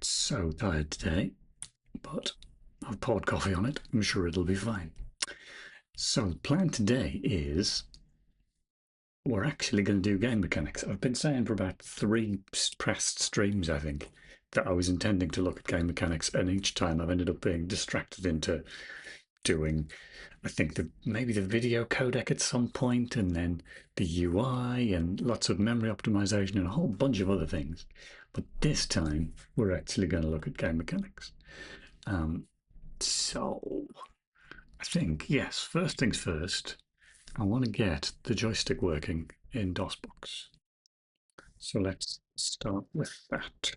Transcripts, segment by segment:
So tired today, but I've poured coffee on it. I'm sure it'll be fine. So the plan today is we're actually going to do game mechanics. I've been saying for about 3 past streams, I think, that I was intending to look at game mechanics, and each time I've ended up being distracted into doing, I think, maybe the video codec at some point, and then the UI, and lots of memory optimization, and a whole bunch of other things. But this time, we're actually going to look at game mechanics. So, I think, yes, first things first, I want to get the joystick working in DOSBox. So let's start with that.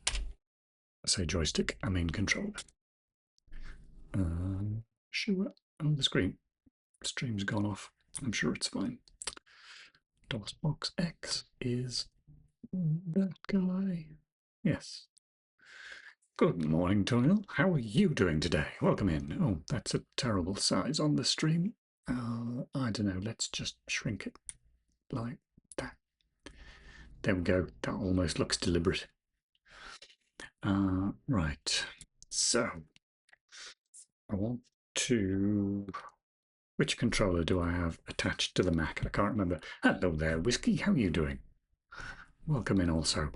I say joystick, I mean controller. Sure. Oh, the stream's gone off. I'm sure it's fine. DOSBox X is that guy. Yes. Good morning, Tonil. How are you doing today? Welcome in. Oh, that's a terrible size on the stream. I don't know. Let's just shrink it like that. There we go. That almost looks deliberate. Right. So I want to. Which controller do I have attached to the Mac? I can't remember. Hello there, Whiskey. How are you doing? Welcome in also.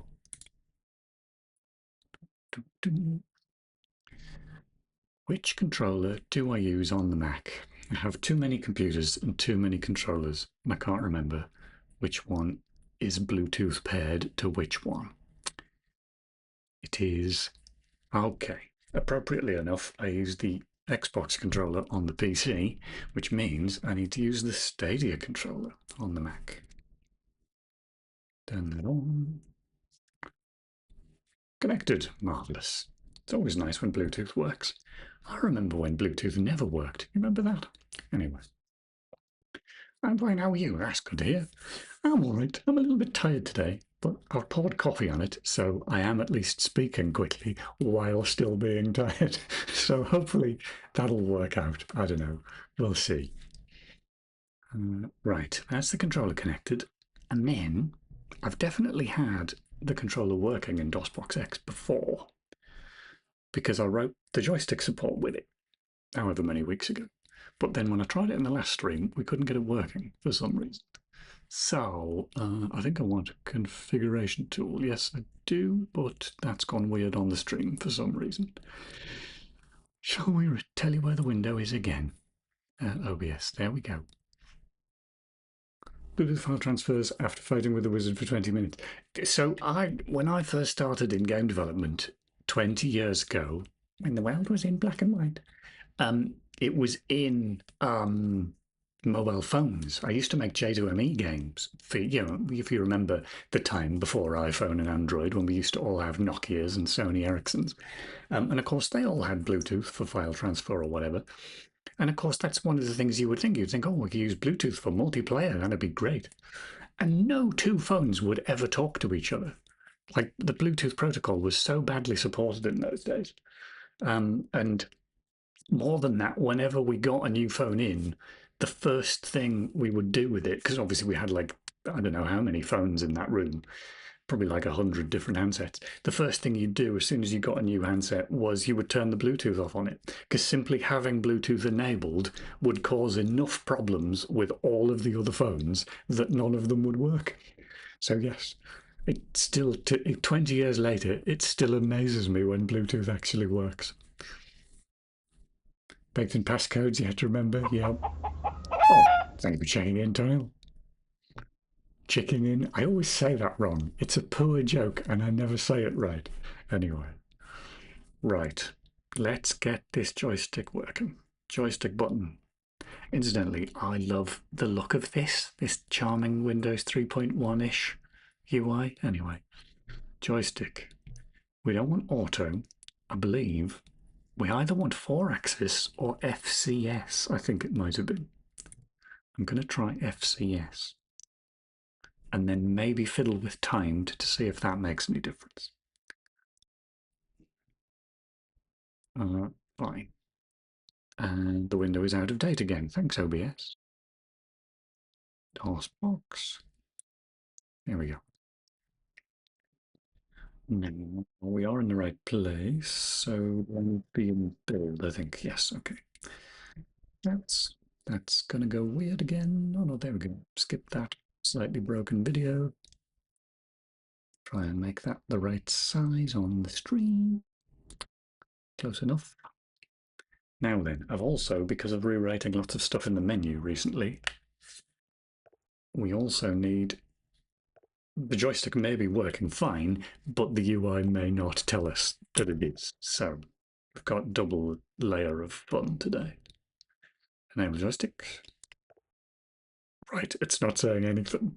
Which controller do I use on the Mac? I have too many computers and too many controllers, and I can't remember which one is Bluetooth paired to which one. It is, okay, appropriately enough, I use the Xbox controller on the PC, which means I need to use the Stadia controller on the Mac. Turn that on. Connected. Marvellous. It's always nice when Bluetooth works. I remember when Bluetooth never worked. You remember that? Anyway. I'm fine. How are you? That's good to hear. I'm all right. I'm a little bit tired today, but I've poured coffee on it, so I am at least speaking quickly while still being tired. So hopefully that'll work out. I don't know. We'll see. Right, that's the controller connected. And then I've definitely had the controller working in DOSBox X before because I wrote the joystick support with it however many weeks ago. But then when I tried it in the last stream, we couldn't get it working for some reason. So I think I want a configuration tool. Yes, I do, but that's gone weird on the stream for some reason. Shall we tell you where the window is again? OBS, there we go. Bluetooth file transfers after fighting with the wizard for 20 minutes. So when I first started in game development 20 years ago, when the world was in black and white, it was in mobile phones. I used to make J2ME games. For, if you remember the time before iPhone and Android, when we used to all have Nokias and Sony Ericssons. And of course, they all had Bluetooth for file transfer or whatever. And of course, that's one of the things you would think. You'd think, oh, we could use Bluetooth for multiplayer. That'd be great. And no two phones would ever talk to each other. Like the Bluetooth protocol was so badly supported in those days. And more than that, whenever we got a new phone in, the first thing we would do with it, because obviously we had like, I don't know how many phones in that room, probably like 100 different handsets. The first thing you'd do as soon as you got a new handset was you would turn the Bluetooth off on it, because simply having Bluetooth enabled would cause enough problems with all of the other phones that none of them would work. So yes, it still, 20 years later, it still amazes me when Bluetooth actually works. Baked in passcodes, you have to remember. Yeah. Oh, thank you for checking in, Daniel. Checking in. I always say that wrong. It's a poor joke, and I never say it right. Anyway. Right. Let's get this joystick working. Joystick button. Incidentally, I love the look of this charming Windows 3.1-ish UI. Anyway, joystick. We don't want auto. I believe we either want 4-axis or FCS, I think it might have been. I'm going to try FCS. And then maybe fiddle with timed to see if that makes any difference. Fine. And the window is out of date again. Thanks, OBS. DOSBox. There we go. No, we are in the right place, so we'll be in build, I think. Yes, okay. That's that's gonna go weird again. Oh no, there we go. Skip that slightly broken video. Try and make that the right size on the stream. Close enough. Now then, I've also, because of rewriting lots of stuff in the menu recently, we also need the joystick may be working fine, but the UI may not tell us that it is. So we've got double layer of fun today. Enable joystick. Right, it's not saying anything.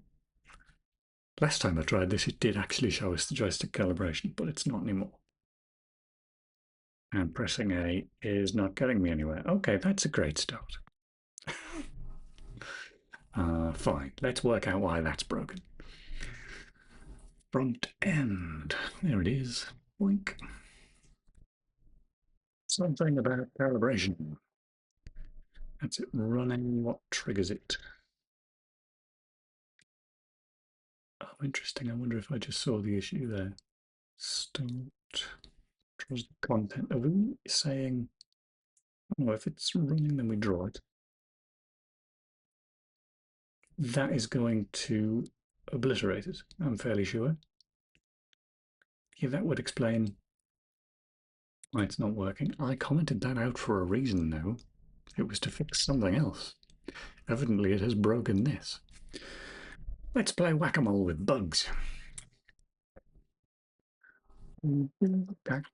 Last time I tried this, it did actually show us the joystick calibration, but it's not anymore. And pressing A is not getting me anywhere. Okay, that's a great start. Fine, let's work out why that's broken. Front end. There it is. Boink. Something about calibration. That's it running. What triggers it? Oh, interesting. I wonder if I just saw the issue there. Start. Draws the content. Are we saying, oh, if it's running, then we draw it? That is going to obliterate it, I'm fairly sure. Yeah, that would explain why it's not working. I commented that out for a reason, though. It was to fix something else. Evidently, it has broken this. Let's play whack-a-mole with bugs. That.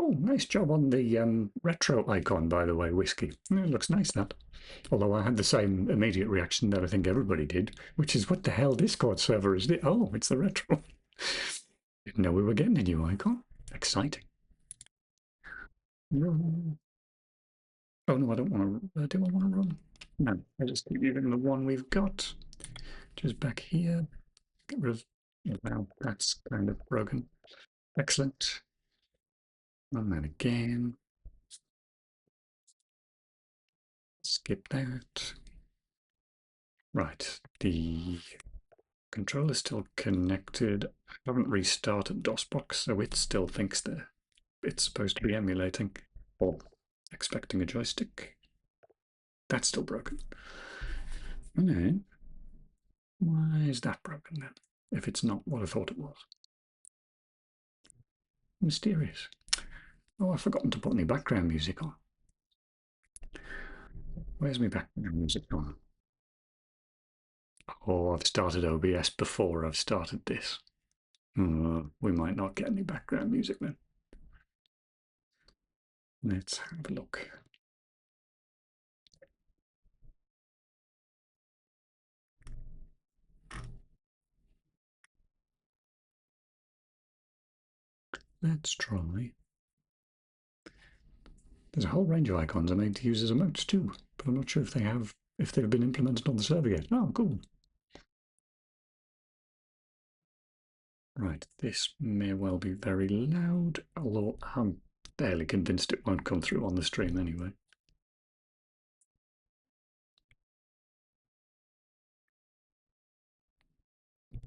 Oh, nice job on the retro icon, by the way, Whiskey. It looks nice, that. Although I had the same immediate reaction that I think everybody did, which is, what the hell Discord server is this? Oh, it's the retro. Didn't know we were getting a new icon. Exciting. Run. Oh, no, I don't want to. Do I want to run? No, I just keep using the one we've got. Just back here. Get rid of. Wow, that's kind of broken. Excellent. Run that again. Skip that. Right, the controller is still connected. I haven't restarted DOSBox, so it still thinks that it's supposed to be emulating or expecting a joystick. That's still broken. Okay. Why is that broken then? If it's not what I thought it was. Mysterious. Oh, I've forgotten to put any background music on. Where's my background music on? Oh, I've started OBS before I've started this. We might not get any background music then. Let's have a look. Let's try. There's a whole range of icons I made to use as emotes too, but I'm not sure if they've been implemented on the server yet. Oh, cool. Right, this may well be very loud, although I'm fairly convinced it won't come through on the stream anyway.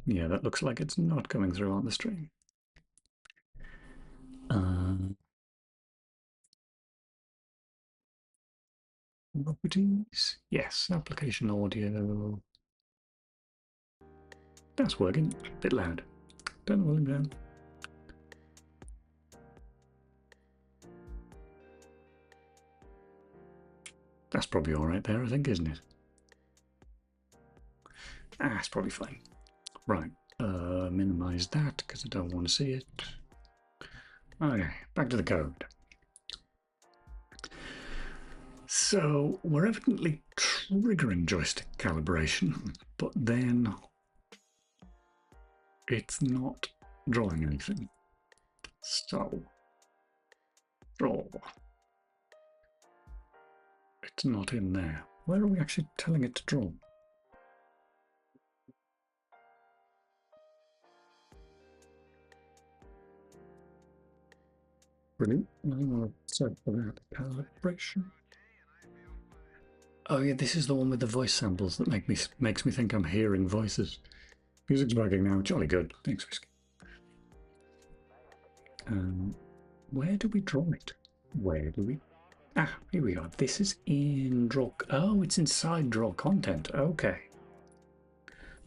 Yeah, that looks like it's not coming through on the stream. Properties. Yes, application audio. That's working. A bit loud. Turn the volume down. That's probably all right there, I think, isn't it? It's probably fine. Right. Minimize that because I don't want to see it. Okay, back to the code. So we're evidently triggering joystick calibration, but then it's not drawing anything. So draw. It's not in there. Where are we actually telling it to draw? Brilliant. I'm going to set for that calibration. Oh yeah, this is the one with the voice samples that makes me think I'm hearing voices. Music's working now. Jolly good. Thanks, Whiskey. Where do we draw it? Where do we? Ah, here we are. This is in draw. Oh, it's inside draw content. Okay.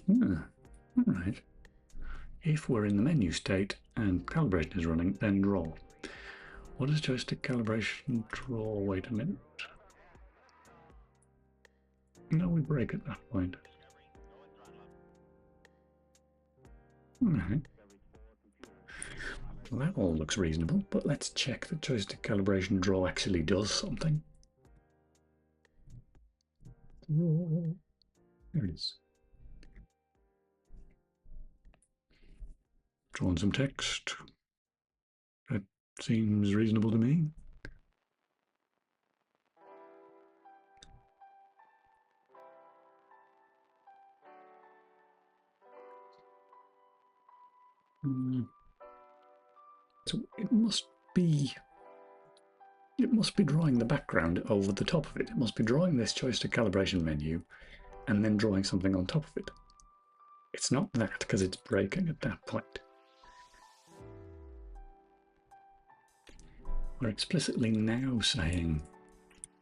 All right. If we're in the menu state and calibration is running, then draw. What does joystick calibration draw? Wait a minute. No, we break at that point. All right. Well, that all looks reasonable, but let's check that joystick calibration draw actually does something. There it is. Drawn some text. That seems reasonable to me. So it must be drawing the background over the top of it. It must be drawing this joystick calibration menu and then drawing something on top of it. It's not that because it's breaking at that point. We're explicitly now saying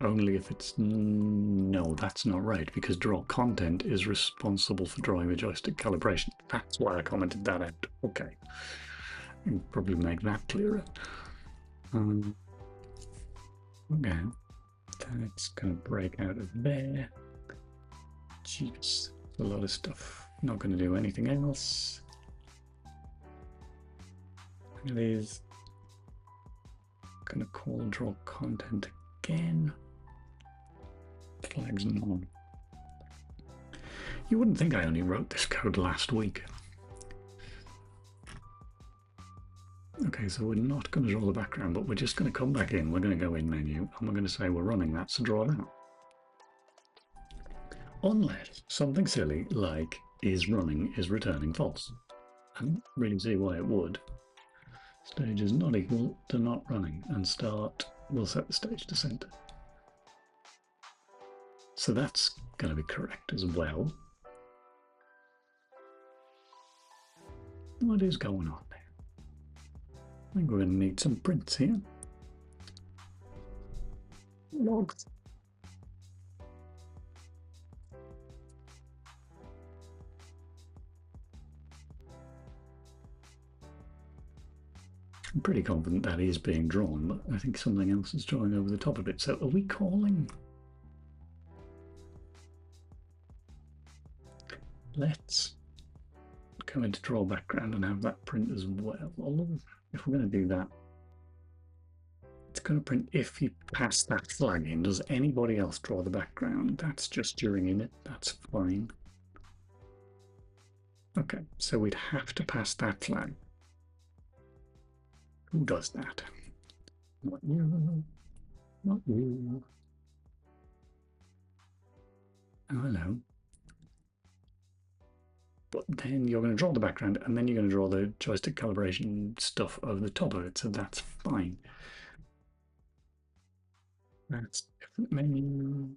only if it's... No, that's not right, because draw content is responsible for drawing the joystick calibration. That's why I commented that out. Okay. I can probably make that clearer. Okay. That's going to break out of there. Jeez, a lot of stuff. Not going to do anything else. It is going to call draw content again. Flags and on. You wouldn't think I only wrote this code last week. Okay, so we're not going to draw the background, but we're just going to come back in. We're going to go in menu, and we're going to say we're running that, so draw it out. Unless something silly like is running is returning false. I don't really see why it would. Stage is not equal to not running, and start will set the stage to center. So that's going to be correct as well. What is going on there? I think we're going to need some prints here. Logs. I'm pretty confident that is being drawn, but I think something else is drawing over the top of it. So are we calling? Let's go into draw background and have that print as well. Although if we're going to do that, it's going to print if you pass that flag in. Does anybody else draw the background? That's just during init. That's fine. Okay, so we'd have to pass that flag. Who does that? Not you. Not you. Oh, hello. But then you're going to draw the background, and then you're going to draw the joystick calibration stuff over the top of it, so that's fine. That's different menu.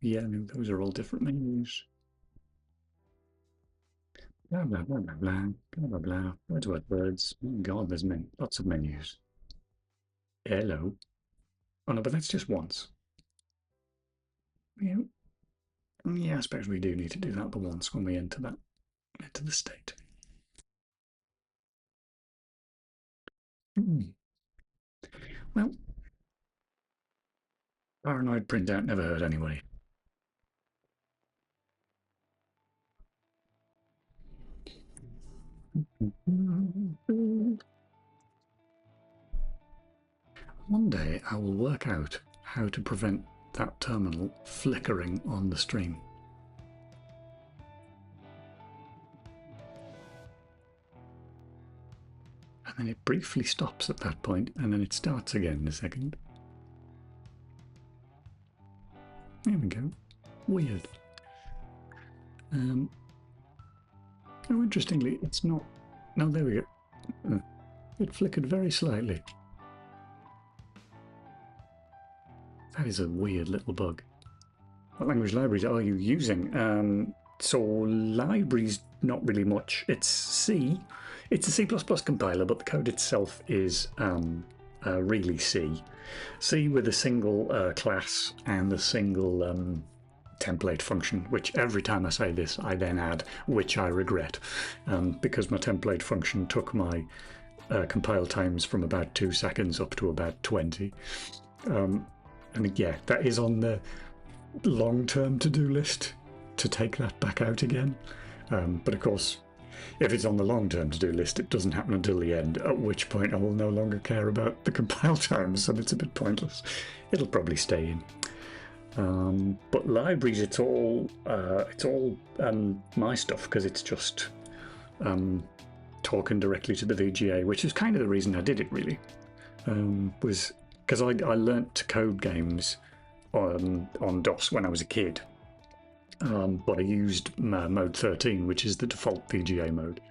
Yeah, no, those are all different menus. Blah, blah, blah, blah, blah, blah, blah, blah. Words. Oh, God, there's lots of menus. Hello. Oh, no, but that's just once. Yeah, yeah, I suppose we do need to do that the once when we enter the state. Well, paranoid printout never hurt anybody. One day I will work out how to prevent that terminal flickering on the stream. And then it briefly stops at that point, and then it starts again in a second. There we go. Weird. Oh, interestingly, it's not... No, there we go. It flickered very slightly. That is a weird little bug. What language libraries are you using? So libraries, not really much. It's C. It's a C++ compiler, but the code itself is really C. C with a single class and a single template function, which every time I say this, I then add, which I regret, because my template function took my compile times from about 2 seconds up to about 20. And yeah, that is on the long-term to-do list to take that back out again. But of course, if it's on the long-term to-do list, it doesn't happen until the end, at which point I will no longer care about the compile times, so it's a bit pointless. It'll probably stay in. But libraries, it's all my stuff, because it's just talking directly to the VGA, which is kind of the reason I did it, really. Was because I learnt to code games on DOS when I was a kid, but I used mode 13, which is the default VGA mode,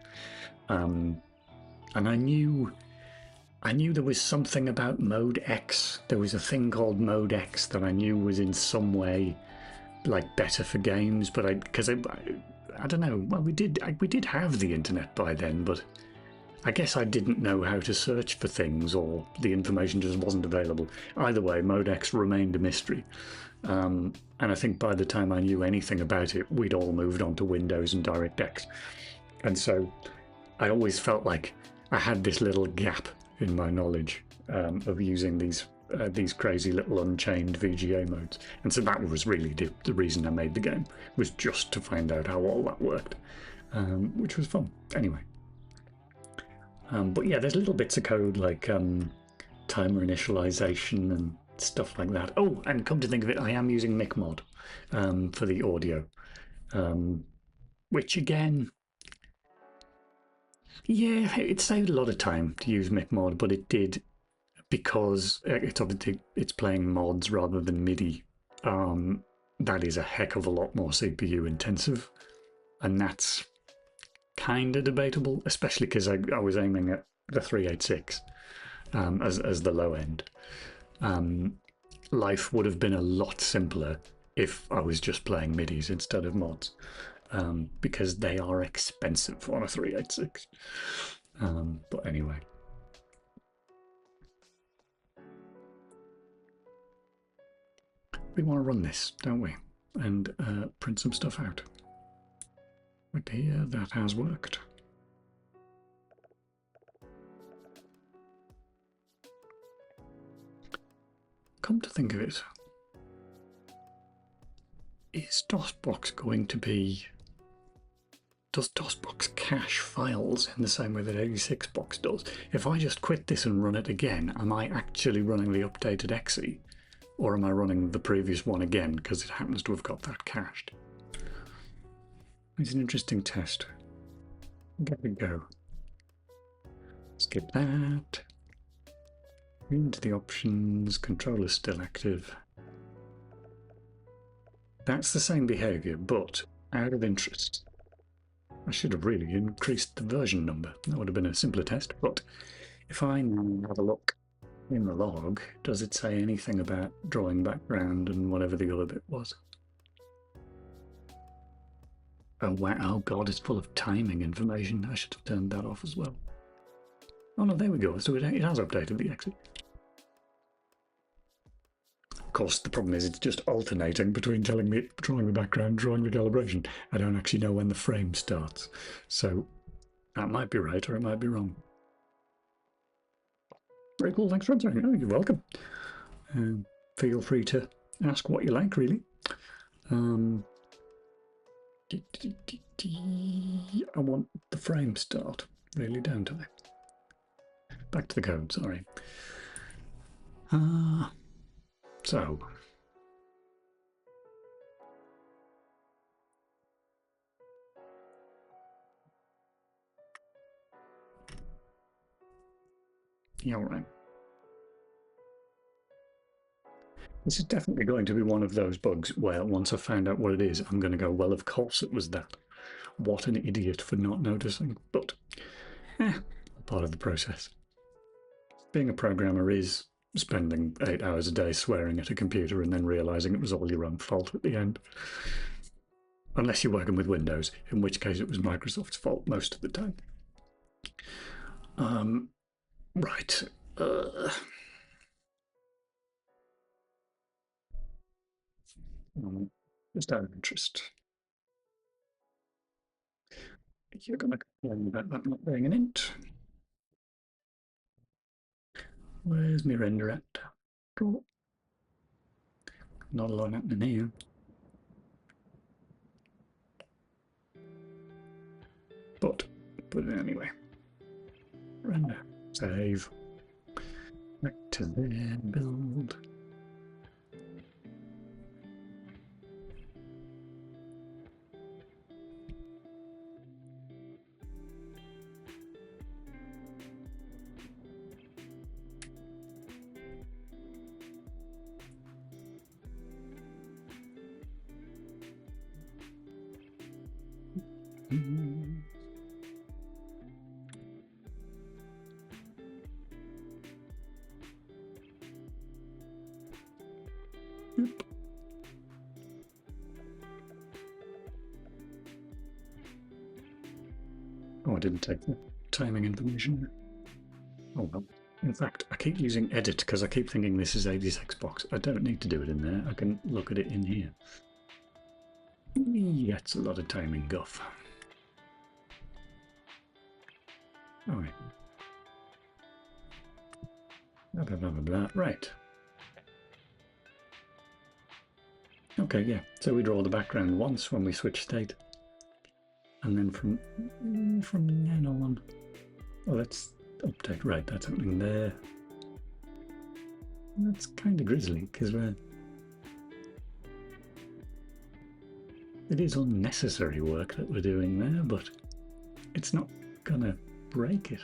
and I knew there was something about mode X. There was a thing called mode X that I knew was in some way like better for games, but I don't know. Well, we did have the internet by then, but I guess I didn't know how to search for things, or the information just wasn't available. Either way, mode X remained a mystery. And I think by the time I knew anything about it, we'd all moved on to Windows and DirectX. And so I always felt like I had this little gap in my knowledge of using these crazy little unchained VGA modes. And so that was really the reason I made the game, was just to find out how all that worked, which was fun. Anyway. But yeah, there's little bits of code like timer initialization and stuff like that. Oh, and come to think of it, I am using MicMod for the audio, which again, yeah, it saved a lot of time to use MicMod, but it did because it's playing mods rather than MIDI. That is a heck of a lot more CPU intensive, and that's kind of debatable, especially because I was aiming at the 386 as the low end. Life would have been a lot simpler if I was just playing MIDIs instead of mods, because they are expensive on a 386. But anyway. We want to run this, don't we? And print some stuff out. But here, that has worked. Come to think of it, is DOSBox going to be... Does DOSBox cache files in the same way that 86box does? If I just quit this and run it again, am I actually running the updated exe? Or am I running the previous one again because it happens to have got that cached? It's an interesting test. Give it a go. Skip that. Into the options, controller's still active. That's the same behavior, but out of interest. I should have really increased the version number. That would have been a simpler test, but if I now have a look in the log, does it say anything about drawing background and whatever the other bit was? Oh wow, oh god, it's full of timing information. I should have turned that off as well. Oh no, there we go. So it has updated the exit. Of course, the problem is it's just alternating between telling me drawing the background, drawing the calibration. I don't actually know when the frame starts. So that might be right or it might be wrong. Very cool, thanks for answering. Oh, you're welcome. Feel free to ask what you like, really. I want the frame start, really, don't I? Back to the code, sorry. So. Yeah, all right. This is definitely going to be one of those bugs where once I find out what it is, I'm going to go, well, of course it was that. What an idiot for not noticing. But, part of the process. Being a programmer is spending 8 hours a day swearing at a computer and then realizing it was all your own fault at the end. Unless you're working with Windows, in which case it was Microsoft's fault most of the time. Right. Just out of interest. You're going to complain about that not being an int. Where's my render at? Draw. Not a lot happening here. But put it anyway. Render. Save. Back to there. Build. Yep. Oh, I didn't take the timing information. Oh well. In fact, I keep using edit because I keep thinking this is 86 box. I don't need to do it in there. I can look at it in here. Yeah, it's a lot of timing guff. All right. Blah, blah, blah, blah, blah. Right. Okay, yeah. So we draw the background once when we switch state. And then from then on. Oh, let's update. Right, that's happening there. That's kind of grisly because it is unnecessary work that we're doing there, but it's not gonna break it.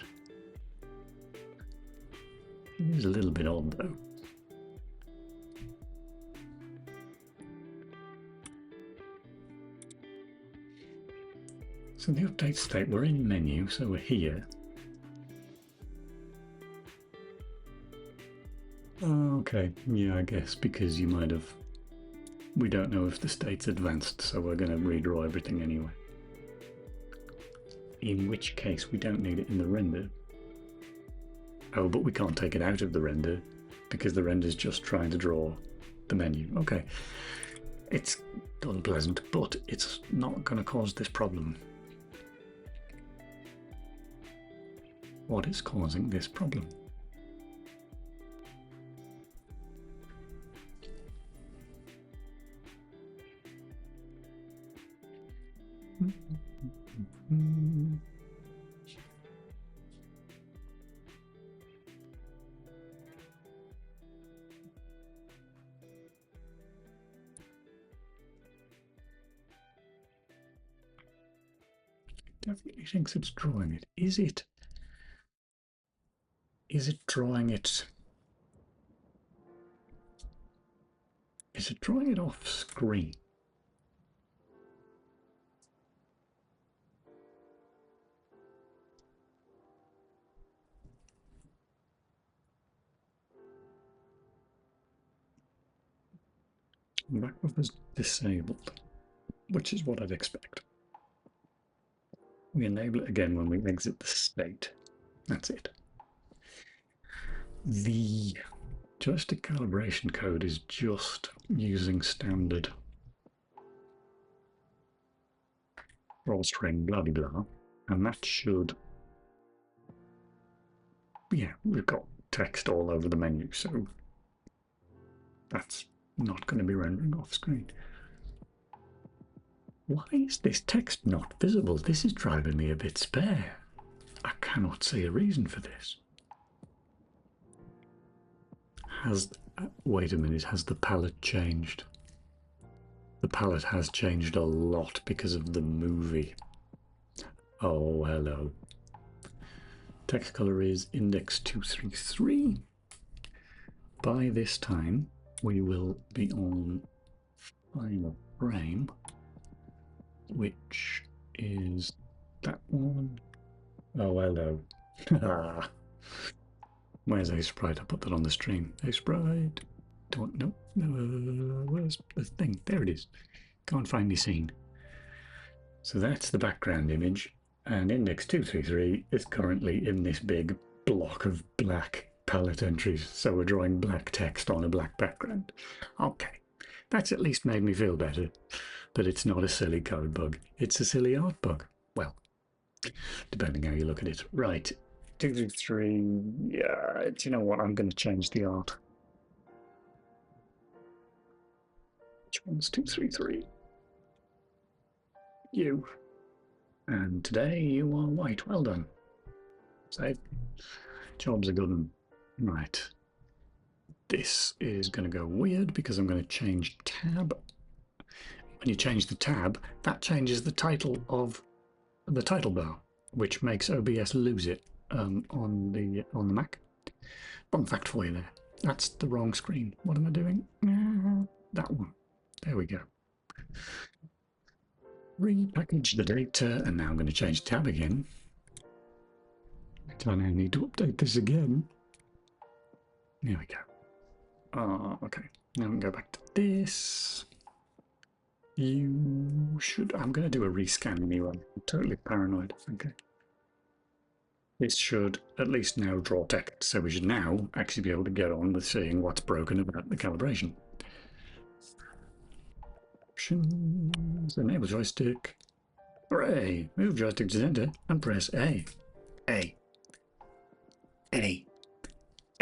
It is a little bit odd though. So the update state, we're in menu, so we're here. Okay, yeah, I guess because you might have. We don't know if the state's advanced, so we're going to redraw everything anyway. In which case, we don't need it in the render. Oh, but we can't take it out of the render because the render's just trying to draw the menu. Okay, it's unpleasant, but it's not going to cause this problem. What is causing this problem? Definitely thinks it's drawing it. Is it? Is it drawing it? Is it drawing it off screen? Back buffer's disabled, which is what I'd expect. We enable it again when we exit the state. That's it. The joystick calibration code is just using standard roll string blah blah blah, and that should. Yeah, we've got text all over the menu, so that's not going to be rendering off screen. Why is this text not visible? This is driving me a bit spare. I cannot see a reason for this. Wait a minute, has the palette changed? The palette has changed a lot because of the movie. Oh, hello. Text color is index 233. By this time, we will be on final frame, which is that one. Oh, hello. Where's Sprite? I put that on the stream. Sprite. Don't know. Where's the thing? There it is. Can't find me scene. So that's the background image, and index 233 is currently in this big block of black palette entries. So we're drawing black text on a black background. Okay, that's at least made me feel better that it's not a silly code bug. It's a silly art bug. Well, depending how you look at it. Right, 233. Yeah, do you know what? I'm going to change the art. Which one's 233? You. And today you are white. Well done. Save. Job's a good one. Right. This is going to go weird because I'm going to change tab. When you change the tab, that changes the title of the title bar, which makes OBS lose it on the Mac. Fun fact for you there. That's the wrong screen. What am I doing? That one. There we go. Repackage the data, and now I'm going to change tab again. I now need to update this again. There we go. Okay. Now we can go back to this. You should. I'm going to do a rescan anyway. I'm totally paranoid. Okay. This should at least now draw text, so we should now actually be able to get on with seeing what's broken about the calibration. Options, enable joystick. Hooray! Move joystick to center and press A. A. A.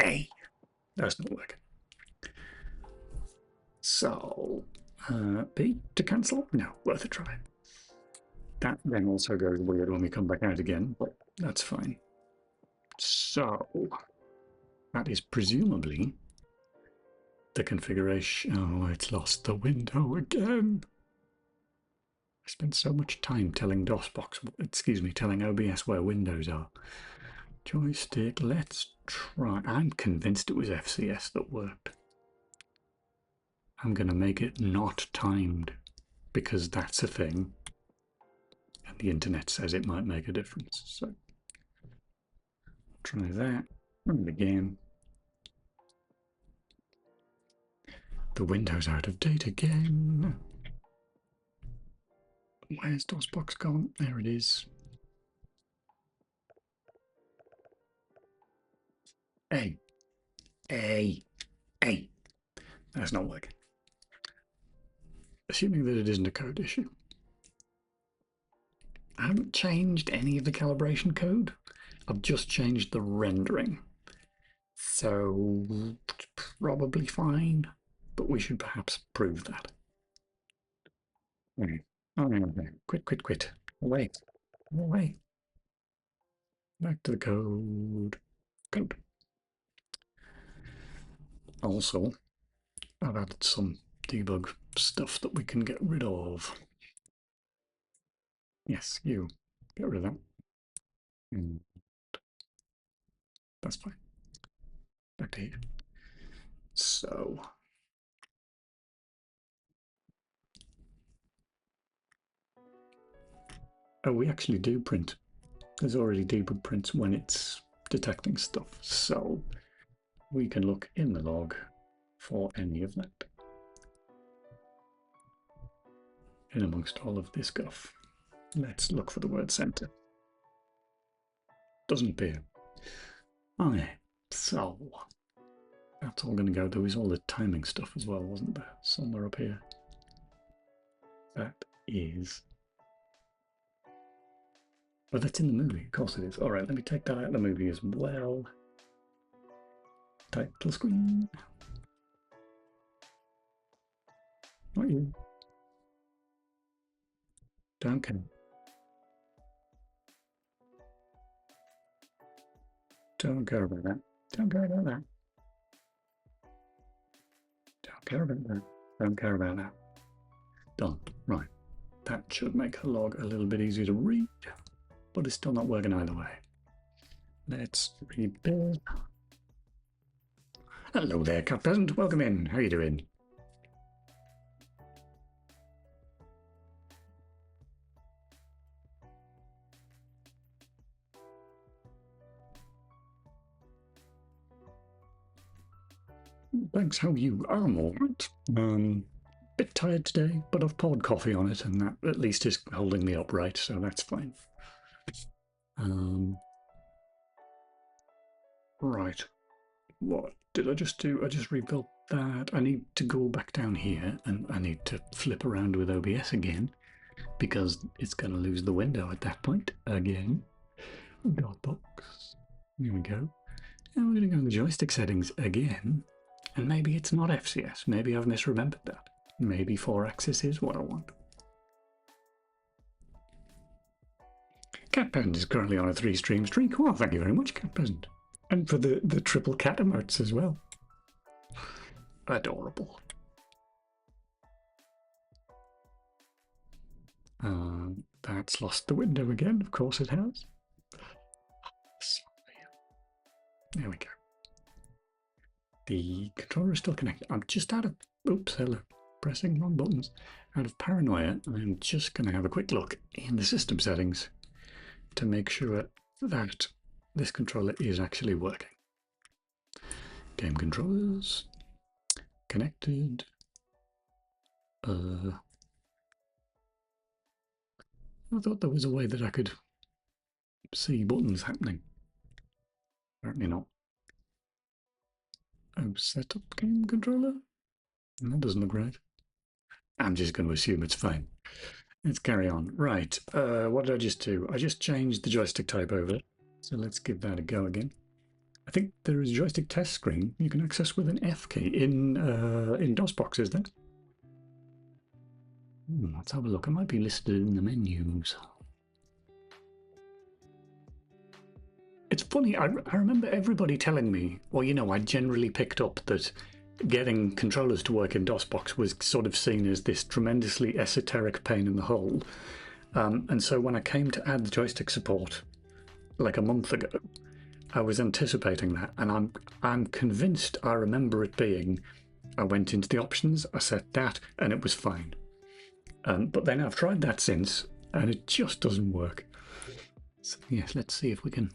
A. That's not working. So, B to cancel? No, worth a try. That then also goes weird when we come back out again, but that's fine. So, that is presumably the configuration. Oh, it's lost the window again. I spent so much time telling telling OBS where windows are. Joystick, let's try. I'm convinced it was FCS that worked. I'm going to make it not timed because that's a thing. And the internet says it might make a difference. So try that. Run it again. The window's out of date again. Where's DOSBox gone? There it is. A. A. A. That's not working. Assuming that it isn't a code issue. I haven't changed any of the calibration code. I've just changed the rendering. So probably fine, but we should perhaps prove that. Okay. Oh, no. Quit. Away. Away. Back to the code. Code. Also, I've added some debug stuff that we can get rid of. Yes, you. Get rid of that. That's fine. Back to here. So. Oh, we actually do print. There's already debug prints when it's detecting stuff. So we can look in the log for any of that. In amongst all of this guff. Let's look for the word center. Doesn't appear. Okay, so that's all going to go. There was all the timing stuff as well, wasn't there? Somewhere up here. That is. Oh, that's in the movie. Of course it is. All right, let me take that out of the movie as well. Title screen. Not you. Don't care. Don't care about that. Don't care about that. Don't care about that. Don't care about that. Done. Right. That should make the log a little bit easier to read, but it's still not working either way. Let's rebuild. Hello there, Cat Peasant. Welcome in. How are you doing? Thanks, how are you? I'm alright. Bit tired today, but I've poured coffee on it, and that at least is holding me upright, so that's fine. Right. What did I just do? I just rebuilt that. I need to go back down here, and I need to flip around with OBS again, because it's going to lose the window at that point again. Dot box. Here we go. And we're going to go in the joystick settings again. And maybe it's not FCS. Maybe I've misremembered that. Maybe 4-axis is what I want. Cat Peasant is currently on a 3-stream streak. Well, thank you very much, Cat Peasant. And for the triple cat emotes as well. Adorable. That's lost the window again. Of course it has. Sorry. There we go. The controller is still connected. I'm just out of... Oops, hello. Pressing wrong buttons. Out of paranoia, I'm just going to have a quick look in the system settings to make sure that this controller is actually working. Game controllers. Connected. I thought there was a way that I could see buttons happening. Apparently not. Oh, set up game controller? That doesn't look right. I'm just going to assume it's fine. Let's carry on. Right, what did I just do? I just changed the joystick type over. So let's give that a go again. I think there is a joystick test screen you can access with an F key in DOSBox, is there? Let's have a look. It might be listed in the menus. It's funny, I remember everybody telling me, or you know, I generally picked up that getting controllers to work in DOSBox was sort of seen as this tremendously esoteric pain in the hole. And so when I came to add the joystick support like a month ago, I was anticipating that, and I'm convinced I remember it being, I went into the options, I set that, and it was fine. But then I've tried that since, and it just doesn't work. So yes, let's see if we can...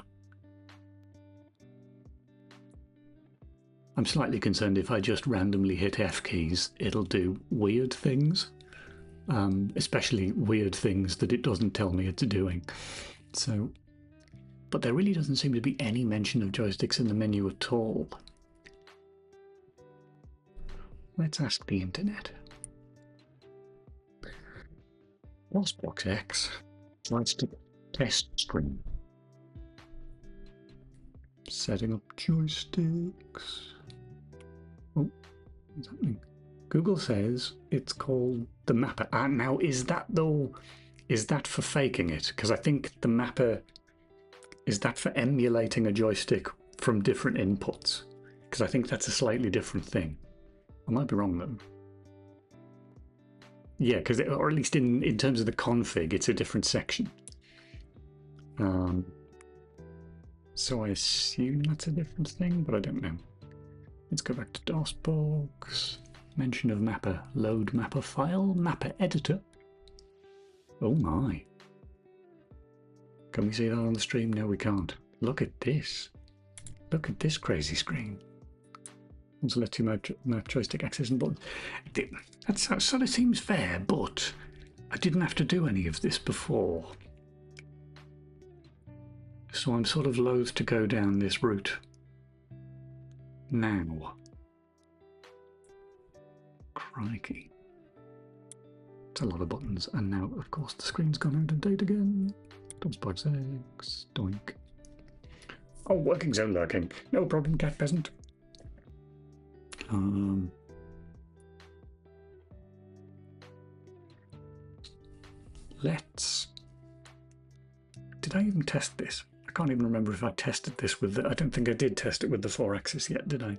I'm slightly concerned if I just randomly hit F keys, it'll do weird things, especially weird things that it doesn't tell me it's doing. So, but there really doesn't seem to be any mention of joysticks in the menu at all. Let's ask the internet. DOSBox X joystick test screen. Setting up joysticks. Oh, what's happening? Google says it's called the mapper. Now, is that though? Is that for faking it? Because I think the mapper, is that for emulating a joystick from different inputs? Because I think that's a slightly different thing. I might be wrong though. Yeah, because or at least in terms of the config, it's a different section. So I assume that's a different thing, but I don't know. Let's go back to DOSBox. Mention of mapper. Load mapper file. Mapper editor. Oh my. Can we see that on the stream? No, we can't. Look at this. Look at this crazy screen. Also lets you map joystick access and buttons. That sort of seems fair, but I didn't have to do any of this before. So I'm sort of loath to go down this route now. Crikey. It's a lot of buttons, and now, of course, the screen's gone out of date again. DOSBox X, doink. Oh, working zone lurking. No problem, Cat Peasant. Let's... Did I even test this? I can't even remember if I tested this with the... I don't think I did test it with the 4-axis yet, did I?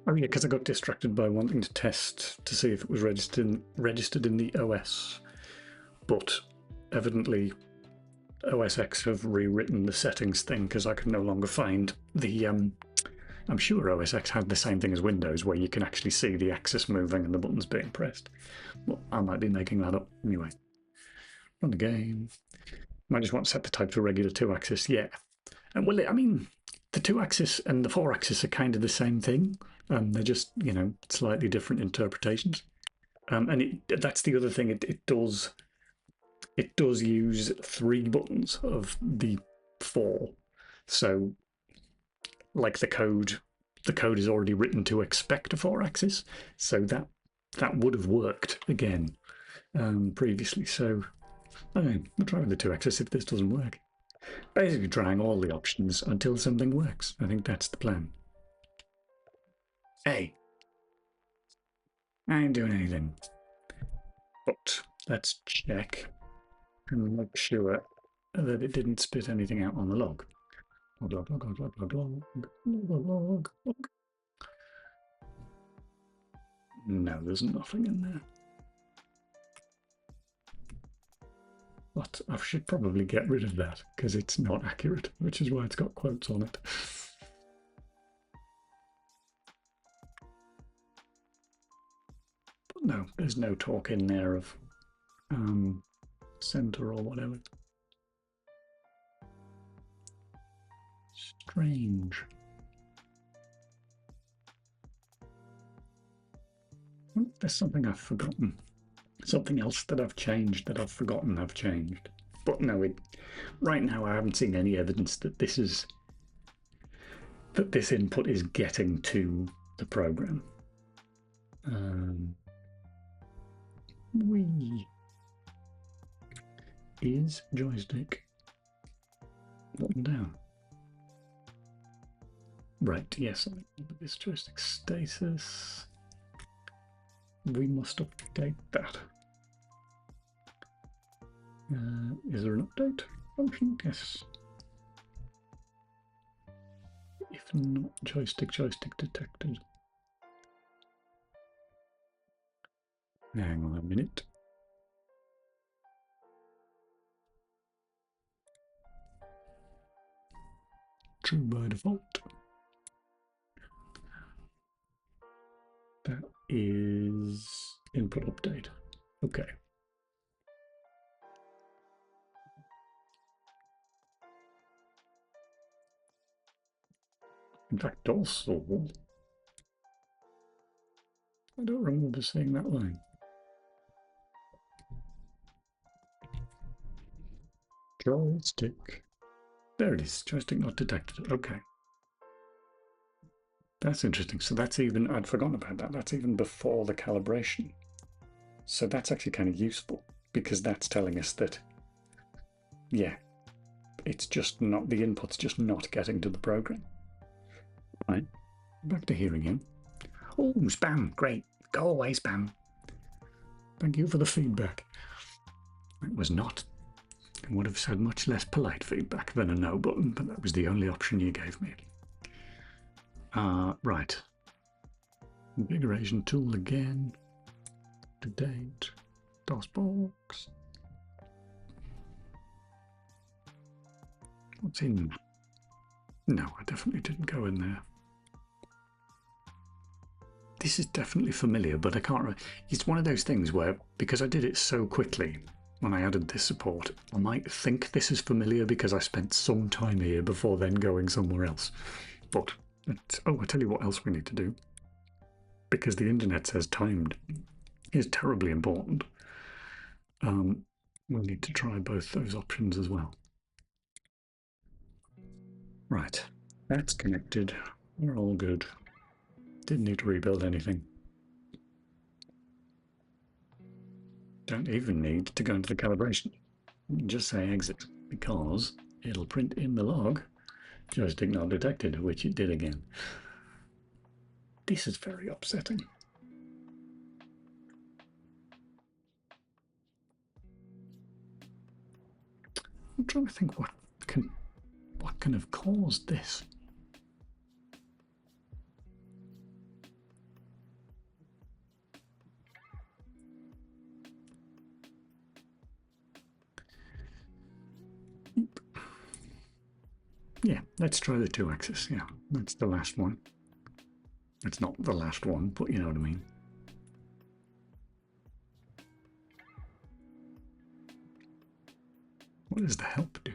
Oh yeah, because I got distracted by wanting to test to see if it was registered in the OS. But evidently OS X have rewritten the settings thing because I can no longer find the... I'm sure OS X had the same thing as Windows where you can actually see the axis moving and the buttons being pressed. Well, I might be making that up anyway. Run the game. I just want to set the type for regular 2-axis, yeah. And well, I mean, the 2-axis and the 4-axis are kind of the same thing. They're just, slightly different interpretations. And that's the other thing. It does use 3 buttons of the 4. So, like the code is already written to expect a 4-axis. So that would have worked again previously. So, I don't know, we'll try with the 2-axis if this doesn't work. Basically, trying all the options until something works. I think that's the plan. Hey, I ain't doing anything. But let's check and make sure that it didn't spit anything out on the log. Log, log, log, log, log, log, log, log, log. No, there's nothing in there. But I should probably get rid of that because it's not accurate, which is why it's got quotes on it. But no, there's no talk in there of center or whatever. Strange. Oh, there's something I've forgotten. Something else that I've changed that I've forgotten I've changed. But no, right now I haven't seen any evidence that this input is getting to the program. Is joystick button down? Right, yes, this joystick status. We must update that. Is there an update function? Yes. If not, joystick detected. Hang on a minute. True by default. That is input update. Okay. In fact, also, I don't remember seeing that line. Joystick. There it is. Joystick not detected. Okay. That's interesting. So that's even, I'd forgotten about that. That's even before the calibration. So that's actually kind of useful because that's telling us that, yeah, it's just not, the input's just not getting to the program. Right. Back to hearing him. Oh, spam. Great. Go away, spam. Thank you for the feedback. It was not. I would have said much less polite feedback than a no button, but that was the only option you gave me. Right. Configuration tool again. To date. DOSBox. What's in? No, I definitely didn't go in there. This is definitely familiar, but I can't. It's one of those things where, because I did it so quickly when I added this support, I might think this is familiar because I spent some time here before then going somewhere else. But, I tell you what else we need to do. Because the internet says timed is terribly important. We'll need to try both those options as well. Right, that's connected. We're all good. Didn't need to rebuild anything. Don't even need to go into the calibration. You can just say exit because it'll print in the log joystick not detected, which it did again. This is very upsetting. I'm trying to think what can have caused this. Yeah, let's try the 2-axis. Yeah, that's the last one. It's not the last one, but you know what I mean. What does the help do?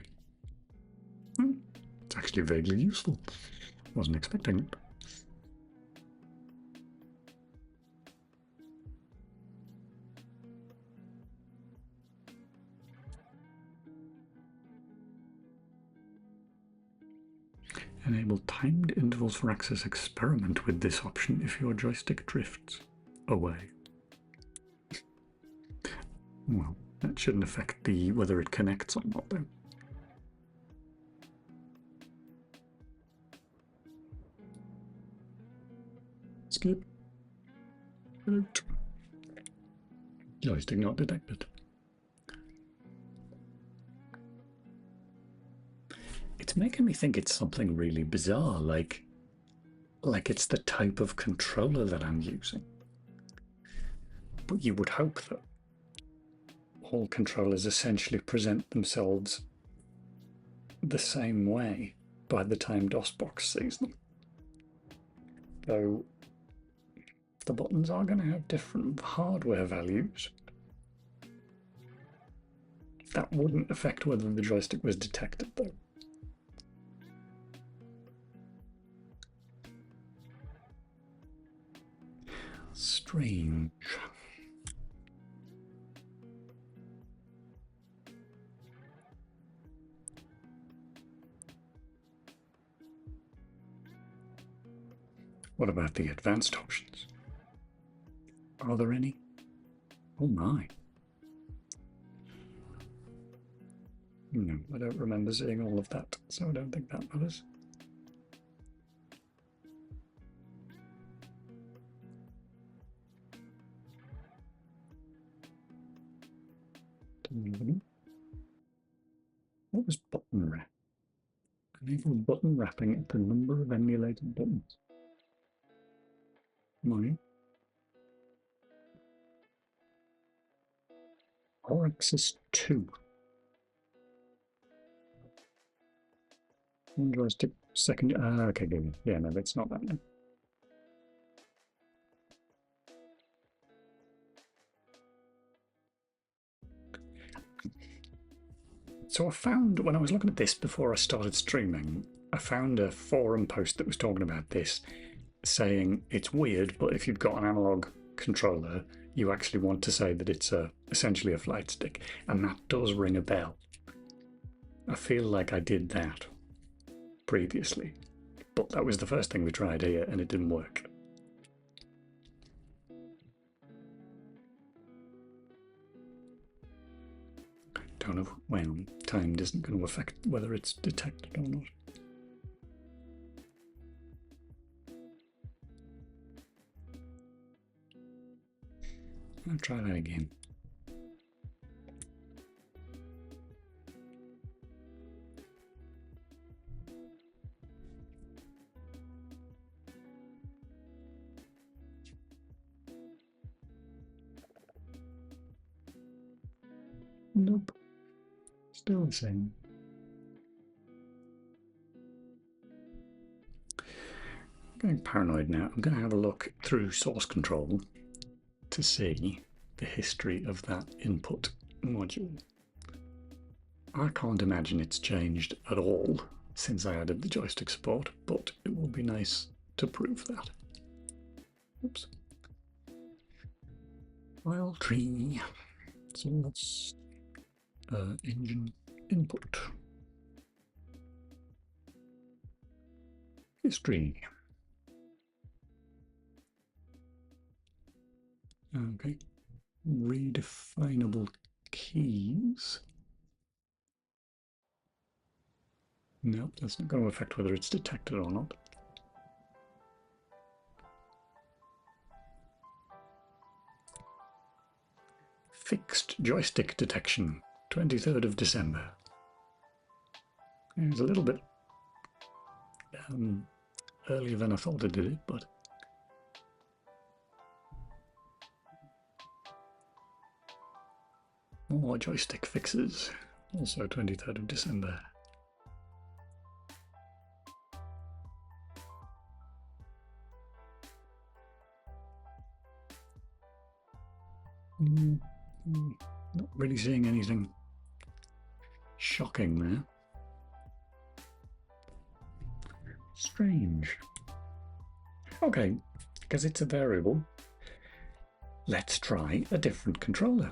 It's actually vaguely useful. Wasn't expecting it. Enable timed intervals for access. Experiment with this option if your joystick drifts away. Well, that shouldn't affect the whether it connects or not, though. Skip. Out. Joystick not detected. It's making me think it's something really bizarre, like it's the type of controller that I'm using. But you would hope that all controllers essentially present themselves the same way by the time DOSBox sees them. Though the buttons are going to have different hardware values. That wouldn't affect whether the joystick was detected, though. Strange. What about the advanced options? Are there any? Oh my. No, I don't remember seeing all of that, so I don't think that matters. What was button wrap? Enable button wrapping at the number of emulated buttons. Mine. Or axis 2. One joystick, second. Okay, good. Yeah, no, it's not that one. So I found, when I was looking at this before I started streaming, I found a forum post that was talking about this, saying it's weird, but if you've got an analog controller, you actually want to say that it's essentially a flight stick, and that does ring a bell. I feel like I did that previously, but that was the first thing we tried here, and it didn't work. Don't know when. Timed isn't going to affect whether it's detected or not. I'll try that again. Nope. Still the same. I'm going paranoid now. I'm going to have a look through source control to see the history of that input module. I can't imagine it's changed at all since I added the joystick support, but it will be nice to prove that. Oops. File tree. So that's engine input. History. Okay. Redefinable keys. Nope, that's not going to affect whether it's detected or not. Fixed joystick detection, 23rd of December. It was a little bit earlier than I thought it did it, but more joystick fixes, also 23rd of December. Not really seeing anything shocking there. Strange. Okay, because it's a variable, let's try a different controller,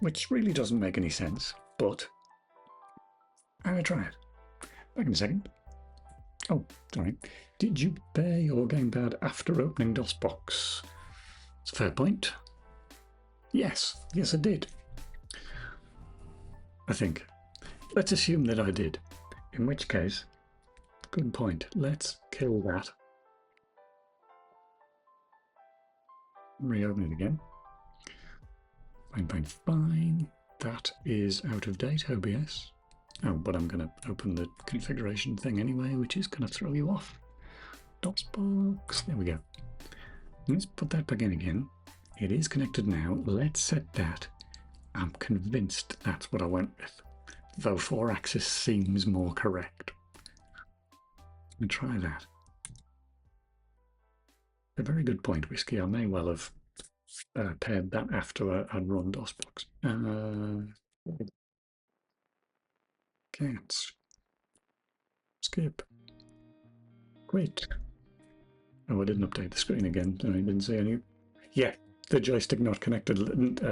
which really doesn't make any sense, but I'm going to try it. Back in a second. Oh, sorry. Did you pair your gamepad after opening DOSBox? It's a fair point. Yes, I did. I think. Let's assume that I did. In which case, good point. Let's kill that. Reopen it again. Fine. That is out of date, OBS. Oh, but I'm going to open the configuration thing anyway, which is going to throw you off. DOSBox. There we go. Let's put that back in again. It is connected now. Let's set that. I'm convinced that's what I went with, though 4-axis seems more correct. Let me try that. A very good point, Whiskey. I may well have paired that after I'd run DOSBox. Cats. Skip. Quit. Oh, I didn't update the screen again. I didn't see any. Yeah, the joystick not connected,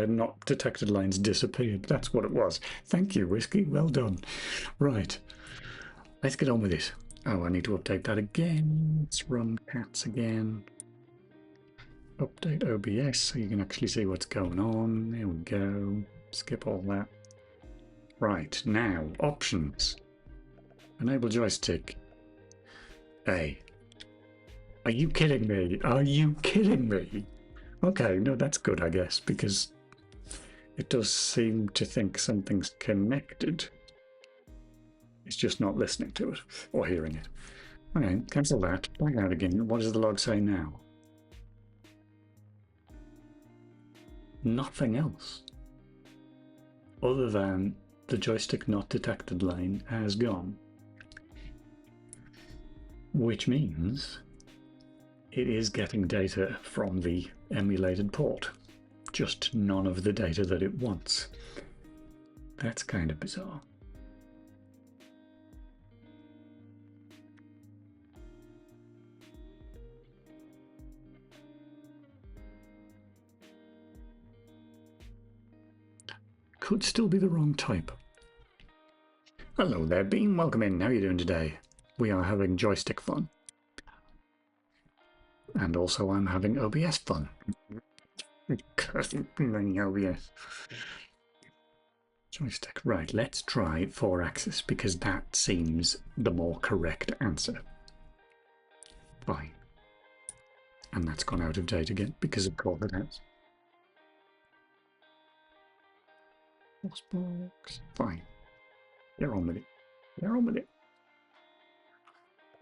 not detected lines disappeared. That's what it was. Thank you, Whiskey. Well done. Right. Let's get on with this. Oh, I need to update that again. Let's run cats again. Update OBS so you can actually see what's going on. There we go. Skip all that. Right, now, options. Enable joystick. Hey. Are you kidding me? Are you kidding me? Okay, no, that's good, I guess, because it does seem to think something's connected. It's just not listening to it or hearing it. Okay, cancel that. Back out again. What does the log say now? Nothing else. Other than the joystick not detected line has gone. Which means it is getting data from the emulated port, just none of the data that it wants. That's kind of bizarre. Could still be the wrong type. Hello there, Beam. Welcome in. How are you doing today? We are having joystick fun. And also I'm having OBS fun. OBS. Joystick. Right, let's try 4-axis because that seems the more correct answer. Fine. And that's gone out of date again because of course it has. DOSBox. Fine. Get on with it. Get on with it.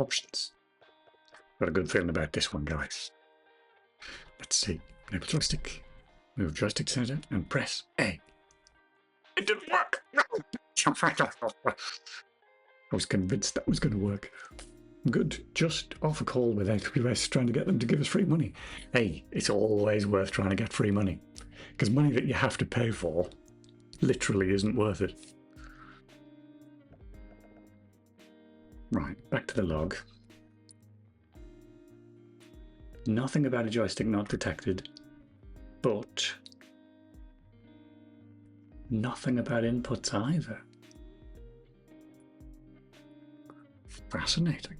Options. Got a good feeling about this one, guys. Let's see. Enable joystick. Move joystick center and press A. It didn't work. No. I was convinced that was going to work. Good. Just off a call with AWS trying to get them to give us free money. Hey, it's always worth trying to get free money because money that you have to pay for literally isn't worth it. Right, back to the log. Nothing about a joystick not detected, but nothing about inputs either. Fascinating.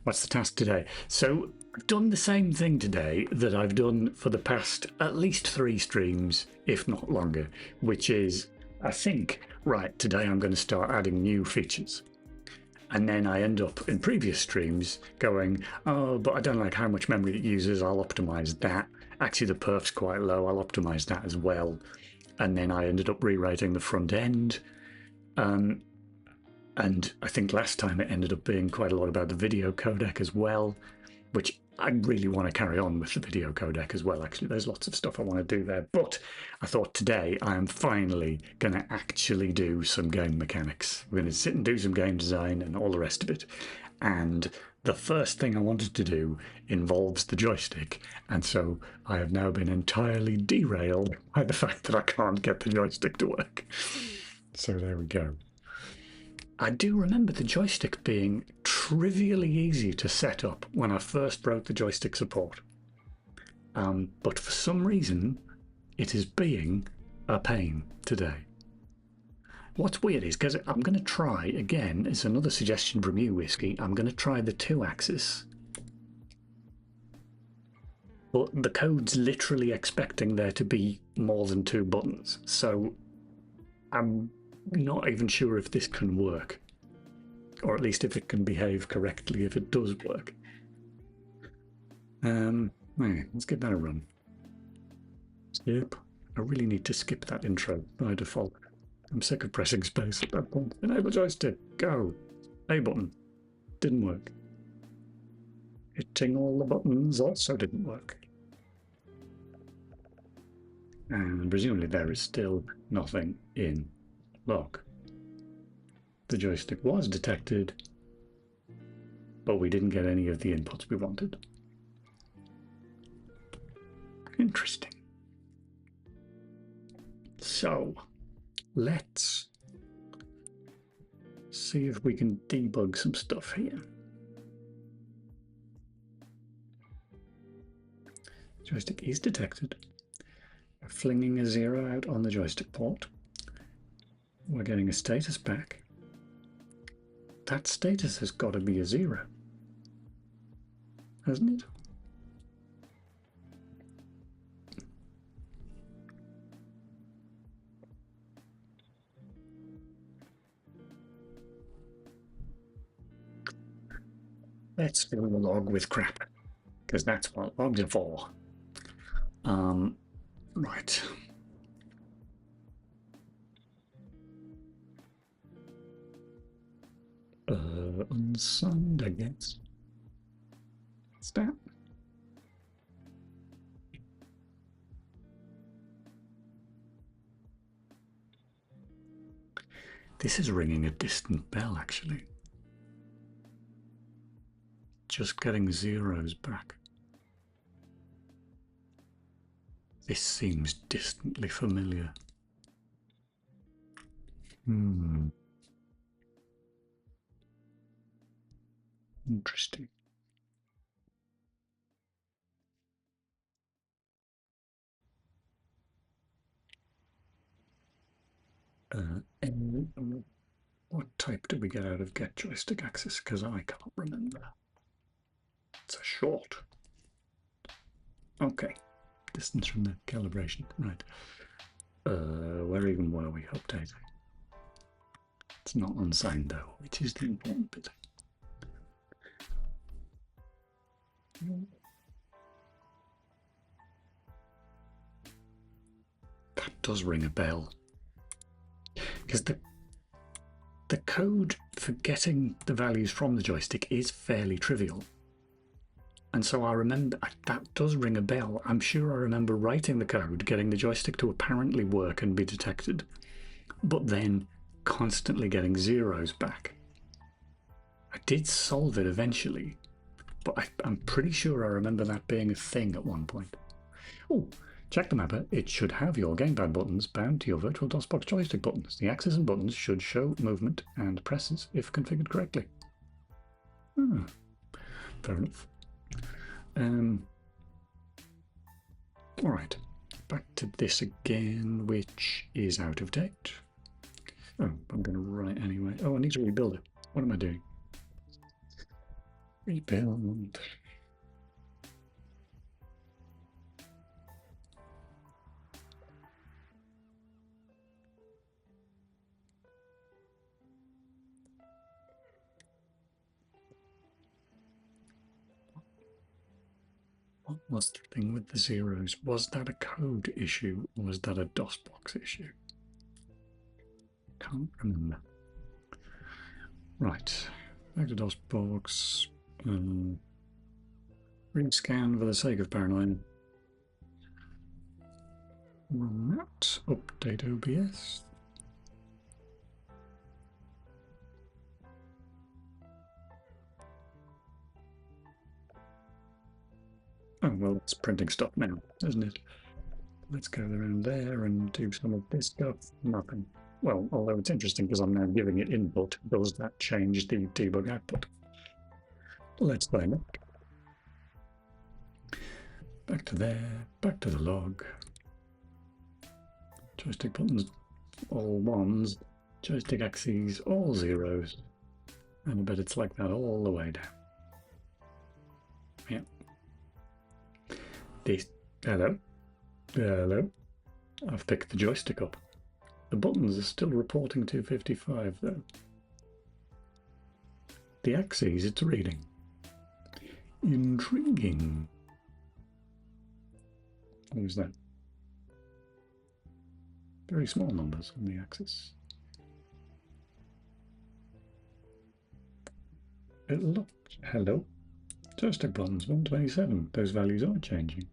What's the task today? So I've done the same thing today that I've done for the past at least 3 streams, if not longer, which is, I think, right, today I'm going to start adding new features. And then I end up in previous streams going, oh, but I don't like how much memory it uses, I'll optimize that. Actually, the perf's quite low, I'll optimize that as well. And then I ended up rewriting the front end. And I think last time it ended up being quite a lot about the video codec as well, which I really want to carry on with the video codec as well. Actually, there's lots of stuff I want to do there. But I thought today I am finally going to actually do some game mechanics. We're going to sit and do some game design and all the rest of it. And the first thing I wanted to do involves the joystick. And so I have now been entirely derailed by the fact that I can't get the joystick to work. So there we go. I do remember the joystick being trivially easy to set up when I first wrote the joystick support. But for some reason, it is being a pain today. What's weird is, because I'm going to try, again, it's another suggestion from you, Whiskey, I'm going to try the 2-axis. But the code's literally expecting there to be more than 2 buttons, so I'm not even sure if this can work. Or at least if it can behave correctly, if it does work. Let's give that a run. Skip. I really need to skip that intro by default. I'm sick of pressing space at that point. Enable joystick. Go. A button. Didn't work. Hitting all the buttons also didn't work. And presumably there is still nothing in log. The joystick was detected, but we didn't get any of the inputs we wanted. Interesting. So, let's see if we can debug some stuff here. Joystick is detected. We're flinging a 0 out on the joystick port. We're getting a status back. That status has got to be a 0, hasn't it? Let's fill the log with crap, because that's what logs are for. Right. Unsigned, I guess. What's that? This is ringing a distant bell, actually. Just getting 0s back. This seems distantly familiar. Interesting. What type do we get out of get joystick access? Because I can't remember. It's a short. Okay. Distance from the calibration. Right. Where even were we updating? It's not unsigned though, which is the important bit. That does ring a bell. Because the code for getting the values from the joystick is fairly trivial. And so I remember, that does ring a bell. I'm sure I remember writing the code, getting the joystick to apparently work and be detected, but then constantly getting 0s back. I did solve it eventually, but I'm pretty sure I remember that being a thing at one point. Oh, check the mapper. It should have your gamepad buttons bound to your virtual DOSBox joystick buttons. The axes and buttons should show movement and presses if configured correctly. Fair enough. All right, back to this again, which is out of date. Oh, I'm going to write anyway. Oh, I need to rebuild it. What am I doing? Rebuild. What was the thing with the 0s? Was that a code issue or was that a DOSBox issue? Can't remember. Right, back to DOSBox. Rescan for the sake of paranoia. Run that. Update OBS. Oh, well, it's printing stuff now, isn't it? Let's go around there and do some of this stuff. Nothing. Well, although it's interesting because I'm now giving it input. Does that change the debug output? Let's find out. Back to there, back to the log. Joystick buttons, all ones. Joystick axes, all zeros. And I bet it's like that all the way down. Yeah. This. Hello. Hello. I've picked the joystick up. The buttons are still reporting 255 though. The axes it's reading. Intriguing. What was that? Very small numbers on the axis. It looks. Hello. Joystick buttons 127. Those values are changing.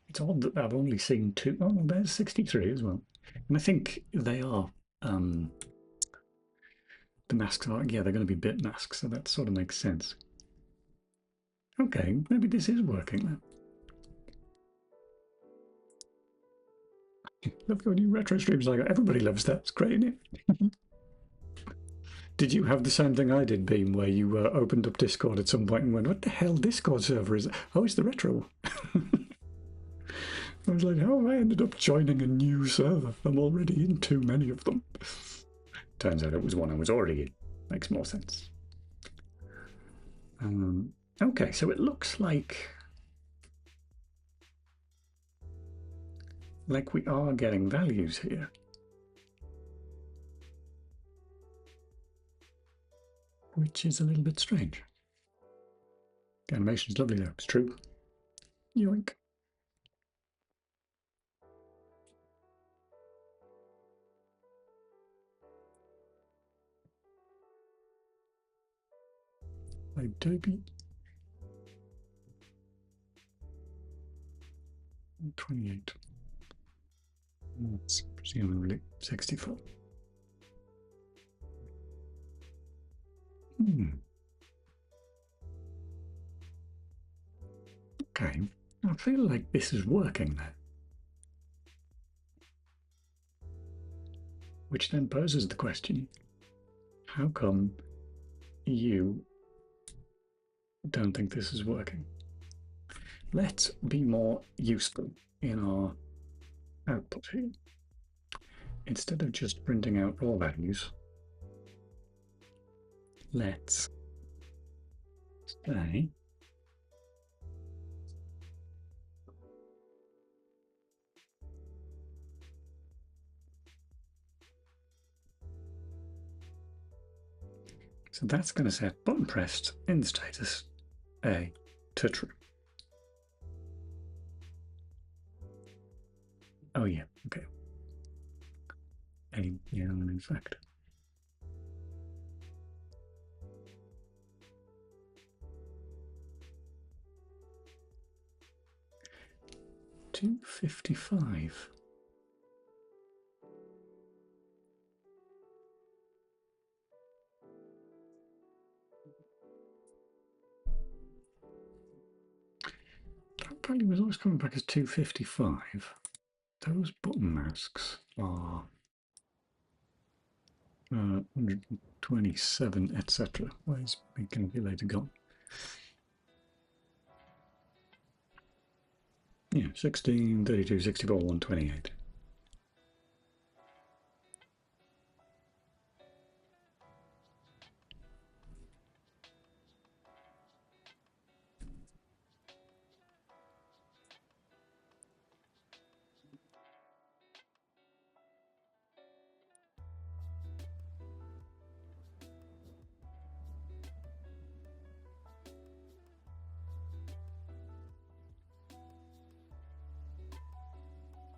It's odd that I've only seen two. Oh, there's 63 as well. And I think they are. The masks are. Yeah, they're going to be bit masks, so that sort of makes sense. Okay, maybe this is working then. Love your new retro streams. Like everybody loves that. It's great, isn't it? Did you have the same thing I did, Beam, where you opened up Discord at some point and went, "What the hell Discord server is it? Oh, it's the retro." I was like, "Oh, I ended up joining a new server. I'm already in too many of them." Turns out it was one I was already in. Makes more sense. Okay, so it looks like we are getting values here. Which is a little bit strange. The animation's lovely though, it's true. Yoink. Adobe 28. That's presumably 64. Okay, I feel like this is working now. Which then poses the question, how come you don't think this is working? Let's be more useful in our output here. Instead of just printing out raw values, let's say so that's going to set button pressed in the status A to true. Oh yeah, okay. Yeah, in fact. $2.55. That probably was always coming back as $2.55. Those button masks are 127, etc. Where's my calculator gone? Yeah, 16, 32, 64, 128.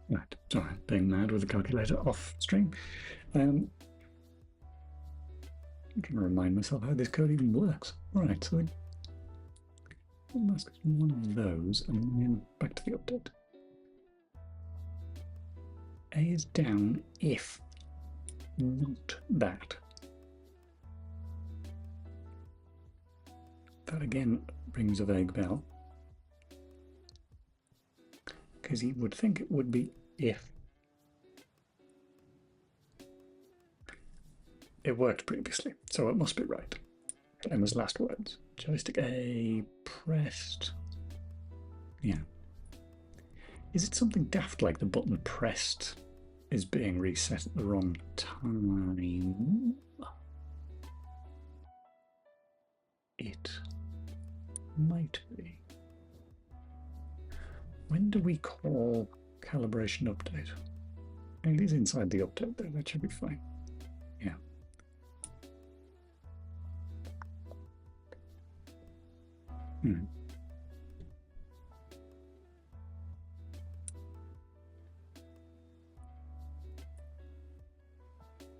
Right, sorry, being mad with the calculator off stream. I'm trying to remind myself how this code even works. Right, so mask is one of those, and then back to the update. A is down if not that. That again rings a vague bell, because you would think it would be if. It worked previously, so it must be right. Emma's last words. Joystick A pressed. Yeah. Is it something daft like the button pressed is being reset at the wrong time? It might be. When do we call calibration update? It is inside the update there, that should be fine. Yeah.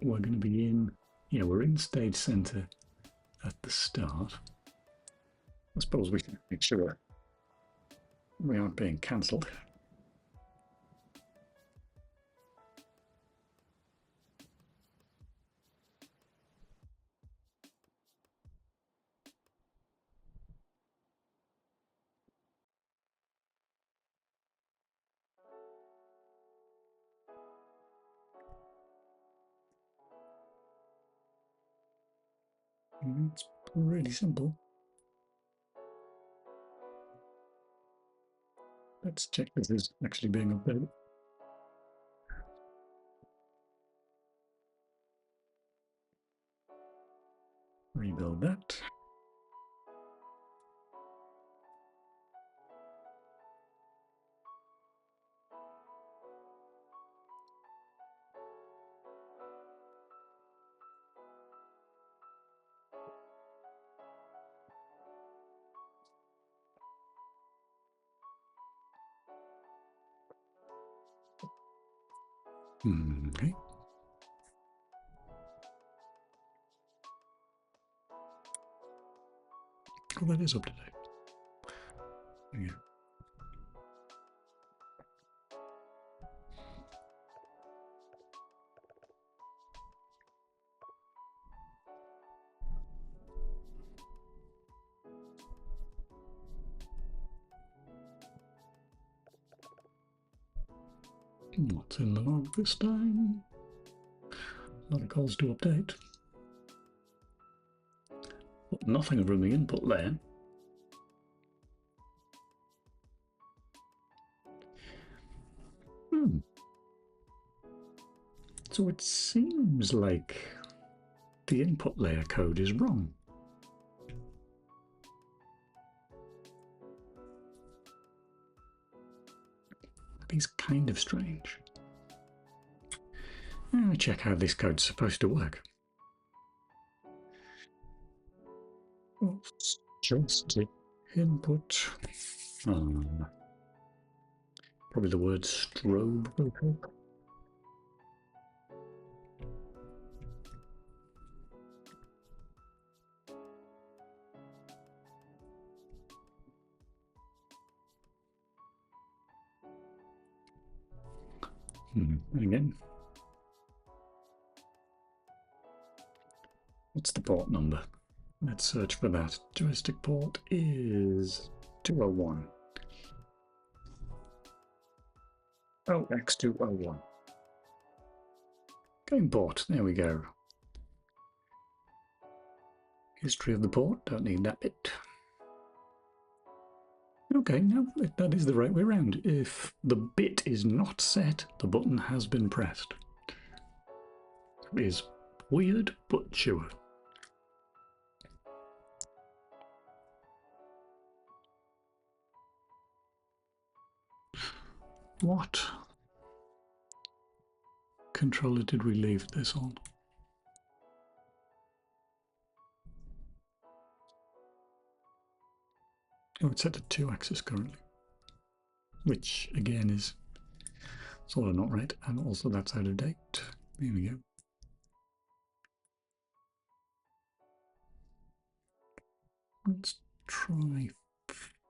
We're going to be in, we're in Stage Center at the start. I suppose we can make sure we aren't being cancelled. It's really simple. Let's check this is actually being updated. Rebuild that. Okay. Oh, that is up to date. Yeah. What's in the log this time? A lot of calls to update. But nothing from the input there. So it seems like the input layer code is wrong. That is kind of strange. Let me check how this code's supposed to work. Just input. Probably the word strobe will help. Again. What's the port number? Let's search for that. Joystick port is 201. Oh, X201. Game port, there we go. History of the port, don't need that bit. Okay, no, that is the right way around. If the bit is not set, the button has been pressed. It is weird, but sure. What controller did we leave this on? Oh, it's set to 2-axis currently, which again is sort of not right, and also that's out of date. There we go. Let's try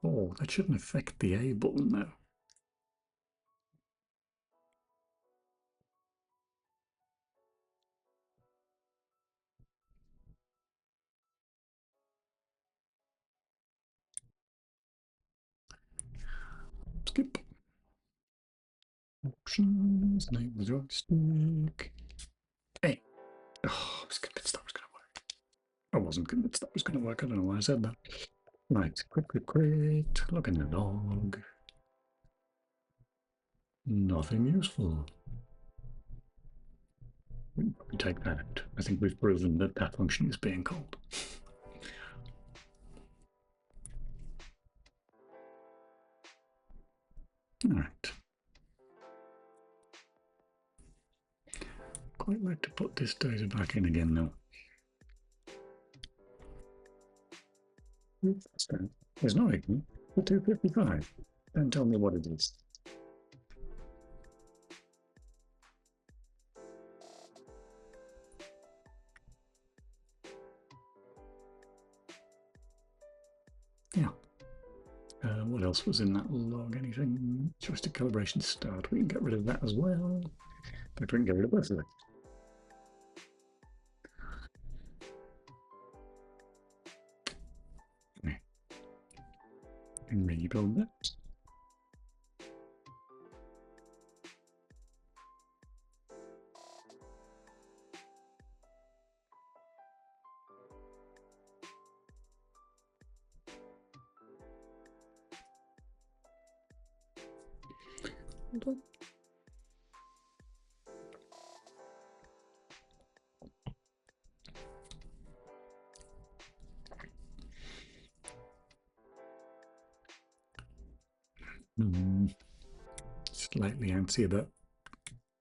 4. That shouldn't affect the A button though. Skip. Options, name the joystick. Hey. Oh, I was convinced that was going to work. I wasn't convinced that was going to work. I don't know why I said that. Right, quit. Look in the log. Nothing useful. We take that out. I think we've proven that that function is being called. All right. Quite like to put this data back in again though. There's no ignore. The 255. Don't tell me what it is. Yeah. What else was in that log? Anything? Joystick calibration start. We can get rid of that as well. But we can get rid of both of them. And rebuild that. Hold on. Slightly antsy about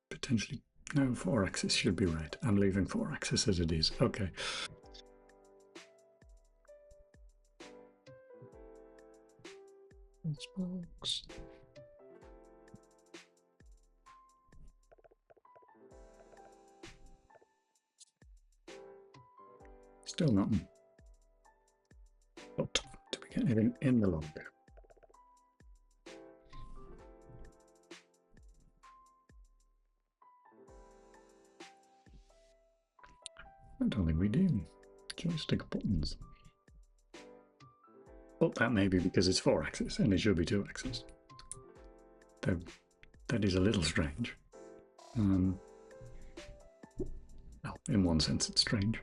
potentially. No, 4-axis should be right. I'm leaving 4-axis as it is. Okay. Box. Still nothing. But do we get anything in the log? I don't think we do. Joystick buttons. But that may be because it's 4-axis and it should be 2-axis. Though that is a little strange. Well, in one sense it's strange.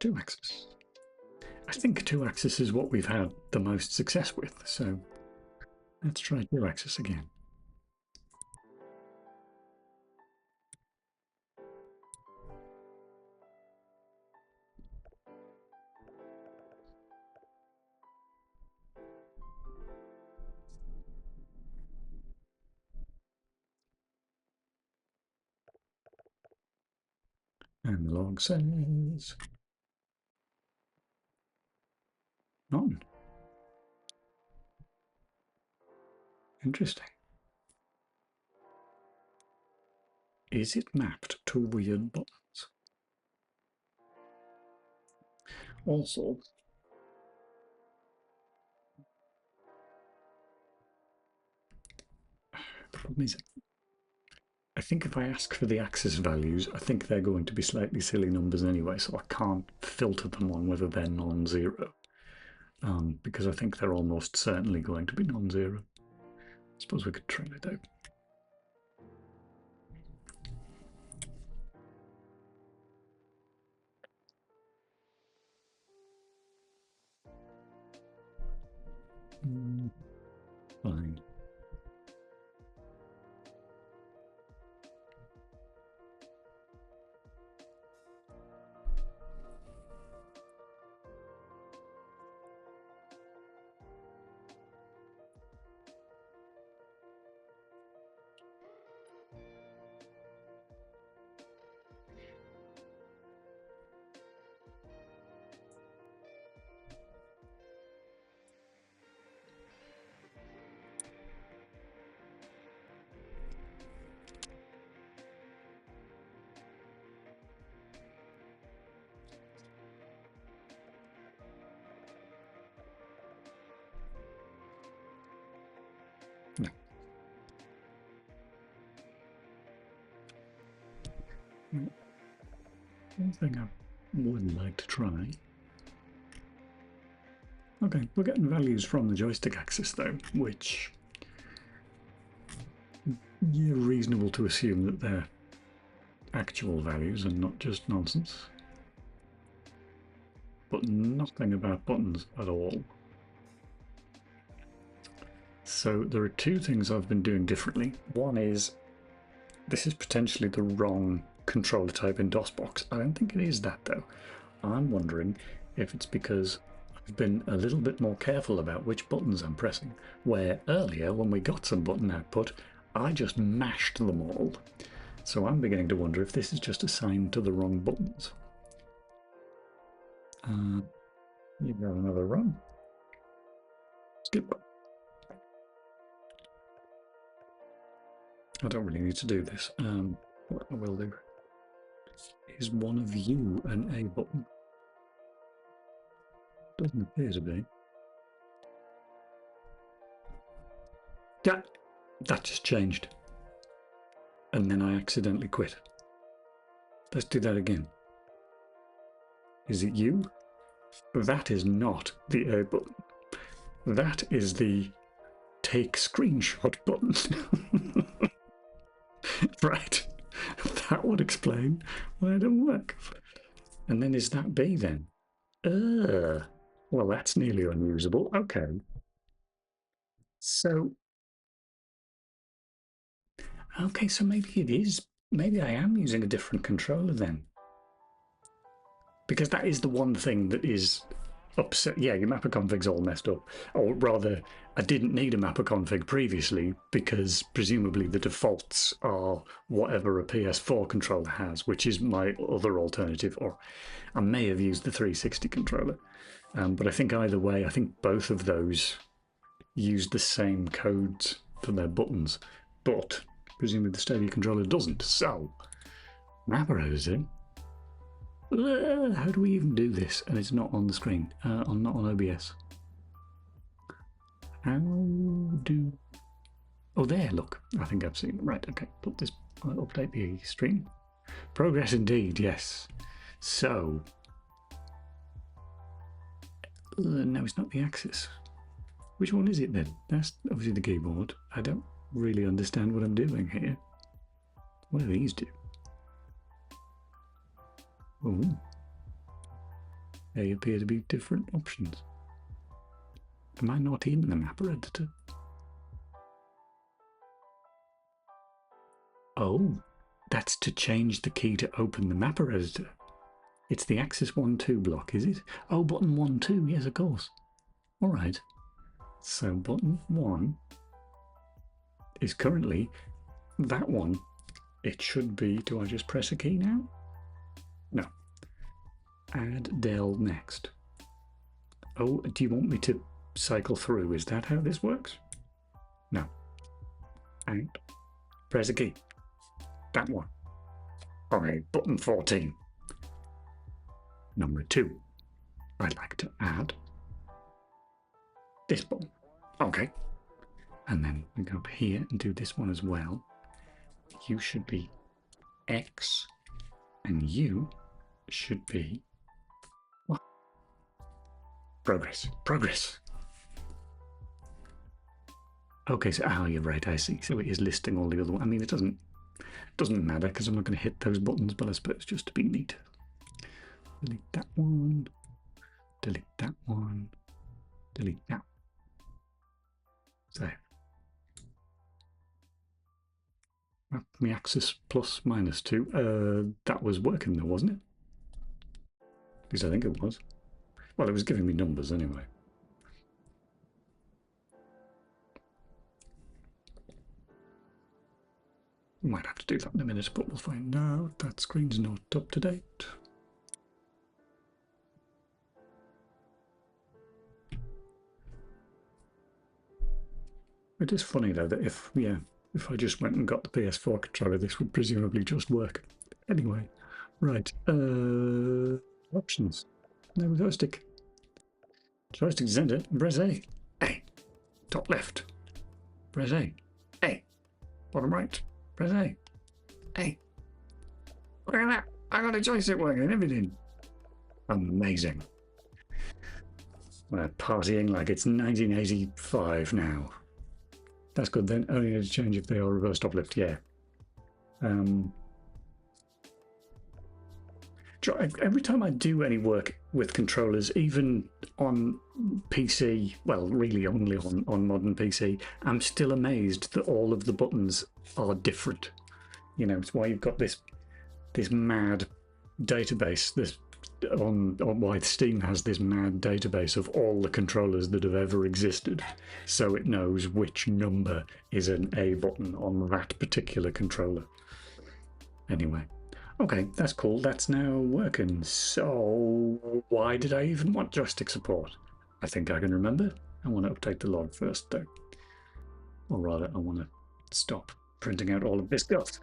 2-axis. I think 2-axis is what we've had the most success with, so let's try 2-axis again. And the log says none. Interesting. Is it mapped to weird buttons? Also, the problem is, I think if I ask for the axis values, I think they're going to be slightly silly numbers anyway, so I can't filter them on whether they're non-zero, because I think they're almost certainly going to be non-zero. I suppose we could try it out. Fine. No. One thing I would like to try. Okay, we're getting values from the joystick axis though, which you're reasonable to assume that they're actual values and not just nonsense. But nothing about buttons at all. So there are two things I've been doing differently. One is, this is potentially the wrong controller type in DOSBox. I don't think it is that though. I'm wondering if it's because I've been a little bit more careful about which buttons I'm pressing, where earlier when we got some button output, I just mashed them all. So I'm beginning to wonder if this is just assigned to the wrong buttons. You've got another run. Skip. I don't really need to do this. What I will do is one of you an A button. Doesn't appear to be. Yeah, that just changed. And then I accidentally quit. Let's do that again. Is it you? That is not the A button. That is the take screenshot button. Right. That would explain why it don't work. And then is that B then? Well, that's nearly unusable. Okay. So maybe it is. Maybe I am using a different controller then. Because that is the one thing that is upset. Yeah, your mapper config's all messed up. Or rather, I didn't need a mapper config previously because presumably the defaults are whatever a PS4 controller has, which is my other alternative. Or I may have used the 360 controller. But I think either way, I think both of those use the same codes for their buttons. But presumably the Stadia controller doesn't. So, mapper editing. How do we even do this? And it's not on the screen, not on OBS. How do... Oh, there, look. I think I've seen it. Right, okay. Put this, update the stream. Progress indeed, yes. So... no, it's not the axis. Which one is it then? That's obviously the keyboard. I don't really understand what I'm doing here. What do these do? Oh, they appear to be different options. Am I not in the mapper editor? Oh, that's to change the key to open the mapper editor. It's the axis 1-2 block, is it? Oh, button 1-2, yes, of course. All right. So button 1 is currently that one. It should be, do I just press a key now? No. Add del next. Oh, do you want me to cycle through? Is that how this works? No. And press a key. That one. Okay, button 14. Number 2. I'd like to add this button. Okay. And then we go up here and do this one as well. You should be X and you should be what? Progress. Progress. Okay, so you're right, I see. So it is listing all the other ones. I mean, it doesn't matter because I'm not going to hit those buttons, but I suppose just to be neat. Delete that one. Delete that one. Delete that. Save. My axis plus -2. That was working though, wasn't it? At least I think it was. Well, it was giving me numbers anyway. We might have to do that in a minute, but we'll find out. That screen's not up to date. It is funny though that if I just went and got the PS4 controller, this would presumably just work. Anyway, right. Options. No joystick. Joystick center. Press A. A. Top left. Press A. A. Bottom right. Press A. A. Look at that. I got a joystick working and everything. Amazing. We're partying like it's 1985 now. That's good then. Only need to change if they are reverse top lift. Yeah. every time I do any work with controllers, even on PC, well, really only on modern PC, I'm still amazed that all of the buttons are different. You know, it's why you've got this mad database. This on why Steam has this mad database of all the controllers that have ever existed, so it knows which number is an A button on that particular controller. Anyway. Okay, that's cool. That's now working. So why did I even want joystick support? I think I can remember. I want to update the log first, though. Or rather, I want to stop printing out all of this stuff.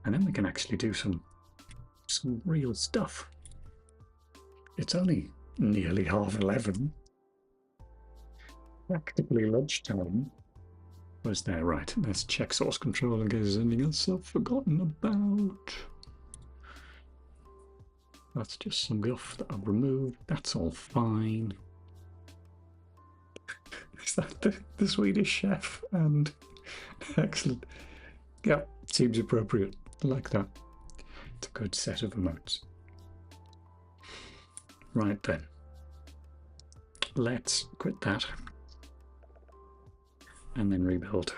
And then we can actually do some real stuff. It's only nearly 11:30. Practically lunchtime. Where's there? Right, let's check source control in case there's anything else I've forgotten about. That's just some guff that I've removed. That's all fine. Is that the Swedish chef? And excellent. Yeah, seems appropriate. I like that. It's a good set of emotes. Right then. Let's quit that. And then rebuild.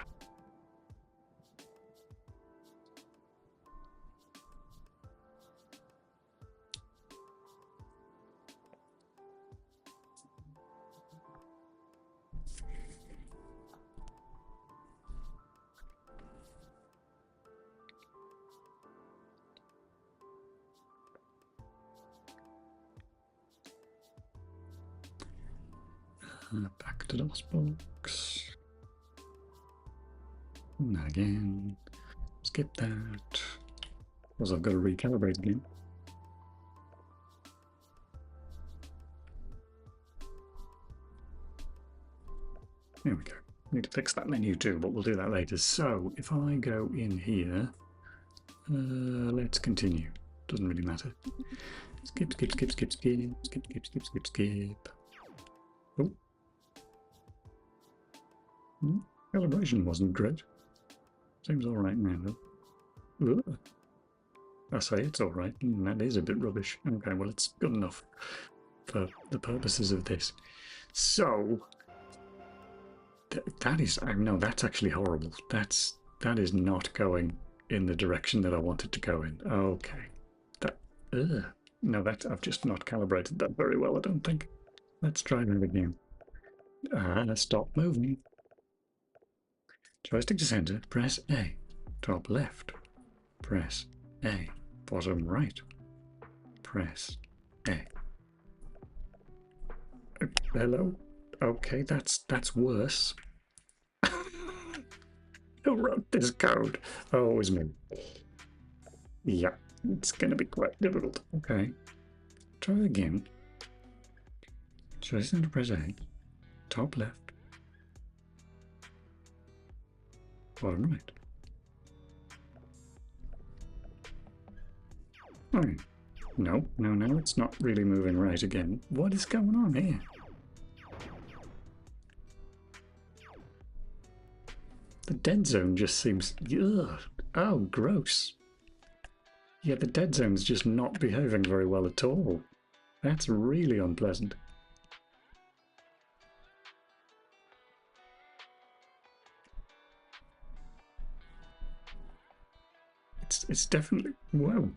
Back to DOSBox. And again. Skip that. Because I've got to recalibrate again. There we go. Need to fix that menu too, but we'll do that later. So if I go in here, let's continue. Doesn't really matter. Skip, skip, skip, skip, skip, skip, skip, skip, skip, skip. Oh. Calibration wasn't great. Seems alright now though. Ugh. I say it's alright. That is a bit rubbish. Okay, well it's good enough for the purposes of this. So that is, no, that's actually horrible. That is not going in the direction that I wanted to go in. Okay. No, I've just not calibrated that very well, I don't think. Let's try that again. Stop moving. Joystick to center, press A. Top left, press A. Bottom right, press A. Hello? Okay, that's worse. Who wrote this code? Oh, it was me. Yeah, it's gonna be quite difficult. Okay. Try again. Joystick to press A. Top left. Bottom right. Oh, no, it's not really moving right again. What is going on here? The dead zone just seems... Ugh. Oh, gross. Yeah, the dead zone's just not behaving very well at all. That's really unpleasant. It's definitely... Whoa.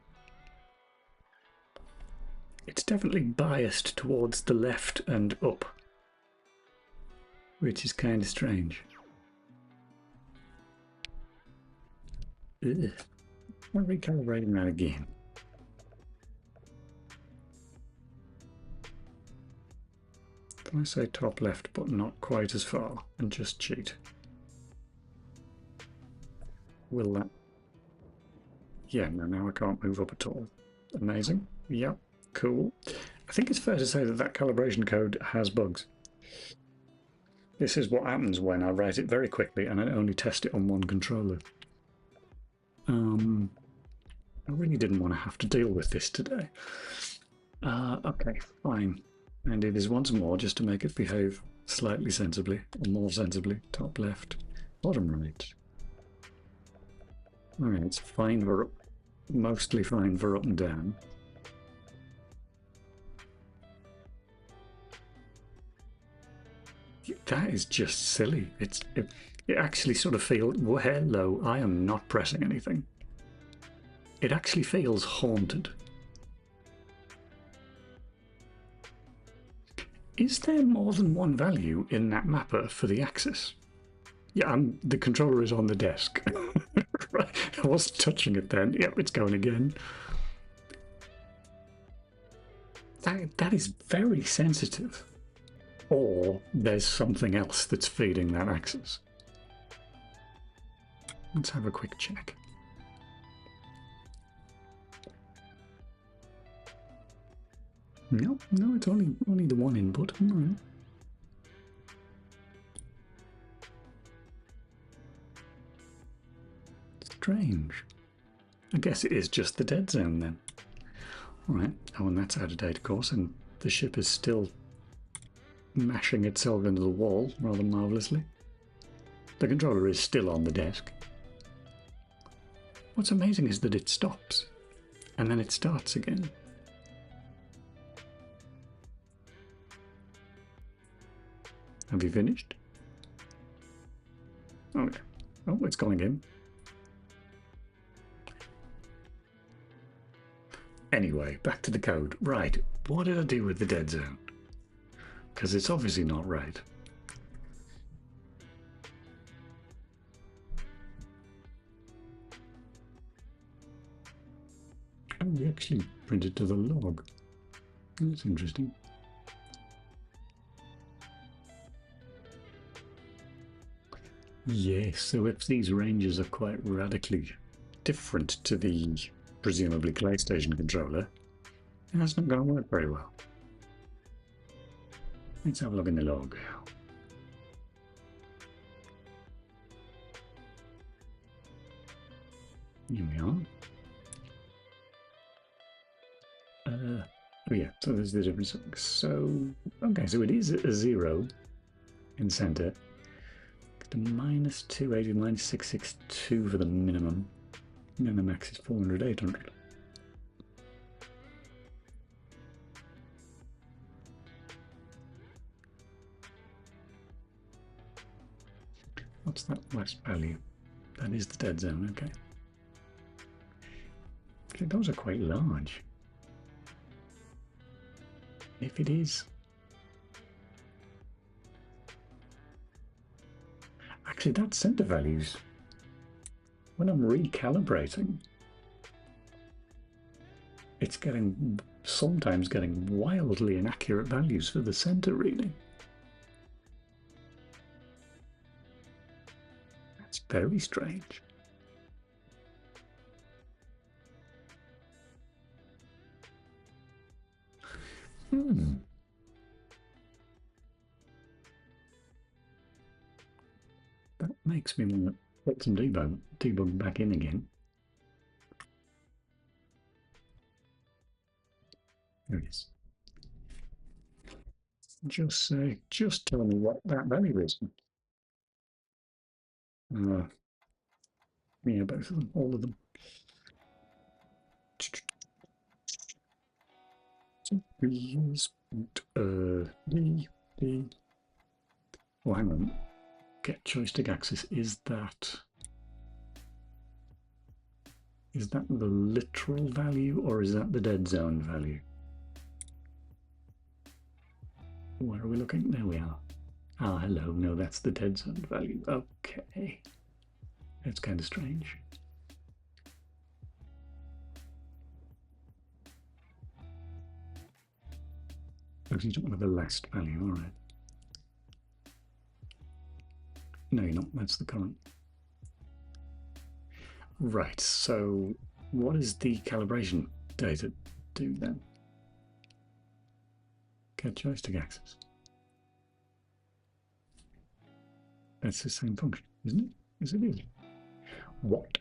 It's definitely biased towards the left and up, which is kind of strange. Ugh. I'm recalibrating that again. Can I say top left, but not quite as far, and just cheat? Will that... Yeah, no, now I can't move up at all. Amazing. Yep, cool. I think it's fair to say that that calibration code has bugs. This is what happens when I write it very quickly and I only test it on one controller. I really didn't want to have to deal with this today. Okay, fine. And it is once more, just to make it behave slightly sensibly, or more sensibly, top left, bottom right. Alright, it's fine for mostly fine for up and down. That is just silly. It actually sort of feels, well, hello, I am not pressing anything. It actually feels haunted. Is there more than one value in that mapper for the axis? Yeah, the controller is on the desk. Right, I wasn't touching it then. Yep, it's going again. That is very sensitive. Or there's something else that's feeding that axis. Let's have a quick check. No, it's only the one input. Right. Strange. I guess it is just the dead zone then. Alright, oh, and that's out of date, of course, and the ship is still mashing itself into the wall rather marvellously. The controller is still on the desk. What's amazing is that it stops, and then it starts again. Have you finished? Okay. Oh, it's going in. Anyway, back to the code. Right, what did I do with the dead zone? Because it's obviously not right. Oh, we actually printed to the log. That's interesting. Yes, so if these ranges are quite radically different to the presumably PlayStation controller, that's not going to work very well. Let's have a look in the log. Here we are. Oh yeah, so there's the difference. So, okay, so it is a 0 in center. The minus 280, minus 662 for the minimum. And then the max is 400, 800. What's that last value? That is the dead zone, okay. Actually, those are quite large. If it is. Actually, that center values, when I'm recalibrating, it's sometimes getting wildly inaccurate values for the center reading. That's very strange. That makes me want to put some debug back in again. There it is. Just tell me what that value is. Yeah, both of them, all of them. Oh, hang on. Get joystick axis. Is that the literal value or is that the dead zone value? Where are we looking? There we are. Ah, hello. No, that's the dead zone value. Okay. That's kind of strange. Oh, you don't want the last value, all right. No, you're not. That's the current. Right, so what does the calibration data do then? Get joystick axis. That's the same function, isn't it? Yes, it is. What?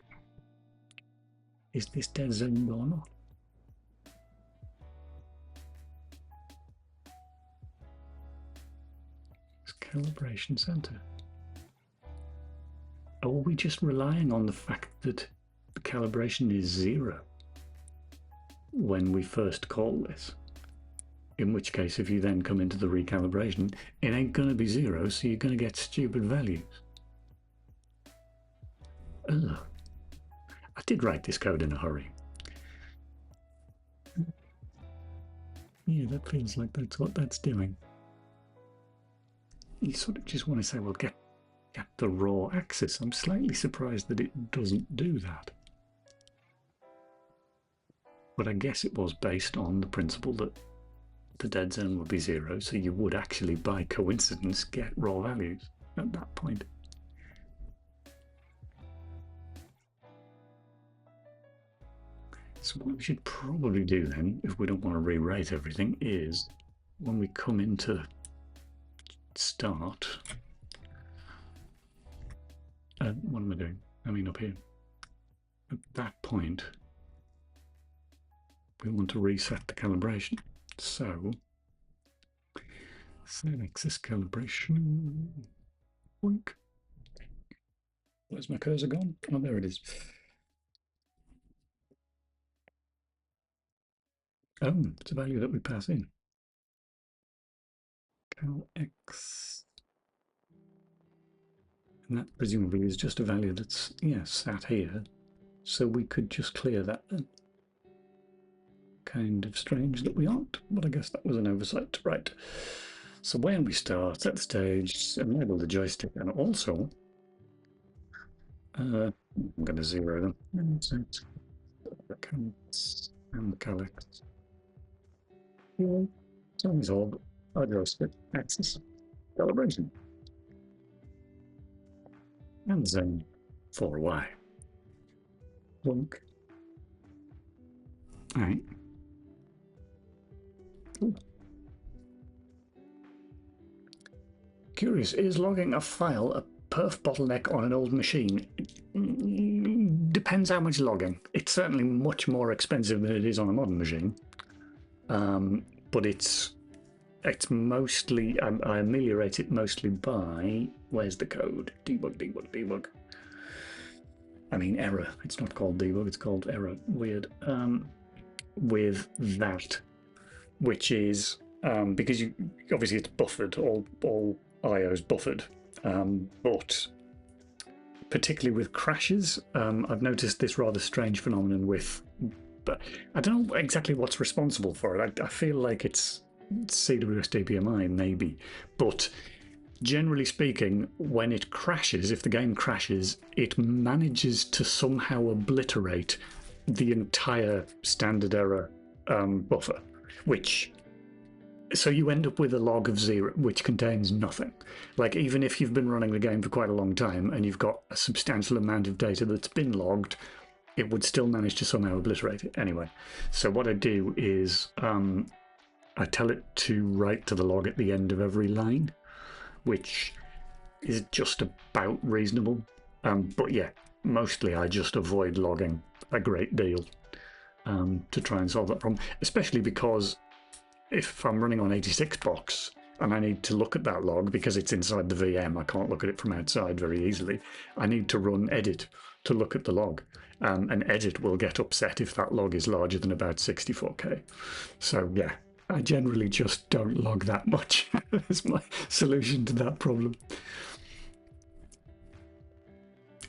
Is this dead zone or not? It's calibration center. Or are we just relying on the fact that the calibration is 0? when we first call this. In which case, if you then come into the recalibration, it ain't going to be 0, so you're going to get stupid values. Ugh. I did write this code in a hurry. Yeah, that feels like that's what that's doing. You sort of just want to say, well, get the raw axis. I'm slightly surprised that it doesn't do that. But I guess it was based on the principle that the dead zone would be 0, so you would actually, by coincidence, get raw values at that point. So what we should probably do then, if we don't want to rewrite everything, is when we come into start, what am I doing? I mean up here. At that point, we want to reset the calibration. So, set axis calibration. Boink. Where's my cursor gone? Oh, there it is. Oh, it's a value that we pass in. Cal x. And that presumably is just a value that's, yeah, sat here. So we could just clear that then. Kind of strange that we aren't, but I guess that was an oversight. Right. So when we start, set the stage, enable the joystick, and also I'm going to 0 them. And calyx. So resolve our joystick axis calibration. And zone 4y. Blunk. All right. Cool. Curious, is logging a file a perf bottleneck on an old machine? Depends how much logging. It's certainly much more expensive than it is on a modern machine. But it's mostly, I ameliorate it mostly by, where's the code? Debug, debug, debug. I mean error, it's not called debug, it's called error. Weird. With that, which is, because you obviously it's buffered, all IO's buffered, but particularly with crashes, I've noticed this rather strange phenomenon with, but I don't know exactly what's responsible for it. I feel like it's CWS DPMI maybe, but generally speaking, when it crashes, if the game crashes, it manages to somehow obliterate the entire standard error buffer, which, so you end up with a log of 0 which contains nothing. Like, even if you've been running the game for quite a long time and you've got a substantial amount of data that's been logged, it would still manage to somehow obliterate it anyway. So what I do is I tell it to write to the log at the end of every line, which is just about reasonable. But yeah, mostly I just avoid logging a great deal to try and solve that problem, especially because if I'm running on 86 box and I need to look at that log because it's inside the VM, I can't look at it from outside very easily. I need to run edit to look at the log, and edit will get upset if that log is larger than about 64K. So yeah, I generally just don't log that much. That's my solution to that problem.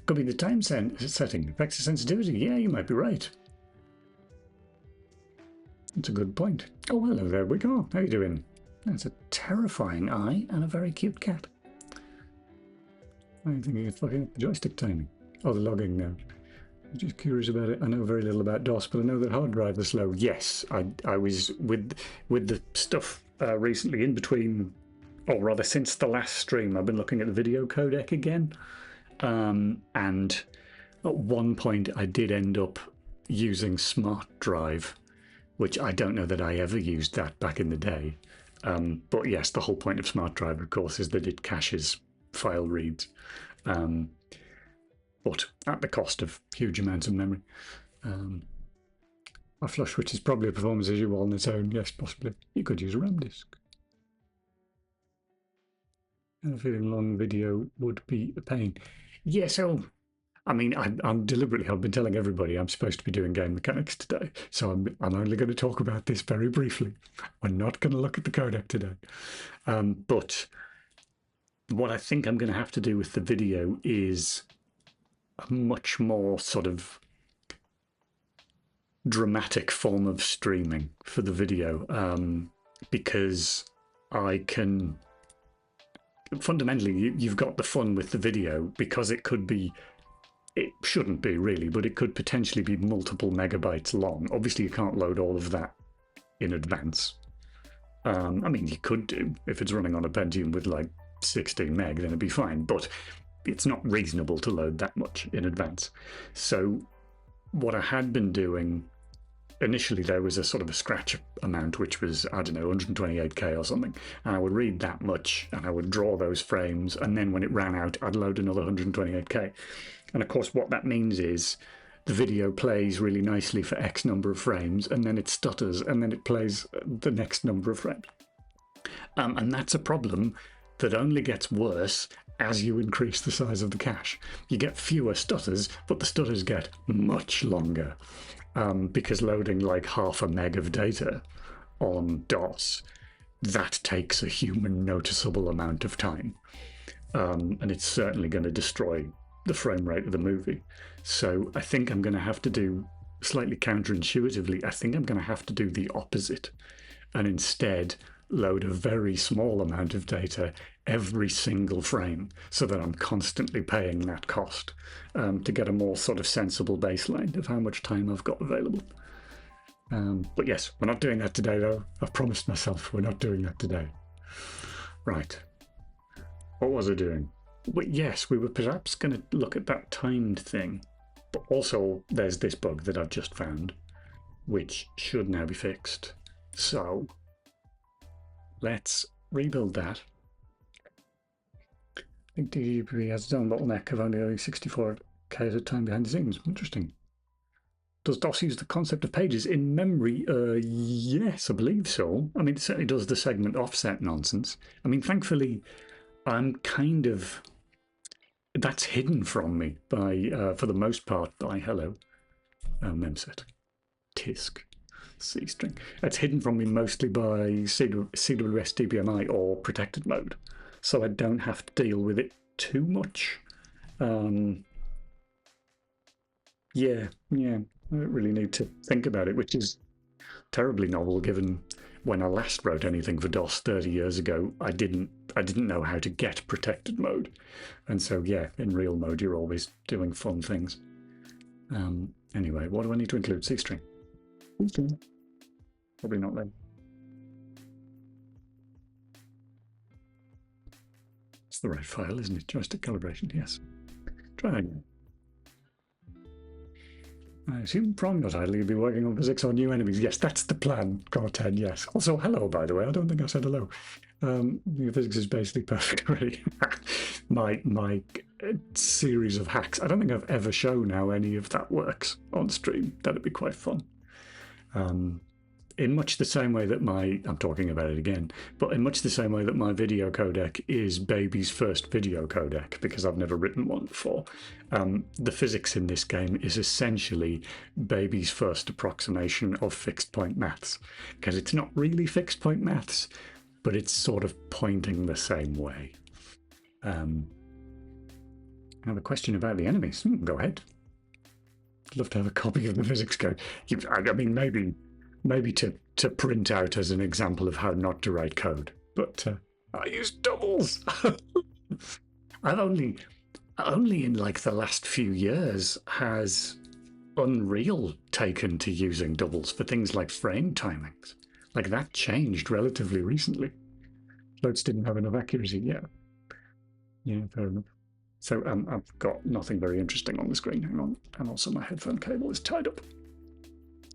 Could be the time setting affects the sensitivity. Yeah, you might be right. That's a good point. Oh, hello there, Wiggle. How are you doing? That's a terrifying eye and a very cute cat. I'm thinking of fucking up the joystick timing. Oh, the logging now. I'm just curious about it. I know very little about DOS, but I know that hard drives are slow. Yes, I was with the stuff recently in between, or rather since the last stream, I've been looking at the video codec again. And at one point I did end up using Smart Drive, which I don't know that I ever used that back in the day. But yes, the whole point of Smart Drive, of course, is that it caches file reads, but at the cost of huge amounts of memory. A flush switch is probably a performance issue on its own. Yes, possibly. You could use a RAM disk. I have a feeling long video would be a pain. Yeah, so I mean, I'm deliberately, I've been telling everybody I'm supposed to be doing game mechanics today. So I'm only going to talk about this very briefly. We're not going to look at the codec today. But what I think I'm going to have to do with the video is a much more sort of dramatic form of streaming for the video, because I can fundamentally, you've got the fun with the video because it could be, it shouldn't be really, but it could potentially be multiple megabytes long. Obviously, you can't load all of that in advance. I mean, you could do if it's running on a Pentium with like 16 meg, then it'd be fine, but it's not reasonable to load that much in advance. So what I had been doing initially, there was a sort of a scratch amount, which was, I don't know, 128k or something. And I would read that much and I would draw those frames. And then when it ran out, I'd load another 128k. And of course, what that means is the video plays really nicely for X number of frames, and then it stutters, and then it plays the next number of frames. And that's a problem that only gets worse as you increase the size of the cache. You get fewer stutters, but the stutters get much longer. Because loading like half a meg of data on DOS, that takes a human noticeable amount of time. And it's certainly going to destroy the frame rate of the movie. So I think I'm going to have to do, slightly counterintuitively, I think I'm going to have to do the opposite and instead load a very small amount of data every single frame so that I'm constantly paying that cost, to get a more sort of sensible baseline of how much time I've got available. But yes, we're not doing that today though. I've promised myself we're not doing that today. Right. What was I doing? But yes, we were perhaps going to look at that timed thing, but also there's this bug that I've just found, which should now be fixed. So let's rebuild that. I think DGP has its own bottleneck of only 64k at a time behind the scenes. Interesting. Does DOS use the concept of pages in memory? Yes, I believe so. I mean, it certainly does the segment offset nonsense. I mean, thankfully, I'm kind of... That's hidden from me by, for the most part, by hello, memset, tisk, C string. It's hidden from me mostly by CWS DPMI or protected mode, so I don't have to deal with it too much. Yeah, I don't really need to think about it, which is terribly novel given when I last wrote anything for DOS 30 years ago, I didn't know how to get protected mode. And so, yeah, in real mode, you're always doing fun things. Anyway, what do I need to include? C string. Probably not then. It's the right file, isn't it? Joystick calibration, yes. Try again. I assume Prom.idle you'll be working on physics on new enemies. Yes, that's the plan, Core10, yes. Also, hello, by the way. I don't think I said hello. Your physics is basically perfect, really. my series of hacks. I don't think I've ever shown how any of that works on stream. That'd be quite fun. In much the same way that I'm talking about it again, but in much the same way that my video codec is Baby's first video codec, because I've never written one before, the physics in this game is essentially Baby's first approximation of fixed point maths, because it's not really fixed point maths, but it's sort of pointing the same way. Now the question about the enemies, go ahead. I'd love to have a copy of the physics code. I mean, maybe to print out as an example of how not to write code. But I use doubles. I've only in like the last few years has Unreal taken to using doubles for things like frame timings. Like that changed relatively recently. Loads didn't have enough accuracy yet. Yeah, fair enough. So I've got nothing very interesting on the screen. Hang on. And also my headphone cable is tied up.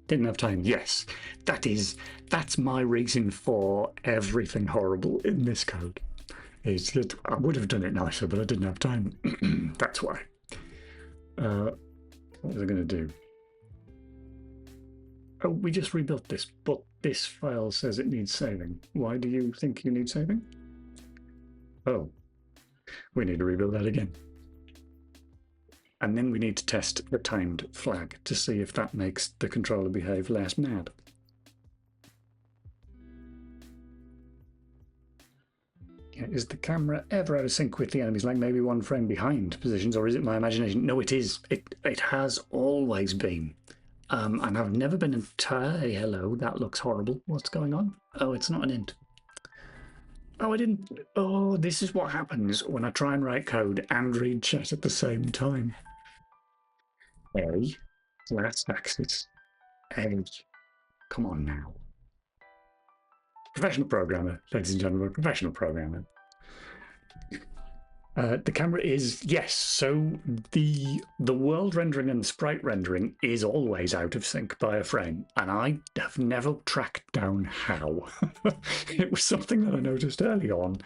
Didn't have time. Yes, that's my reason for everything horrible in this code. Is that I would have done it nicer, but I didn't have time. That's why. What was I going to do? Oh, we just rebuilt this, but this file says it needs saving. Why do you think you need saving? Oh, we need to rebuild that again. And then we need to test the timed flag to see if that makes the controller behave less mad. Is the camera ever out of sync with the enemies, like maybe one frame behind positions, or is it my imagination? No, it is. It has always been. And I've never been entirely... Hello, that looks horrible. What's going on? Oh, it's not an int. Oh, I didn't... Oh, this is what happens when I try and write code and read chat at the same time. A. Last axis. A. Come on now. Professional programmer, ladies and gentlemen, professional programmer. The camera is, yes, so the world rendering and the sprite rendering is always out of sync by a frame, and I have never tracked down how. It was something that I noticed early on,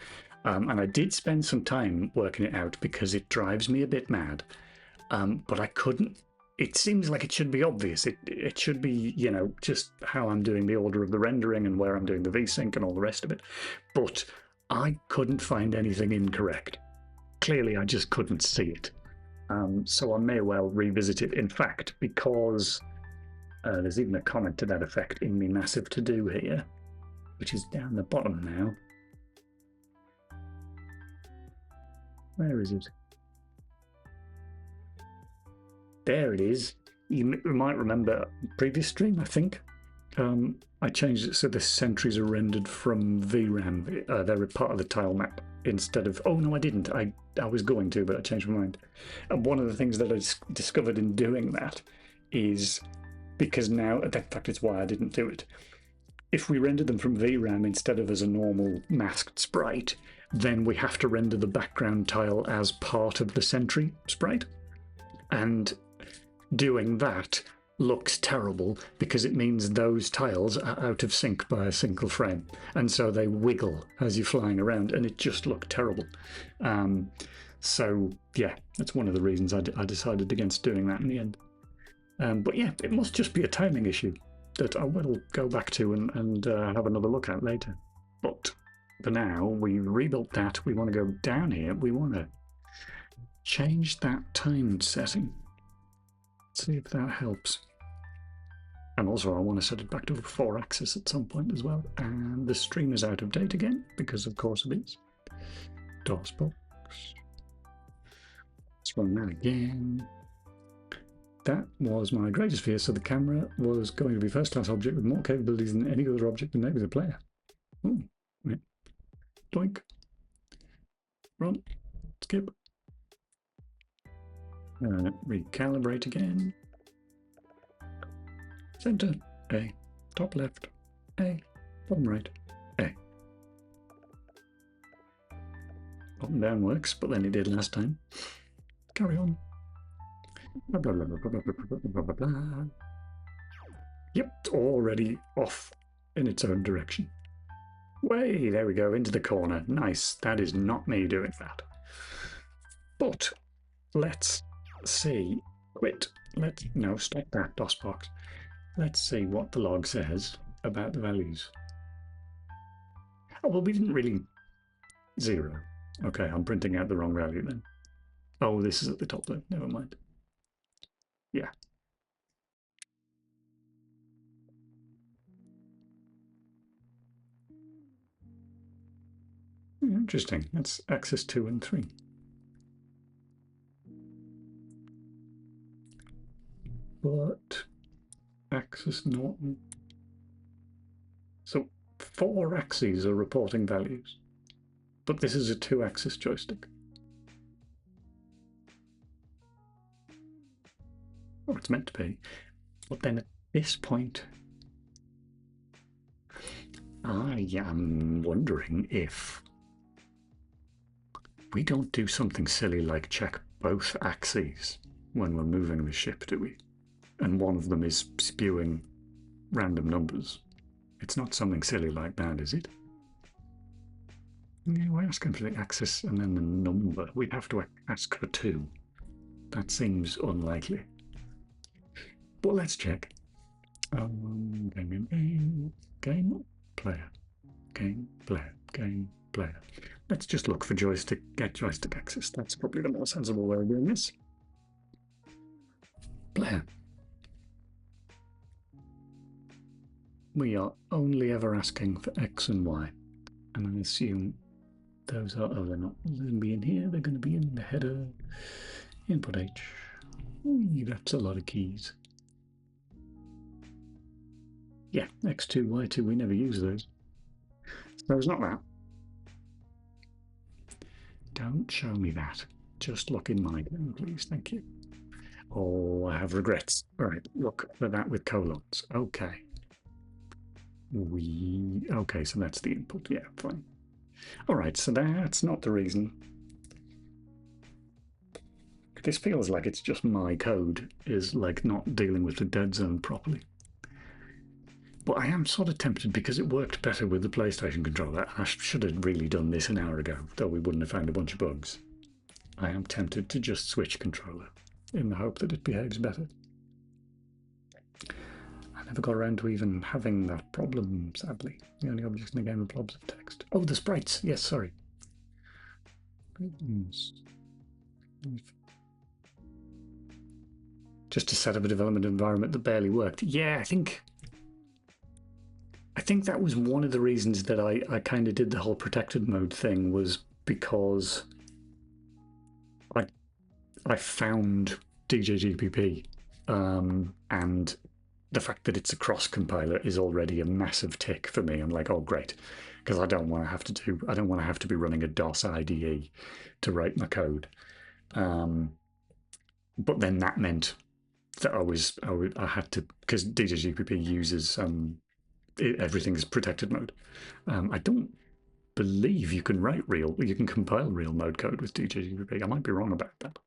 and I did spend some time working it out because it drives me a bit mad, but I couldn't. It seems like it should be obvious. It should be, you know, just how I'm doing the order of the rendering and where I'm doing the VSync and all the rest of it, but I couldn't find anything incorrect. Clearly, I just couldn't see it. So I may well revisit it. In fact, because there's even a comment to that effect in my massive to-do here, which is down the bottom now. Where is it? There it is. You might remember previous stream, I think. I changed it so the sentries are rendered from VRAM. They're a part of the tile map instead of... Oh, no, I didn't. I was going to, but I changed my mind. And one of the things that I discovered in doing that is because now... In fact, it's why I didn't do it. If we render them from VRAM instead of as a normal masked sprite, then we have to render the background tile as part of the sentry sprite. And doing that looks terrible because it means those tiles are out of sync by a single frame, and so they wiggle as you're flying around, and it just looked terrible. So yeah, that's one of the reasons I decided against doing that in the end. But yeah, it must just be a timing issue that I will go back to and have another look at later. But for now, we rebuilt that. We want to go down here. We want to change that timed setting. See if that helps. And also I want to set it back to 4-axis at some point as well. And the stream is out of date again, because of course it is. DOSBox. Let's run that again. That was my greatest fear, so the camera was going to be first-class object with more capabilities than any other object and maybe the player. Oh, yeah. Doink. Run. Skip. Recalibrate again. Center, A. Top left, A. Bottom right, A. Bottom down works, but then it did last time. Carry on. Blah, blah, blah, blah, blah, blah, blah, blah, blah. Yep, it's already off in its own direction. Way, there we go, into the corner. Nice, that is not me doing that. But let's see. Quit. No, stop that, DOSBox. Let's see what the log says about the values. Oh, well, we didn't really... 0. Okay, I'm printing out the wrong value then. Oh, this is at the top though. Never mind. Yeah. Interesting. That's axis 2 and 3. But axis Norton. So 4 axes are reporting values, but this is a 2-axis joystick. Oh, it's meant to be. But then at this point, I am wondering if we don't do something silly like check both axes when we're moving the ship, do we? And one of them is spewing random numbers. It's not something silly like that, is it? Yeah, we're asking for the axis and then the number. We'd have to ask for 2. That seems unlikely. But let's check. Game, player, game, player, game, player. Let's just look for joystick, get joystick axis. That's probably the more sensible way of doing this. Yeah. We are only ever asking for X and Y. And I assume those are, oh, they're not going to be in here, they're going to be in the header, input H. Ooh, that's a lot of keys. Yeah, X2, Y2, we never use those. So it's not that. Don't show me that. Just look in my game, please, thank you. Oh, I have regrets. All right, look for that with colons. Okay. Okay, so that's the input. Yeah, fine. All right, so that's not the reason. This feels like it's just my code is like not dealing with the dead zone properly. But I am sort of tempted because it worked better with the PlayStation controller. I should have really done this an hour ago, though we wouldn't have found a bunch of bugs. I am tempted to just switch controller in the hope that it behaves better. I never got around to even having that problem, sadly. The only objects in the game are blobs of text. Oh, the sprites. Yes, sorry. Just to set up a development environment that barely worked. Yeah, I think that was one of the reasons that I kind of did the whole protected mode thing, was because I found DJGPP, and the fact that it's a cross compiler is already a massive tick for me. I'm like, oh great, because I don't want to have to be running a DOS IDE to write my code. But then that meant that I had to, because DJGPP uses everything's protected mode. I don't believe you can compile real mode code with DJGPP. I might be wrong about that.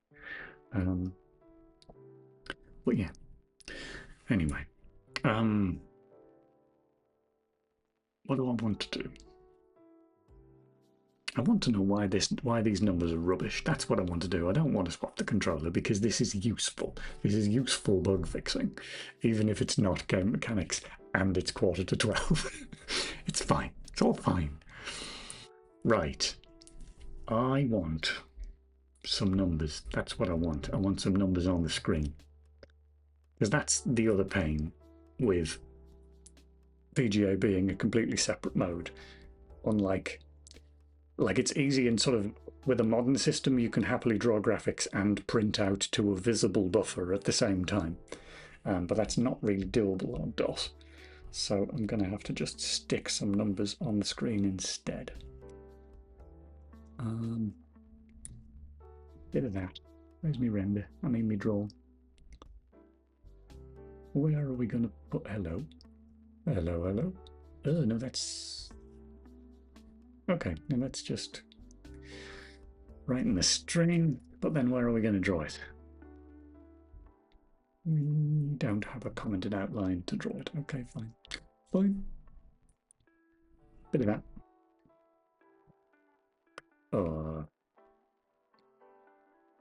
But yeah. Anyway, what do I want to do? I want to know why these numbers are rubbish. That's what I want to do. I don't want to swap the controller because this is useful. This is useful bug fixing, even if it's not game mechanics and it's 11:45. It's fine. It's all fine. Right. I want some numbers. That's what I want. I want some numbers on the screen. Because that's the other pain with VGA being a completely separate mode. Unlike, it's easy in sort of, with a modern system, you can happily draw graphics and print out to a visible buffer at the same time. But that's not really doable on DOS. So I'm going to have to just stick some numbers on the screen instead. Bit of that. Where's me render? I mean me draw. Where are we going to put hello? Hello, hello. Oh, no, that's... Okay, now that's just writing the string, but then where are we going to draw it? We don't have a commented outline to draw it. Okay, fine. Fine. Bit of that.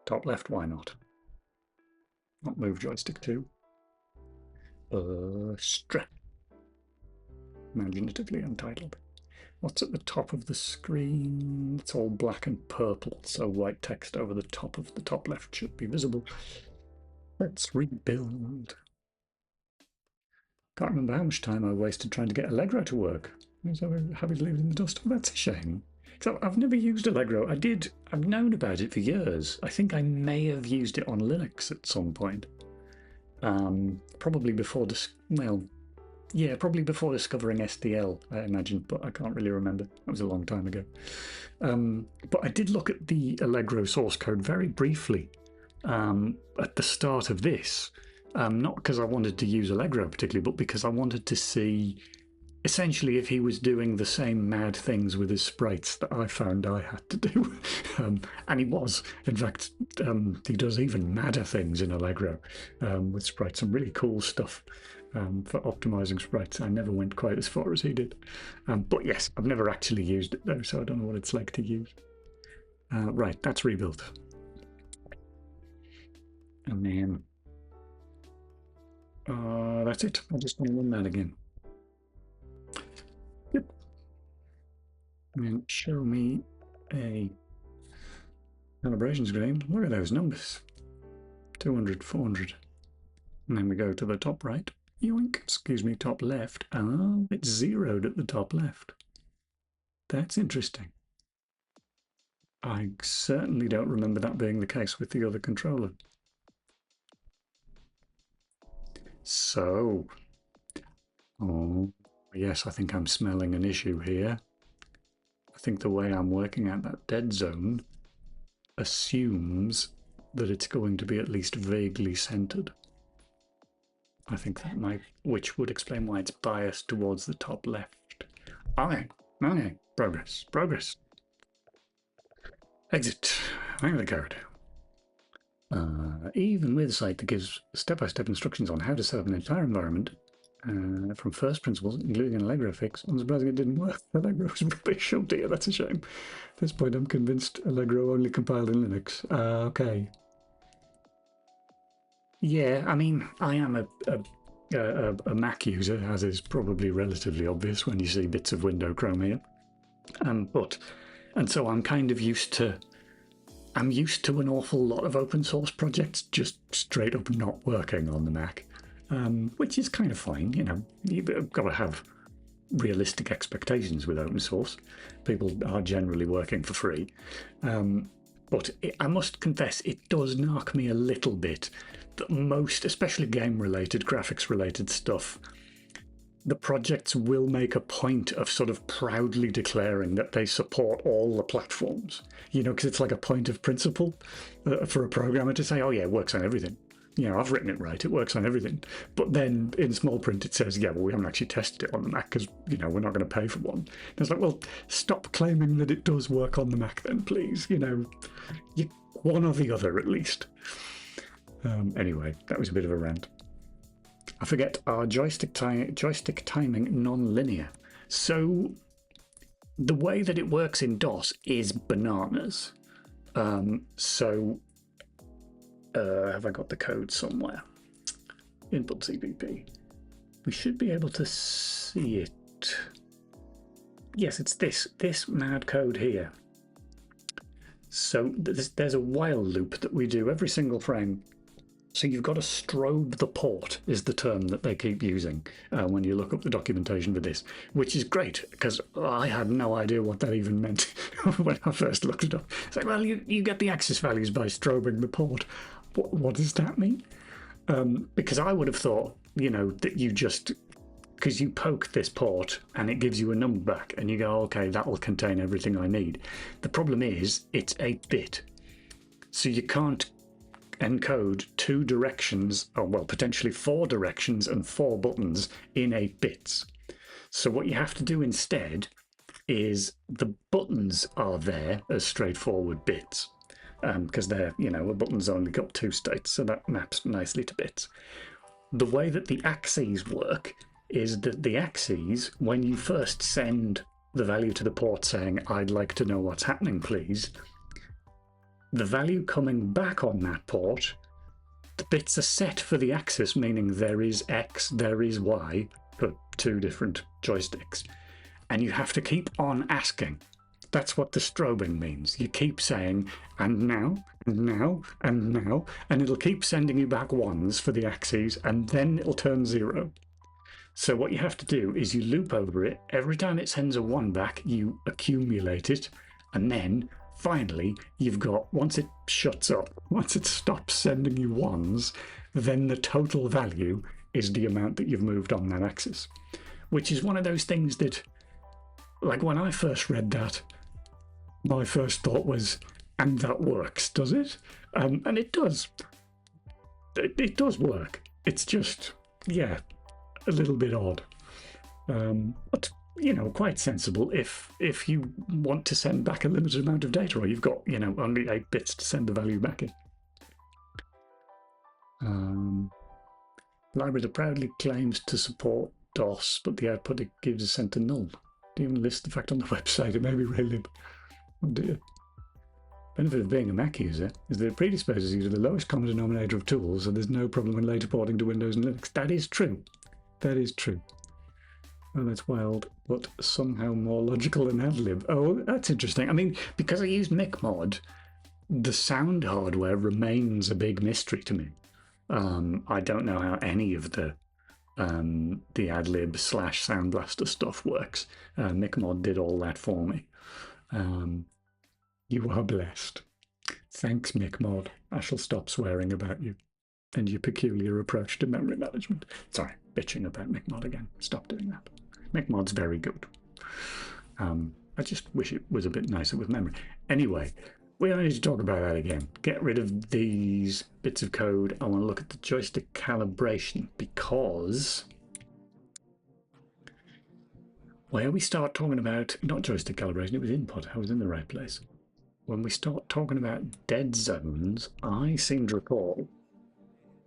Top left, why not? Not move joystick 2. Strap. Imaginatively untitled. What's at the top of the screen? It's all black and purple, so white text over the top of the top left should be visible. Let's rebuild. Can't remember how much time I wasted trying to get Allegro to work. I was so happy to leave it in the dust. Oh, that's a shame. So I've never used Allegro. I've known about it for years. I think I may have used it on Linux at some point. Probably before probably before discovering SDL, I imagine, but I can't really remember. That was a long time ago. But I did look at the Allegro source code very briefly at the start of this, not because I wanted to use Allegro particularly, but because I wanted to see essentially if he was doing the same mad things with his sprites that I found I had to do. And he was. In fact, he does even madder things in Allegro with sprites, some really cool stuff for optimizing sprites. I never went quite as far as he did. But yes, I've never actually used it though, so I don't know what it's like to use. Right, that's rebuilt. And then that's it. I just want to run that again. Yep. And show me a calibration screen. Look at those numbers. 200, 400. And then we go to the top right. Yoink, excuse me, top left. Oh, it's zeroed at the top left. That's interesting. I certainly don't remember that being the case with the other controller. So, oh, yes, I think I'm smelling an issue here. I think the way I'm working out that dead zone assumes that it's going to be at least vaguely centered. I think that might, which would explain why it's biased towards the top left. Okay, progress. Exit. Hang the code. Even with a site that gives step-by-step instructions on how to set up an entire environment from first principles, including an Allegro fix, unsurprisingly it didn't work. Allegro was rubbish. Oh dear, that's a shame. At this point, I'm convinced Allegro only compiled in Linux. Okay. Yeah, I mean, I am a Mac user, as is probably relatively obvious when you see bits of Window Chrome here. And so I'm kind of used to an awful lot of open source projects just straight up not working on the Mac, which is kind of fine. You know, you've got to have realistic expectations with open source. People are generally working for free. But I must confess, it does knock me a little bit that most, especially game-related, graphics-related stuff, the projects will make a point of sort of proudly declaring that they support all the platforms, you know, because it's like a point of principle for a programmer to say, oh yeah, it works on everything. You know, I've written it right, it works on everything. But then in small print it says, yeah, well, we haven't actually tested it on the Mac because, you know, we're not going to pay for one. And it's like, well, stop claiming that it does work on the Mac then, please. You know, one or the other at least. Anyway, that was a bit of a rant. I forget our joystick timing non-linear. So the way that it works in DOS is bananas. So have I got the code somewhere? Input CPP. We should be able to see it. Yes, it's this mad code here. So there's a while loop that we do every single frame. So you've got to strobe the port is the term that they keep using when you look up the documentation for this, which is great because I had no idea what that even meant when I first looked it up. It's like, well, you get the access values by strobing the port. What does that mean? Because I would have thought, you know, that you just, because you poke this port and it gives you a number back and you go, okay, that will contain everything I need. The problem is it's 8-bit. So you can't encode 2 directions, or well, potentially 4 directions and 4 buttons in 8 bits. So what you have to do instead is the buttons are there as straightforward bits, because they're, you know, a button's only got 2 states, so that maps nicely to bits. The way that the axes work is that the axes, when you first send the value to the port saying, I'd like to know what's happening, please, the value coming back on that port, the bits are set for the axis, meaning there is X, there is Y for 2 different joysticks. And you have to keep on asking. That's what the strobing means. You keep saying, and now, and now, and now, and it'll keep sending you back 1s for the axes, and then it'll turn 0. So what you have to do is you loop over it. Every time it sends a 1 back, you accumulate it, and then finally, you've got, once it shuts up, once it stops sending you 1s, then the total value is the amount that you've moved on that axis. Which is one of those things that, like when I first read that, my first thought was, and that works, does it? And it does. It does work. It's just, yeah, a little bit odd. But you know, quite sensible if you want to send back a limited amount of data, or you've got, you know, only 8 bits to send the value back in. Library that proudly claims to support DOS, but the output it gives is sent to null. Do you even list the fact on the website? It may be Raylib. Oh dear. Benefit of being a Mac user is that it predisposes you to the lowest common denominator of tools, so there's no problem when later porting to Windows and Linux. That is true. That is true. Oh, that's wild, but somehow more logical than AdLib. Oh, that's interesting. I mean, because I used MicMod, the sound hardware remains a big mystery to me. I don't know how any of the AdLib / Sound Blaster stuff works. MicMod did all that for me. You are blessed. Thanks, MicMod. I shall stop swearing about you and your peculiar approach to memory management. Sorry, bitching about MicMod again. Stop doing that. MicMod's very good. I just wish it was a bit nicer with memory. Anyway, we don't need to talk about that again. Get rid of these bits of code. I want to look at the joystick calibration, because where we start talking about, not joystick calibration, it was input. I was in the right place. When we start talking about dead zones, I seem to recall,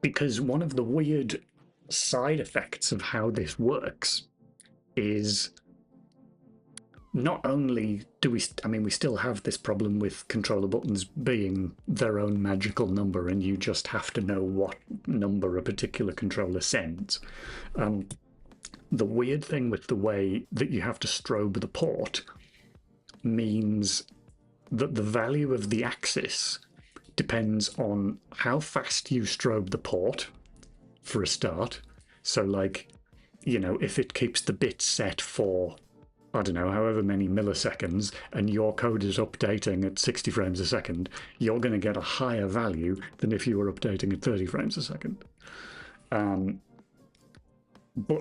because one of the weird side effects of how this works is not only do we, we still have this problem with controller buttons being their own magical number, and you just have to know what number a particular controller sends. The weird thing with the way that you have to strobe the port means that the value of the axis depends on how fast you strobe the port, for a start. So, like, if it keeps the bit set for, I don't know, however many milliseconds, and your code is updating at 60 frames a second, you're going to get a higher value than if you were updating at 30 frames a second. But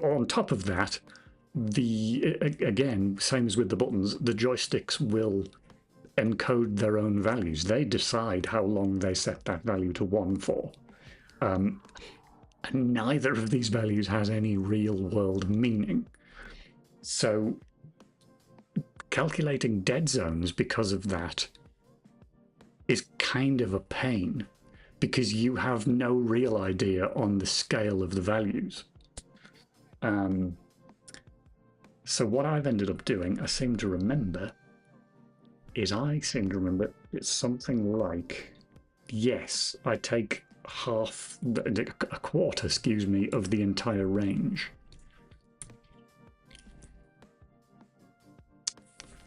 on top of that, again, same as with the buttons, the joysticks will encode their own values. They decide how long they set that value to 1 for. And neither of these values has any real-world meaning. So calculating dead zones because of that is kind of a pain, because you have no real idea on the scale of the values. So what I've ended up doing, I seem to remember, it's something like, yes, I take a quarter, of the entire range.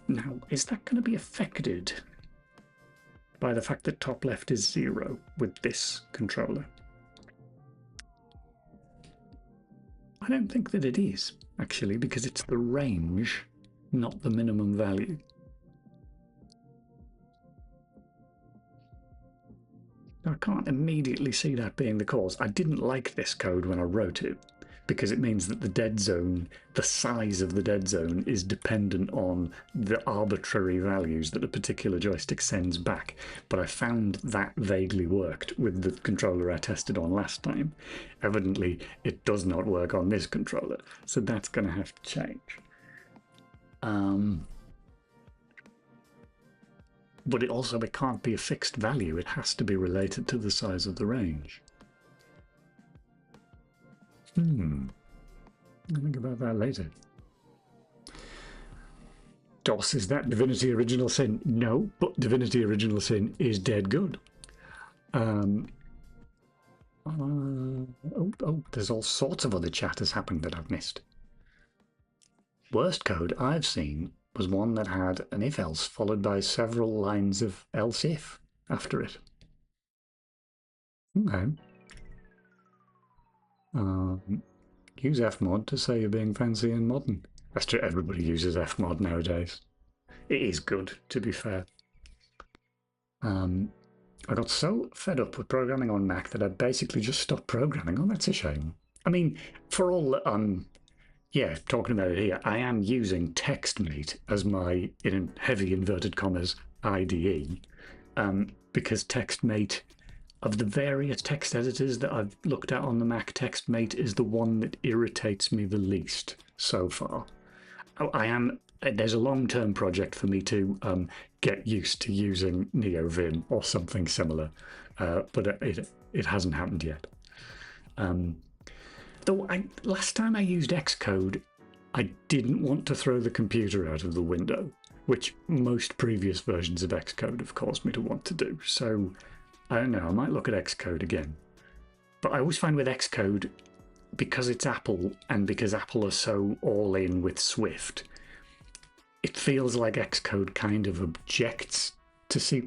Now, is that going to be affected by the fact that top left is 0 with this controller? I don't think that it is, actually, because it's the range, not the minimum value. I can't immediately see that being the cause. I didn't like this code when I wrote it, because it means that the dead zone, the size of the dead zone, is dependent on the arbitrary values that a particular joystick sends back. But I found that vaguely worked with the controller I tested on last time. Evidently, it does not work on this controller, so that's going to have to change. But it can't be a fixed value. It has to be related to the size of the range. I'll think about that later. DOS, is that Divinity Original Sin? No, but Divinity Original Sin is dead good. There's all sorts of other chat has happened that I've missed. Worst code I've seen was one that had an if-else followed by several lines of else-if after it. Okay. Use Fmod to say you're being fancy and modern. That's true, everybody uses Fmod nowadays. It is good, to be fair. I got so fed up with programming on Mac that I basically just stopped programming. Oh, that's a shame. I mean, for all that talking about it here, I am using TextMate as my, in heavy inverted commas, IDE, because TextMate, of the various text editors that I've looked at on the Mac, TextMate is the one that irritates me the least so far. There's a long-term project for me to get used to using NeoVim or something similar, but it hasn't happened yet. Though last time I used Xcode, I didn't want to throw the computer out of the window, which most previous versions of Xcode have caused me to want to do. So I don't know, I might look at Xcode again. But I always find with Xcode, because it's Apple and because Apple are so all in with Swift, it feels like Xcode kind of objects to C++.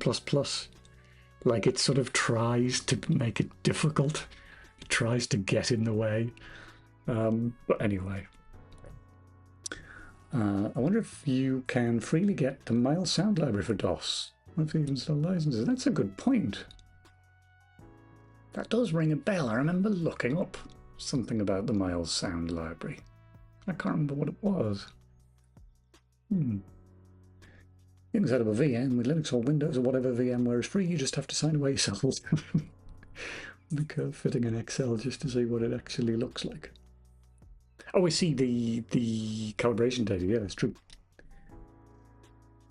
Like it sort of tries to make it difficult tries to get in the way. But anyway. I wonder if you can freely get the Miles Sound Library for DOS. What if you even sell licenses? That's a good point. That does ring a bell. I remember looking up something about the Miles Sound Library. I can't remember what it was. You can set up a VM with Linux or Windows or whatever VMware is free. You just have to sign away yourself. Look at fitting in Excel just to see what it actually looks like. Oh, I see the calibration data. Yeah, that's true.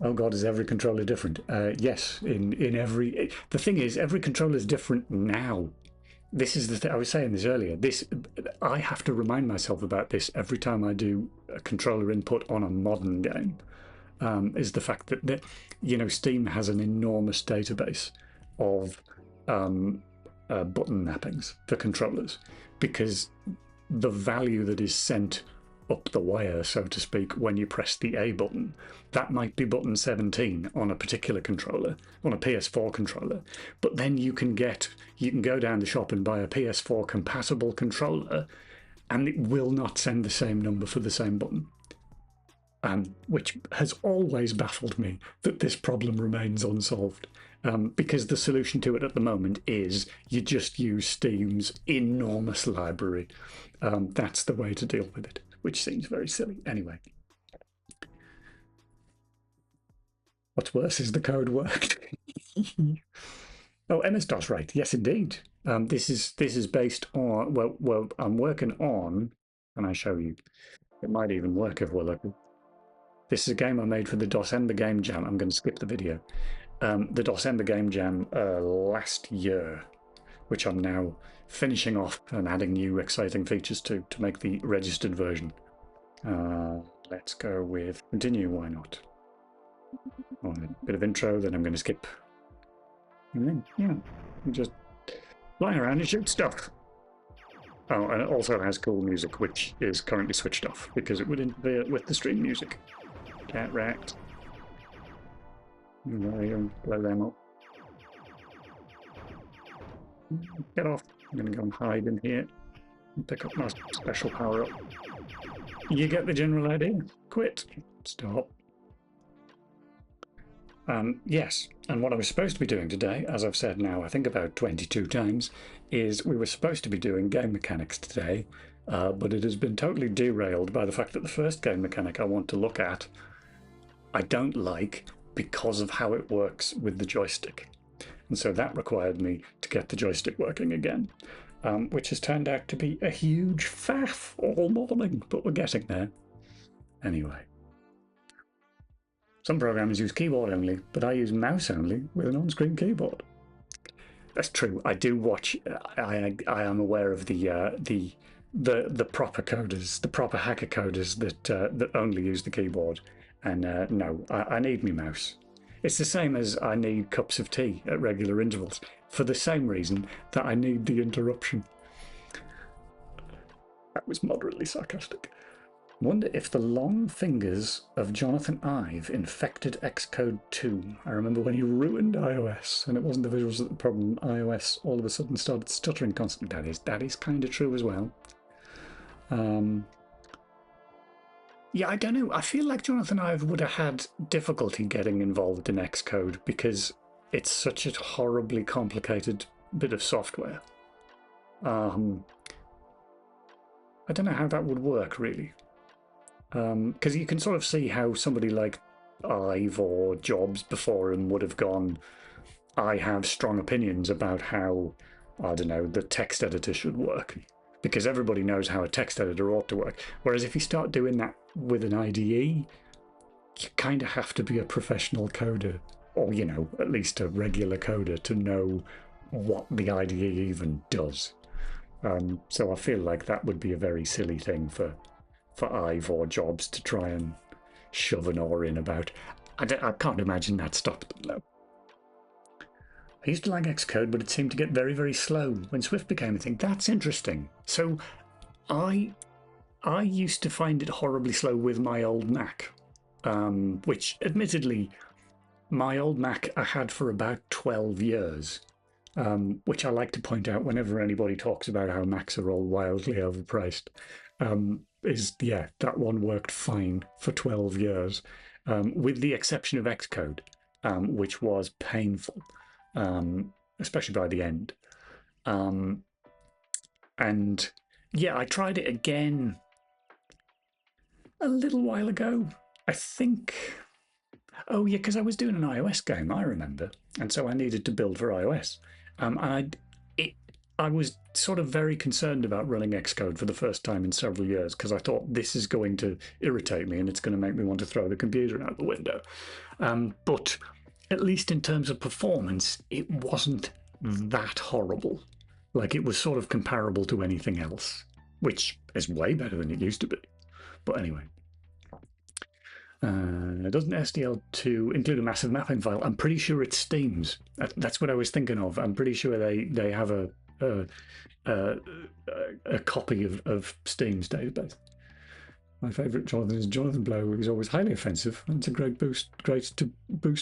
Oh God, is every controller different? Yes, in every. The thing is, every controller is different now. This is the thing. I was saying this earlier. I have to remind myself about this every time I do a controller input on a modern game. Is the fact that Steam has an enormous database of button mappings for controllers, because the value that is sent up the wire, so to speak, when you press the A button, that might be button 17 on a particular controller, on a PS4 controller. But then you can go down the shop and buy a PS4 compatible controller, and it will not send the same number for the same button. Which has always baffled me that this problem remains unsolved. Because the solution to it at the moment is you just use Steam's enormous library. That's the way to deal with it, which seems very silly. Anyway. What's worse is the code worked. Oh, MS-DOS, right. Yes, indeed. This is based on, well, I'm working on, and I show you. It might even work if we're lucky. This is a game I made for the DOSEmber Game Jam. I'm going to skip the video. The DOSEmber Game Jam last year, which I'm now finishing off and adding new exciting features to make the registered version. Let's go with continue, why not? Oh, a bit of intro, then I'm going to skip. And then, yeah, just fly around and shoot stuff. Oh, and it also has cool music, which is currently switched off because it would interfere with the stream music. Cat wrecked. There you go, blow them up. Get off. I'm going to go and hide in here and pick up my special power up. You get the general idea. Quit. Stop. Yes, and what I was supposed to be doing today, as I've said now I think about 22 times, is we were supposed to be doing game mechanics today, but it has been totally derailed by the fact that the first game mechanic I want to look at I don't like because of how it works with the joystick. And so that required me to get the joystick working again, which has turned out to be a huge faff all morning, but we're getting there. Anyway. Some programs use keyboard only, but I use mouse only with an on-screen keyboard. That's true. I do watch. I am aware of the proper coders, the proper hacker coders that only use the keyboard. And no, I need my mouse. It's the same as I need cups of tea at regular intervals, for the same reason that I need the interruption. That was moderately sarcastic. Wonder if the long fingers of Jonathan Ive infected Xcode 2. I remember when he ruined iOS, and it wasn't the visuals that the problem. iOS all of a sudden started stuttering constantly. That is kind of true as well. Yeah, I don't know. I feel like Jonathan Ive would have had difficulty getting involved in Xcode because it's such a horribly complicated bit of software. I don't know how that would work, really. Because you can sort of see how somebody like Ive or Jobs before him would have gone, I have strong opinions about how, I don't know, the text editor should work. Because everybody knows how a text editor ought to work. Whereas if you start doing that with an IDE, you kind of have to be a professional coder, or, you know, at least a regular coder to know what the IDE even does. So I feel like that would be a very silly thing for Ive or Jobs to try and shove an oar in about. I can't imagine that stopped them, though. I used to like Xcode, but it seemed to get very, very slow when Swift became a thing. That's interesting. So I used to find it horribly slow with my old Mac, which admittedly, my old Mac I had for about 12 years. which I like to point out whenever anybody talks about how Macs are all wildly overpriced. Is yeah, that one worked fine for 12 years, with the exception of Xcode, which was painful, especially by the end. Um, and yeah, I tried it again a little while ago. I think. Oh yeah, because I was doing an iOS game, I remember, and so I needed to build for iOS. And I was sort of very concerned about running Xcode for the first time in several years because I thought this is going to irritate me and it's going to make me want to throw the computer out the window. But at least in terms of performance, it wasn't that horrible. Like it was sort of comparable to anything else, which is way better than it used to be. But anyway. Doesn't SDL2 include a massive mapping file? I'm pretty sure it steams. That's what I was thinking of. I'm pretty sure they have a copy of Steam's database. My favourite Jonathan is Jonathan Blow, who is always highly offensive, and it's a great boost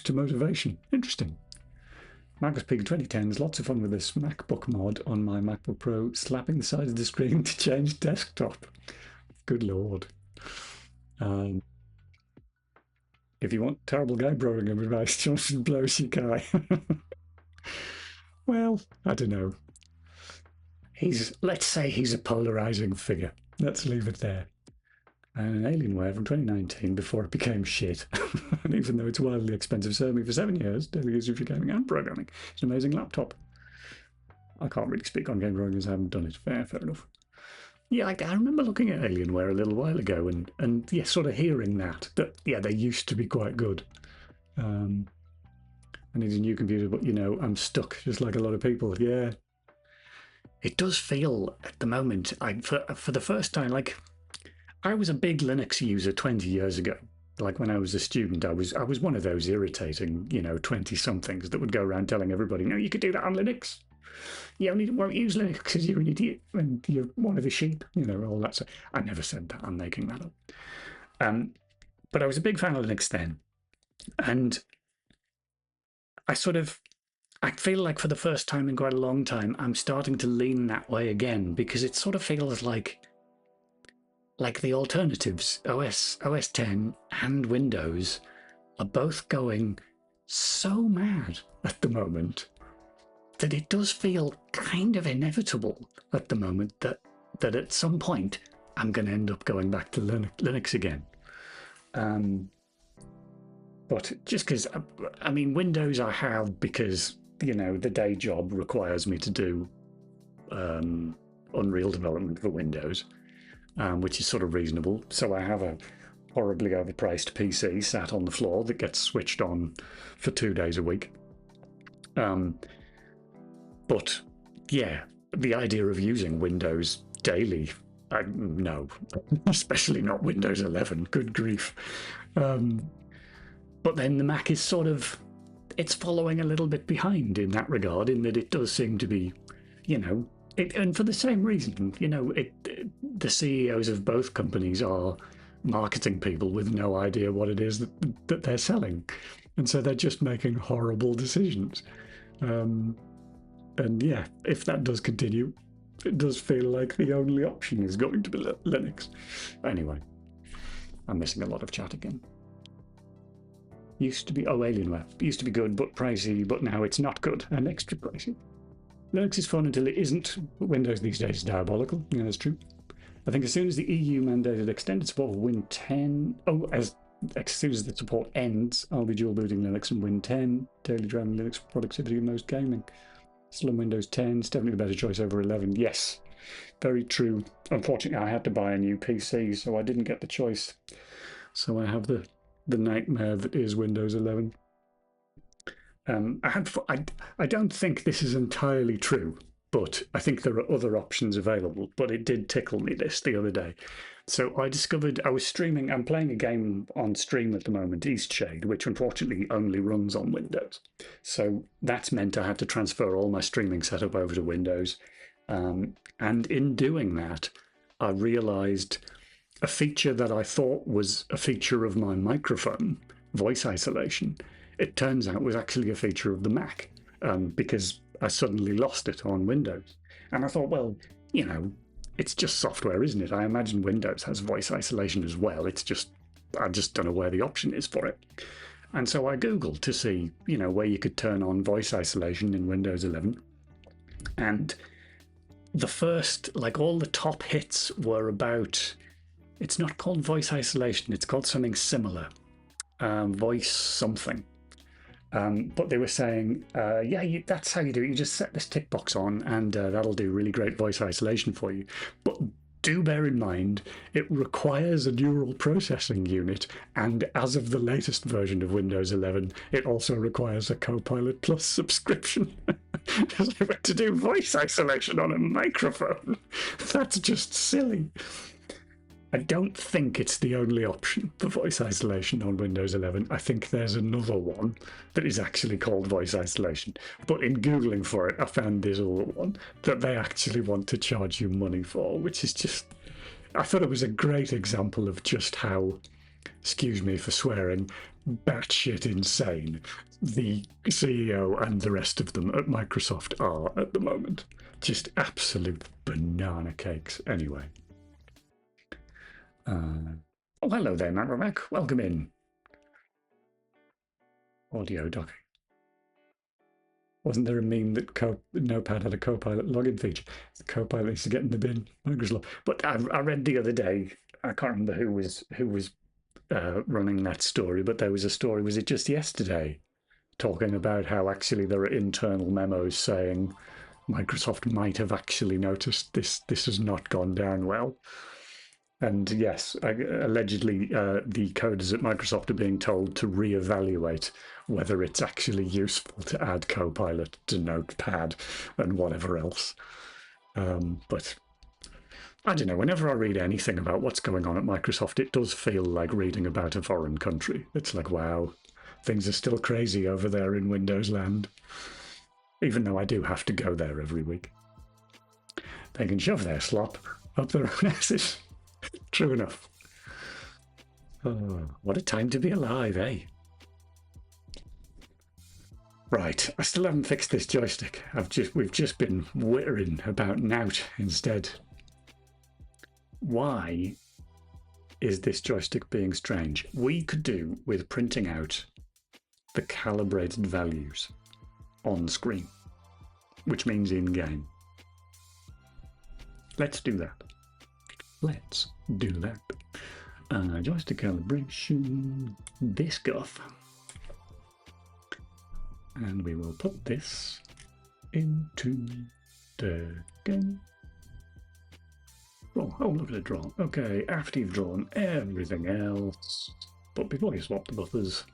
to motivation. Interesting. Marcus Peak 2010 is lots of fun with this MacBook mod on my MacBook Pro, slapping the side of the screen to change desktop. Good lord. If you want terrible game programming advice, Jonathan Blow's your guy. Well, I don't know. Let's say he's a polarizing figure. Let's leave it there. And an Alienware from 2019 before it became shit. And even though it's wildly expensive, served me for 7 years, daily use for gaming and programming. It's an amazing laptop. I can't really speak on game programming as I haven't done it. Fair enough. Yeah, I remember looking at Alienware a little while ago and yeah, sort of hearing that yeah, they used to be quite good. I need a new computer, but I'm stuck just like a lot of people. Yeah, it does feel at the moment. For the first time, like I was a big Linux user 20 years ago. Like when I was a student, I was one of those irritating 20-somethings that would go around telling everybody, no, you could do that on Linux. You only won't use Linux because you're an idiot and you're one of the sheep, all that stuff. I never said that. I'm making that up. But I was a big fan of Linux then. And I feel like for the first time in quite a long time, I'm starting to lean that way again because it sort of feels like the alternatives, OS 10 and Windows, are both going so mad at the moment that it does feel kind of inevitable at the moment that at some point I'm going to end up going back to Linux again. But just because, I mean, Windows I have because, the day job requires me to do Unreal development for Windows, which is sort of reasonable. So I have a horribly overpriced PC sat on the floor that gets switched on for 2 days a week. But yeah, the idea of using Windows daily, no, especially not Windows 11. Good grief. But then the Mac is it's following a little bit behind in that regard, in that it does seem to be, and for the same reason, the CEOs of both companies are marketing people with no idea what it is that they're selling. And so they're just making horrible decisions. And yeah, if that does continue, it does feel like the only option is going to be Linux. Anyway, I'm missing a lot of chat again. Alienware. Used to be good, but pricey, but now it's not good and extra pricey. Linux is fun until it isn't. Windows these days is diabolical. Yeah, that's true. I think as soon as the EU mandated extended support for Win 10, as soon as the support ends, I'll be dual booting Linux and Win 10, daily driving Linux for productivity and most gaming. Still on Windows 10, it's definitely a better choice over 11. Yes, very true. Unfortunately, I had to buy a new PC, so I didn't get the choice. So I have the nightmare that is Windows 11. I don't think this is entirely true, but I think there are other options available. But it did tickle me the other day. So I discovered I was streaming. I'm playing a game on stream at the moment, Eastshade, which unfortunately only runs on Windows. So that's meant I had to transfer all my streaming setup over to Windows. And in doing that, I realized a feature that I thought was a feature of my microphone, voice isolation, it turns out was actually a feature of the Mac, because I suddenly lost it on Windows. And I thought, well, you know, it's just software, isn't it? I imagine Windows has voice isolation as well. It's just, I just don't know where the option is for it. And so I Googled to see, you know, where you could turn on voice isolation in Windows 11. And the first, like all the top hits were about, it's not called voice isolation, it's called something similar, voice something. But they were saying, that's how you do it. You just set this tick box on, and that'll do really great voice isolation for you. But do bear in mind, it requires a neural processing unit, and as of the latest version of Windows 11, it also requires a Copilot Plus subscription. To do voice isolation on a microphone, that's just silly. I don't think it's the only option for voice isolation on Windows 11. I think there's another one that is actually called voice isolation. But in Googling for it, I found this other one that they actually want to charge you money for, which is just... I thought it was a great example of just how, excuse me for swearing, batshit insane the CEO and the rest of them at Microsoft are at the moment. Just absolute banana cakes. Anyway. Oh, hello there, Matt Romack. Welcome in. Audio docking. Wasn't there a meme that Notepad had a Copilot login feature? The Copilot needs to get in the bin. Microsoft. But I read the other day. I can't remember who was running that story, but there was a story. Was it just yesterday? Talking about how actually there are internal memos saying Microsoft might have actually noticed this has not gone down well. And yes, allegedly the coders at Microsoft are being told to reevaluate whether it's actually useful to add Copilot to Notepad and whatever else. But I don't know, whenever I read anything about what's going on at Microsoft, it does feel like reading about a foreign country. It's like, wow, things are still crazy over there in Windows land, even though I do have to go there every week. They can shove their slop up their own asses. True enough. Oh, what a time to be alive, eh? Right, I still haven't fixed this joystick. We've just been whittering about Nout instead. Why is this joystick being strange? We could do with printing out the calibrated values on screen, which means in-game. Let's do that. Let's do that. Joystick calibration, this guff. And we will put this into the game. Oh, look at it draw. Okay, after you've drawn everything else, but before you swap the buffers,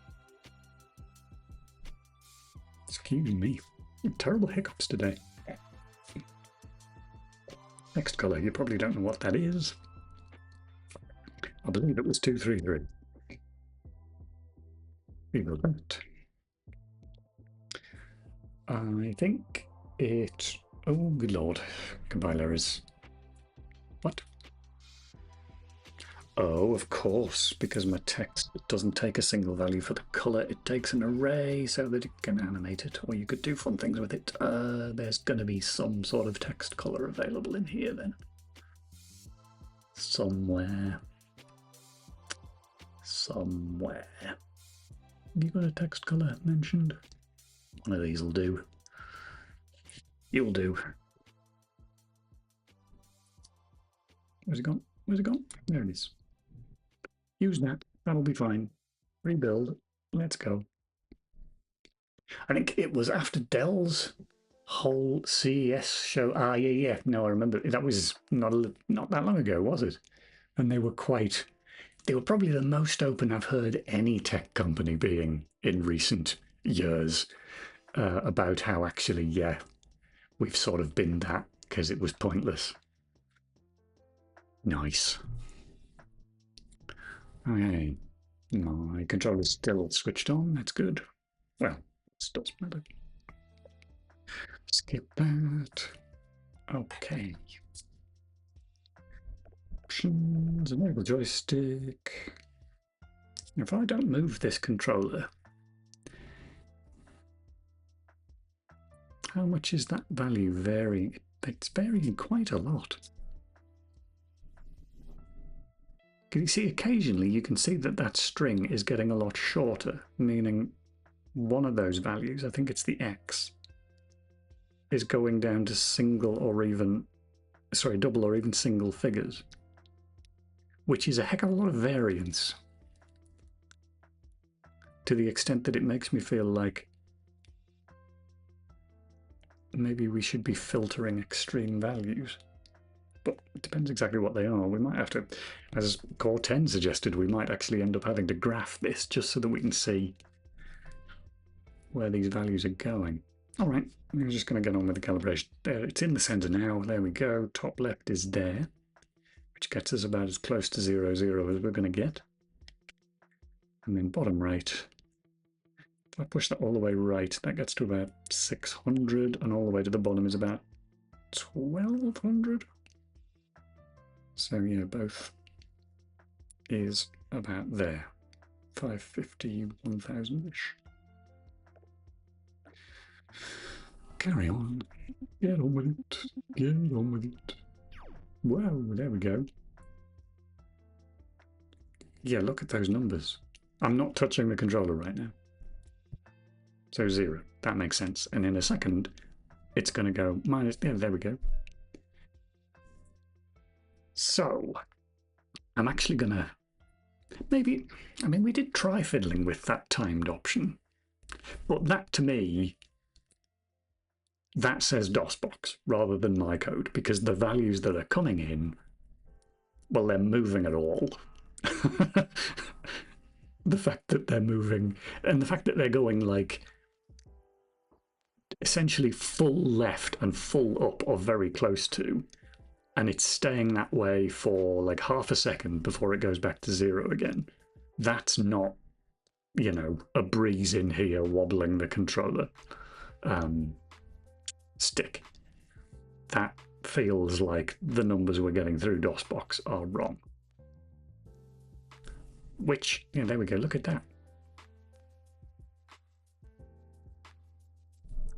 excuse me, terrible hiccups today. Next colour, you probably don't know what that is. I believe it was 233. We will that. I think it... Oh, good lord. Compiler is... What? Oh, of course, because my text doesn't take a single value for the colour, it takes an array so that it can animate it, or you could do fun things with it. There's going to be some sort of text colour available in here then. Somewhere. Have you got a text colour mentioned? One of these will do. You'll do. Where's it gone? Where's it gone? There it is. Use that. That'll be fine. Rebuild. Let's go. I think it was after Dell's whole CES show. Yeah. No, I remember. That was not that long ago, was it? And they were probably the most open I've heard any tech company being in recent years about how actually, yeah, we've sort of been that because it was pointless. Nice. Okay, my controller's still switched on. That's good. Well, it doesn't matter. Skip that. Okay. Options, enable joystick. If I don't move this controller, how much is that value varying? It's varying quite a lot. Can you see occasionally you can see that that string is getting a lot shorter, meaning one of those values, I think it's the x, is going down to single or even, sorry, double or even single figures, which is a heck of a lot of variance, to the extent that it makes me feel like maybe we should be filtering extreme values. But it depends exactly what they are. We might have to, as Core 10 suggested, we might actually end up having to graph this just so that we can see where these values are going. All right, I'm just going to get on with the calibration. There, it's in the center now. There we go. Top left is there, which gets us about as close to 0, 0 as we're going to get. And then bottom right, if I push that all the way right, that gets to about 600, and all the way to the bottom is about 1200. So yeah, both is about there, 550, 1000-ish. Carry on, get on with it, get on with it. Wow, there we go. Yeah, look at those numbers. I'm not touching the controller right now. So 0, that makes sense. And in a second, it's going to go minus, yeah, there we go. So, I'm actually going to, maybe, I mean, we did try fiddling with that timed option, but that to me, that says DOSBox rather than my code, because the values that are coming in, well, they're moving at all. The fact that they're moving, and the fact that they're going like essentially full left and full up or very close to, and it's staying that way for like half a second before it goes back to 0 again. That's not, you know, a breeze in here wobbling the controller stick. That feels like the numbers we're getting through DOSBox are wrong. Which, yeah, there we go, look at that.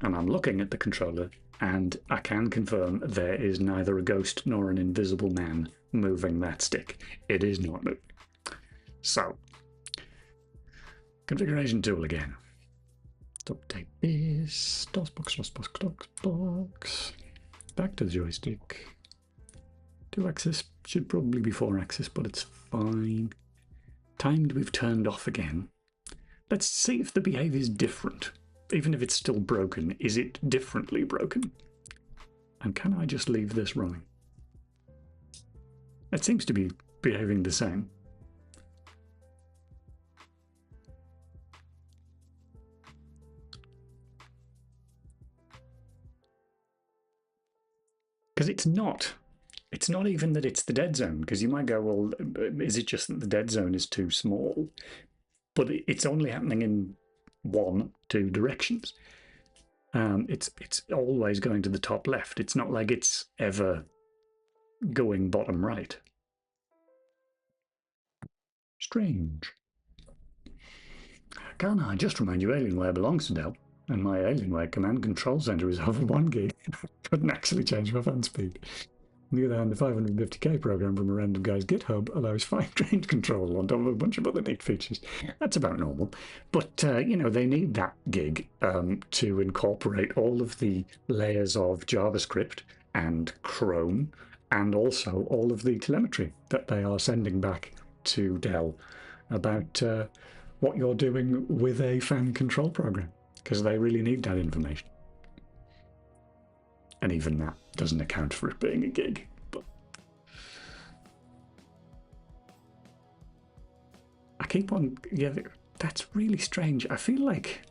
And I'm looking at the controller, and I can confirm there is neither a ghost nor an invisible man moving that stick. It is not moving. So, configuration tool again. Let's update this. DOSBox. Back to the joystick. 2-axis, should probably be 4-axis, but it's fine. Timed we've turned off again. Let's see if the behavior is different. Even if it's still broken, is it differently broken? And can I just leave this running? It seems to be behaving the same. Because it's not even that it's the dead zone, because you might go, well, is it just that the dead zone is too small? But it's only happening in 1-2 directions. It's always going to the top left. It's not like it's ever going bottom right. Strange. Can I just remind you, Alienware belongs to Dell, and my Alienware command control center is over 1 gig. Couldn't actually change my fan speed. On the other hand, the 550k program from a random guy's GitHub allows fine range control on top of a bunch of other neat features. That's about normal. But, you know, they need that gig to incorporate all of the layers of JavaScript and Chrome, and also all of the telemetry that they are sending back to Dell about what you're doing with a fan control program, because they really need that information. And even that doesn't account for it being a gig. But I keep on, yeah, that's really strange. I feel like,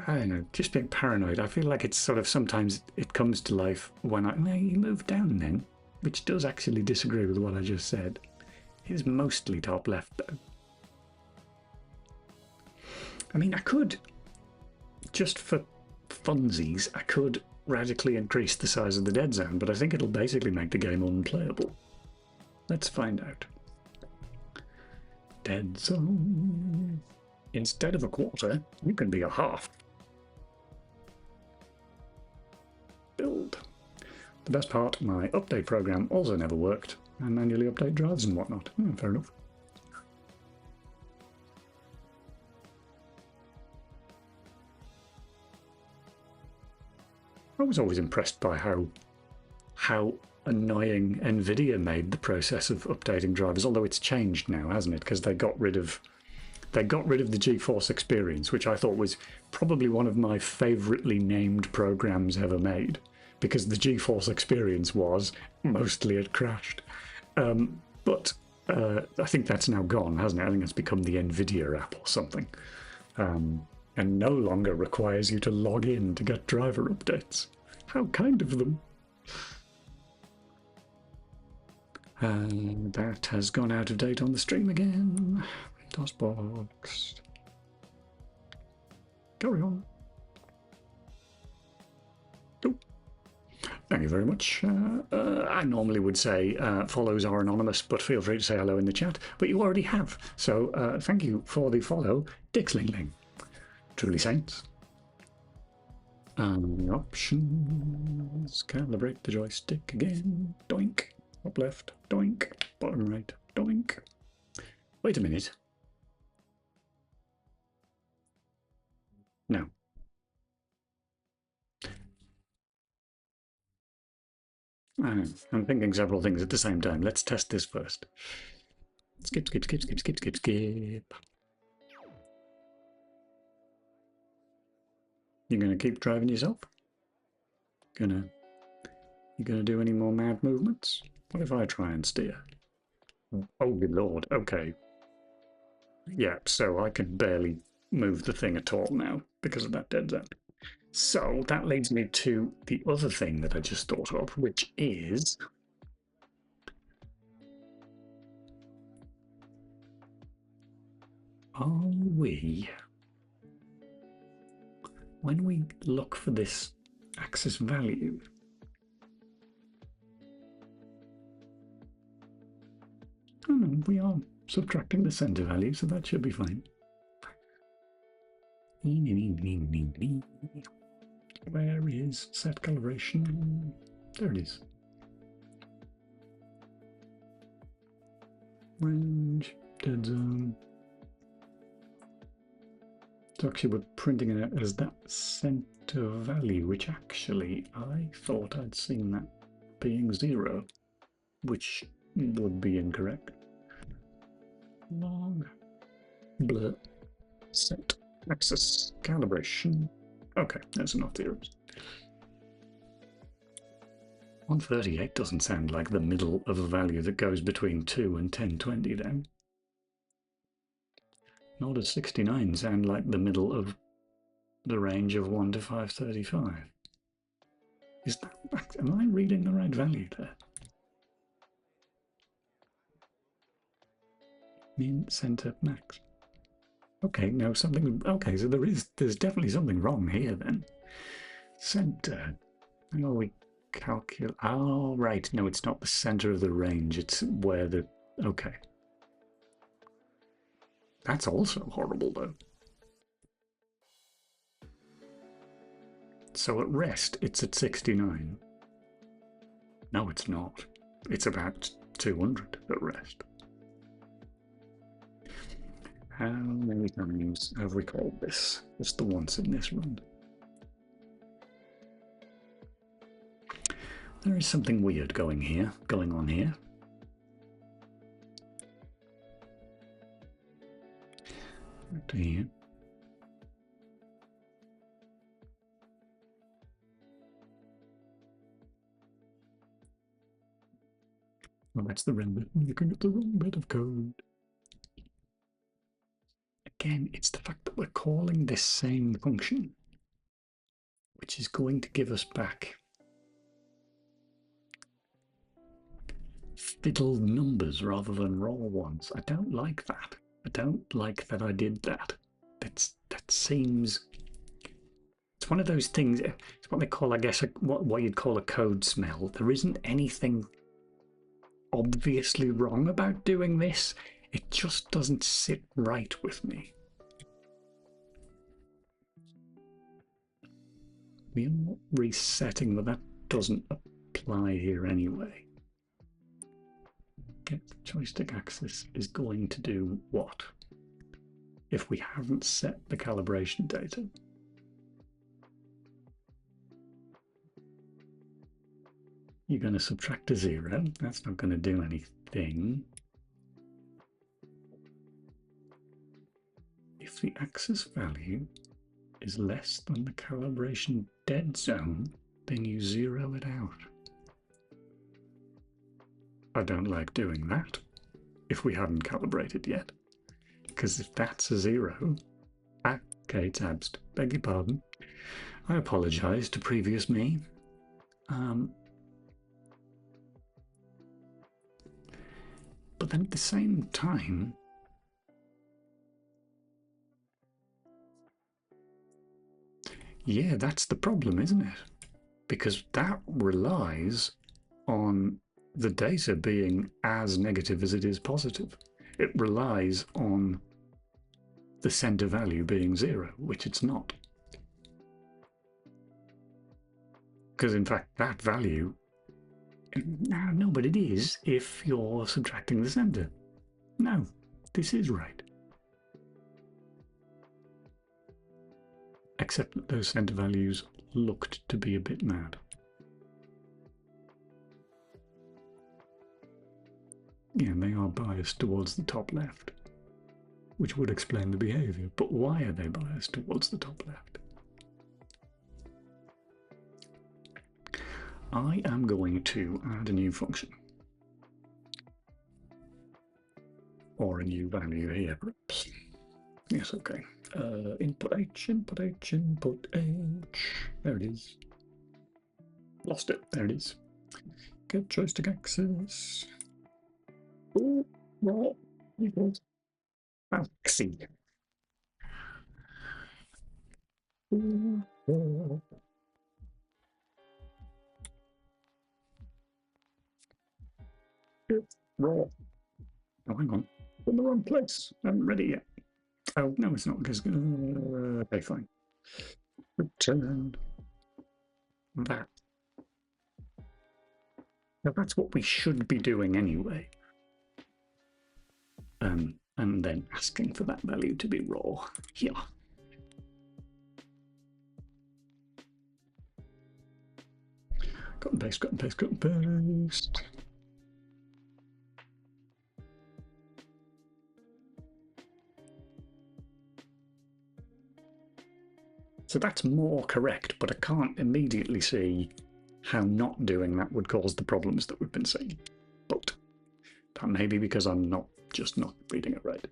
I don't know, just being paranoid. I feel like it's sort of sometimes it comes to life when you move down then, which does actually disagree with what I just said. It is mostly top left though. I mean, I could, just for funsies, I could radically increase the size of the dead zone, but I think it'll basically make the game unplayable. Let's find out. Dead zone. Instead of a quarter, you can be a half. build. The best part, my update program also never worked, and manually update drives and whatnot. Fair enough. I was always impressed by how annoying NVIDIA made the process of updating drivers, although it's changed now, hasn't it? Because they got rid of the GeForce Experience, which I thought was probably one of my favouritely named programs ever made, because the GeForce Experience was mostly it crashed. But I think that's now gone, hasn't it? I think it's become the NVIDIA app or something. And no longer requires you to log in to get driver updates. How kind of them. That has gone out of date on the stream again. DOSBox. Carry on. Oh. Thank you very much. I normally would say follows are anonymous, but feel free to say hello in the chat. But you already have. So thank you for the follow, Dixlingling. Truly saints. Options. Calibrate the joystick again. Doink. Top left. Doink. Bottom right. Doink. Wait a minute. No. I'm thinking several things at the same time. Let's test this first. Skip, skip, skip, skip, skip, skip, skip. You gonna keep driving yourself? You gonna do any more mad movements? What if I try and steer? Oh good lord, okay. Yeah, so I can barely move the thing at all now because of that dead zone. So that leads me to the other thing that I just thought of, which is when we look for this axis value, oh no, we are subtracting the center value, so that should be fine. Where is set calibration? There it is. Range, dead zone. So actually we're printing it as that center value, which actually I thought I'd seen that being 0, which would be incorrect. Log, blur, set, axis, calibration. Okay, there's enough zeros. 138 doesn't sound like the middle of a value that goes between 2 and 1020 then. Nor does 69 sound like the middle of the range of 1 to 535. Is that, am I reading the right value there? Min center max. Okay, no, something. Okay, so there's definitely something wrong here then. Center. How are we calculate? Oh, right. No, it's not the center of the range. It's where the. Okay. That's also horrible, though. So at rest, it's at 69. No, it's not. It's about 200 at rest. How many times have we called this? Just the once in this run. There is something weird going on here. Back to here. Well, that's the render. Looking at the wrong bit of code. Again, it's the fact that we're calling this same function, which is going to give us back fiddled numbers rather than raw ones. I don't like that. I don't like that I did that. That seems... It's one of those things, it's what they call, I guess, what you'd call a code smell. There isn't anything obviously wrong about doing this. It just doesn't sit right with me. We are not resetting, but doesn't apply here anyway. Get joystick axis is going to do what? If we haven't set the calibration data. You're going to subtract a 0. That's not going to do anything. If the axis value is less than the calibration dead zone, then you zero it out. I don't like doing that if we haven't calibrated yet, because if that's a 0, okay, it's absed. Beg your pardon. I apologise to previous me. But then at the same time, yeah, that's the problem, isn't it? Because that relies on the data being as negative as it is positive. It relies on the center value being 0, which it's not. Because in fact, that value, no, but it is if you're subtracting the center. No, this is right. Except that those center values looked to be a bit mad. Yeah, they are biased towards the top left, which would explain the behavior. But why are they biased towards the top left? I am going to add a new function. Or a new value here, perhaps. Yes, okay. Input H, input H, input H. There it is. Lost it. There it is. Get joystick axis. Oh, what? Equals axis. It's raw. Oh, hang on. In the wrong place. I haven't read it yet. Oh, no, it's not because. Okay, fine. Return that. Now, that's what we should be doing anyway. And then asking for that value to be raw. Here. Cut and paste, cut and paste, cut and paste. So that's more correct, but I can't immediately see how not doing that would cause the problems that we've been seeing. But that may be because I'm not reading it right.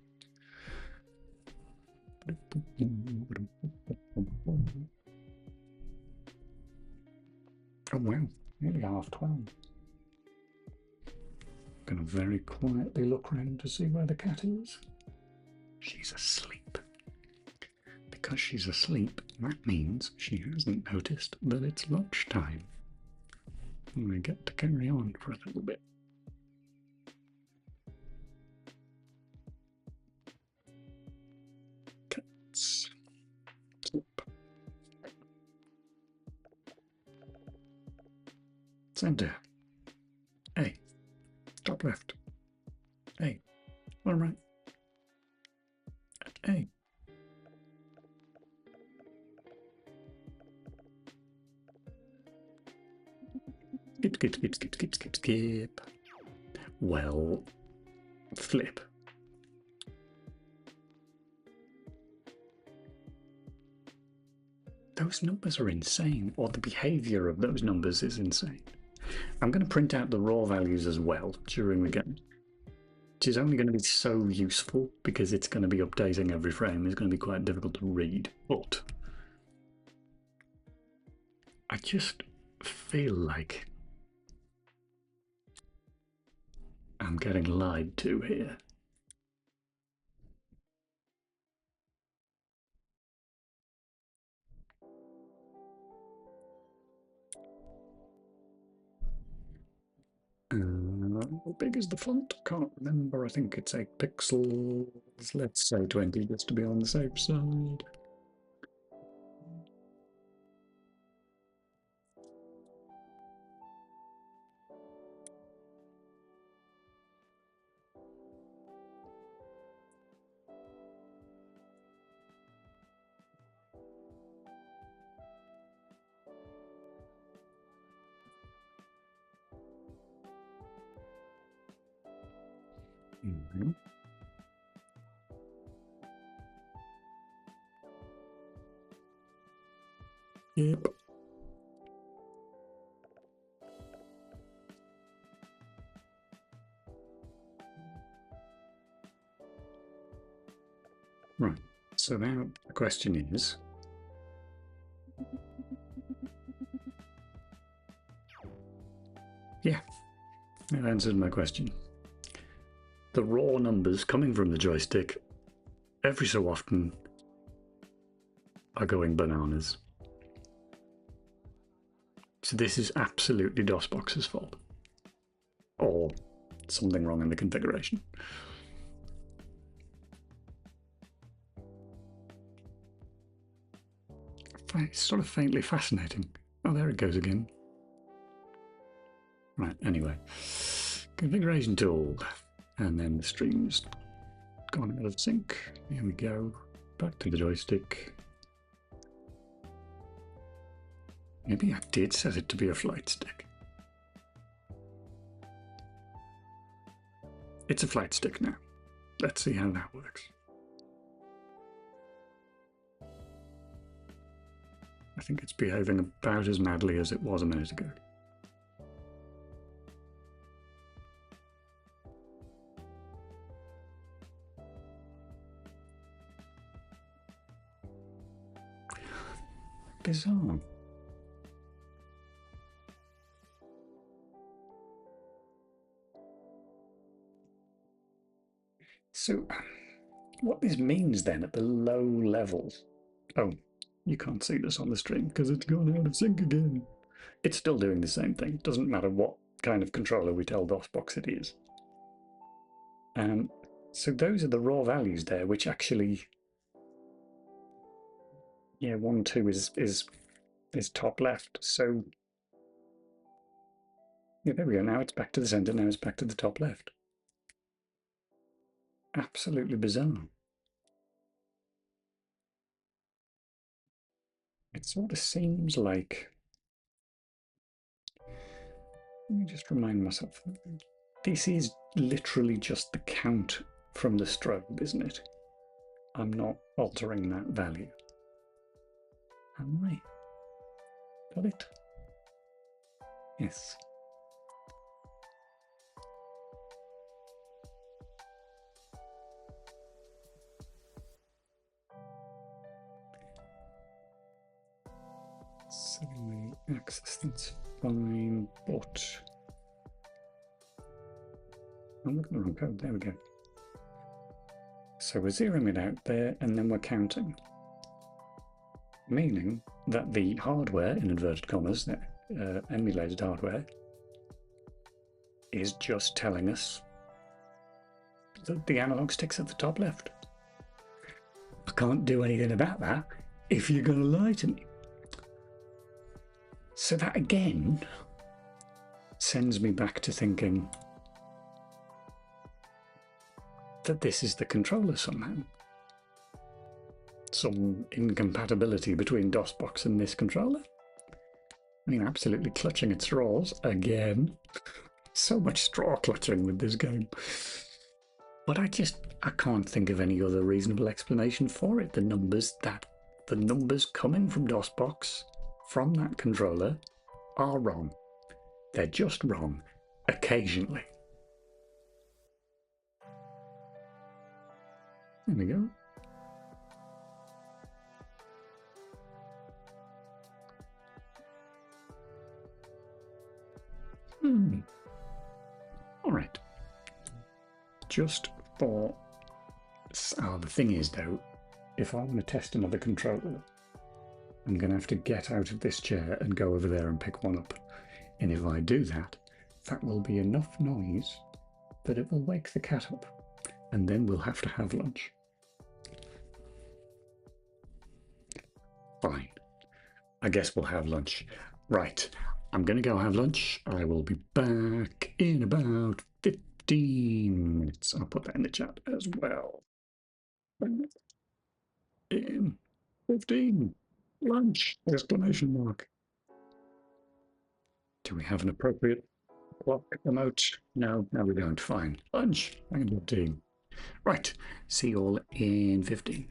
Oh wow, nearly 12:30. Going to very quietly look around to see where the cat is. She's asleep. Because she's asleep, that means she hasn't noticed that it's lunchtime. And we get to carry on for a little bit. Cats. Sleep. Center. A. Top left. A. Bottom right. A. Skip. Well, flip. Those numbers are insane, or the behavior of those numbers is insane. I'm going to print out the raw values as well during the game, which is only going to be so useful because it's going to be updating every frame. It's going to be quite difficult to read, but I just feel like I'm getting lied to here. How big is the font? I can't remember. I think it's 8 pixels. Let's say 20 just to be on the safe side. Mhm. Yep. Right. So now the question is, yeah, that answered my question. The raw numbers coming from the joystick every so often are going bananas. So this is absolutely DOSBox's fault. Or something wrong in the configuration. It's sort of faintly fascinating. Oh, there it goes again. Right, anyway. Configuration tool. And then the stream's gone out of sync. Here we go. Back to the joystick. Maybe I did set it to be a flight stick. It's a flight stick now. Let's see how that works. I think it's behaving about as madly as it was a minute ago. Bizarre. So, what this means then at the low levels... Oh, you can't see this on the stream because it's gone out of sync again. It's still doing the same thing. Doesn't matter what kind of controller we tell DOSBox it is. So those are the raw values there, which actually... Yeah, 1, 2 is top left. So... Yeah, there we go. Now it's back to the center. Now it's back to the top left. Absolutely bizarre. It sort of seems like... Let me just remind myself. This is literally just the count from the strobe, isn't it? I'm not altering that value. Am I? Got it? Yes. Suddenly access, that's fine, but... I'm looking at the wrong code. There we go. So we're zeroing it out there, and then we're counting. Meaning that the hardware, in inverted commas, emulated hardware, is just telling us that the analog stick's at the top left. I can't do anything about that if you're going to lie to me. So that again sends me back to thinking that this is the controller somehow. Some incompatibility between DOSBox and this controller. I mean, absolutely clutching at straws again. So much straw clutching with this game. But I can't think of any other reasonable explanation for it. The numbers coming from DOSBox from that controller are wrong. They're just wrong, occasionally. There we go. All right. Just for... Oh, the thing is, though, if I want to test another controller, I'm going to have to get out of this chair and go over there and pick one up. And if I do that, that will be enough noise that it will wake the cat up. And then we'll have to have lunch. Fine. I guess we'll have lunch. Right. I'm going to go have lunch. I will be back in about 15 minutes. I'll put that in the chat as well. In 15. Lunch! Exclamation mark. Do we have an appropriate Clock, emote. No, no, we don't. Fine. Lunch. I can do tea. Right. See you all in 15.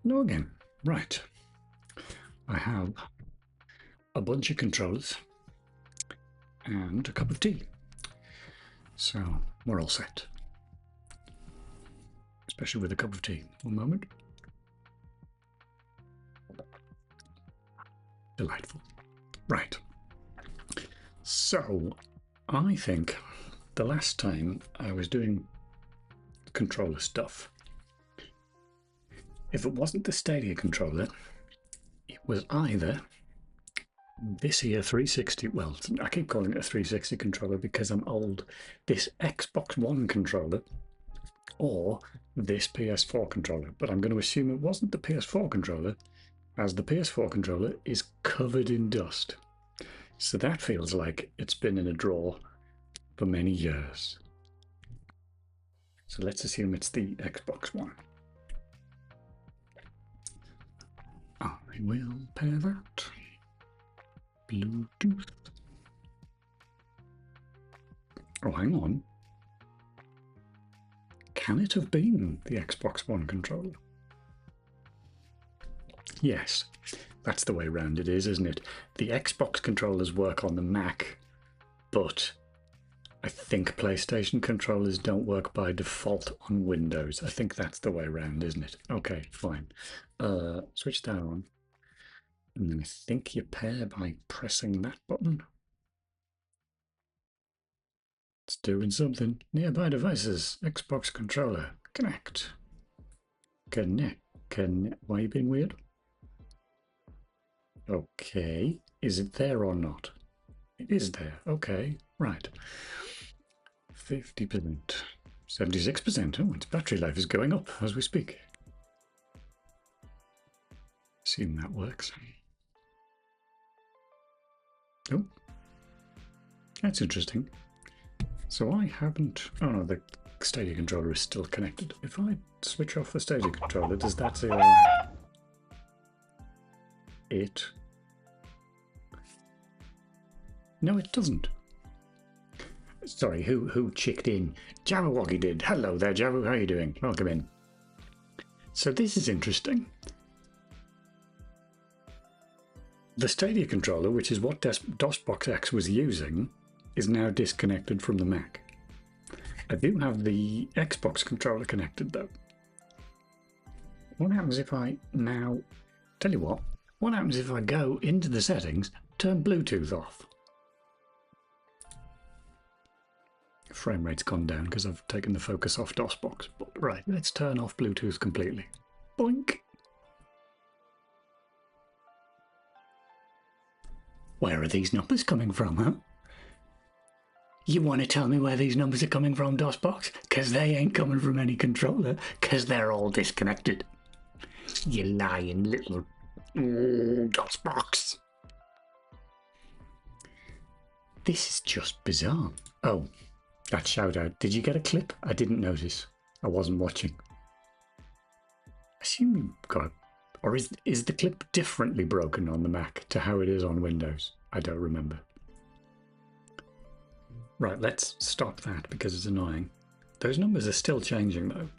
Login. Right. I have a bunch of controllers and a cup of tea. So we're all set. Especially with a cup of tea. One moment. Delightful. Right. So I think the last time I was doing controller stuff, if it wasn't the Stadia controller, it was either this here 360, well, I keep calling it a 360 controller because I'm old, this Xbox One controller, or this PS4 controller. But I'm going to assume it wasn't the PS4 controller, as the PS4 controller is covered in dust. So that feels like it's been in a drawer for many years. So let's assume it's the Xbox One. I will pair that. Bluetooth. Oh, hang on. Can it have been the Xbox One controller? Yes, that's the way round it is, isn't it? The Xbox controllers work on the Mac, but I think PlayStation controllers don't work by default on Windows. I think that's the way round, isn't it? Okay, fine. Switch that on. And then I think you pair by pressing that button. It's doing something. Nearby devices. Xbox controller. Connect. Connect. Why are you being weird? Okay. Is it there or not? It is there. Okay. Right. 50%. 76%. Oh, its battery life is going up as we speak. Assume that works. Oh. That's interesting. So I haven't... Oh no, the Stadia controller is still connected. If I switch off the Stadia controller, does that say it? No, it doesn't. Sorry, who chicked in? Jabberwocky did. Hello there, Jabber. How are you doing? Welcome in. So this is interesting. The Stadia controller, which is what DOSBox X was using, is now disconnected from the Mac. I do have the Xbox controller connected though. What happens if I now... Tell you what happens if I go into the settings, turn Bluetooth off? Frame rate's gone down because I've taken the focus off DOSBox. But right, let's turn off Bluetooth completely. Boink! Where are these numbers coming from, huh? You want to tell me where these numbers are coming from, DOSBox? Because they ain't coming from any controller, because they're all disconnected. You lying little DOSBox. This is just bizarre. Oh, that shout out. Did you get a clip? I didn't notice. I wasn't watching. I assume you got... Or is the clip differently broken on the Mac to how it is on Windows? I don't remember. Right, let's stop that because it's annoying. Those numbers are still changing though.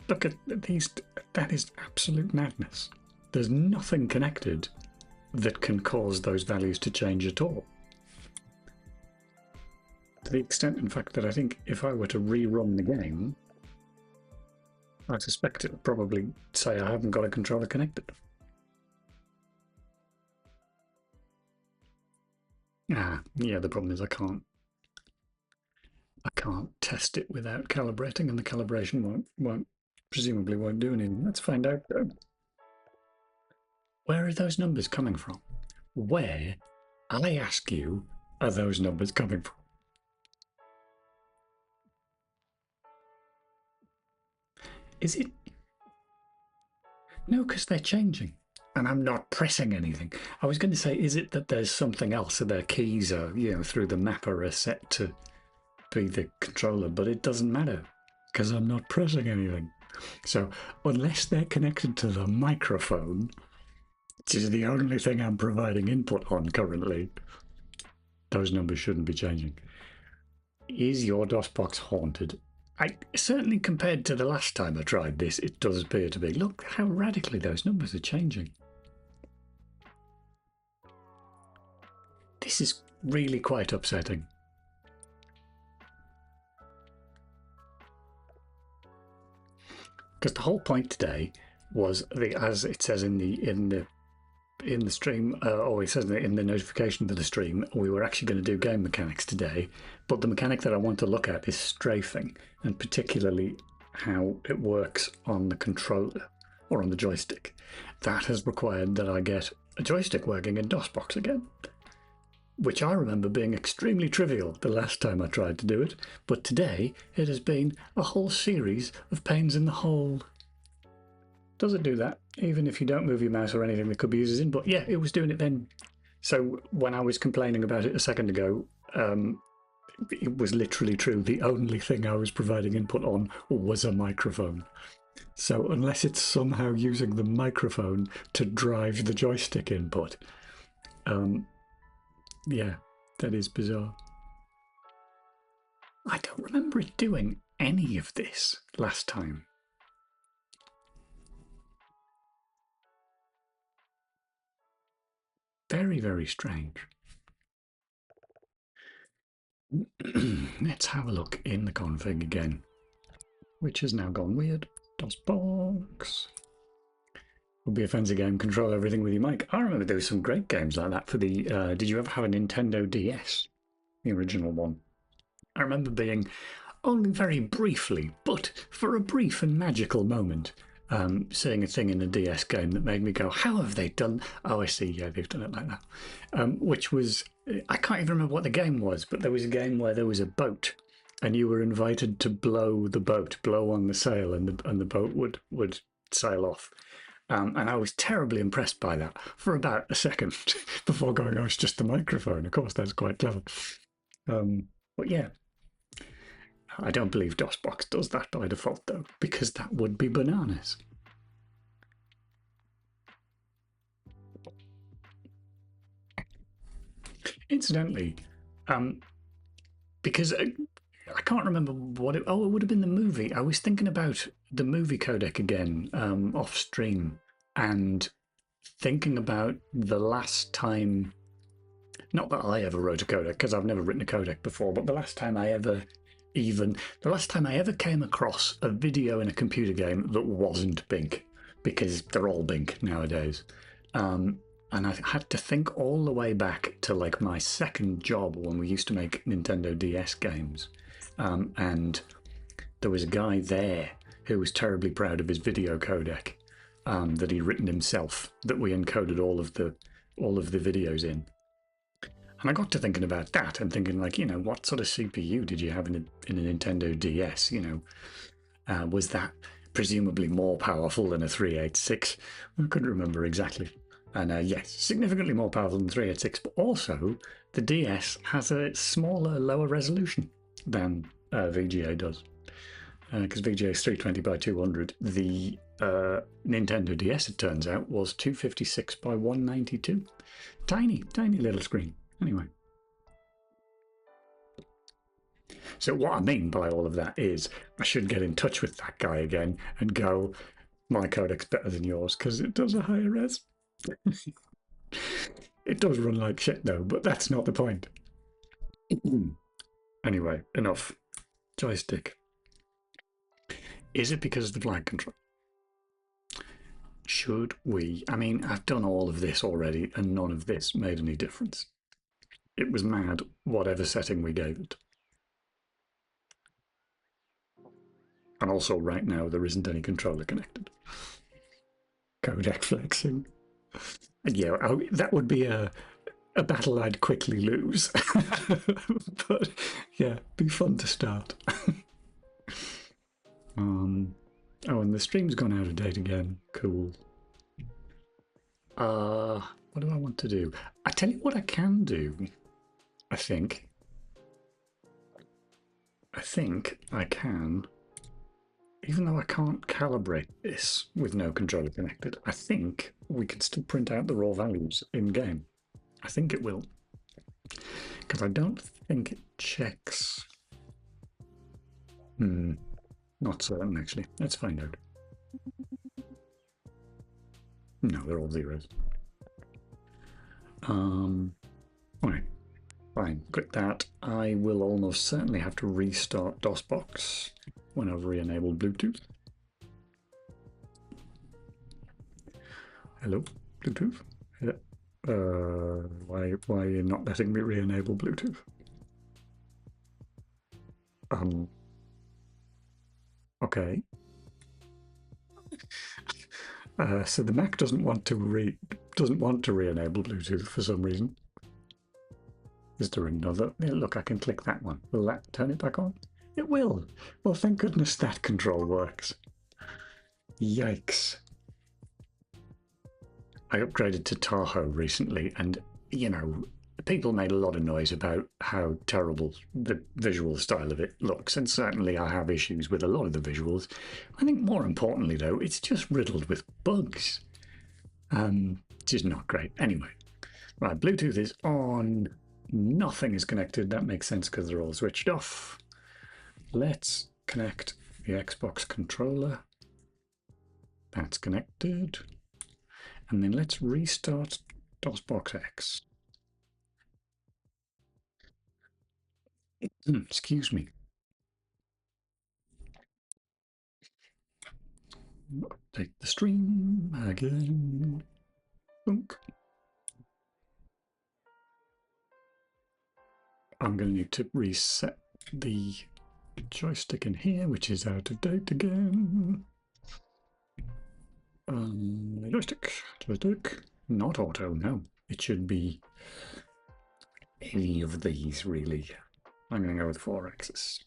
Look at these, that is absolute madness. There's nothing connected that can cause those values to change at all. To the extent, in fact, that I think if I were to rerun the game, I suspect it would probably say I haven't got a controller connected. Ah, yeah, the problem is I can't test it without calibrating, and the calibration presumably won't do anything. Let's find out though. Where are those numbers coming from? Where, I ask you, are those numbers coming from? Is it? No, because they're changing. And I'm not pressing anything. I was going to say, is it that there's something else, so their keys are, you know, through the mapper are set to be the controller, but it doesn't matter because I'm not pressing anything. So unless they're connected to the microphone, which is the only thing I'm providing input on currently, those numbers shouldn't be changing. Is your DOSBox haunted? certainly compared to the last time I tried this, it does appear to be. Look how radically those numbers are changing. This is really quite upsetting. Because the whole point today was as it says in the stream, or it says in the notification for the stream, we were actually going to do game mechanics today. But the mechanic that I want to look at is strafing, and particularly how it works on the controller or on the joystick. That has required that I get a joystick working in DOSBox again, which I remember being extremely trivial the last time I tried to do it, but today it has been a whole series of pains in the hole. Does it do that, even if you don't move your mouse or anything that could be used in? But yeah, it was doing it then. So when I was complaining about it a second ago, it was literally true. The only thing I was providing input on was a microphone. So unless it's somehow using the microphone to drive the joystick input, yeah, that is bizarre. I don't remember it doing any of this last time. Very, very strange. Let's have a look in the config again, which has now gone weird. DOSBox. Will be a fancy game. Control everything with your mic. I remember there were some great games like that for the. Did you ever have a Nintendo DS? The original one. I remember being only very briefly, but for a brief and magical moment, seeing a thing in a DS game that made me go, how have they done? Oh, I see. Yeah, they've done it like that. Which was, I can't even remember what the game was, but there was a game where there was a boat and you were invited to blow the boat, blow on the sail, and the boat would sail off. And I was terribly impressed by that for about a second before going, oh, it's just the microphone. Of course, that's quite clever. But yeah, I don't believe DOSBox does that by default, though, because that would be bananas. Incidentally, because I can't remember what it. Oh, it would have been the movie. I was thinking about the movie codec again off stream, and thinking about the last time. Not that I ever wrote a codec, because I've never written a codec before, but the last time I ever came across a video in a computer game that wasn't Bink, because they're all Bink nowadays. And I had to think all the way back to like my second job when we used to make Nintendo DS games. And there was a guy there who was terribly proud of his video codec that he'd written himself, that we encoded all of the videos in. And I got to thinking about that and thinking, like, what sort of CPU did you have in a Nintendo DS? Was that presumably more powerful than a 386? I couldn't remember exactly. And yes, significantly more powerful than 386, but also the DS has a smaller, lower resolution than VGA does. Because VGA is 320 by 200. The Nintendo DS, it turns out, was 256 by 192. Tiny, tiny little screen. Anyway. So what I mean by all of that is I should get in touch with that guy again and go, my codec's better than yours because it does a higher res. It does run like shit though, but that's not the point. Anyway, enough. Joystick. Is it because of the flag control? Should we? I mean, I've done all of this already and none of this made any difference. It was mad, whatever setting we gave it. And also, right now, there isn't any controller connected. Codec flexing. Yeah, that would be a battle I'd quickly lose. But yeah, be fun to start. Oh, and the stream's gone out of date again. Cool. What do I want to do? I tell you what I can do. I think I can, even though I can't calibrate this with no controller connected, I think we can still print out the raw values in game. I think it will. Because I don't think it checks. Not certain, actually. Let's find out. No, they're all zeros. Alright, fine. Quit that. I will almost certainly have to restart DOSBox when I've re-enabled Bluetooth. Hello, Bluetooth? Why are you not letting me re-enable Bluetooth? Okay. So the Mac doesn't want to re-enable Bluetooth for some reason. Is there another? Yeah, look, I can click that one. Will that turn it back on? It will. Well, thank goodness that control works. Yikes. I upgraded to Tahoe recently, and, you know, people made a lot of noise about how terrible the visual style of it looks, and certainly I have issues with a lot of the visuals. I think more importantly, though, it's just riddled with bugs. Which is not great. Anyway, right, Bluetooth is on. Nothing is connected. That makes sense because they're all switched off. Let's connect the Xbox controller. That's connected. And then let's restart DOSBox X. Excuse me. Take the stream again. Boink. I'm going to need to reset the joystick in here, which is out of date again. Joystick, not auto, no. It should be any of these, really. I'm going to go with 4-axis.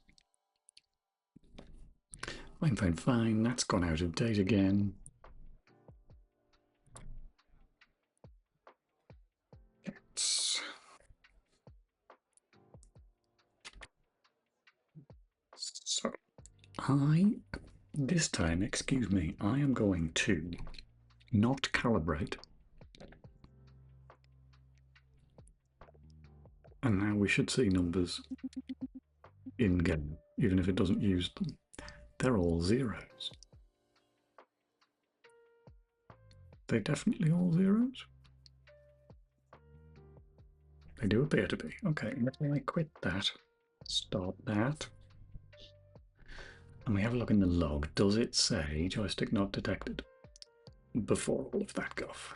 Fine. That's gone out of date again. So, this time, excuse me, I am going to not calibrate. And now we should see numbers in game, even if it doesn't use them. They're all zeros. They're definitely all zeros? They do appear to be. Okay, let me quit that. Stop that. And we have a look in the log. Does it say joystick not detected? Before all of that guff.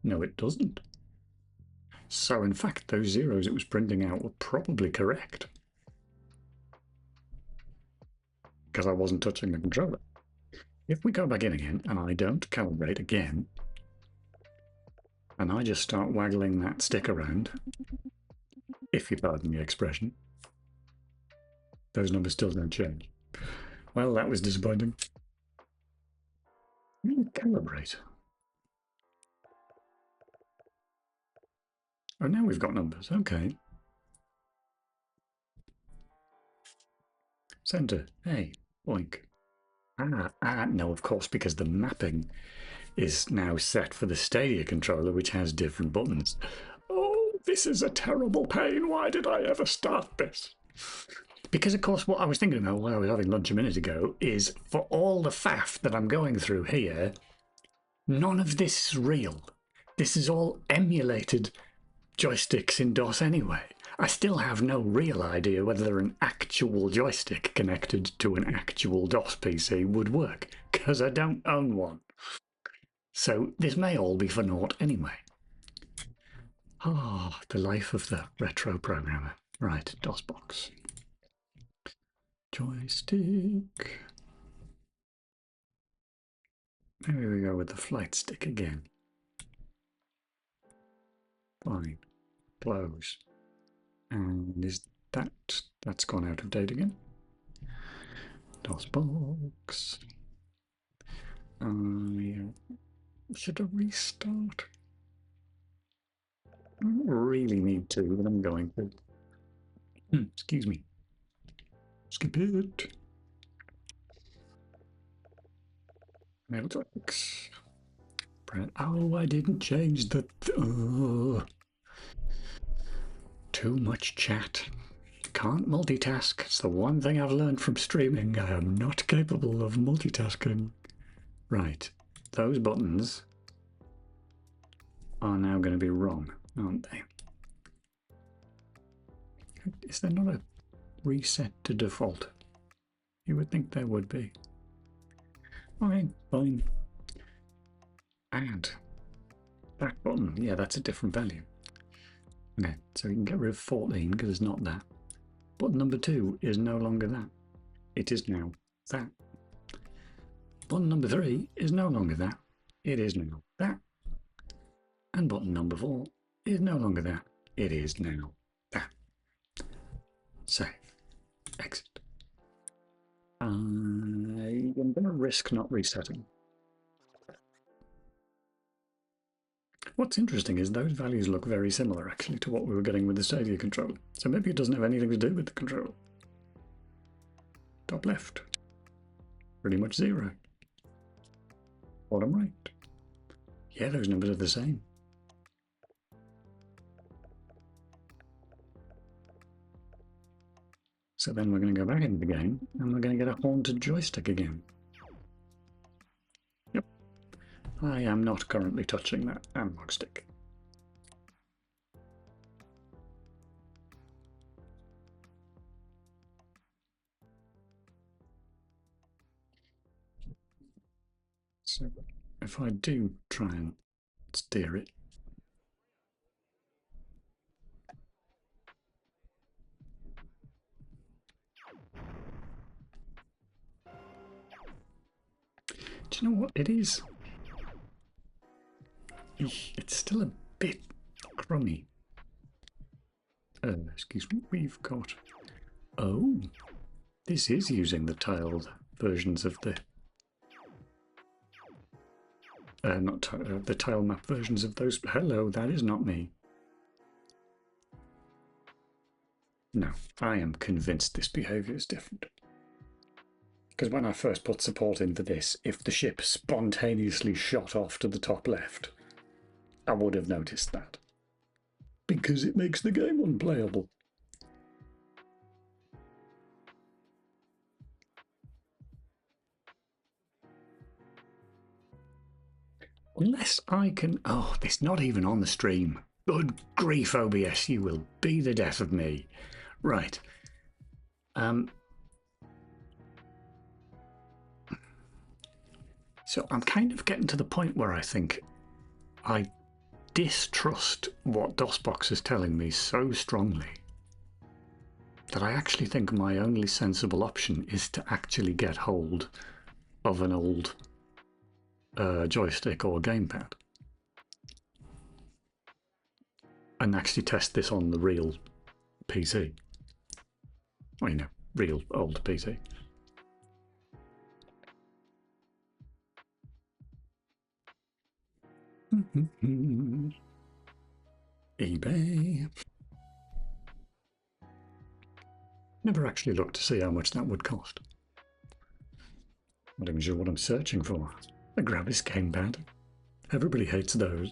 No, it doesn't. So in fact, those zeros it was printing out were probably correct. Because I wasn't touching the controller. If we go back in again, and I don't calibrate again, and I just start waggling that stick around, if you pardon the expression, those numbers still don't change. Well, that was disappointing. Calibrate. Oh, now we've got numbers. Okay. Center. Hey, boink. No, of course, because the mapping is now set for the Stadia controller, which has different buttons. Oh, this is a terrible pain. Why did I ever start this? Because, of course, what I was thinking about while I was having lunch a minute ago is for all the faff that I'm going through here, none of this is real. This is all emulated joysticks in DOS anyway. I still have no real idea whether an actual joystick connected to an actual DOS PC would work, because I don't own one. So this may all be for naught anyway. Ah, the life of the retro programmer. Right, DOSBox. Joystick. Maybe we go with the flight stick again. Fine. Close. And is that's gone out of date again? DOSBox. Should I restart? I don't really need to, but I'm going to. Excuse me. Skip it. Netflix. Oh, I didn't change the. Too much chat. Can't multitask. It's the one thing I've learned from streaming. I am not capable of multitasking. Right, those buttons are now going to be wrong, aren't they? Is there not a reset to default? You would think there would be. Fine, fine. Add. That button, yeah, that's a different value. Okay, so you can get rid of 14 because it's not that. Button number 2 is no longer that. It is now that. Button number 3 is no longer that. It is now that. And button number 4 is no longer that. It is now that. Save. Exit. I'm going to risk not resetting. What's interesting is those values look very similar, actually, to what we were getting with the Stadia controller. So maybe it doesn't have anything to do with the controller. Top left. Pretty much 0. Bottom right. Yeah, those numbers are the same. So then we're going to go back into the game, and we're going to get a haunted joystick again. Yep. I am not currently touching that analog stick. So if I do try and steer it, do you know what it is? It's still a bit crummy. Excuse me, we've got... Oh, this is using the tiled versions of the... the tile map versions of those. Hello, that is not me. No, I am convinced this behaviour is different. Because when I first put support in for this, if the ship spontaneously shot off to the top left, I would have noticed that. Because it makes the game unplayable. Unless I can... Oh, it's not even on the stream. Good grief, OBS, you will be the death of me. Right. So I'm kind of getting to the point where I think I distrust what DOSBox is telling me so strongly that I actually think my only sensible option is to actually get hold of an old joystick or gamepad and actually test this on the real PC. Well, you know, real old PC. eBay. Never actually looked to see how much that would cost. Not even sure what I'm searching for. A Gravis gamepad. Everybody hates those.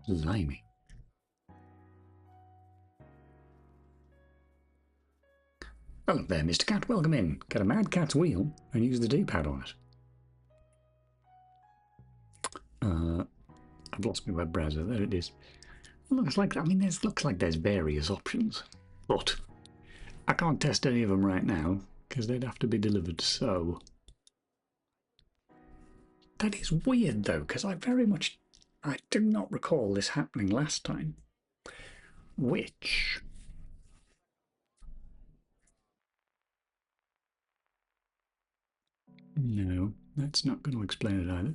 Limey. Hello there, Mr. Cat. Welcome in. Get a Mad Cat's wheel and use the D-pad on it. I've lost my web browser. There it is. It looks like, I mean, looks like there's various options, but I can't test any of them right now because they'd have to be delivered. So that is weird though, because I do not recall this happening last time. Which... No, that's not going to explain it either.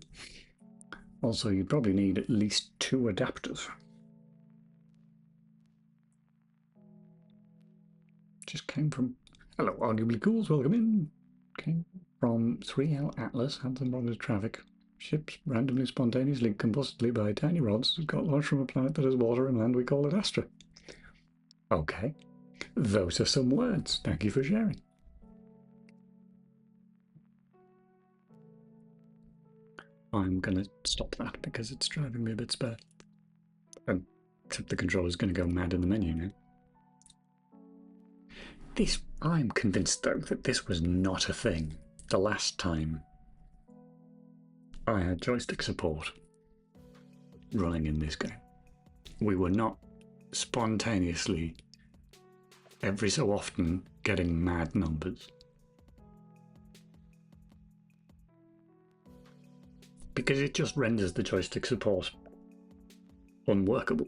Also, you'd probably need at least 2 adapters. Just came from... Hello, Arguably Ghouls, welcome in. Came from 3L Atlas, Hanson Brothers Traffic. Ships randomly, spontaneously, combustibly by tiny rods got launched from a planet that has water and land. We call it Astra. Okay. Those are some words. Thank you for sharing. I'm going to stop that because it's driving me a bit spare. Except the controller's going to go mad in the menu now. I'm convinced, though, that this was not a thing the last time I had joystick support running in this game. We were not spontaneously, every so often, getting mad numbers. Because it just renders the joystick support unworkable.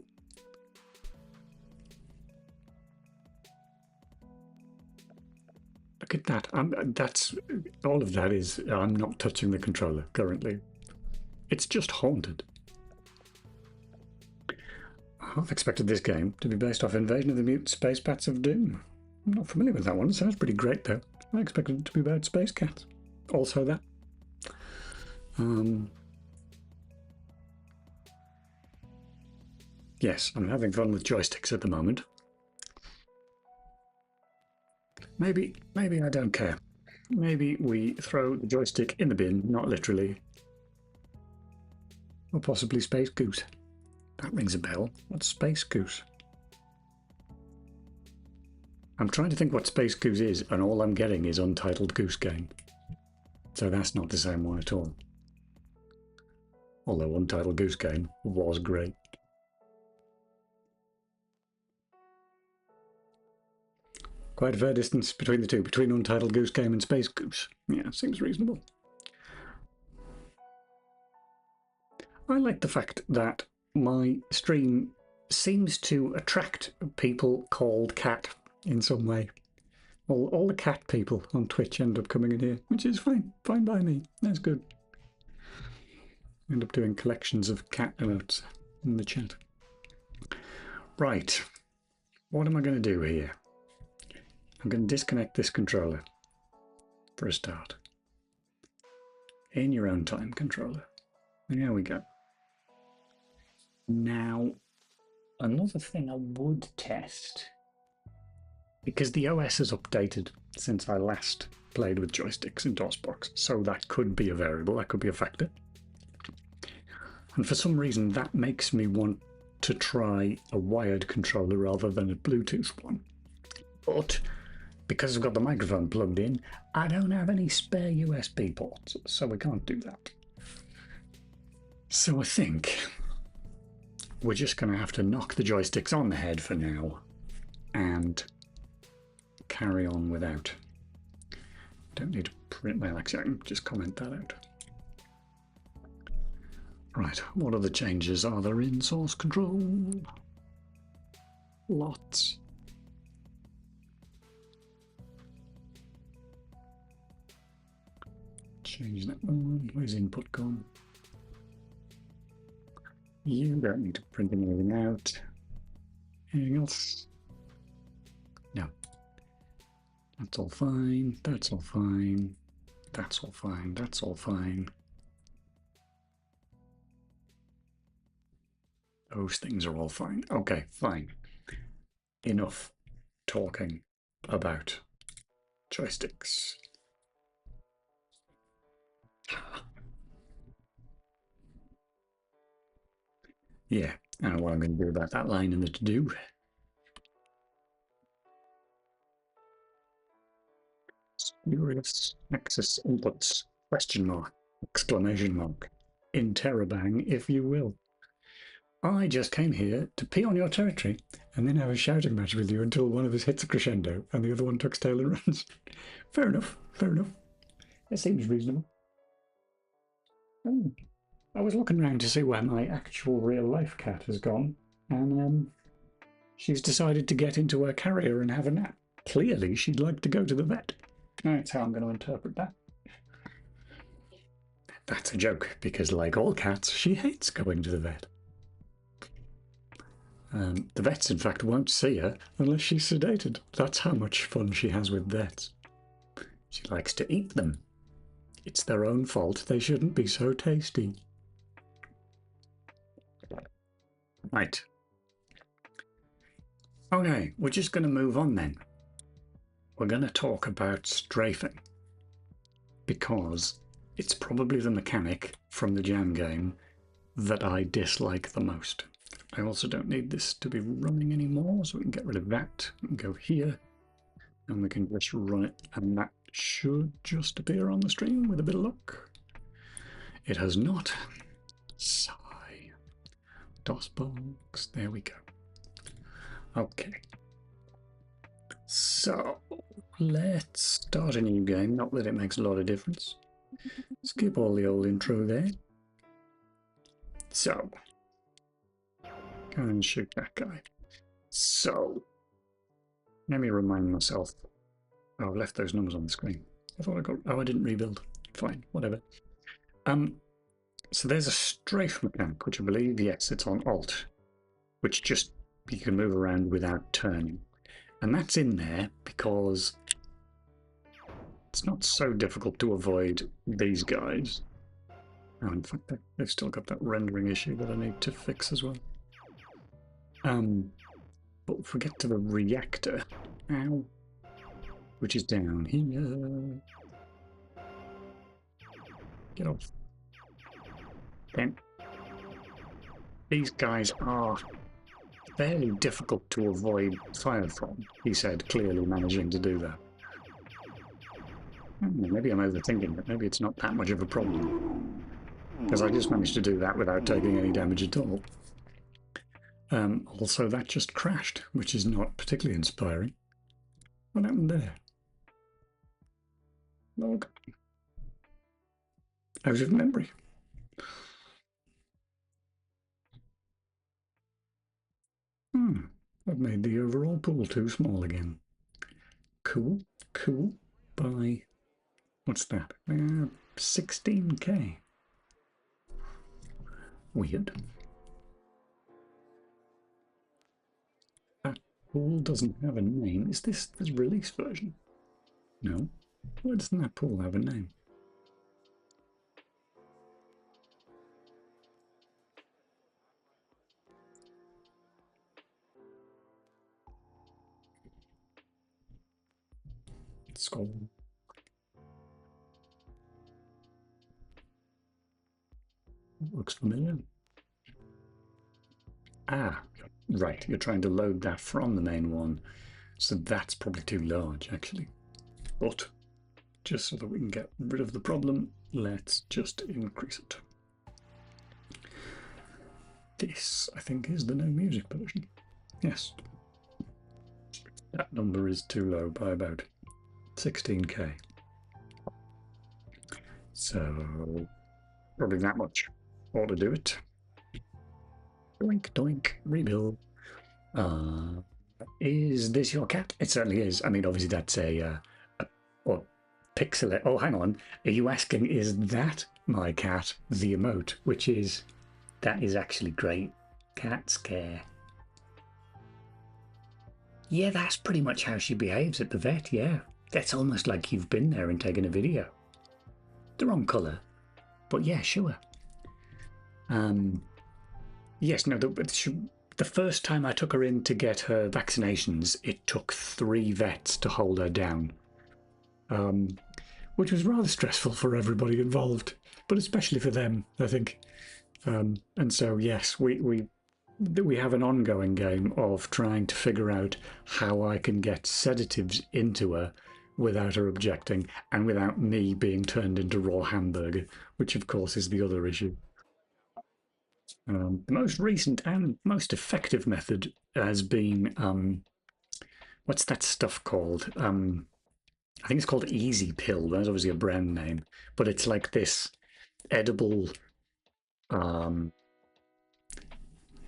Look at that. That's all of that is. I'm not touching the controller currently. It's just haunted. I've expected this game to be based off Invasion of the Mutant Space Bats of Doom. I'm not familiar with that one. It sounds pretty great, though. I expected it to be about space cats. Also that. Yes, I'm having fun with joysticks at the moment. Maybe I don't care. Maybe we throw the joystick in the bin, not literally. Or possibly Space Goose. That rings a bell. What's Space Goose? I'm trying to think what Space Goose is, and all I'm getting is Untitled Goose Game. So that's not the same one at all. Although Untitled Goose Game was great. Quite a fair distance between the two, between Untitled Goose Game and Space Goose. Yeah, seems reasonable. I like the fact that my stream seems to attract people called cat in some way. All the cat people on Twitch end up coming in here, which is fine. Fine by me. That's good. End up doing collections of cat emotes in the chat. Right. What am I going to do here? I'm going to disconnect this controller for a start. In your own time, controller. There we go. Now, another thing I would test, because the OS has updated since I last played with joysticks in DOSBox, so that could be a variable, that could be a factor. And for some reason, that makes me want to try a wired controller rather than a Bluetooth one. But because I've got the microphone plugged in, I don't have any spare USB ports, so we can't do that. So I think we're just going to have to knock the joysticks on the head for now and carry on without. Don't need to print my actually, I can just comment that out. Right, what other changes are there in source control? Lots. Change that one. Where's input gone? You don't need to print anything out. Anything else? No. That's all fine. That's all fine. That's all fine. That's all fine. Those things are all fine. Okay, fine. Enough talking about joysticks. Yeah, I know what I'm going to do about that line in the to-do. Spurious access inputs, question mark, exclamation mark, interrobang, if you will. I just came here to pee on your territory and then have a shouting match with you until one of us hits a crescendo and the other one tucks tail and runs. Fair enough, fair enough. That seems reasonable. Oh, I was looking around to see where my actual real-life cat has gone, and she's decided to get into her carrier and have a nap. Clearly, she'd like to go to the vet. That's how I'm going to interpret that. That's a joke, because like all cats, she hates going to the vet. The vets, in fact, won't see her unless she's sedated. That's how much fun she has with vets. She likes to eat them. It's their own fault. They shouldn't be so tasty. Right. Okay, we're just going to move on then. We're going to talk about strafing. Because it's probably the mechanic from the Jam game that I dislike the most. I also don't need this to be running anymore, so we can get rid of that and go here, and we can just run it, and that should just appear on the stream with a bit of luck. It has not. Sigh. DOSBox. There we go. Okay. So let's start a new game. Not that it makes a lot of difference. Skip all the old intro there. So, go and shoot that guy. So, let me remind myself. Oh, I've left those numbers on the screen. I thought I got. Oh, I didn't rebuild. Fine, whatever. So there's a strafe mechanic, which I believe, yes, it's on Alt, which just you can move around without turning, and that's in there because it's not so difficult to avoid these guys. Oh, in fact, they've still got that rendering issue that I need to fix as well. But if we get to the reactor, ow, which is down here, get off. Then these guys are fairly difficult to avoid fire from, he said, clearly managing to do that. Maybe I'm overthinking it. Maybe it's not that much of a problem, because I just managed to do that without taking any damage at all. Also, that just crashed, which is not particularly inspiring. What happened there? Log. Out of memory. I've made the overall pool too small again. Cool, cool. By, what's that? 16k. Weird. That pool doesn't have a name. Is this the release version? No. Why doesn't that pool have a name? Skull. Looks familiar. Ah, right. You're trying to load that from the main one. So that's probably too large, actually. But just so that we can get rid of the problem, let's just increase it. This, I think, is the no music version. Yes. That number is too low by about 16k. So probably that much ought to do it. Doink, doink, rebuild. Is this your cat? It certainly is. I mean, obviously that's a pixel. Oh, hang on. Are you asking, is that my cat, the emote? Which is, that is actually great. Cat scare. Yeah, that's pretty much how she behaves at the vet, yeah. That's almost like you've been there and taken a video. The wrong colour. But yeah, sure. Yes, no, the first time I took her in to get her vaccinations, it took 3 vets to hold her down. Which was rather stressful for everybody involved, but especially for them, I think. And so, yes, we have an ongoing game of trying to figure out how I can get sedatives into her without her objecting and without me being turned into raw hamburger, which of course is the other issue. The most recent and most effective method has been, what's that stuff called? I think it's called Easy Pill. That's obviously a brand name, but it's like this edible, what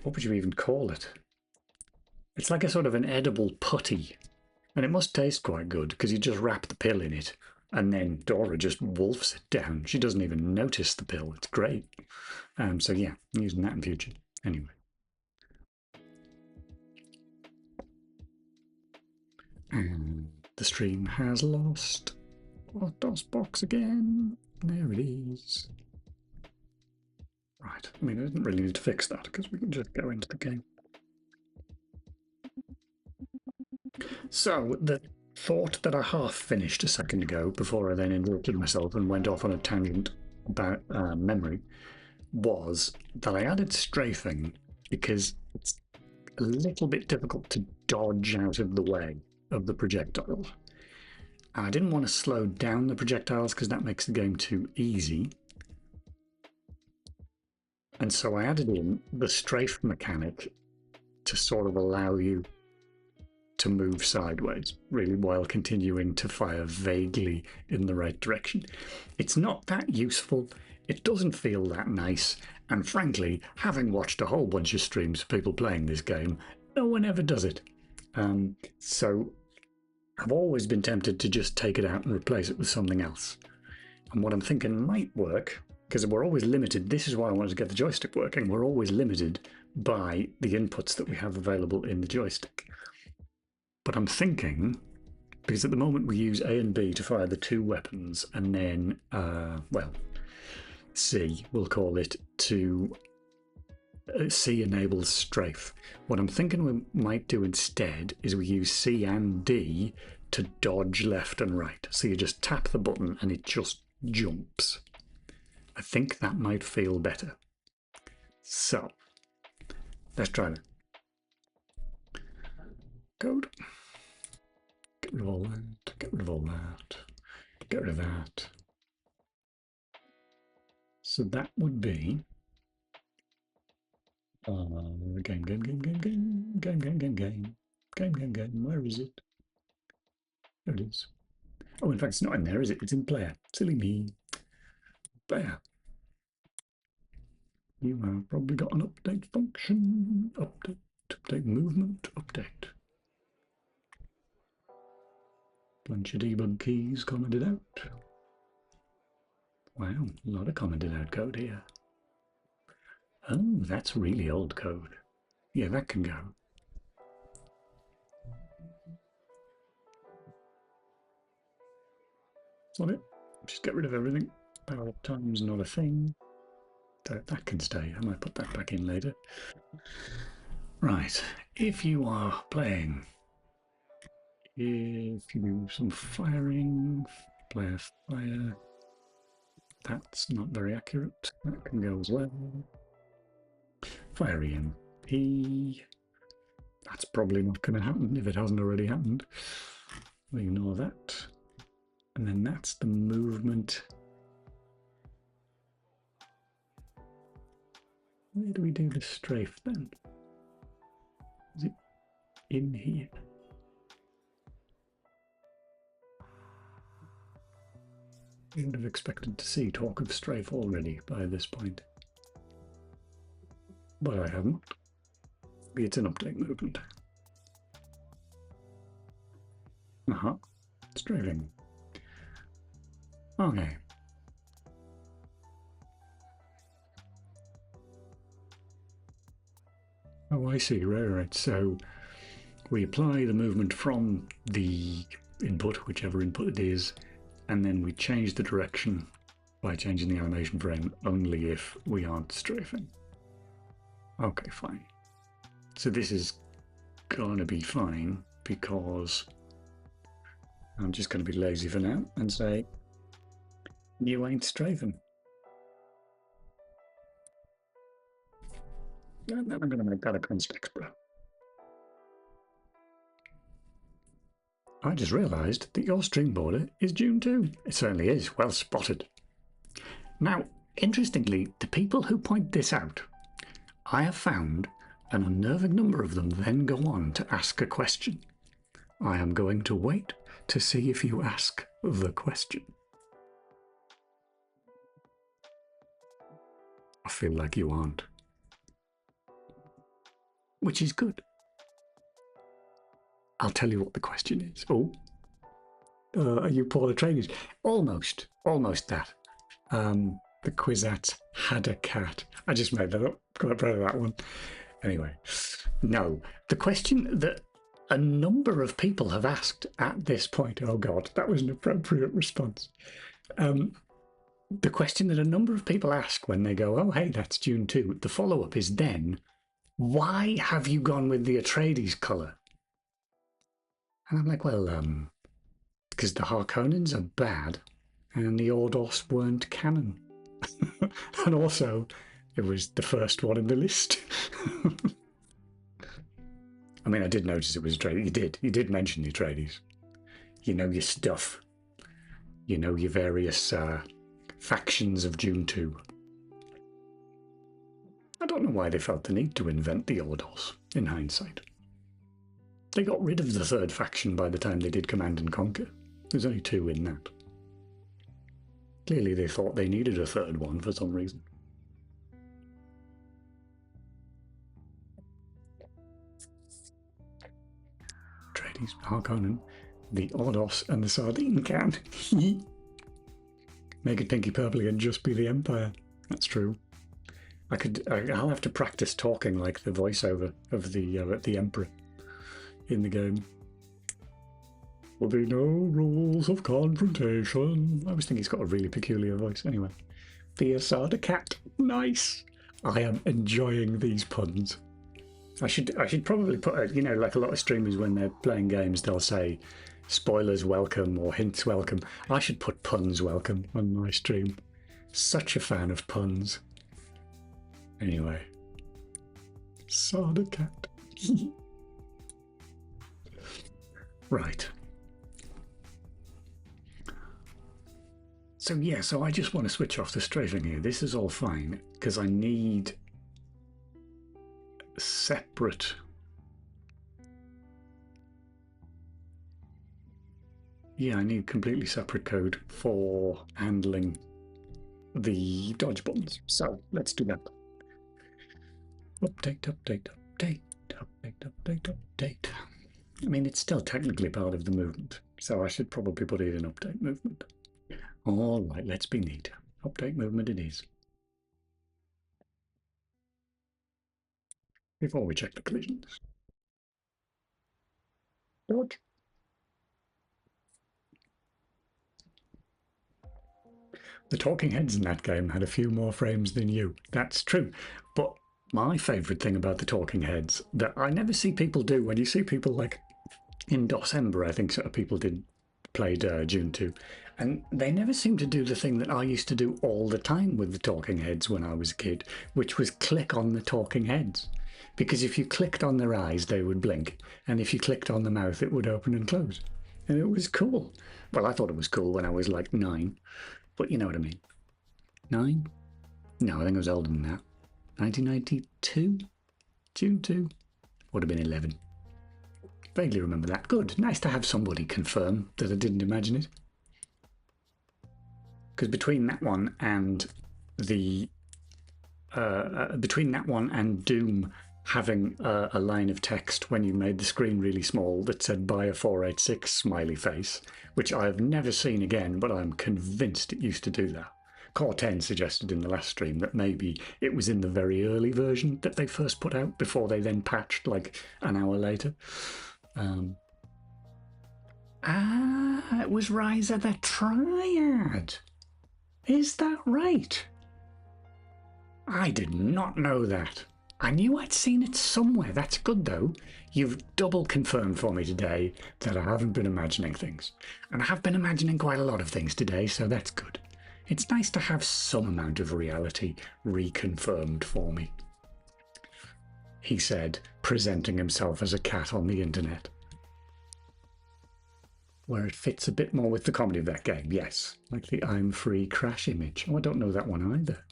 would you even call it? It's like a sort of an edible putty, and it must taste quite good because you just wrap the pill in it, and then Dora just wolfs it down. She doesn't even notice the pill. It's great. So yeah, I'm using that in future. Anyway. And the stream has lost DOSBox again. There it is. Right, I mean, I didn't really need to fix that because we can just go into the game. So the thought that I half finished a second ago before I then interrupted myself and went off on a tangent about memory was that I added strafing because it's a little bit difficult to dodge out of the way of the projectiles. And I didn't want to slow down the projectiles because that makes the game too easy. And so I added in the strafe mechanic to sort of allow you to move sideways, really, while continuing to fire vaguely in the right direction. It's not that useful. It doesn't feel that nice. And frankly, having watched a whole bunch of streams of people playing this game, no one ever does it. So I've always been tempted to just take it out and replace it with something else. And what I'm thinking might work, because we're always limited, this is why I wanted to get the joystick working, we're always limited by the inputs that we have available in the joystick. But I'm thinking, because at the moment we use A and B to fire the two weapons, and then, well, C, we'll call it, to C enables strafe. What I'm thinking we might do instead is we use C and D to dodge left and right. So you just tap the button and it just jumps. I think that might feel better. So, let's try that. Code. Get rid of all that, get rid of all that, get rid of that. So that would be game. Where is it? There it is. Oh, in fact, it's not in there, is it? It's in player. Silly me. Player. You have probably got an update function. Update movement, update. Bunch of debug keys commented out. Wow, a lot of commented out code here. Oh, that's really old code. Yeah, that can go. That's not it. Just get rid of everything. Power up time's not a thing. That can stay. I might put that back in later. Right. If you are playing, if you do some firing, player fire, that's not very accurate. That can go as well. Fire EMP. That's probably not going to happen if it hasn't already happened. We ignore that. And then that's the movement. Where do we do the strafe then? Is it in here? I would have expected to see talk of strafe already by this point. But I haven't. Maybe it's an update movement. Strafing. Okay. Oh, I see. Right. So we apply the movement from the input, whichever input it is, and then we change the direction by changing the animation frame only if we aren't strafing. Okay, fine. So this is gonna be fine because I'm just gonna be lazy for now and say, you ain't strafing. And then I'm gonna make that a const expr. I just realised that your string border is June 2. It certainly is. Well spotted. Now, interestingly, the people who point this out, I have found an unnerving number of them then go on to ask a question. I am going to wait to see if you ask the question. I feel like you aren't. Which is good. I'll tell you what the question is. Oh, are you Paul Atreides? Almost that. The Kwisatz had a cat. I just made that up. Quite proud of that one. Anyway, no. The question that a number of people have asked at this point, oh God, that was an appropriate response. The question that a number of people ask when they go, oh, hey, that's June 2, the follow-up is then, why have you gone with the Atreides colour? And I'm like, well, because the Harkonnens are bad and the Ordos weren't canon. And also, it was the first one in the list. I mean, I did notice it was Atreides. You did mention the Atreides. You know your stuff. You know your various factions of Dune 2. I don't know why they felt the need to invent the Ordos, in hindsight. They got rid of the third faction by the time they did Command and Conquer. There's only 2 in that. Clearly they thought they needed a third one for some reason. Atreides, Harkonnen, the Ordos, and the Sardine Can. Make it pinky purpley and just be the Empire. That's true. I'll have to practice talking like the voiceover of the Emperor in the game. Will be no rules of confrontation. I always think he's got a really peculiar voice. Anyway, the Asada Cat. Nice. I am enjoying these puns. I should probably put you know, like a lot of streamers when they're playing games, they'll say spoilers welcome or hints welcome. I should put puns welcome on my stream. Such a fan of puns. Anyway, Asada Cat. Right. So yeah, so I just want to switch off the strafing here. This is all fine, because I need separate... Yeah, I need completely separate code for handling the dodge buttons. So let's do that. Update, update, update, update, update, update. I mean, it's still technically part of the movement, so I should probably put it in update movement. All right, let's be neat. Update movement it is. Before we check the collisions. Dodge. The talking heads in that game had a few more frames than you. That's true. But my favourite thing about the talking heads that I never see people do, when you see people like in December, I think sort of people played Dune 2, and they never seem to do the thing that I used to do all the time with the talking heads when I was a kid, which was click on the talking heads. Because if you clicked on their eyes, they would blink, and if you clicked on the mouth, it would open and close. And it was cool. Well, I thought it was cool when I was like 9, but you know what I mean. 9? No, I think I was older than that. 1992? Dune 2? Would have been 11. Vaguely remember that. Good. Nice to have somebody confirm that I didn't imagine it. Because between that one and the between that one and Doom having a line of text when you made the screen really small that said buy a 486 smiley face, which I have never seen again, but I'm convinced it used to do that. Core 10 suggested in the last stream that maybe it was in the very early version that they first put out before they then patched like an hour later. It was Rise of the Triad. Is that right? I did not know that. I knew I'd seen it somewhere. That's good, though. You've double confirmed for me today that I haven't been imagining things. And I have been imagining quite a lot of things today, so that's good. It's nice to have some amount of reality reconfirmed for me. He said, presenting himself as a cat on the internet. Where it fits a bit more with the comedy of that game, yes. Like the I'm Free crash image. Oh, I don't know that one either.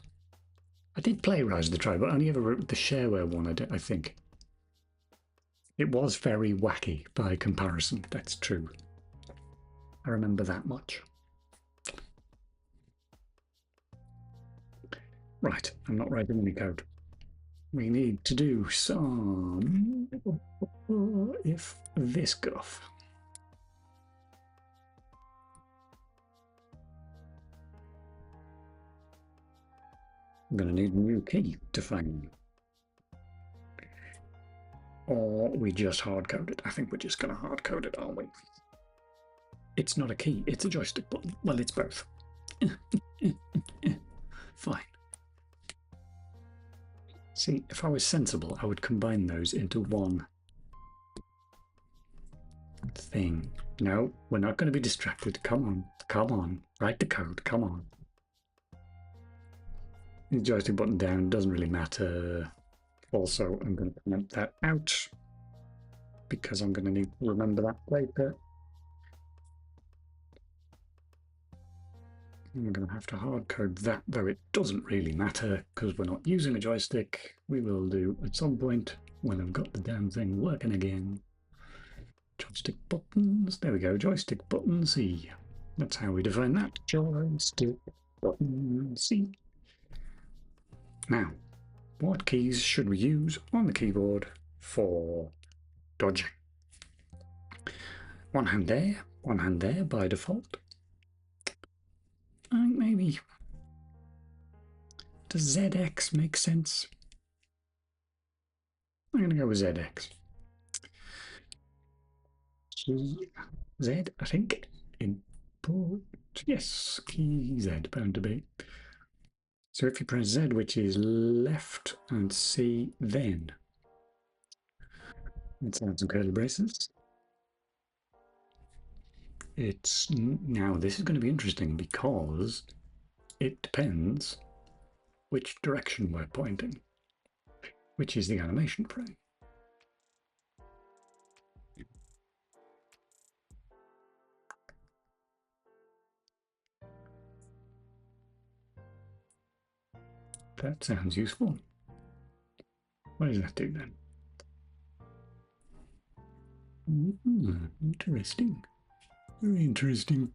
I did play Rise of the Triad, but only ever wrote the shareware one, I think. It was very wacky by comparison, that's true. I remember that much. Right, I'm not writing any code. We need to do some if this guff. I'm going to need a new key to find. Or we just hard-code it. I think we're just going to hard-code it, aren't we? It's not a key, it's a joystick button. Well, it's both. Fine. See, if I was sensible, I would combine those into one thing. No, we're not going to be distracted. Come on, come on. Write the code. Come on. The joystick button down doesn't really matter. Also, I'm going to comment that out because I'm going to need to remember that later. I'm going to have to hard code that, though it doesn't really matter because we're not using a joystick. We will do at some point when I've got the damn thing working again. Joystick buttons. There we go. Joystick button C. That's how we define that. Joystick button C. Now, what keys should we use on the keyboard for dodging? One hand there by default. I think maybe. Does ZX make sense? I'm going to go with ZX. Z, I think. Import. Yes, key Z, bound to be. So if you press Z, which is left, and C, then. Let's add some curly braces. Now this is going to be interesting because it depends which direction we're pointing, which is the animation frame. That sounds useful. What does that do then? Interesting. Very interesting.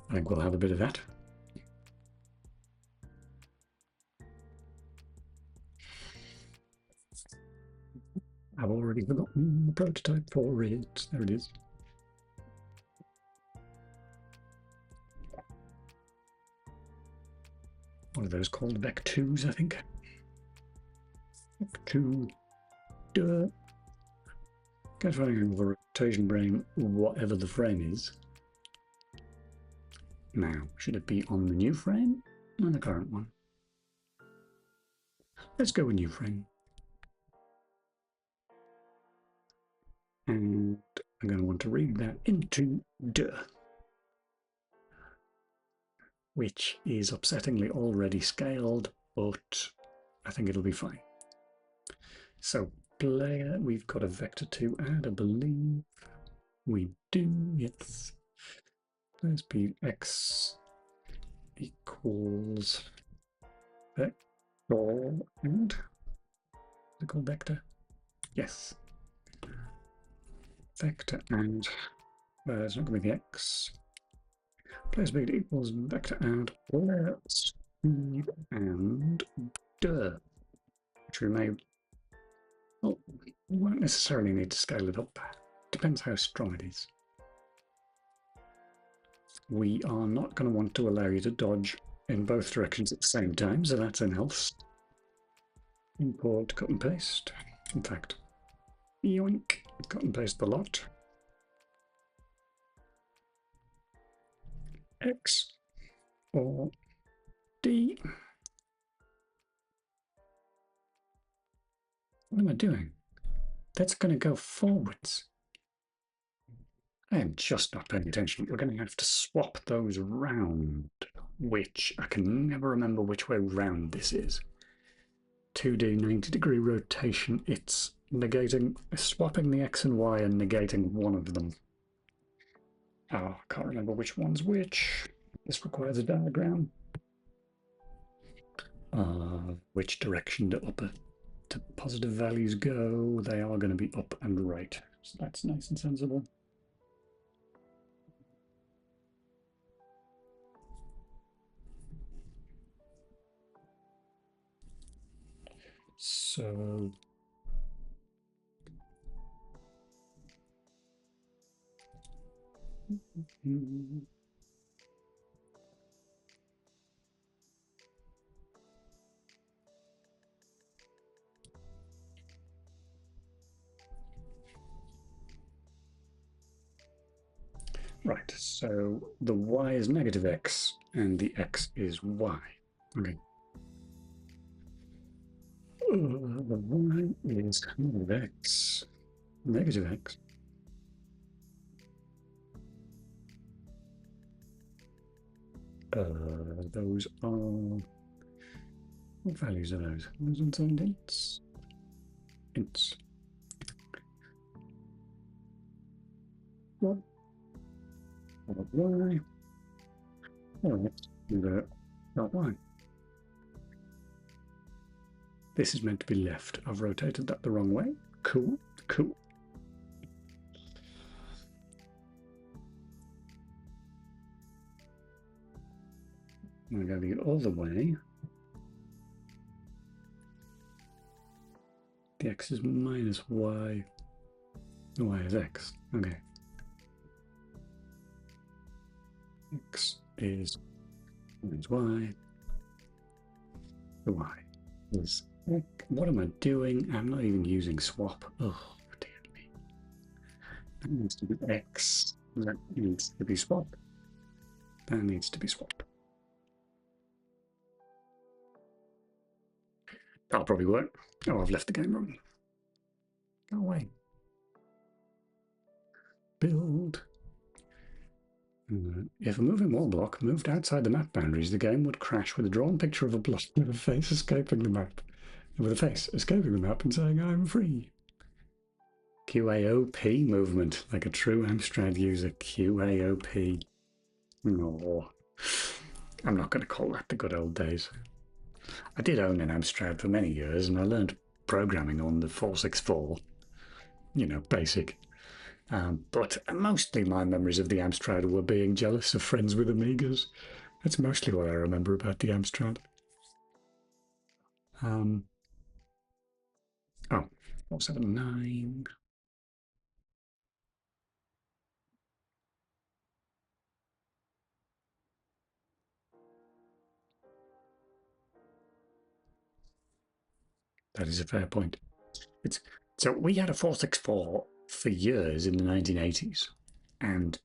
I think we'll have a bit of that. I've already forgotten the prototype for it. There it is. What are those called? Vec2s, I think. Vec2. Duh. Get running over a rotation frame, whatever the frame is. Now, should it be on the new frame or the current one? Let's go with new frame. And I'm going to want to read that into duh, which is upsettingly already scaled, but I think it'll be fine. So player, we've got a vector2 add, I believe. We do, yes. Let's be x equals vector and is it called vector? Yes. Vector and it's not going to be the x. Player speed equals vector and player speed and duh, which we may. Well, we won't necessarily need to scale it up. Depends how strong it is. We are not going to want to allow you to dodge in both directions at the same time, so that's an else. Import, cut and paste. In fact, yoink, cut and paste the lot. X or D. What am I doing? That's going to go forwards. I am just not paying attention. We're going to have to swap those round, which I can never remember which way round this is. 2D 90-degree rotation. It's negating, swapping the X and Y and negating one of them. Oh, I can't remember which one's which. This requires a diagram. Which direction to positive values go? They are going to be up and right. So that's nice and sensible. So right, so the y is negative x and the x is y. Okay. The y is negative x. Negative x. Those are... What values are those? Those unsigned ints? Ints. What? Y. Alright, do that. Not Y. This is meant to be left. I've rotated that the wrong way. Cool, cool. I'm going the other way. The x is minus y. The y is x. Okay. X is minus y. The y is x. What am I doing? I'm not even using swap. Oh, dear me. That needs to be x. That needs to be swap. That needs to be swap. That'll probably work. Oh, I've left the game wrong. Go away. Build. If a moving wall block moved outside the map boundaries, the game would crash with a drawn picture of a block with a face escaping the map. With a face escaping the map and saying, I'm free. QAOP movement, like a true Amstrad user. QAOP. No. I'm not going to call that the good old days. I did own an Amstrad for many years, and I learned programming on the 464. You know, basic. But mostly my memories of the Amstrad were being jealous of friends with Amigas. That's mostly what I remember about the Amstrad. Oh, 479. That is a fair point. So we had a 464 for years in the 1980s, and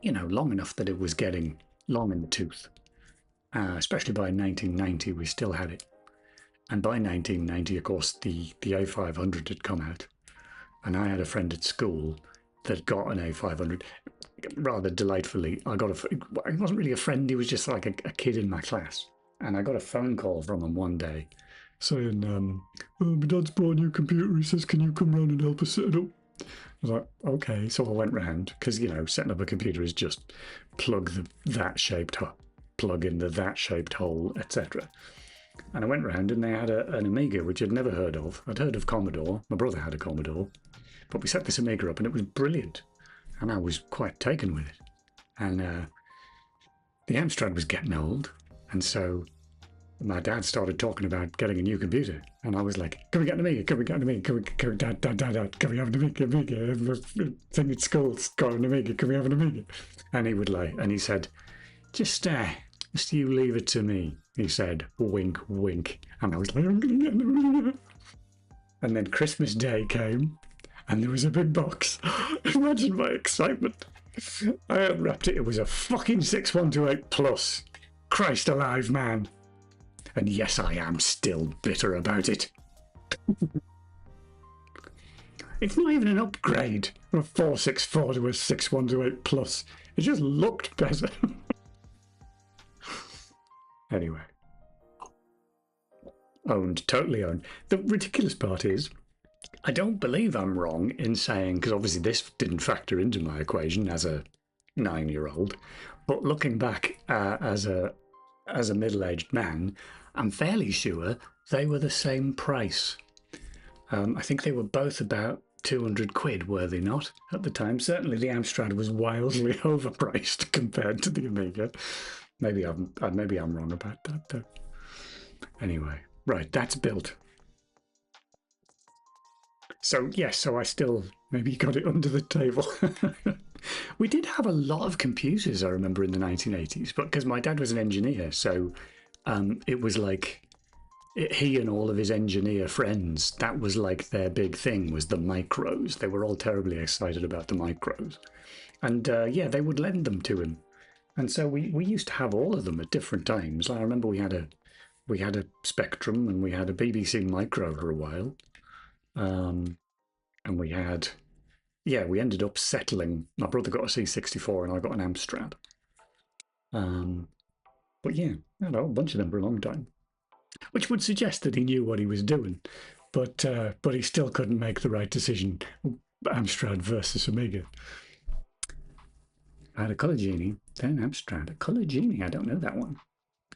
you know, long enough that it was getting long in the tooth. Especially by 1990, we still had it. And by 1990, of course, the A500 had come out. And I had a friend at school that got an A500. Rather delightfully, I got he wasn't really a friend, he was just like a kid in my class. And I got a phone call from him one day saying, my dad's bought a new computer. He says, can you come round and help us set it up? I was like, okay. So I went round, because, you know, setting up a computer is just plug the that-shaped plug in the that-shaped hole, etc. And I went round and they had an Amiga, which I'd never heard of. I'd heard of Commodore. My brother had a Commodore. But we set this Amiga up and it was brilliant. And I was quite taken with it. And the Amstrad was getting old. And so my dad started talking about getting a new computer. And I was like, can we get an Amiga? Can we get an Amiga? Can we, Dad, can we have an Amiga? Thing at school's got an Amiga. Can we have an Amiga? And he would lie. And he said, just you leave it to me, he said, wink, wink. And I was like, I'm going to get an Amiga. And then Christmas Day came, and there was a big box. Imagine my excitement. I unwrapped it. It was a fucking 6128 Plus. Christ alive, man. And yes, I am still bitter about it. It's not even an upgrade from a 464 to a 6128 Plus. It just looked better. Anyway. Owned, totally owned. The ridiculous part is, I don't believe I'm wrong in saying, because obviously this didn't factor into my equation as a 9-year-old, but looking back as a middle-aged man, I'm fairly sure they were the same price. I think they were both about 200 quid, were they not, at the time? Certainly the Amstrad was wildly overpriced compared to the Amiga. Maybe I'm wrong about that, though. Anyway, right, that's built. So, yes, so I still maybe got it under the table. We did have a lot of computers, I remember, in the 1980s, but because my dad was an engineer, so it was like he and all of his engineer friends, that was like their big thing, was the micros. They were all terribly excited about the micros. And yeah, they would lend them to him. And so we used to have all of them at different times. I remember we had a Spectrum and we had a BBC Micro for a while. And we had, yeah, we ended up settling. My brother got a C64 and I got an Amstrad. But yeah, I had a whole bunch of them for a long time, which would suggest that he knew what he was doing, but he still couldn't make the right decision. Amstrad versus Amiga. I had a Color Genie, then Amstrad. A Color Genie, I don't know that one.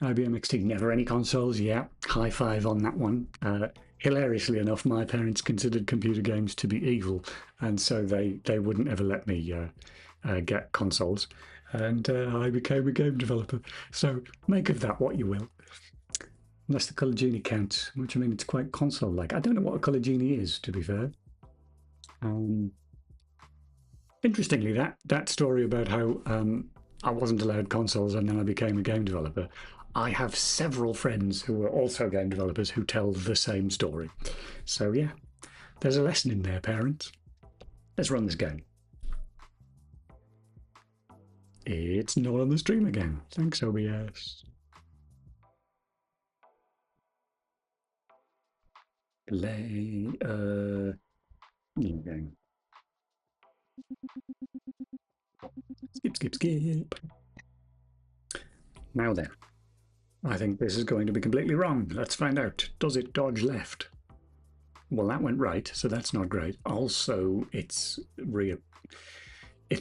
IBM XT, never any consoles. Yeah, high five on that one. Hilariously enough, my parents considered computer games to be evil, and so they wouldn't ever let me get consoles. And I became a game developer. So make of that what you will. Unless the Color Genie counts, which I mean, it's quite console-like. I don't know what a Color Genie is, to be fair. Interestingly, that story about how I wasn't allowed consoles and then I became a game developer, I have several friends who are also game developers who tell the same story. So yeah, there's a lesson in there, parents. Let's run this game. It's not on the stream again. Thanks, OBS. Play new game. Skip, skip, skip. Now then, I think this is going to be completely wrong. Let's find out. Does it dodge left? Well, that went right, so that's not great. Also, it's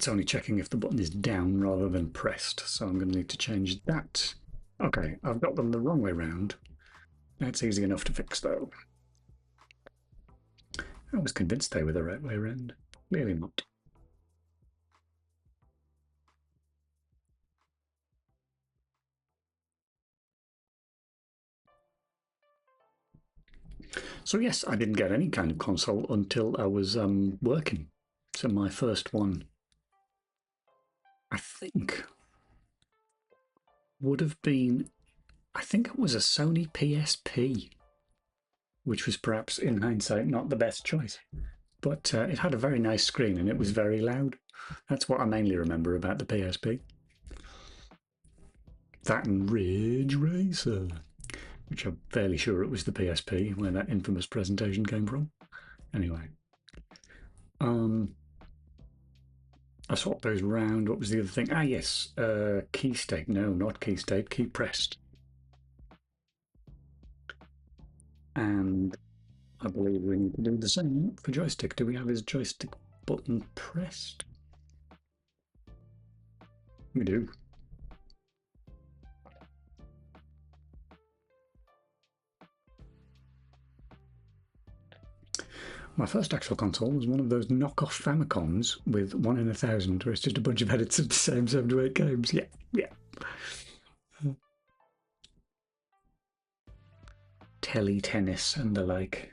only checking if the button is down rather than pressed, so I'm going to need to change that. Okay, I've got them the wrong way round. That's easy enough to fix, though. I was convinced they were the right way around. Clearly not. So yes, I didn't get any kind of console until I was working. So my first one, I think, would have been, I think it was a Sony PSP, which was perhaps, in hindsight, not the best choice. But it had a very nice screen and it was very loud. That's what I mainly remember about the PSP. That and Ridge Racer, which I'm fairly sure it was the PSP where that infamous presentation came from. Anyway, I swapped those round. What was the other thing? Ah, yes, key state. No, not key state, key pressed. And I believe we need to do the same for joystick. Do we have his joystick button pressed? We do. My first actual console was one of those knockoff Famicons with 1 in 1,000, where it's just a bunch of edits of the same 7 to 8 games. Yeah, yeah. Teletennis and the like.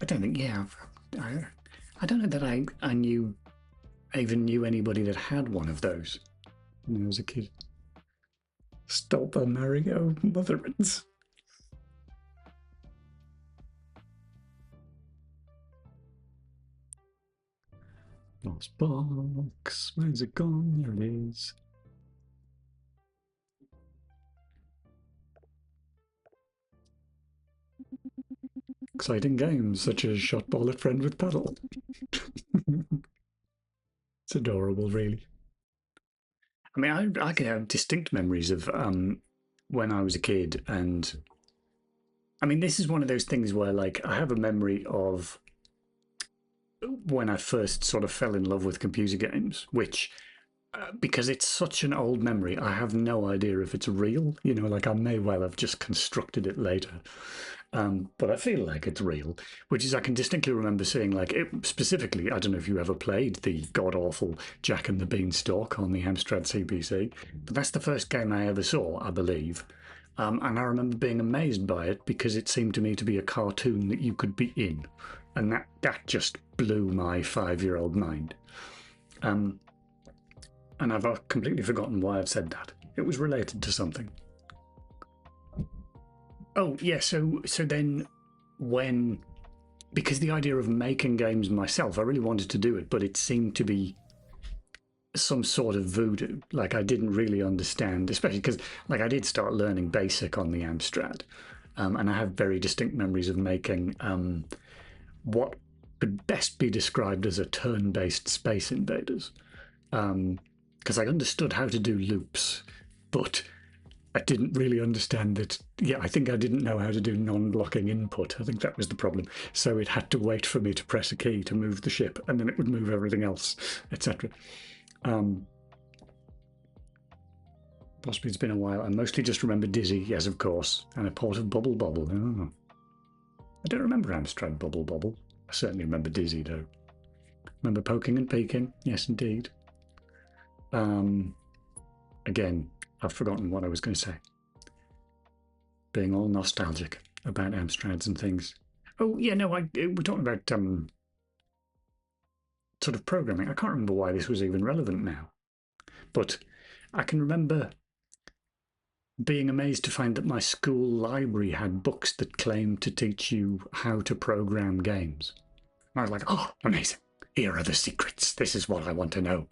I don't think, yeah. I don't know that I even knew anybody that had one of those when I was a kid. Stop the Mario Motherins. Lost box. Where's it gone? There it is. Exciting games such as Shot Ball at Friend with Paddle. It's adorable, really. I mean, I can have distinct memories of when I was a kid, and I mean, this is one of those things where, like, I have a memory of when I first sort of fell in love with computer games, which, because it's such an old memory, I have no idea if it's real. You know, like I may well have just constructed it later. But I feel like it's real, which is I can distinctly remember seeing, like, it, specifically, I don't know if you ever played the god-awful Jack and the Beanstalk on the Amstrad CPC, but that's the first game I ever saw, I believe. And I remember being amazed by it because it seemed to me to be a cartoon that you could be in. And that just blew my 5-year-old mind. And I've completely forgotten why I've said that. It was related to something. Oh, yeah, so then when... Because the idea of making games myself, I really wanted to do it, but it seemed to be some sort of voodoo. Like, I didn't really understand, especially because, like, I did start learning BASIC on the Amstrad. And I have very distinct memories of making what could best be described as a turn-based Space Invaders. because I understood how to do loops, but I didn't really understand that. Yeah, I think I didn't know how to do non-blocking input. I think that was the problem. So it had to wait for me to press a key to move the ship, and then it would move everything else, etc. Possibly it's been a while. I mostly just remember Dizzy, yes, of course, and a port of Bubble Bobble. Oh. I don't remember Amstrad Bubble Bobble. I certainly remember Dizzy, though. Remember Poking and Peeking? Yes, indeed. Again, I've forgotten what I was going to say. Being all nostalgic about Amstrads and things. Oh, yeah, no, we're talking about sort of programming. I can't remember why this was even relevant now. But I can remember being amazed to find that my school library had books that claimed to teach you how to program games. And I was like, oh, amazing. Here are the secrets. This is what I want to know.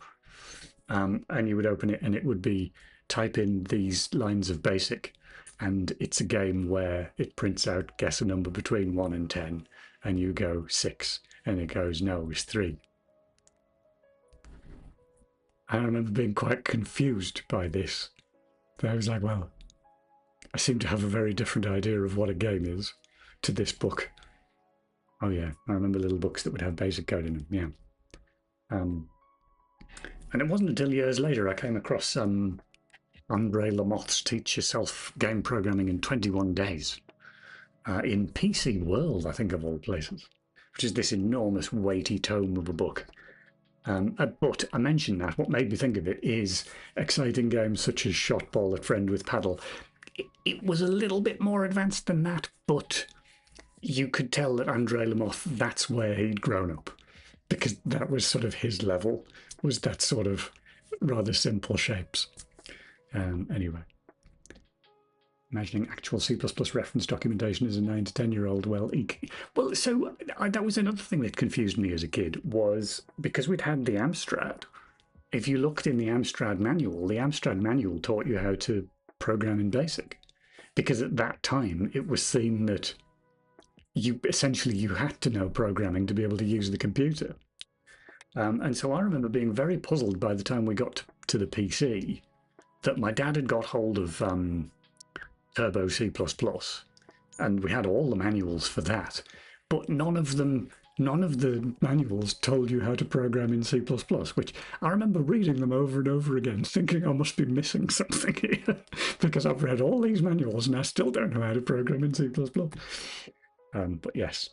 And you would open it and it would be type in these lines of BASIC, and it's a game where it prints out guess a number between 1 and 10, and you go 6, and it goes, no, it's 3. I remember being quite confused by this. I was like, well, I seem to have a very different idea of what a game is to this book. Oh yeah, I remember little books that would have basic code in them, yeah. And it wasn't until years later I came across Andre Lamoth's Teach Yourself Game Programming in 21 Days in PC World, I think, of all places, which is this enormous weighty tome of a book. But I mentioned that. What made me think of it is exciting games such as Shot Ball at Friend with Paddle. It was a little bit more advanced than that, but you could tell that Andre Lamoth, that's where he'd grown up, because that was sort of his level, was that sort of rather simple shapes. Anyway, imagining actual C++ reference documentation as a 9 to 10-year-old, well, so that was another thing that confused me as a kid, was because we'd had the Amstrad. If you looked in the Amstrad manual taught you how to program in BASIC, because at that time it was seen that you had to know programming to be able to use the computer. And so I remember being very puzzled by the time we got to the PC that my dad had got hold of Turbo C++, and we had all the manuals for that, but none of the manuals told you how to program in C++, which I remember reading them over and over again, thinking I must be missing something here, because I've read all these manuals and I still don't know how to program in C++. But yes,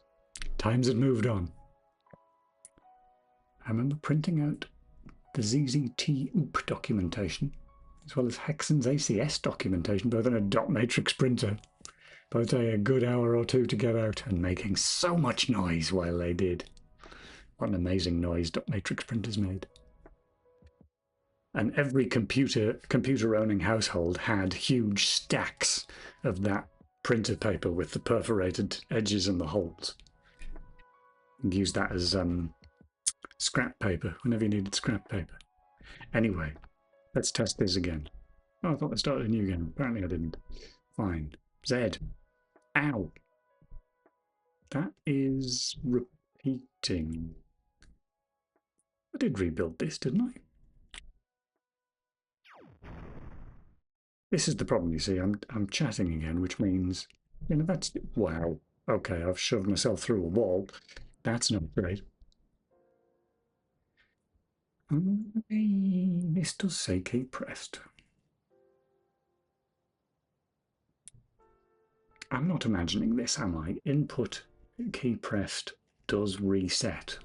times had moved on. I remember printing out the ZZT OOP documentation, as well as Hexen's ACS documentation, both on a dot matrix printer. Both take a good hour or two to get out, and making so much noise while they did. What an amazing noise dot matrix printers made. And every computer-owning household had huge stacks of that printer paper with the perforated edges and the holes. And use that as scrap paper whenever you needed scrap paper. Anyway, let's test this again. Oh, I thought I started a new game. Apparently I didn't. Fine. Z. Ow. That is repeating. I did rebuild this, didn't I? This is the problem, you see. I'm chatting again, which means, that's... Wow. Okay, I've shoved myself through a wall. That's not great. This does say key pressed. I'm not imagining this, am I? Input key pressed does reset.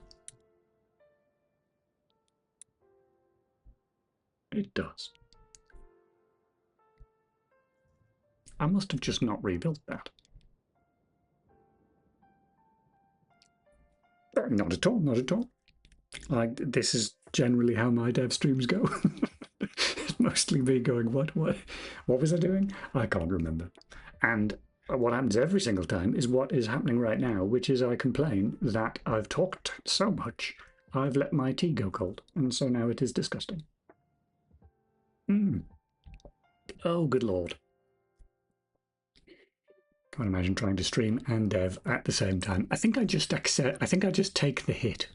It does. I must have just not rebuilt that. Not at all, not at all. This is generally how my dev streams go. It's mostly me going, what was I doing? I can't remember. And what happens every single time is what is happening right now, which is I complain that I've talked so much, I've let my tea go cold, and so now it is disgusting. Oh, good Lord. Can't imagine trying to stream and dev at the same time. I think I just take the hit.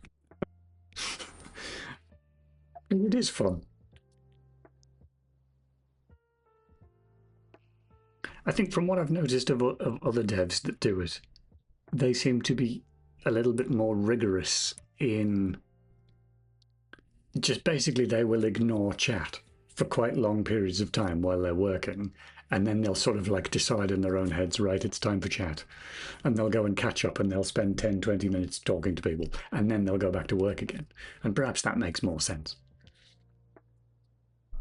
It is fun. I think from what I've noticed of other devs that do it, they seem to be a little bit more rigorous in just basically they will ignore chat for quite long periods of time while they're working, and then they'll sort of like decide in their own heads, right, it's time for chat, and they'll go and catch up and they'll spend 10-20 minutes talking to people, and then they'll go back to work again. And perhaps that makes more sense.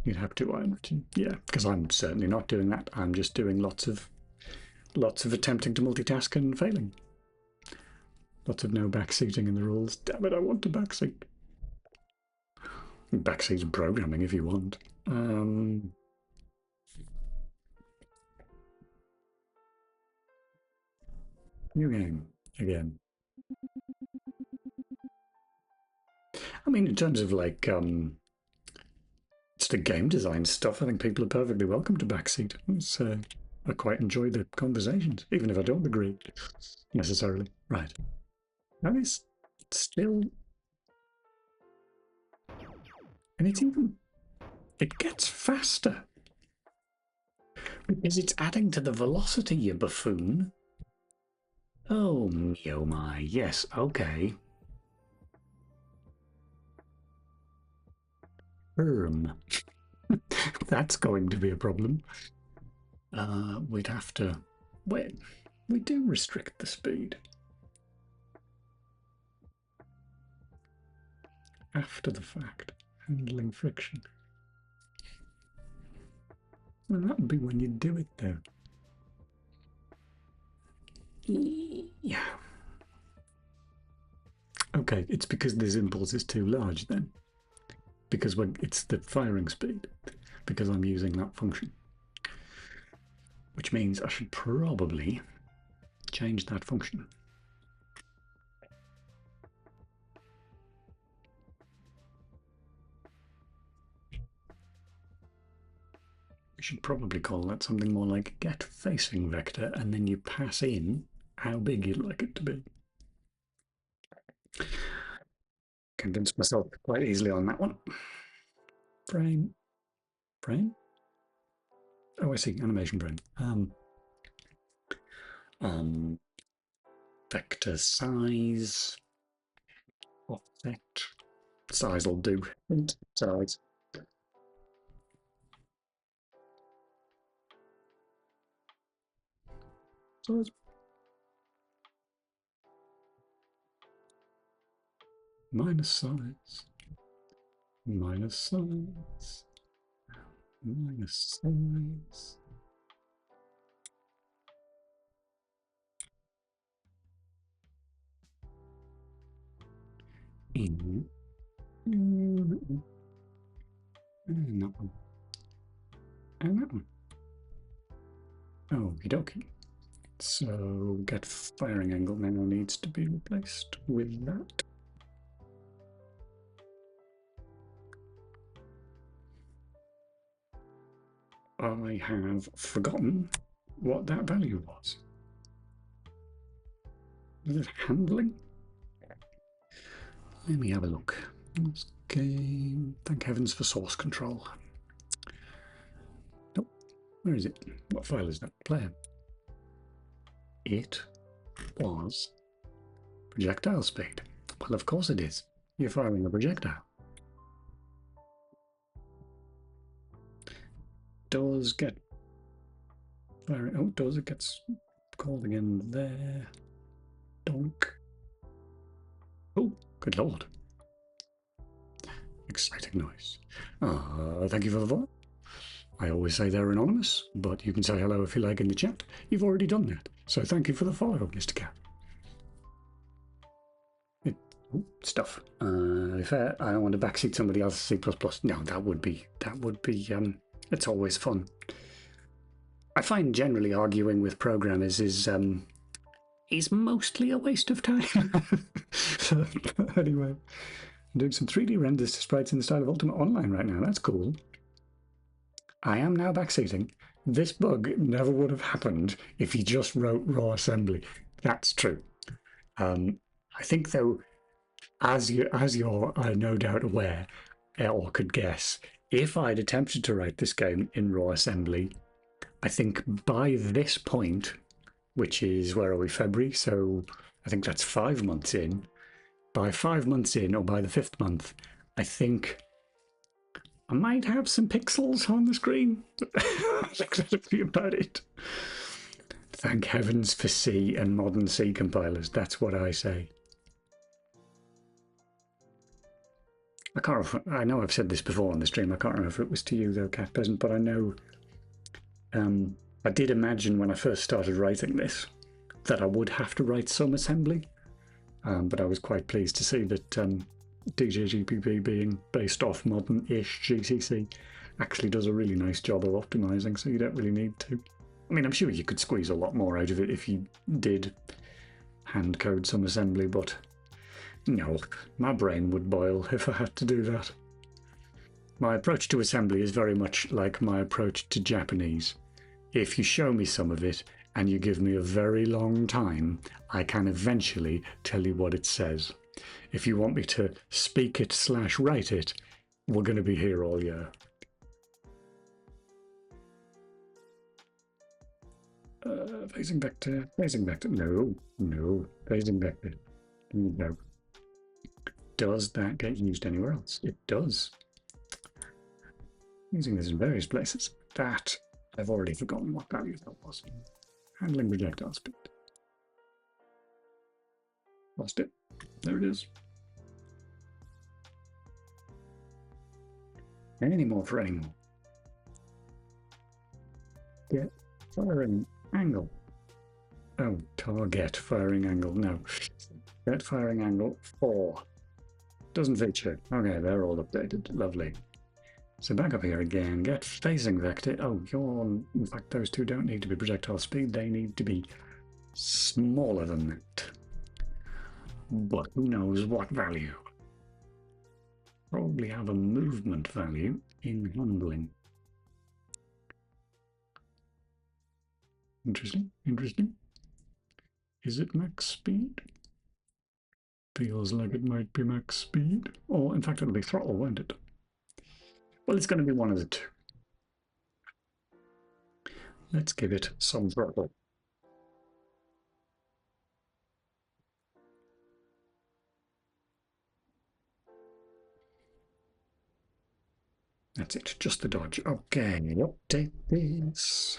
You'd have to, I imagine. Yeah, because I'm certainly not doing that. I'm just doing lots of attempting to multitask and failing. Lots of no backseating in the rules. Damn it, I want to backseat. Backseat and programming if you want. New game again. I mean, in terms of like it's the game design stuff, I think people are perfectly welcome to backseat. I quite enjoy the conversations, even if I don't agree necessarily. Right. That is still, and it gets faster because it's adding to the velocity, you buffoon. Oh me, oh my, yes, okay. That's going to be a problem. We'd have to. Wait, we do restrict the speed. After the fact, handling friction. Well, that would be when you do it, though. Yeah. Okay, it's because this impulse is too large then. Because when it's the firing speed, because I'm using that function. Which means I should probably change that function. We should probably call that something more like get facing vector, and then you pass in how big you'd like it to be. Convinced myself quite easily on that one. Frame. Oh, I see. Animation frame. Vector size. Offset. Size will do. Size. Size. Minus size. Minus size. Minus size. In. And that one. And that one. Okie dokie. So get firing angle now needs to be replaced with that. I have forgotten what that value was. Was it handling? Let me have a look. Okay, thank heavens for source control. Nope. Where is it? What file is that? Player. It was projectile speed. Well, of course it is. You're firing a projectile. Does get firing. Oh, does it gets called again there? Donk. Oh, good lord. Exciting noise. Thank you for the follow. I always say they're anonymous, but you can say hello if you like in the chat. You've already done that, so thank you for the follow, Mr. Cat. Stuff. Fair. I don't want to backseat somebody else's C++. No, that would be. It's always fun. I find generally arguing with programmers is mostly a waste of time. So, anyway, I'm doing some 3D renders to sprites in the style of Ultima Online right now. That's cool. I am now backseating. This bug never would have happened if you just wrote raw assembly. That's true. I think, though, as you're no doubt aware, or could guess, if I'd attempted to write this game in raw assembly, I think by this point, which is, where are we, February? So I think that's 5 months in. By 5 months in, or by the fifth month, I think I might have some pixels on the screen. I think that'll be about it. Thank heavens for C and modern C compilers. That's what I say. I know I've said this before on the stream. I can't remember if it was to you though, Cat Peasant, but I know I did imagine when I first started writing this that I would have to write some assembly, but I was quite pleased to see that DJGPP, being based off modern-ish GCC, actually does a really nice job of optimizing, so you don't really need to. I mean, I'm sure you could squeeze a lot more out of it if you did hand code some assembly, but no, my brain would boil if I had to do that. My approach to assembly is very much like my approach to Japanese. If you show me some of it and you give me a very long time, I can eventually tell you what it says. If you want me to speak it / write it, we're going to be here all year. Phasing vector, no, phasing vector, no. Does that get used anywhere else? It does. Using this in various places. That, I've already forgotten what value that was. Handling projectile speed. Lost it. There it is. Any more for any more? Get firing angle. Oh, target firing angle. No. Get firing angle 4. Doesn't feature. Okay, they're all updated. Lovely. So back up here again. Get phasing vector. Oh, in fact, those two don't need to be projectile speed. They need to be smaller than that. But who knows what value? Probably have a movement value in handling. Interesting, interesting. Is it max speed? Feels like it might be max speed. Or, in fact, it'll be throttle, won't it? Well, it's going to be one of the two. Let's give it some throttle. That's it, just the dodge. Okay, update this.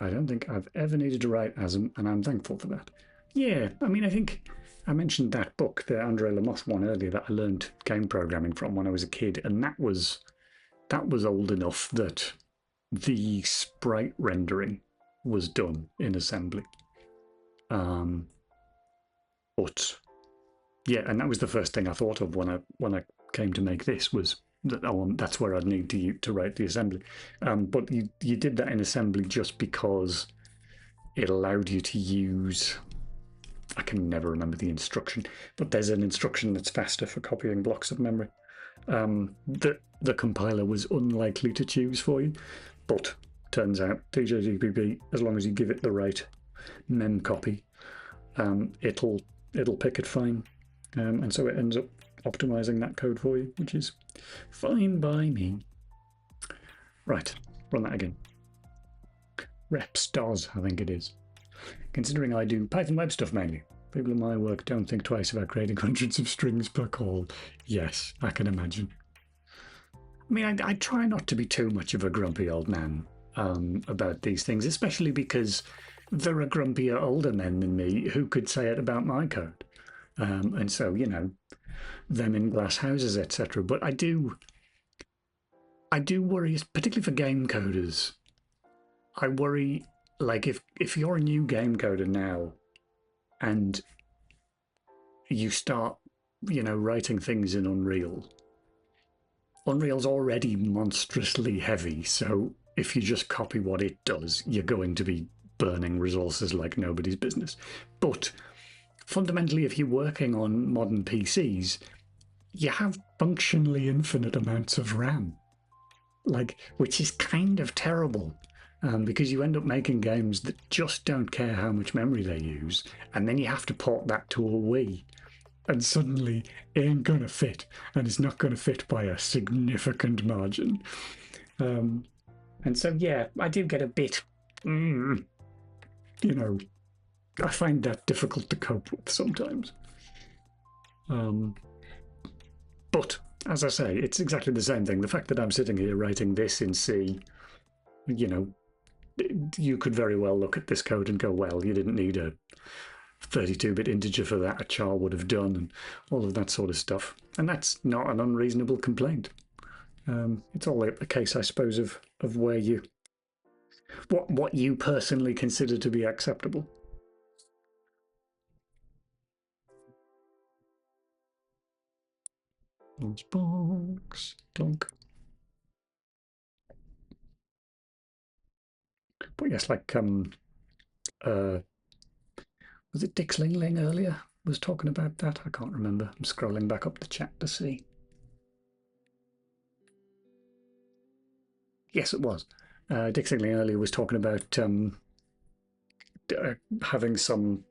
I don't think I've ever needed to write ASM, and I'm thankful for that. Yeah, I mean, I think I mentioned that book, the Andre Lamothe one earlier, that I learned game programming from when I was a kid, and that was old enough that the sprite rendering was done in assembly. But yeah, and that was the first thing I thought of when I came to make this, was that that's where I'd need to write the assembly. But you did that in assembly just because it allowed you to use, I can never remember the instruction, but there's an instruction that's faster for copying blocks of memory that the compiler was unlikely to choose for you. But turns out DJGPP, as long as you give it the right mem copy, it'll pick it fine. And so it ends up optimizing that code for you, which is fine by me. Right, run that again. Reps does, I think it is. Considering I do Python web stuff mainly, people in my work don't think twice about creating hundreds of strings per call. Yes, I can imagine. I mean, I try not to be too much of a grumpy old man about these things, especially because there are grumpier older men than me who could say it about my code. And so, you know, them in glass houses, etc. But I do worry, particularly for game coders. I worry, like, if you're a new game coder now and you start, you know, writing things in Unreal, Unreal's already monstrously heavy, so if you just copy what it does, you're going to be burning resources like nobody's business. But fundamentally, if you're working on modern PCs, you have functionally infinite amounts of RAM, like, which is kind of terrible, because you end up making games that just don't care how much memory they use, and then you have to port that to a Wii, and suddenly it ain't going to fit, and it's not going to fit by a significant margin. And so, yeah, I do get a bit, you know, I find that difficult to cope with sometimes. But as I say, it's exactly the same thing. The fact that I'm sitting here writing this in C, you know, you could very well look at this code and go, well, you didn't need a 32-bit integer for that. A char would have done, and all of that sort of stuff. And that's not an unreasonable complaint. It's all a case, I suppose, of where you what you personally consider to be acceptable. Box, dunk. But yes, like was it Dick Slingling earlier was talking about that? I can't remember. I'm scrolling back up the chat to see. Yes, it was. Dick Slingling earlier was talking about having some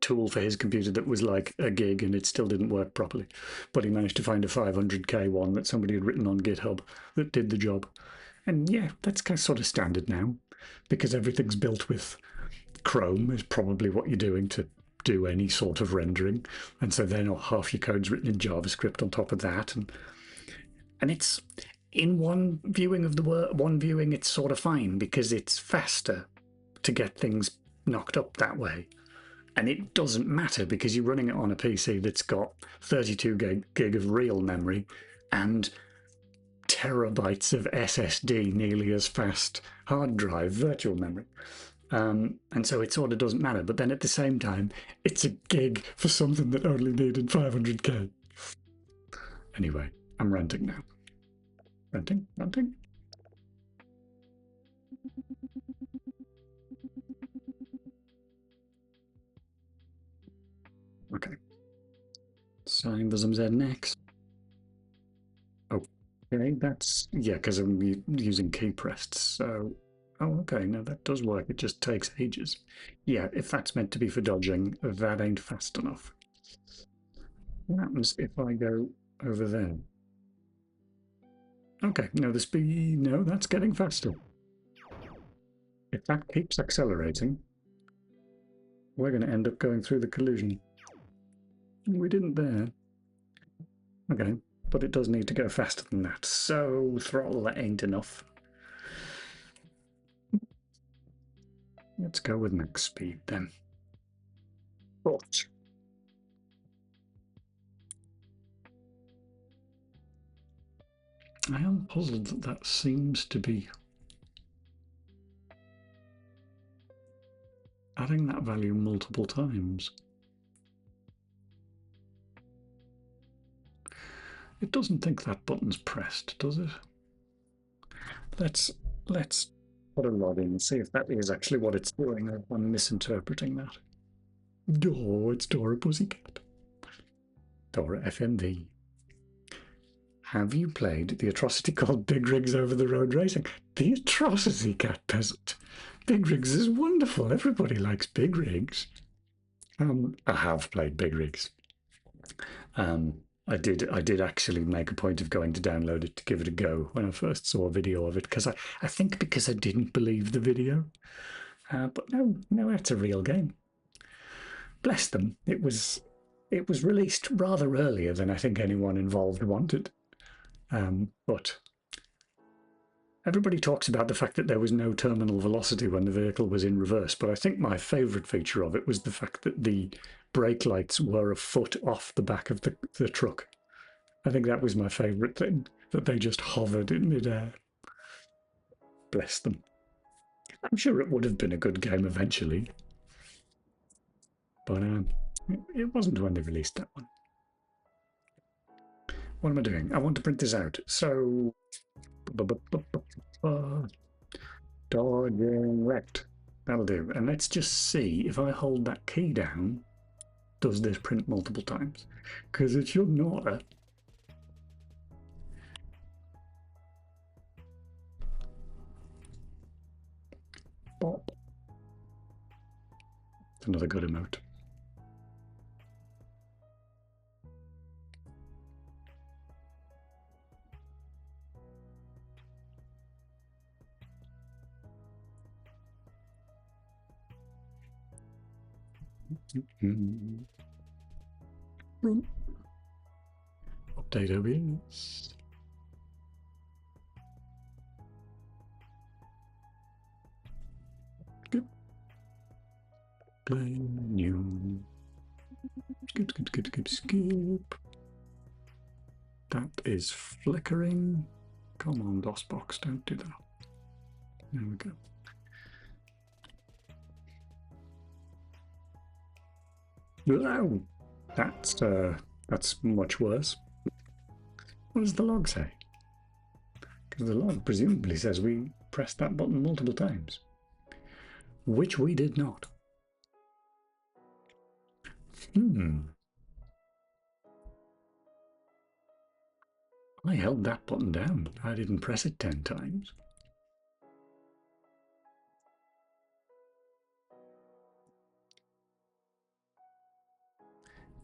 tool for his computer that was like a gig and it still didn't work properly. But he managed to find a 500k one that somebody had written on GitHub that did the job. And yeah, that's kind of sort of standard now because everything's built with Chrome is probably what you're doing to do any sort of rendering. And so then half your code's written in JavaScript on top of that. And it's in one viewing of the work, one viewing, it's sort of fine because it's faster to get things knocked up that way. And it doesn't matter because you're running it on a PC that's got 32 gig of real memory and terabytes of SSD, nearly as fast hard drive virtual memory. And so it sort of doesn't matter. But then at the same time, it's a gig for something that only needed 500k. Anyway, I'm ranting now. Ranting? Okay. Sign the some Z next. Okay, that's, yeah, because I'm using key pressed. So, oh, okay, no, that does work. It just takes ages. Yeah, if that's meant to be for dodging, that ain't fast enough. What happens if I go over there? Okay, no, the speed, no, that's getting faster. If that keeps accelerating, we're going to end up going through the collision. We didn't there. Okay, but it does need to go faster than that. So throttle, that ain't enough. Let's go with max speed then. But I am puzzled that that seems to be adding that value multiple times. It doesn't think that button's pressed, does it? Let's put a log in and see if that is actually what it's doing, or if I'm misinterpreting that. Oh, it's Dora Pussycat. Dora FMV. Have you played the atrocity called Big Rigs Over the Road Racing? The Atrocity Cat Peasant. Big Rigs is wonderful. Everybody likes Big Rigs. I have played Big Rigs. I did actually make a point of going to download it to give it a go when I first saw a video of it, because I think because I didn't believe the video. But no, it's a real game. Bless them. It was released rather earlier than I think anyone involved wanted. But everybody talks about the fact that there was no terminal velocity when the vehicle was in reverse, but I think my favourite feature of it was the fact that the brake lights were a foot off the back of the truck. I think that was my favourite thing, that they just hovered in midair. Bless them. I'm sure it would have been a good game eventually, but it wasn't when they released that one. What am I doing? I want to print this out. So, dodging left. That'll do. And let's just see if I hold that key down, does this print multiple times? Because it should not. Bop. Another good emote. Run. Update OBS. Good. Play new. Skip. That is flickering. Come on, DOSBox, don't do that. There we go. Wow, that's much worse. What does the log say? Because the log presumably says we pressed that button multiple times, which we did not. I held that button down. I didn't press it 10 times.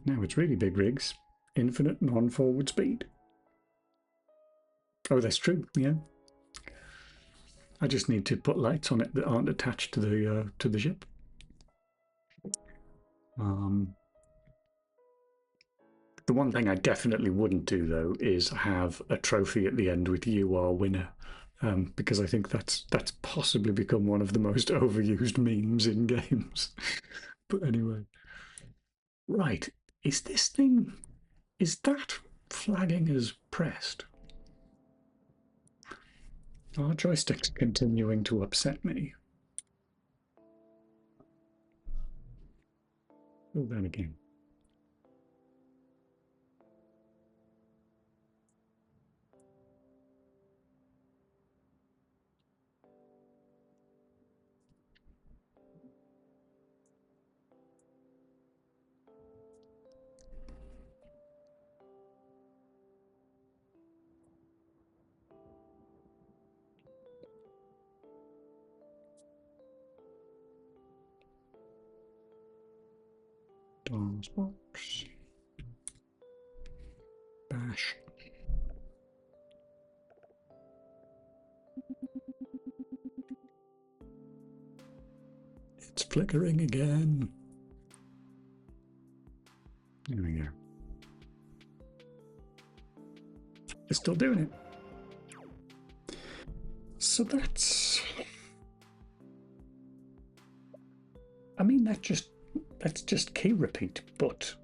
Now it's really big rigs. Infinite non-forward speed. Oh, that's true, yeah. I just need to put lights on it that aren't attached to the ship. The one thing I definitely wouldn't do, though, is have a trophy at the end with "You are winner," because I think that's possibly become one of the most overused memes in games. But anyway, right, is that flagging as pressed? Our joystick's continuing to upset me. Oh, then again. DOSBox. Bash. It's flickering again. There we go. It's still doing it. So that's... I mean, that's just key repeat, but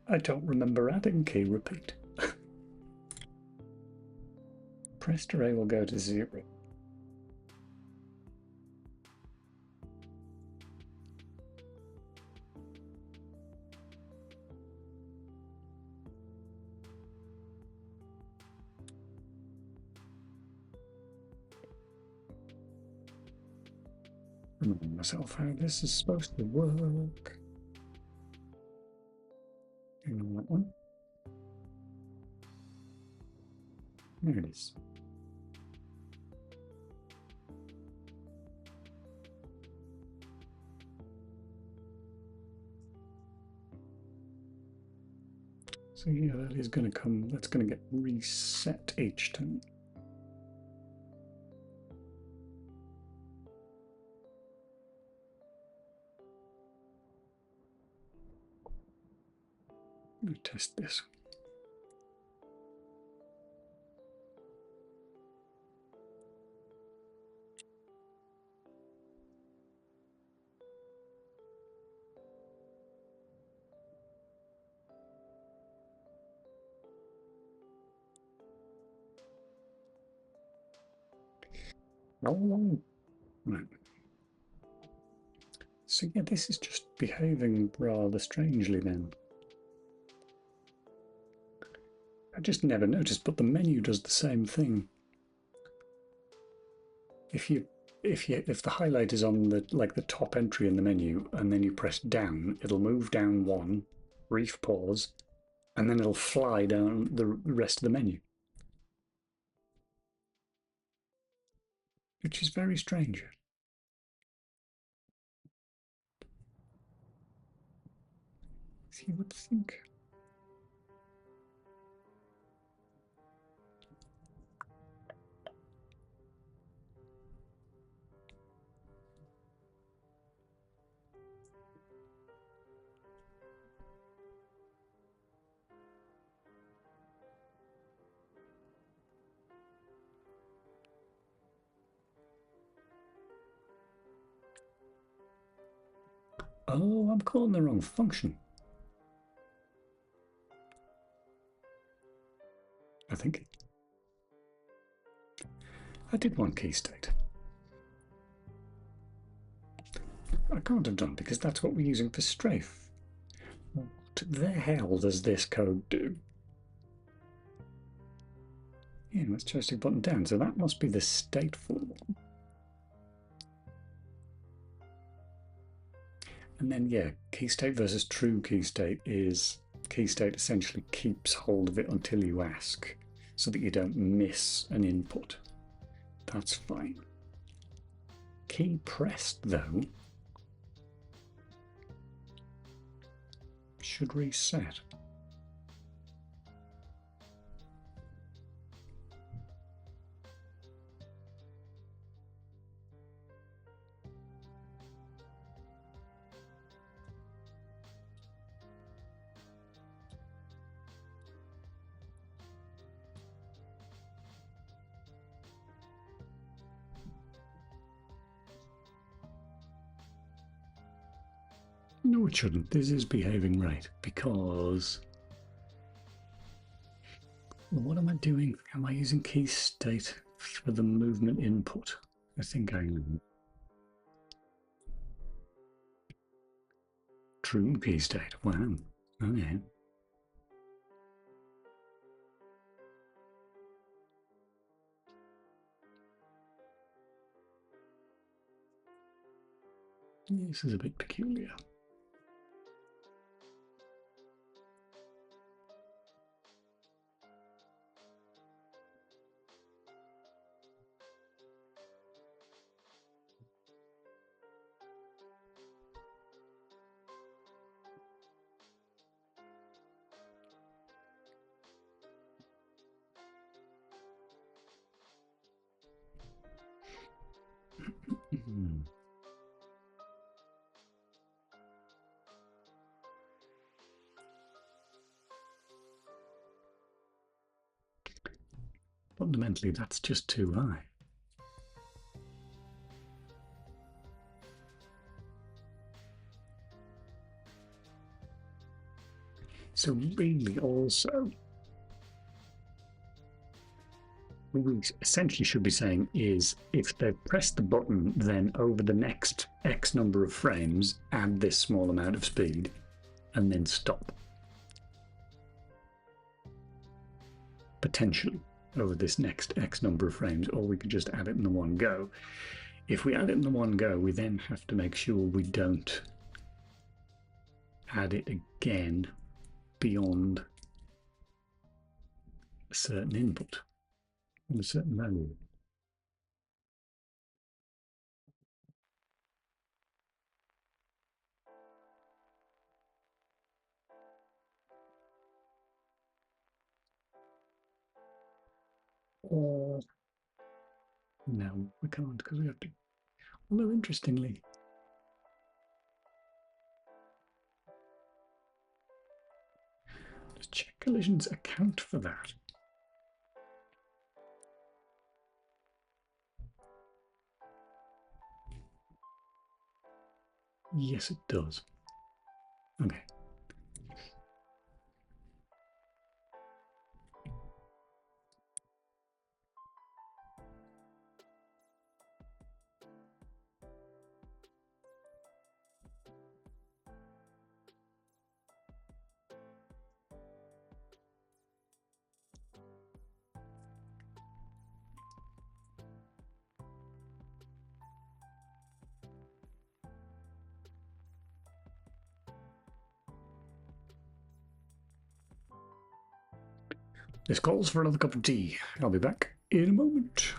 I don't remember adding key repeat. Pressed array will go to 0. Remind myself how this is supposed to work. Hang on that one. There it is. So yeah, that is going to come, that's going to get reset each time. Let me test this. Oh, right. So yeah, this is just behaving rather strangely then. I just never noticed, but the menu does the same thing. If the highlight is on the top entry in the menu, and then you press down, it'll move down one, brief pause, and then it'll fly down the rest of the menu, which is very strange. So you would think. Oh, I'm calling the wrong function. I think. I did want key state. I can't have done because that's what we're using for strafe. What the hell does this code do? Yeah, let's joystick button down. So that must be the stateful one. And then, yeah, key state versus true key state is key state essentially keeps hold of it until you ask so that you don't miss an input. That's fine. Key pressed, though, should reset. No, it shouldn't. This is behaving right because... What am I doing? Am I using key state for the movement input? I think I am. True key state. Wow. Okay. This is a bit peculiar. Fundamentally, that's just too high. So really also, what we essentially should be saying is if they've pressed the button, then over the next X number of frames, add this small amount of speed and then stop. Potentially over this next X number of frames, or we could just add it in the one go. If we add it in the one go, we then have to make sure we don't add it again beyond a certain input and a certain value. Or no, we can't because we have to. Although interestingly, does check collisions account for that? Yes, it does. Okay. This calls for another cup of tea. I'll be back in a moment.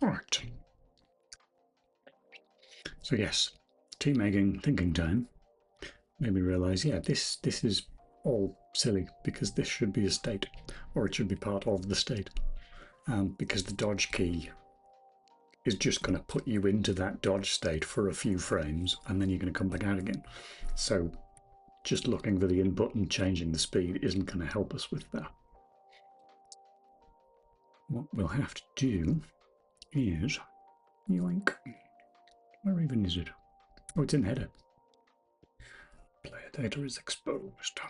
All right. So yes, team making thinking time made me realise, yeah, this is all silly because this should be a state, or it should be part of the state, because the dodge key is just going to put you into that dodge state for a few frames, and then you're going to come back out again. So just looking for the input and changing the speed isn't going to help us with that. What we'll have to do is yoink. Where even is it? Oh, it's in header. Player data is exposed.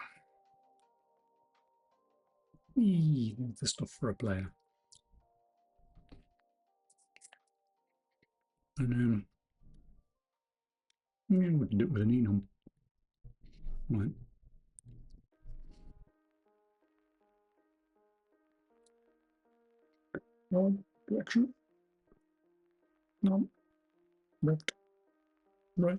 Eee, that's the stuff for a player. And yeah, we can do it with an enum. Right. Wrong direction. No. Left. Right.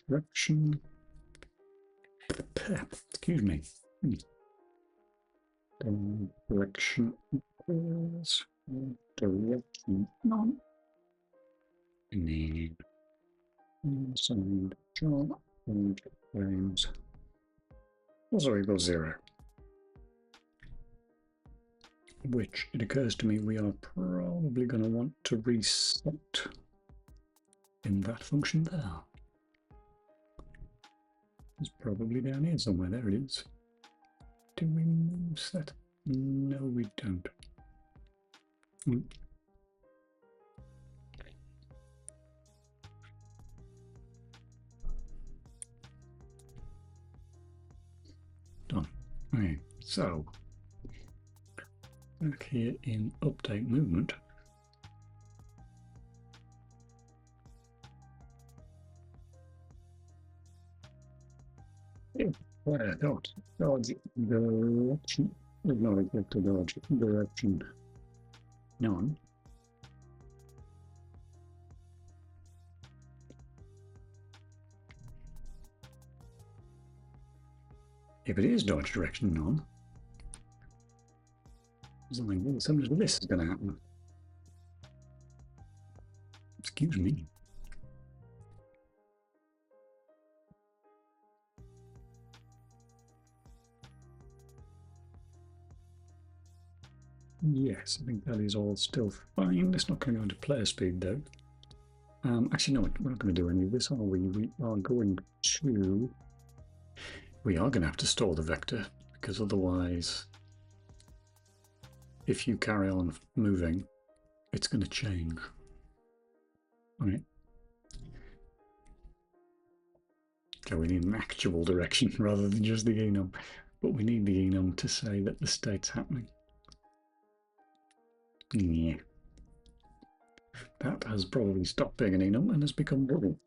Direction. Excuse me. Direction equals direction none. And then inside job and frames also equals 0. Which it occurs to me we are probably going to want to reset in that function there. It's probably down here somewhere. There it is. Do we move that? No, we don't. Done. Okay, so back here in update movement. Dodge direction. Ignore it to dodge direction. None. If it is dodge direction none, something similar to this is going to happen. Excuse me. Yes, I think that is all still fine. It's not going to go into player speed though. Actually, no, we're not going to do any of this, are we? We are going to... We are going to have to store the vector, because otherwise, if you carry on moving, it's going to change. All right. So we need an actual direction rather than just the enum. But we need the enum to say that the state's happening. Yeah. That has probably stopped being an enum and has become double.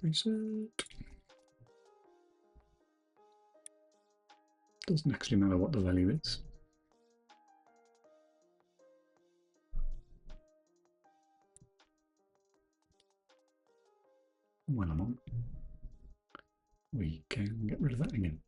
Reset. Doesn't actually matter what the value is. When I'm on, we can get rid of that again.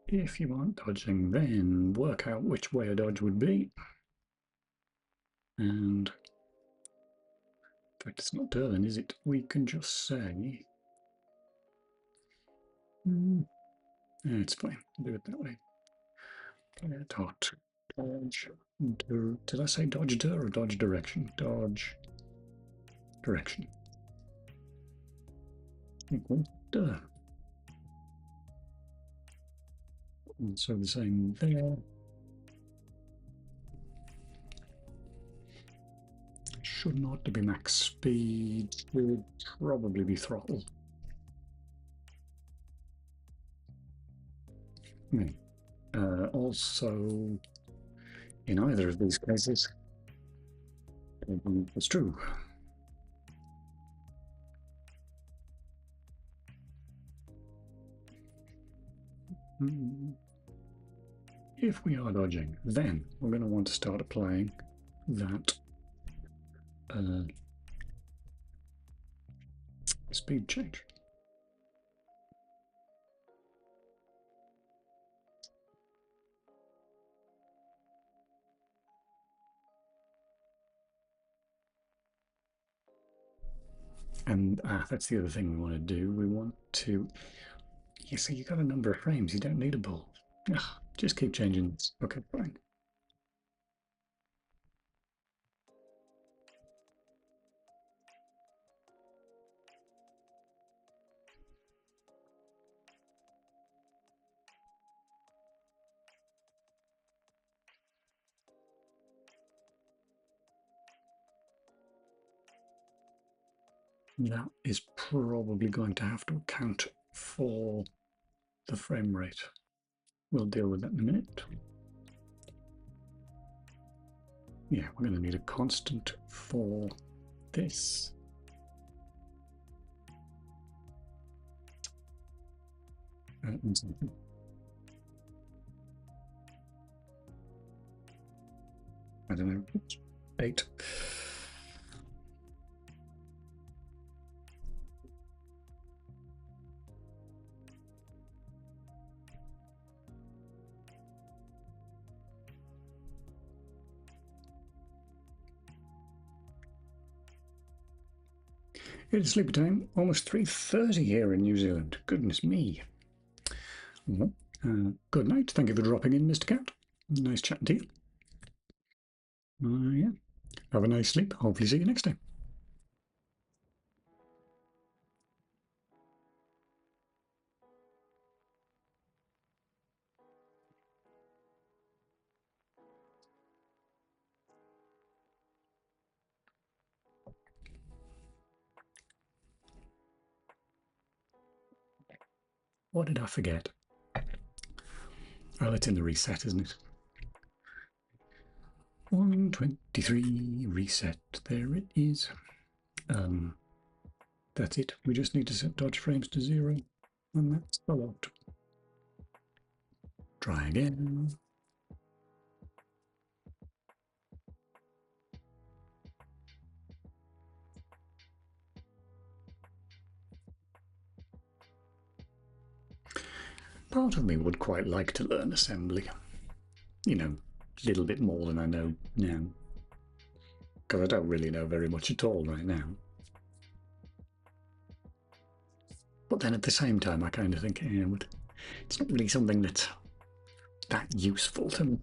If you aren't dodging, then work out which way a dodge would be. And in fact, it's not Derlin, is it? We can just say... Yeah, it's fine. I'll do it that way. Dot dodge. Did I say dodge dir or dodge direction? Dodge direction. Equal dir. And so the same there. Should not be max speed. Should probably be throttle. Also, in either of these cases, it's true. If we are dodging, then we're going to want to start applying that speed change. And that's the other thing we want to do. We want to, yeah, so you got a number of frames. You don't need a ball. Just keep changing this. Okay, fine. That is probably going to have to account for the frame rate. We'll deal with that in a minute. Yeah, we're going to need a constant for this. I don't know, 8. It's sleepy time, almost 3:30 here in New Zealand. Goodness me. Well, good night. Thank you for dropping in, Mr. Cat. Nice chatting to you. Yeah. Have a nice sleep. Hopefully see you next time. What did I forget? Oh, it's in the reset, isn't it? 123 reset. There it is. That's it. We just need to set dodge frames to 0, and that's a lot. Try again. Part of me would quite like to learn assembly. You know, a little bit more than I know now. Because I don't really know very much at all right now. But then at the same time, I kind of think, it's not really something that's that useful to me.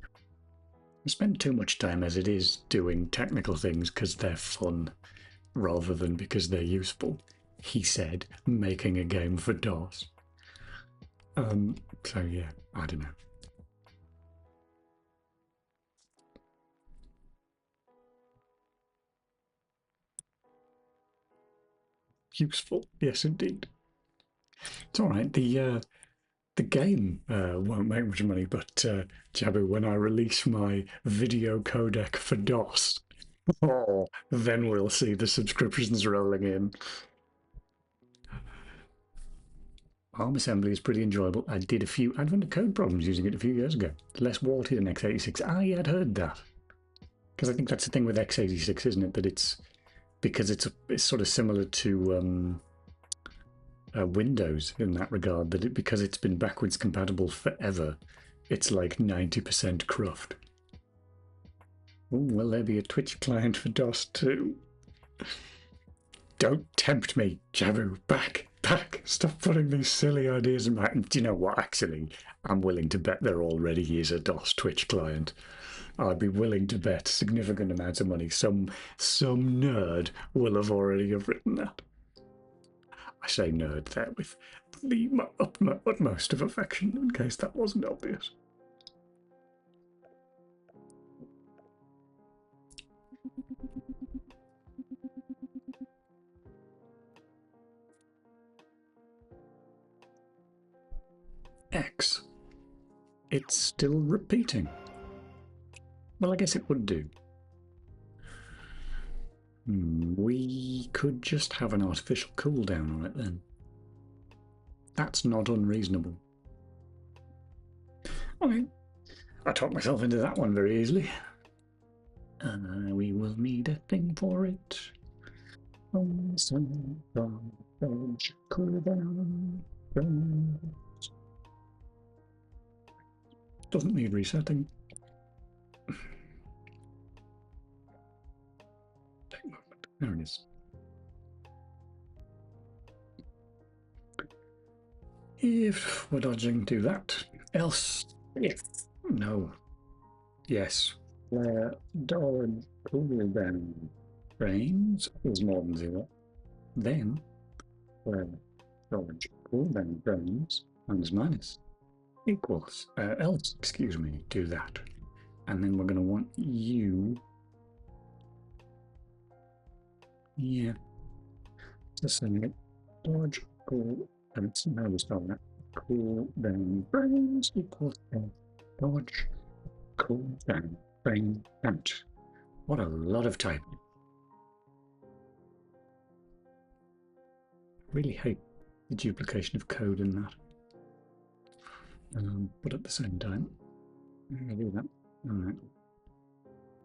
I spend too much time as it is doing technical things because they're fun rather than because they're useful. He said, making a game for DOS. So yeah, I don't know. Useful, yes indeed. It's all right. The game won't make much money, but Jabu, when I release my video codec for DOS, then we'll see the subscriptions rolling in. ARM assembly is pretty enjoyable. I did a few Advent of Code problems using it a few years ago. Less warty than x86. I had heard that. Because I think that's the thing with x86, isn't it? That it's because it's sort of similar to Windows in that regard. That because it's been backwards compatible forever, it's like 90% cruft. Oh, will there be a Twitch client for DOS too? Don't tempt me, Jabu. Back. Stop putting these silly ideas in my... Do you know what, actually? I'm willing to bet there already is a DOS Twitch client. I'd be willing to bet significant amounts of money. Some nerd will have already written that. I say nerd there with the utmost of affection, in case that wasn't obvious. X it's still repeating. Well, I guess it would do. We could just have an artificial cooldown on it then. That's not unreasonable. Okay. I talked myself into that one very easily. We will need a thing for it. Doesn't need resetting. Take movement. There it is. If we're dodging, do that. Else, if no. Yes. Dodge cooldown frames is more than 0. Then dodge cooldown frames minus equals else, excuse me, do that. And then we're going to want you, to send it dodge cool, and it's now we spell that cooldown frames equals dodge cooldown frame count. What a lot of typing. Really hate the duplication of code in that. But at the same time, I'm going to do that. Alright.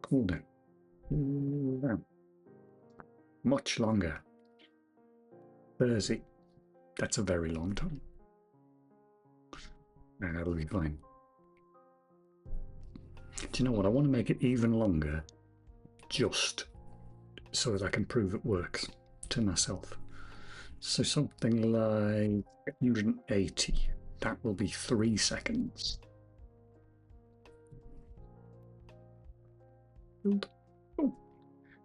Cooldown. Cooldown. Much longer. 30. That's a very long time. That'll be fine. Do you know what? I want to make it even longer just so that I can prove it works to myself. So something like 180. That will be 3 seconds. Oh,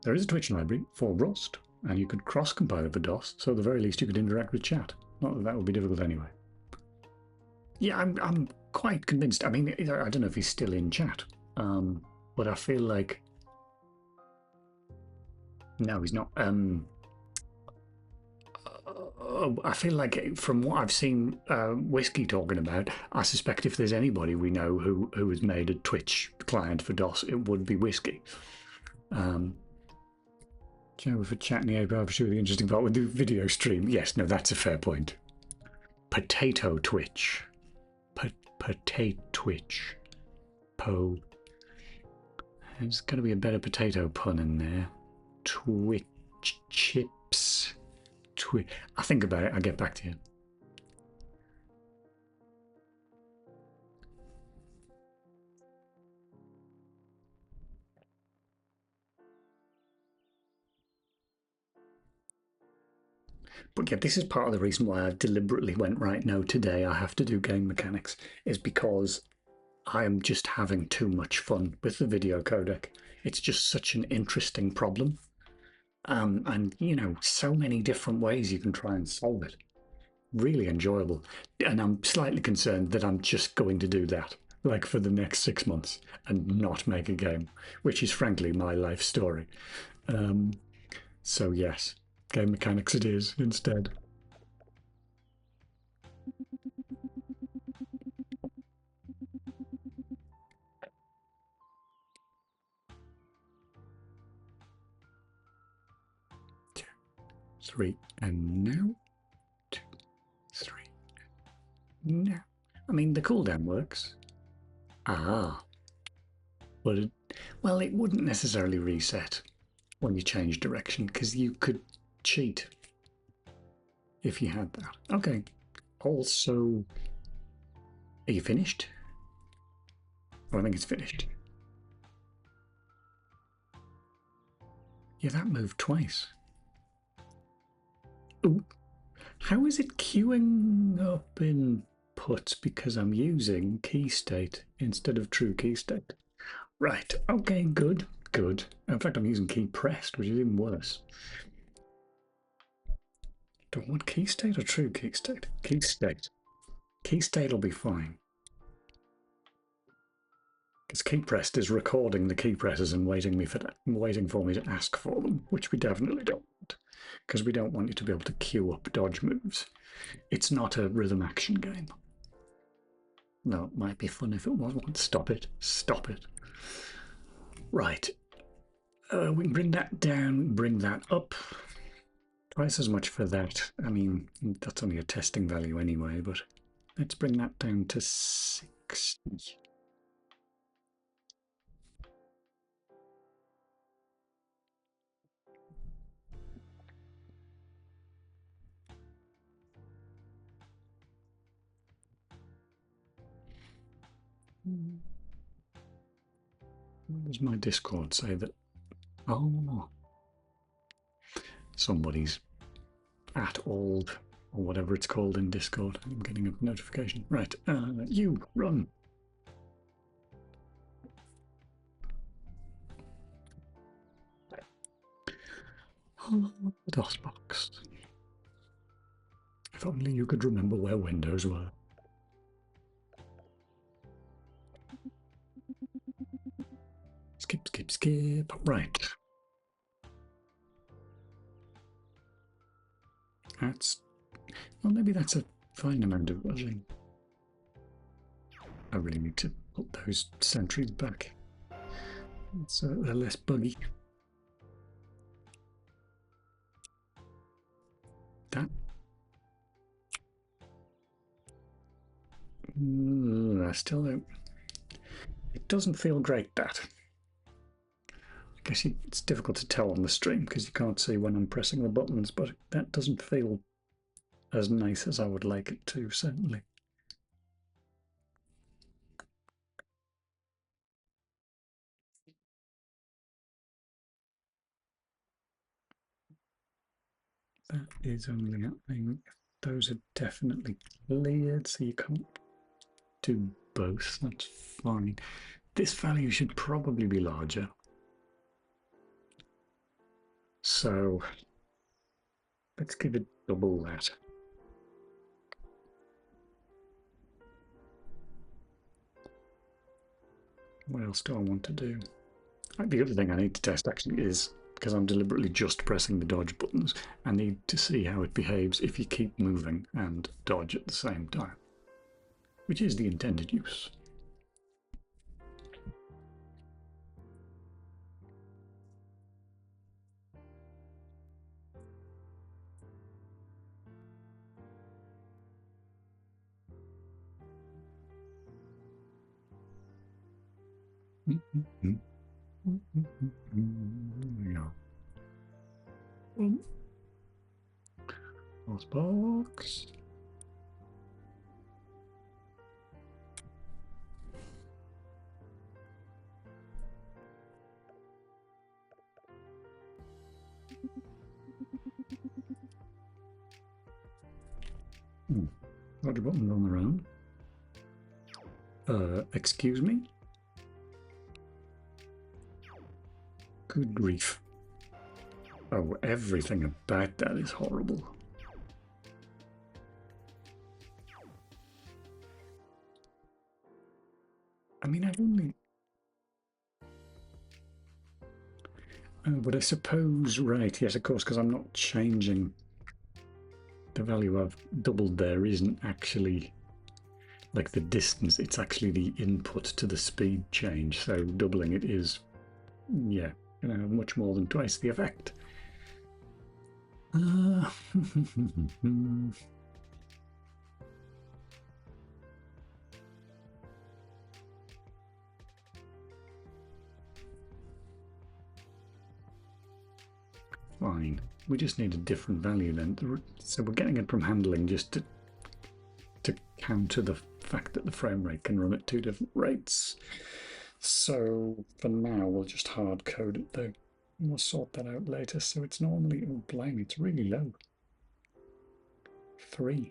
there is a Twitch library for Rust, and you could cross-compile it for DOS, so at the very least you could interact with chat. Not that that would be difficult anyway. Yeah, I'm quite convinced. I mean, I don't know if he's still in chat, but I feel like... No, he's not. I feel like from what I've seen Whiskey talking about, I suspect if there's anybody we know who has made a Twitch client for DOS, it would be Whiskey. Joe for chatting the API for sure the interesting part with the video stream. Yes, no, that's a fair point. Potato Twitch. Potato Twitch. There's got to be a better potato pun in there. Twitch chips. I think about it, I'll get back to you. But yeah, this is part of the reason why I deliberately went, right, no, today I have to do game mechanics, is because I am just having too much fun with the video codec. It's just such an interesting problem. And, you know, so many different ways you can try and solve it. Really enjoyable. And I'm slightly concerned that I'm just going to do that, like for the next 6 months, and not make a game, which is frankly my life story. So yes, game mechanics it is instead. Two, 3, and now 2, 3. Now, I mean the cooldown works. Ah, but well, it wouldn't necessarily reset when you change direction because you could cheat if you had that. Okay. Also, are you finished? Oh, I think it's finished. Yeah, that moved twice. Ooh. How is it queuing up inputs because I'm using key state instead of true key state? Right, okay, good, good. In fact, I'm using key pressed, which is even worse. Do I want key state or true key state? Key state. Key state will be fine. Because key pressed is recording the key presses and waiting for me to ask for them, which we definitely don't want. Because we don't want you to be able to queue up dodge moves. It's not a rhythm action game. No, it might be fun if it was one. Stop it. Stop it. Right. We can bring that down, bring that up. Twice as much for that. I mean, that's only a testing value anyway, but let's bring that down to 60. What does my Discord say that? Oh, somebody's at old or whatever it's called in Discord. I'm getting a notification. Right, you run. Oh, the DOS box. If only you could remember where windows were. Skip, skip, skip. Right. That's... Well, maybe that's a fine amount of buzzing. I really need to put those sentries back. So they're less buggy. That... I still don't... It doesn't feel great, that. I guess it's difficult to tell on the stream because you can't see when I'm pressing the buttons, but that doesn't feel as nice as I would like it to, certainly. That is only happening if those are definitely cleared, so you can't do both. That's fine. This value should probably be larger. So let's give it double that. What else do I want to do? The other thing I need to test actually is, because I'm deliberately just pressing the dodge buttons, I need to see how it behaves if you keep moving and dodge at the same time, which is the intended use. Pause box. Dodge button on their own. Excuse me? Good grief. Oh, everything about that is horrible. I mean, I've only... Oh, but I suppose, right, yes, of course, because I'm not changing. The value I've doubled there isn't actually like the distance, it's actually the input to the speed change. So doubling it is, yeah, much more than twice the effect. Fine. We just need a different value then. So we're getting it from handling just to counter the fact that the frame rate can run at two different rates. So for now, we'll just hard code it though. We'll sort that out later. So it's normally, oh blimey, it's really low. 3.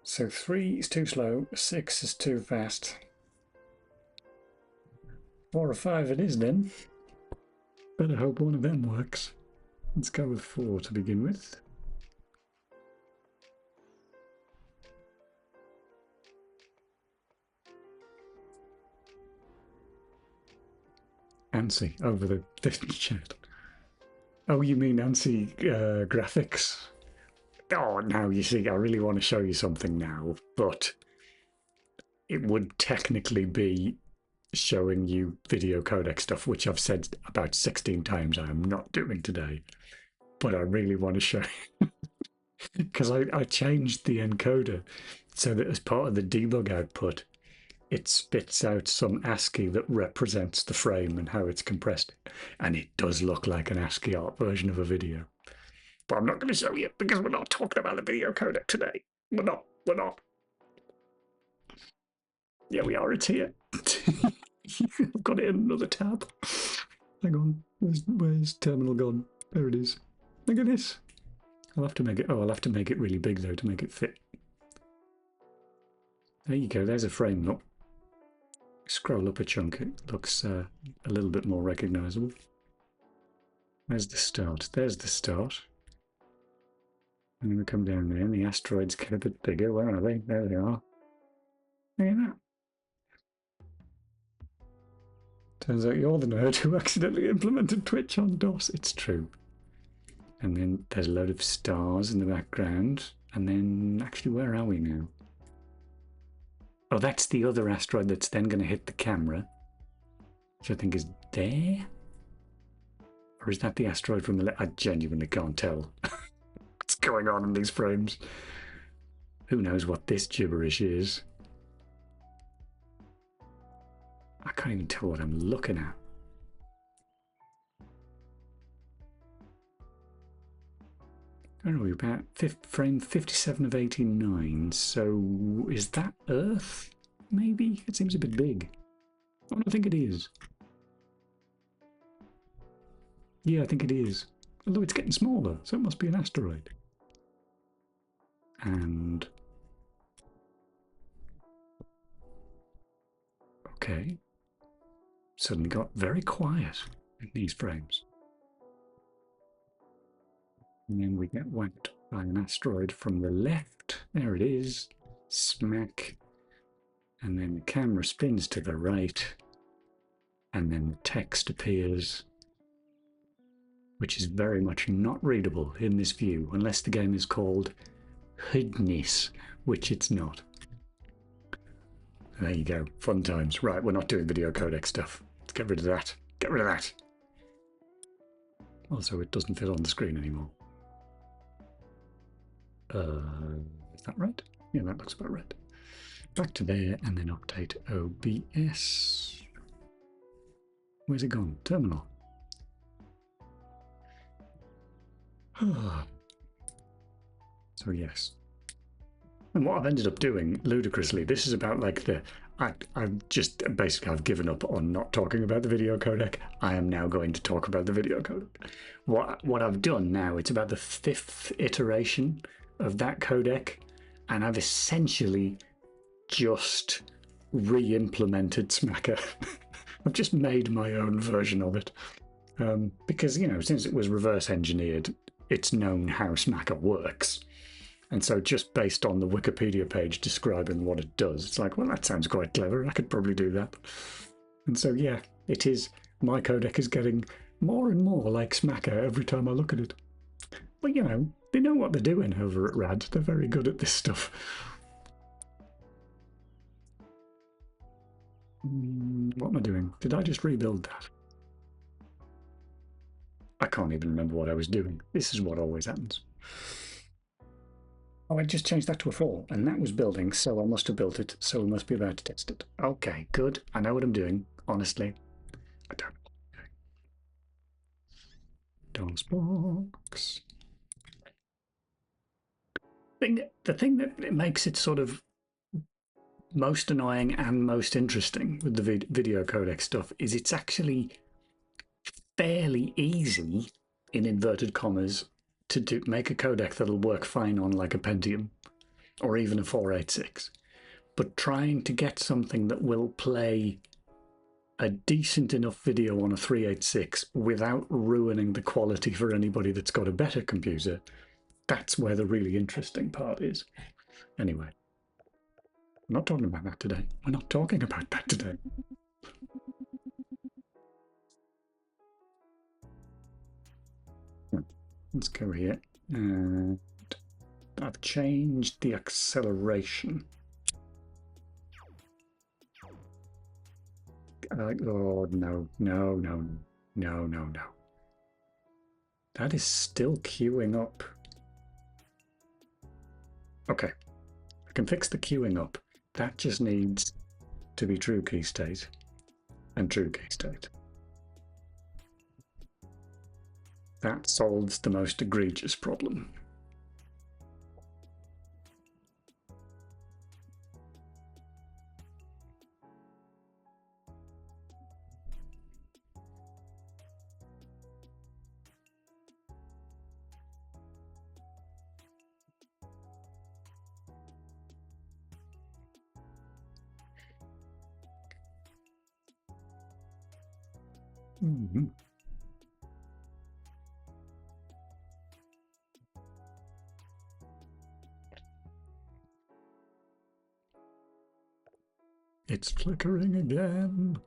So 3 is too slow, 6 is too fast. 4 or 5 it is then. Better hope one of them works. Let's go with 4 to begin with. ANSI over the chat. Oh, you mean ANSI graphics? Oh, now you see, I really want to show you something now, but it would technically be showing you video codec stuff, which I've said about 16 times I am not doing today. But I really want to show you because I changed the encoder so that as part of the debug output, it spits out some ASCII that represents the frame and how it's compressed. And it does look like an ASCII art version of a video. But I'm not going to show you because we're not talking about the video codec today. We're not. We're not. Yeah, we are. It's here. I've got it in another tab. Hang on. Where's terminal gone? There it is. Look at this. I'll have to make it. Oh, I'll have to make it really big though to make it fit. There you go. There's a frame. Look. Scroll up a chunk. It looks a little bit more recognizable. Where's the start? There's the start. And then we come down there, and the asteroids get a bit bigger. Where are they? There they are. Look at that. Turns out you're the nerd who accidentally implemented Twitch on DOS. It's true. And then there's a load of stars in the background. And then, actually, where are we now? Oh, that's the other asteroid that's then going to hit the camera, which I think is there. Or is that the asteroid from the left? I genuinely can't tell what's going on in these frames. Who knows what this gibberish is? I can't even tell what I'm looking at. I don't know, we're about frame 57 of 89, so is that Earth? Maybe? It seems a bit big. Oh, I think it is. Yeah, I think it is. Although it's getting smaller, so it must be an asteroid. And... okay. Suddenly got very quiet in these frames. And then we get whacked by an asteroid from the left. There it is. Smack. And then the camera spins to the right. And then the text appears, which is very much not readable in this view, unless the game is called Hidnis, which it's not. There you go. Fun times. Right, we're not doing video codec stuff. Let's get rid of that. Get rid of that. Also, it doesn't fit on the screen anymore. Is that right? Yeah, that looks about right. Back to there and then update OBS. Where's it gone? Terminal. So yes. And what I've ended up doing, ludicrously, this is about like the... I've just basically I've given up on not talking about the video codec. I am now going to talk about the video codec. What I've done now, it's about the 5th iteration of that codec, and I've essentially just re-implemented Smacker. I've just made my own version of it. Because, you know, since it was reverse engineered, it's known how Smacker works. And so just based on the Wikipedia page describing what it does, it's like, well, that sounds quite clever. I could probably do that. And so, yeah, it is. My codec is getting more and more like Smacker every time I look at it. But, you know, they know what they're doing over at RAD. They're very good at this stuff. What am I doing? Did I just rebuild that? I can't even remember what I was doing. This is what always happens. Oh, I just changed that to a 4, and that was building, so I must have built it, so we must be about to test it. Okay, good. I know what I'm doing, honestly. I don't know. DOSBox. The thing that makes it sort of most annoying and most interesting with the video codec stuff is it's actually fairly easy, in inverted commas, to make a codec that'll work fine on like a Pentium or even a 486. But trying to get something that will play a decent enough video on a 386 without ruining the quality for anybody that's got a better computer, that's where the really interesting part is. Anyway, we're not talking about that today. We're not talking about that today. Let's go here and I've changed the acceleration. Oh, no, no, no, no, no, no. That is still queuing up. Okay, I can fix the queuing up. That just needs to be true key state and true key state. That solves the most egregious problem. Mm-hmm. It's flickering again.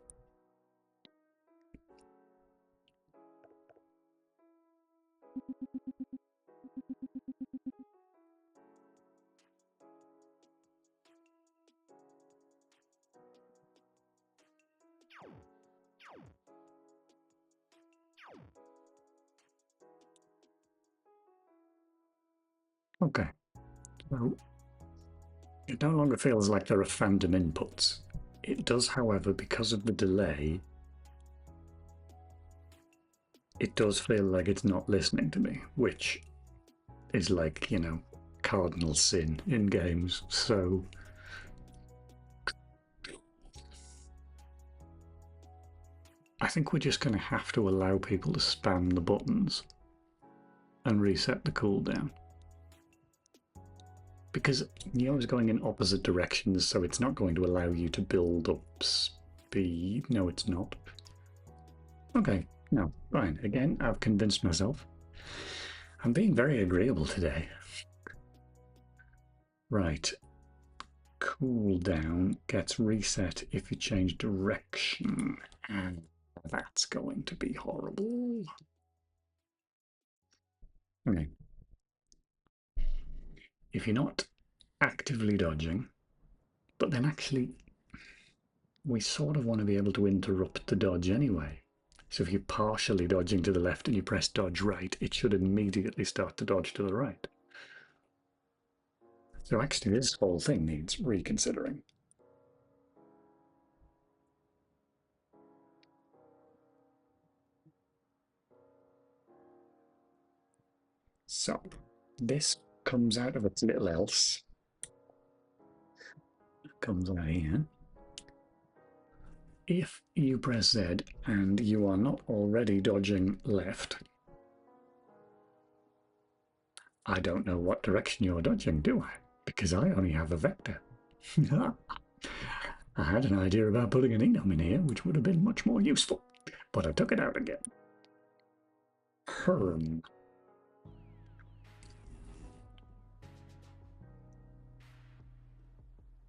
Okay, so it no longer feels like there are fandom inputs. It does, however, because of the delay, it does feel like it's not listening to me, which is like, you know, cardinal sin in games. So I think we're just going to have to allow people to spam the buttons and reset the cooldown. Because Neo's going in opposite directions, so it's not going to allow you to build up speed. No, it's not. Okay, no, fine. Again, I've convinced myself. I'm being very agreeable today. Right. Cooldown gets reset if you change direction. And that's going to be horrible. Okay. If you're not actively dodging, but then actually we sort of want to be able to interrupt the dodge anyway. So if you're partially dodging to the left and you press dodge right, it should immediately start to dodge to the right. So actually this whole thing needs reconsidering. So this comes out of its little else. Comes out here. If you press Z and you are not already dodging left, I don't know what direction you're dodging, do I? Because I only have a vector. I had an idea about putting an enum in here, which would have been much more useful, but I took it out again. Herm.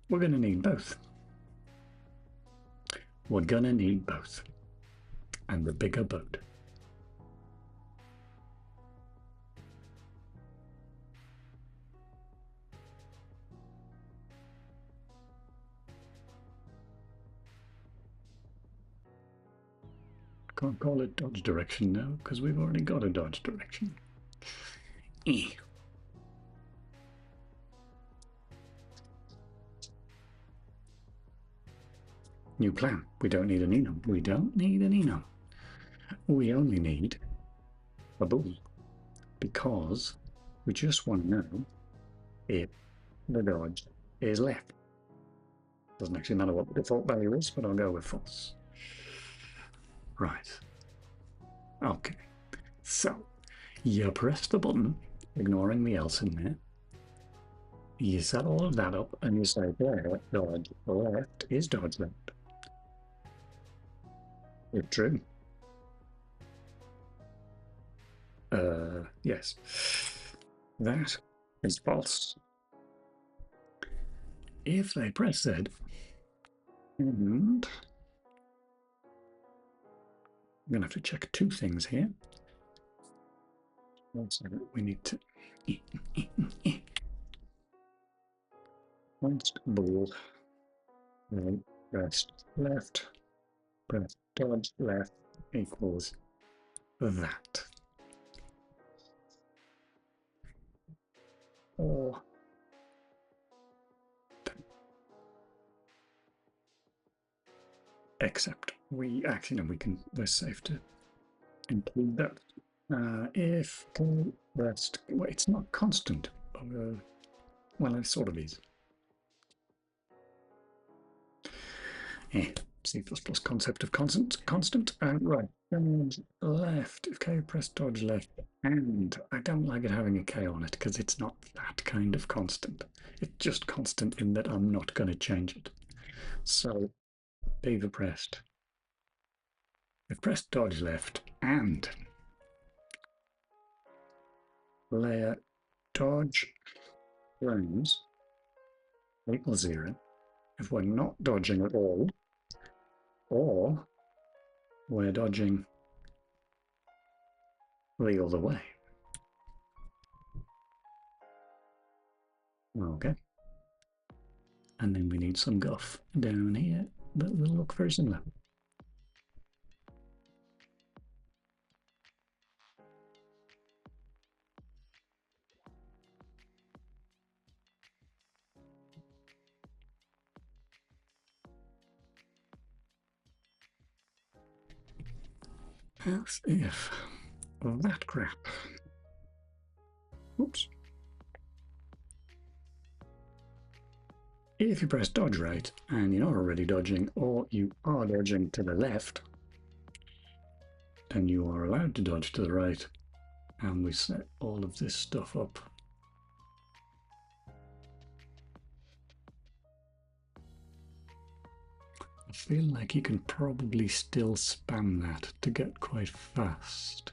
We're going to need both. We're going to need both. And the bigger boat. Can't call it dodge direction now, because we've already got a dodge direction. New plan. We don't need an enum. We don't need an enum. We only need a bool, because we just want to know if the dodge is left. Doesn't actually matter what the default value is, but I'll go with false. Right. Okay. So you press the button, ignoring the else in there. You set all of that up, and you say, there, dodge left is dodge left. If true. Yes. That is false. If they press Z, and I'm going to have to check two things here. Also, we need to. constable, right, press left, press dodge left equals that. Or except we actually, no, we can, we're safe to include that. If rest, well, it's not constant. Well, it sort of is. C++ concept of constant. Right, and left. If K, press dodge left. And I don't like it having a K on it because it's not that kind of constant. It's just constant in that I'm not going to change it. So, beaver pressed. If pressed dodge left and layer dodge frames equals 0, if we're not dodging at all, or we're dodging the other way. Okay. And then we need some guff down here that will look very similar. As if that crap. Oops. If you press dodge right and you're not already dodging, or you are dodging to the left, then you are allowed to dodge to the right. And we set all of this stuff up. I feel like you can probably still spam that to get quite fast.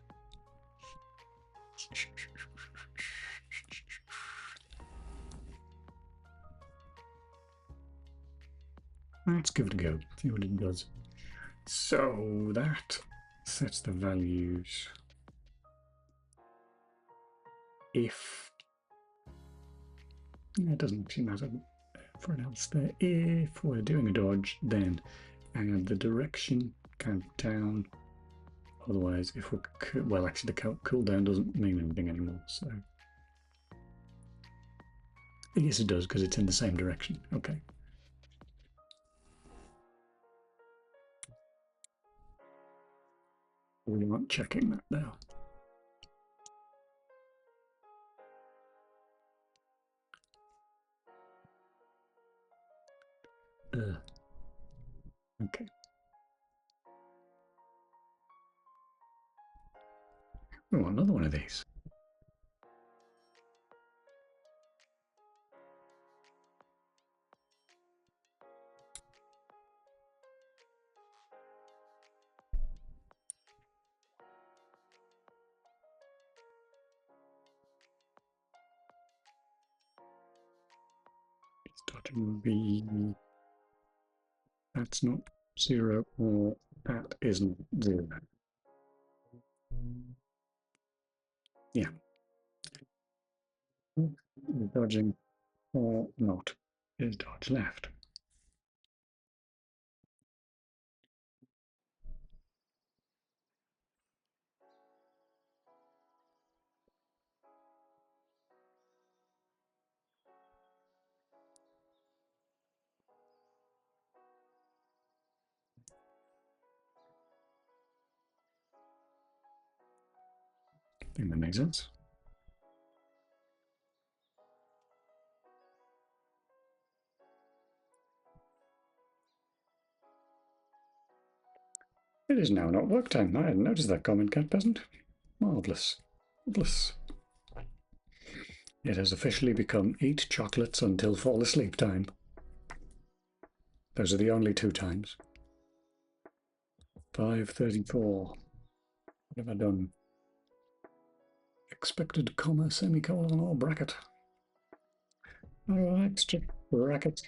Let's give it a go, see what it does. So that sets the values. If it doesn't actually matter for an else there. If we're doing a dodge, then add the direction, count down. Otherwise, if we're well, actually the cooldown doesn't mean anything anymore. So I guess it does because it's in the same direction. Okay. We aren't checking that now. Okay. We want another one of these. It's dodging B. That's not 0, or that isn't 0. Yeah. Dodging or not is dodge left. I think that makes sense. It is now not work time. I hadn't noticed that comment, Cat Peasant. Marvellous. Marvellous. It has officially become eat chocolates until fall asleep time. Those are the only 2 times. 5:34. What have I done? Expected comma, semicolon, or bracket. Oh, extra bracket.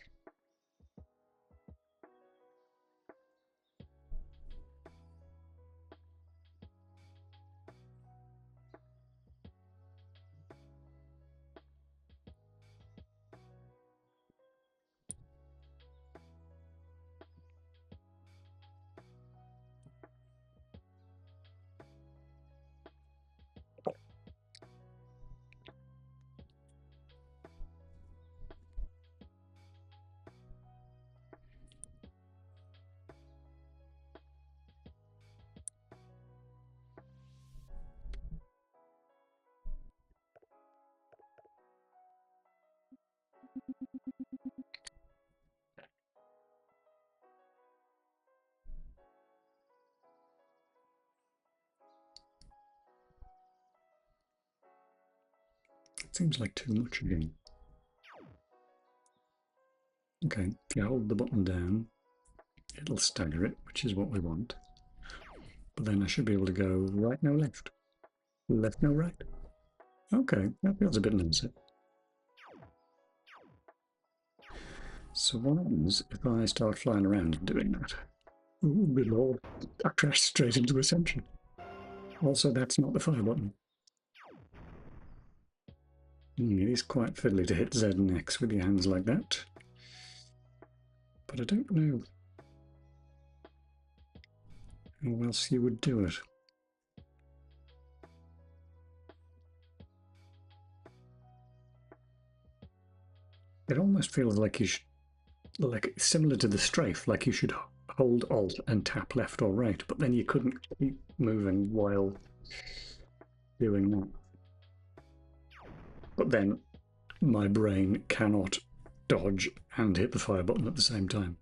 Seems like too much again. Okay, if you hold the button down, it'll stagger it, which is what we want. But then I should be able to go right, no left. Left, no right. Okay, that feels a bit nicer. So what happens if I start flying around and doing that? Oh, good lord. I crashed straight into Ascension. Also, that's not the fire button. It is quite fiddly to hit Z and X with your hands like that. But I don't know how else you would do it. It almost feels like you should, like similar to the strafe, like you should hold Alt and tap left or right, but then you couldn't keep moving while doing that. But then my brain cannot dodge and hit the fire button at the same time.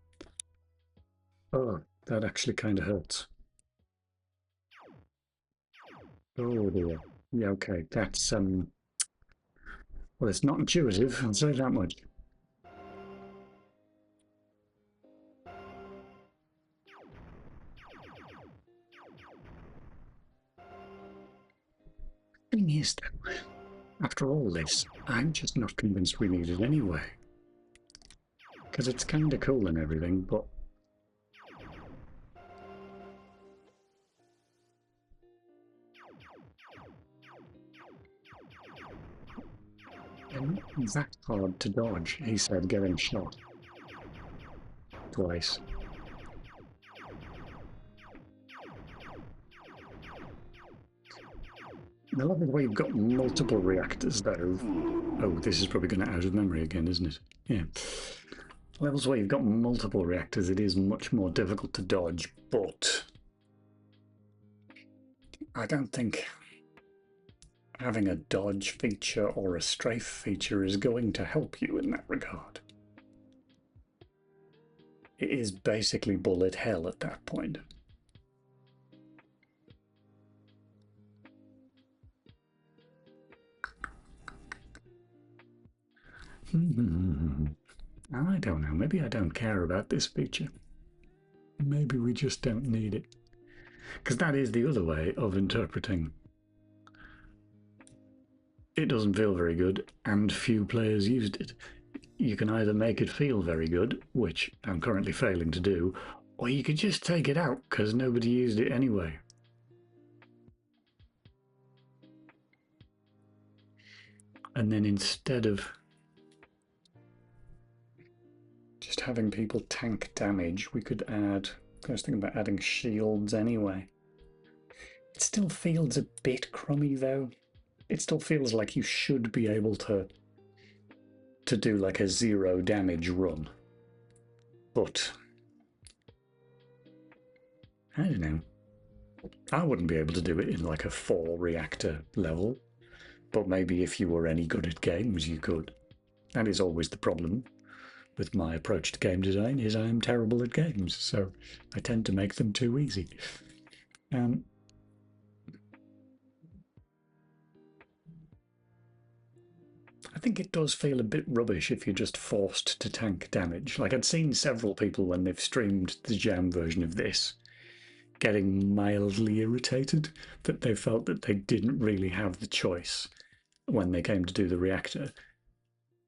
Oh, that actually kind of hurts. Oh dear. Yeah, okay, that's well, it's not intuitive, I'll say that much. Thing is, though, after all this, I'm just not convinced we need it anyway. Because it's kind of cool and everything, but and not that hard to dodge, he said, getting shot twice. I love the way you've got multiple reactors, though. Oh, this is probably going to out of memory again, isn't it? Yeah. Levels where you've got multiple reactors, it is much more difficult to dodge, but I don't think having a dodge feature or a strafe feature is going to help you in that regard. It is basically bullet hell at that point. I don't know, maybe I don't care about this feature. Maybe we just don't need it. Because that is the other way of interpreting. It doesn't feel very good, and few players used it. You can either make it feel very good, which I'm currently failing to do, or you could just take it out because nobody used it anyway. And then instead of just having people tank damage, we could add, I was thinking about adding shields anyway. It still feels a bit crummy though. It still feels like you should be able to do like a 0 damage run. But I don't know. I wouldn't be able to do it in like a 4 reactor level. But maybe if you were any good at games, you could. That is always the problem with my approach to game design, is I am terrible at games, so I tend to make them too easy. I think it does feel a bit rubbish if you're just forced to tank damage. Like, I'd seen several people when they've streamed the jam version of this getting mildly irritated that they felt that they didn't really have the choice when they came to do the reactor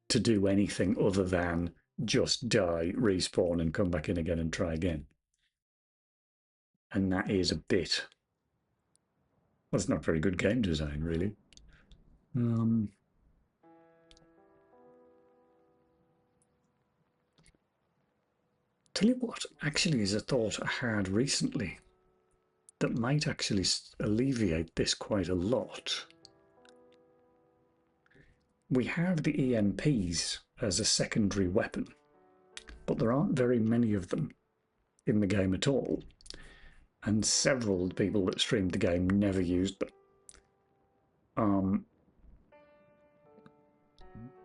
to do anything other than just die, respawn, and come back in again and try again. And that is a bit... well, it's not very good game design, really. Tell you what, actually, is a thought I had recently that might actually alleviate this quite a lot. We have the EMPs as a secondary weapon, but there aren't very many of them in the game at all, and several people that streamed the game never used them.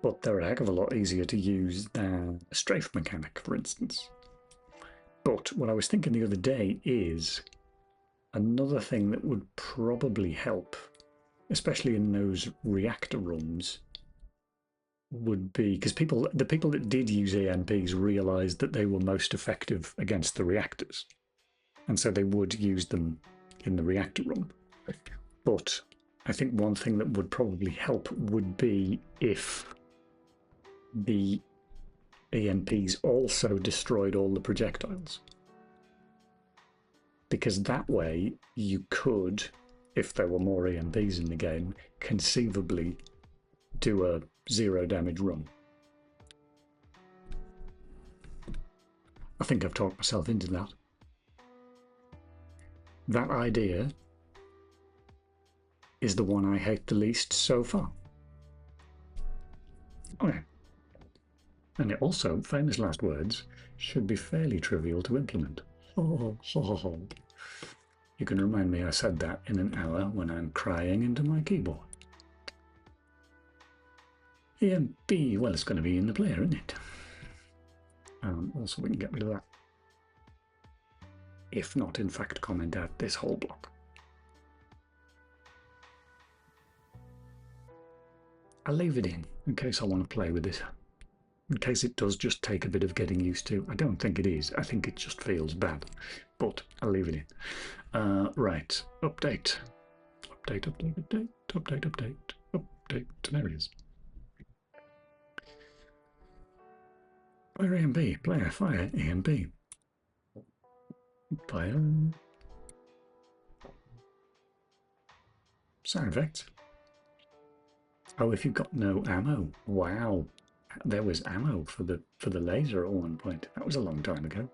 But they're a heck of a lot easier to use than a strafe mechanic, for instance. But what I was thinking the other day is another thing that would probably help, especially in those reactor runs, would be because the people that did use EMPs realized that they were most effective against the reactors, and so they would use them in the reactor room. But I think one thing that would probably help would be if the EMPs also destroyed all the projectiles. Because that way you could, if there were more EMPs in the game, conceivably do a 0 damage run. I think I've talked myself into that. That idea is the one I hate the least so far. Okay. And it also, famous last words, should be fairly trivial to implement. Oh, you can remind me I said that in an hour when I'm crying into my keyboard. EMP, well, it's going to be in the player, isn't it? Also, we can get rid of that. If not, in fact, comment out this whole block. I'll leave it in case I want to play with it. In case it does just take a bit of getting used to. I don't think it is. I think it just feels bad. But I'll leave it in. Right. Update. Update. There it is. Player EMP. Player fire EMP. Player. Sound effects. Oh, if you've got no ammo. Wow. There was ammo for the laser at one point. That was a long time ago.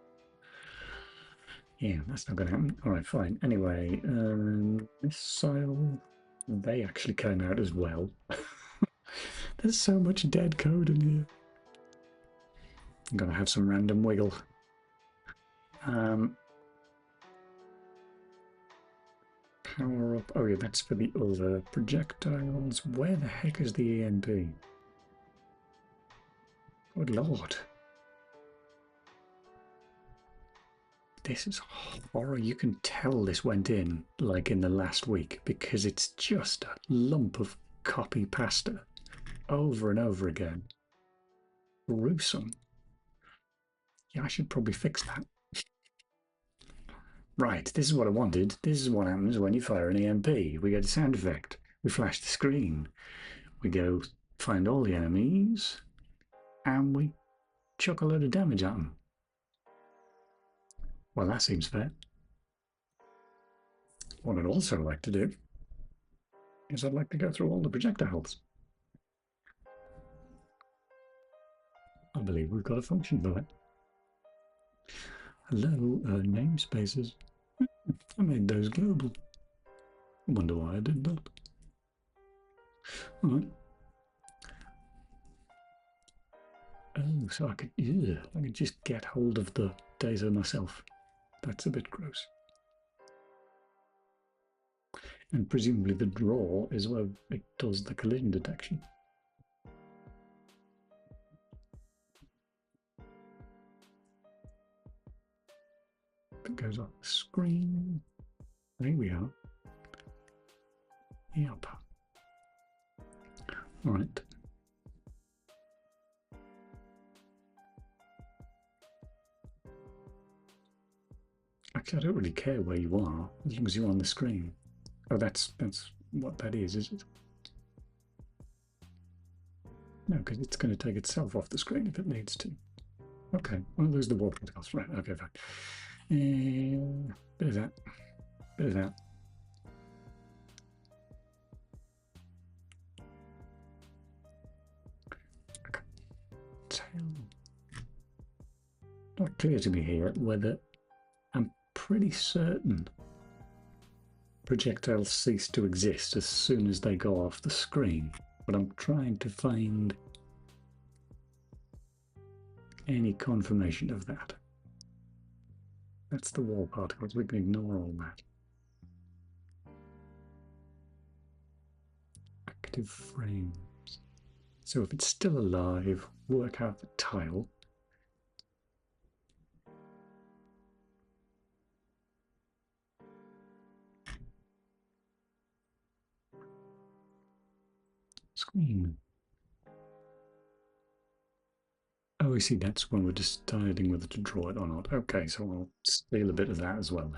Yeah, that's not going to happen. All right, fine. Anyway, missile. They actually came out as well. There's so much dead code in here. I'm going to have some random wiggle. Power up. Oh yeah, that's for the other projectiles. Where the heck is the EMP? Good lord. This is horror. You can tell this went in like in the last week because it's just a lump of copy pasta over and over again. Gruesome. Yeah, I should probably fix that. Right, this is what I wanted. This is what happens when you fire an EMP. We get a sound effect. We flash the screen. We go find all the enemies. And we chuck a load of damage at them. Well, that seems fair. What I'd also like to do is I'd like to go through all the projectiles. I believe we've got a function for that. Hello, namespaces. I made those global. I wonder why I did that. All right. Oh, so I could just get hold of the data myself. That's a bit gross. And presumably the draw is where it does the collision detection. It goes off the screen. There we are. Yep. All right. Actually, I don't really care where you are, as long as you're on the screen. Oh, that's what that is it? No, because it's going to take itself off the screen if it needs to. Okay, well, there's the wall protocols. Right, okay, fine. Bit of that. Bit of that. Okay. Tail. Not clear to me here whether I'm pretty certain projectiles cease to exist as soon as they go off the screen, but I'm trying to find any confirmation of that. That's the wall particles. We can ignore all that. Active frames. So if it's still alive, work out the tile. Screen. we see that's when we're deciding whether to draw it or not. Okay, so I'll steal a bit of that as well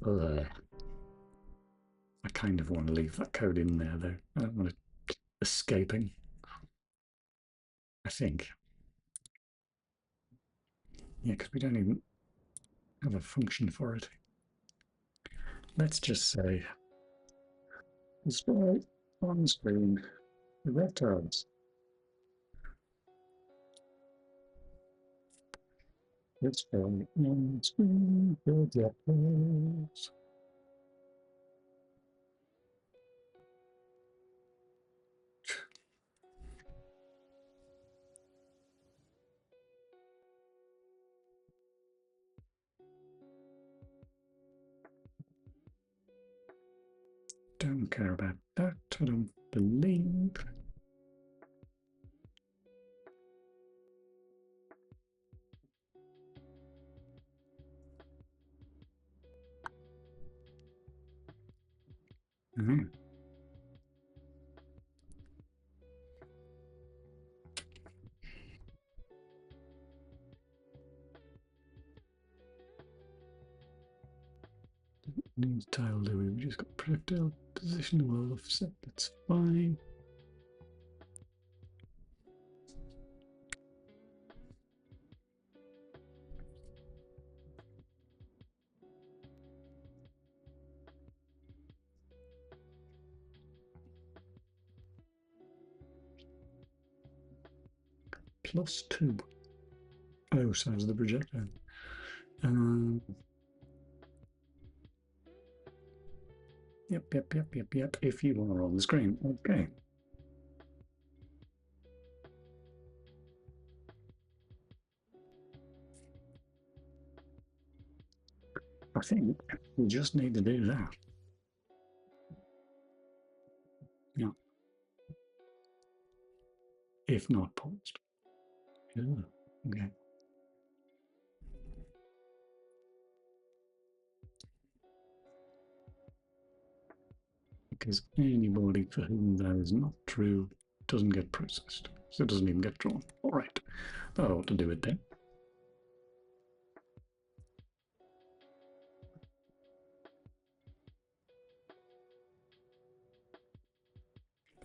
then. I kind of want to leave that code in there though. I don't want it escaping. I think. Yeah, because we don't even have a function for it. Let's just say display on screen the reptiles. Display on screen the reptiles. Don't care about that. I don't believe. Mm-hmm. Needs tile Louis. We just got projectile position well offset. That's fine. +2. Oh, size of the projectile. Yep. If you are on the screen. Okay. I think we just need to do that. Yeah. If not paused. Yeah. Okay. Because anybody for whom that is not true doesn't get processed. So it doesn't even get drawn. All right. That ought to do it then.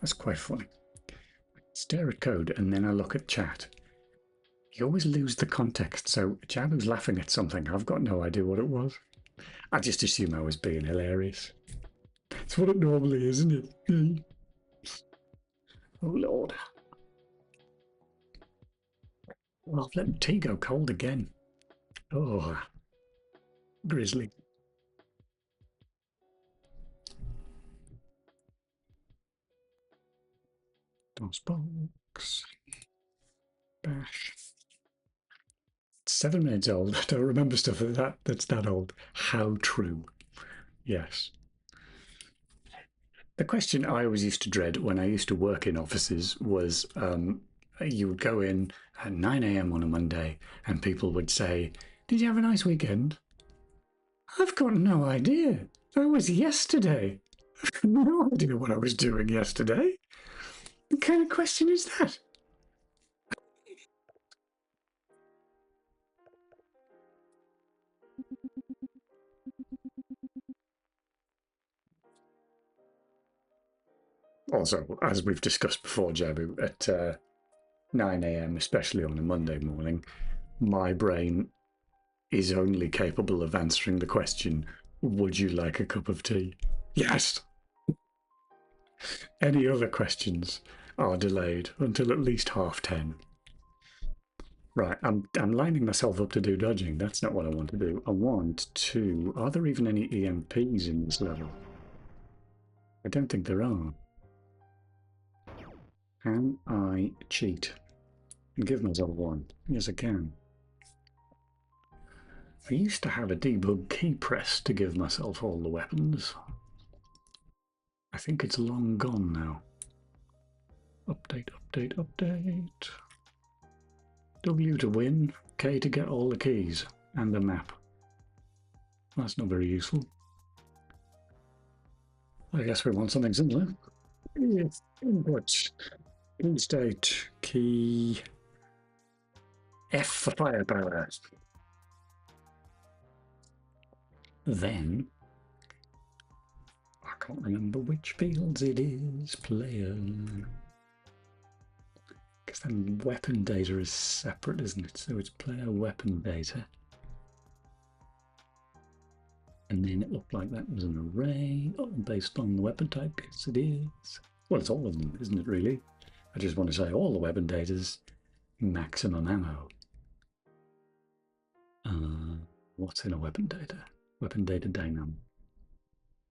That's quite funny. Stare at code and then I look at chat. You always lose the context. So Jabu's laughing at something. I've got no idea what it was. I just assume I was being hilarious. It's what it normally is, isn't it? Oh, Lord. Well, I've let tea go cold again. Oh, grisly. DOSBox. Bash. It's 7 minutes old. I don't remember stuff that's that old. How true. Yes. The question I always used to dread when I used to work in offices was you would go in at 9 a.m. on a Monday and people would say, "Did you have a nice weekend?" I've got no idea. That was yesterday. I've no idea what I was doing yesterday. What kind of question is that? Also, as we've discussed before, Jabu, at 9 a.m., especially on a Monday morning, my brain is only capable of answering the question, would you like a cup of tea? Yes. Any other questions are delayed until at least 10:30. Right, I'm lining myself up to do dodging. That's not what I want to do. I want to... Are there even any EMPs in this level? I don't think there are. Can I cheat and give myself one? Yes, I can. I used to have a debug key press to give myself all the weapons. I think it's long gone now. Update. W to win, K to get all the keys, and the map. That's not very useful. I guess we want something similar. Input, key state, key, F for firepower. Then, I can't remember which fields it is. Player. Because then weapon data is separate, isn't it? So it's player weapon data. And then it looked like that was an array based on the weapon type. Yes, it is. Well, it's all of them, isn't it, really? I just want to say all the weapon data's maximum ammo. What's in a weapon data? Weapon data dynam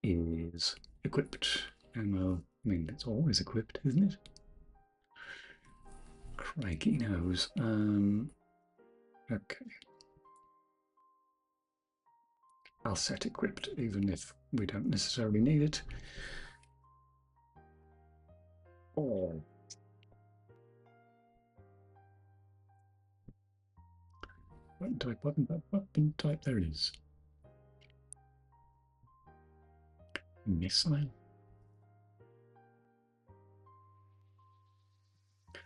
is equipped ammo. I mean, it's always equipped, isn't it? Crikey knows. Okay. I'll set equipped, even if we don't necessarily need it. Oh. Weapon type, there it is. Missile.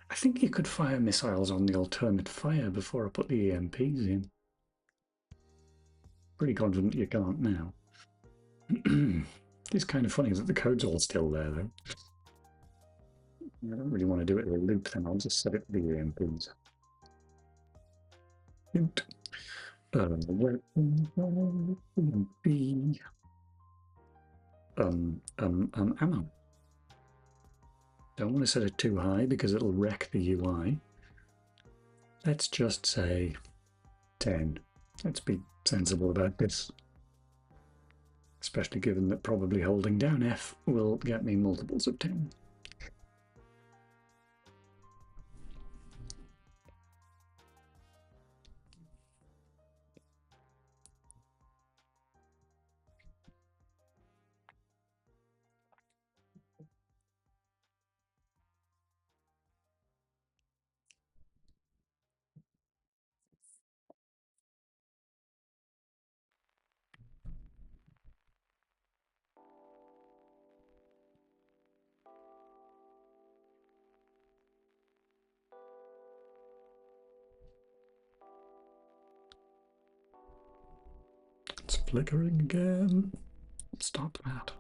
I think you could fire missiles on the alternate fire before I put the EMPs in. Pretty confident you can't now. It's kind of funny that the code's all still there, though. I don't really want to do it with a loop, then I'll just set it for the EMPs. Hint. Weapon EMP. Ammo. Don't want to set it too high because it'll wreck the UI. Let's just say 10. Let's be sensible about this. Especially given that probably holding down F will get me multiples of 10. It's flickering again. Stop that.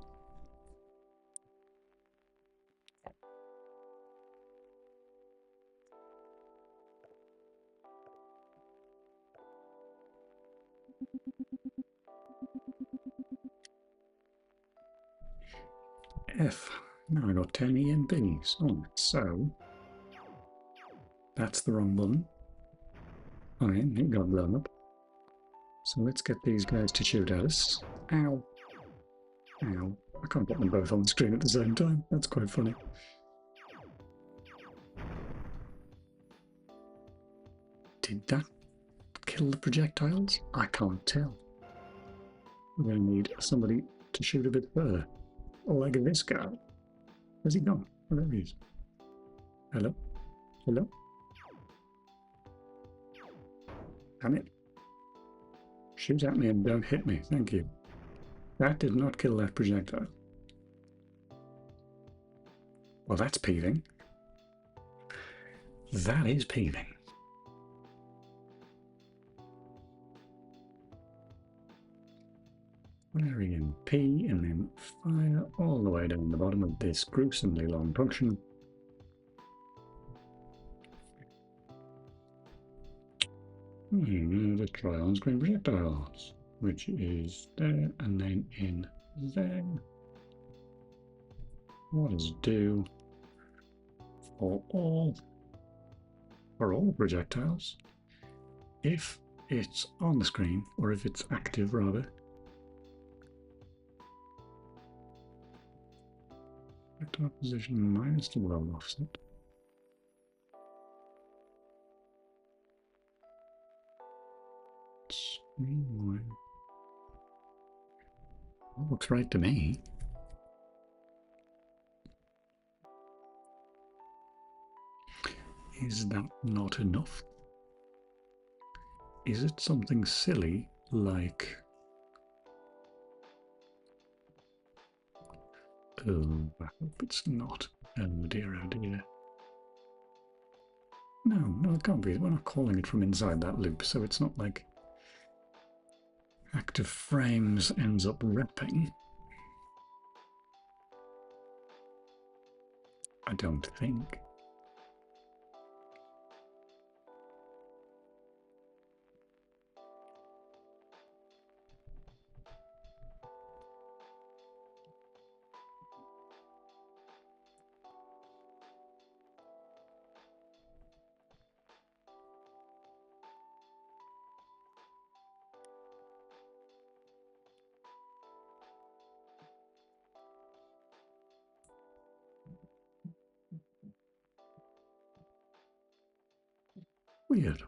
F. Now I got 10 EMPs. Oh, so that's the wrong button. Oh yeah, it got blown up. So let's get these guys to shoot at us. Ow. Ow. I can't put them both on the screen at the same time. That's quite funny. Did that kill the projectiles? I can't tell. We're going to need somebody to shoot a bit further. Like this guy. Where's he gone? Oh, there he is. Hello? Hello? Damn it. Shoot at me and don't hit me. Thank you. That did not kill that projectile. Well, that's peeving. That is peeving. Firing P and then fire all the way down the bottom of this gruesomely long function. Let's try on-screen projectiles, which is there and then in there. What does it do for all projectiles? If it's on the screen, or if it's active rather. Projectile position minus the world offset. Looks right to me. Is that not enough? Is it something silly like... Oh, I hope it's not. Oh dear, oh dear. No, it can't be. We're not calling it from inside that loop, so it's not like active frames ends up repping. I don't think. Weird.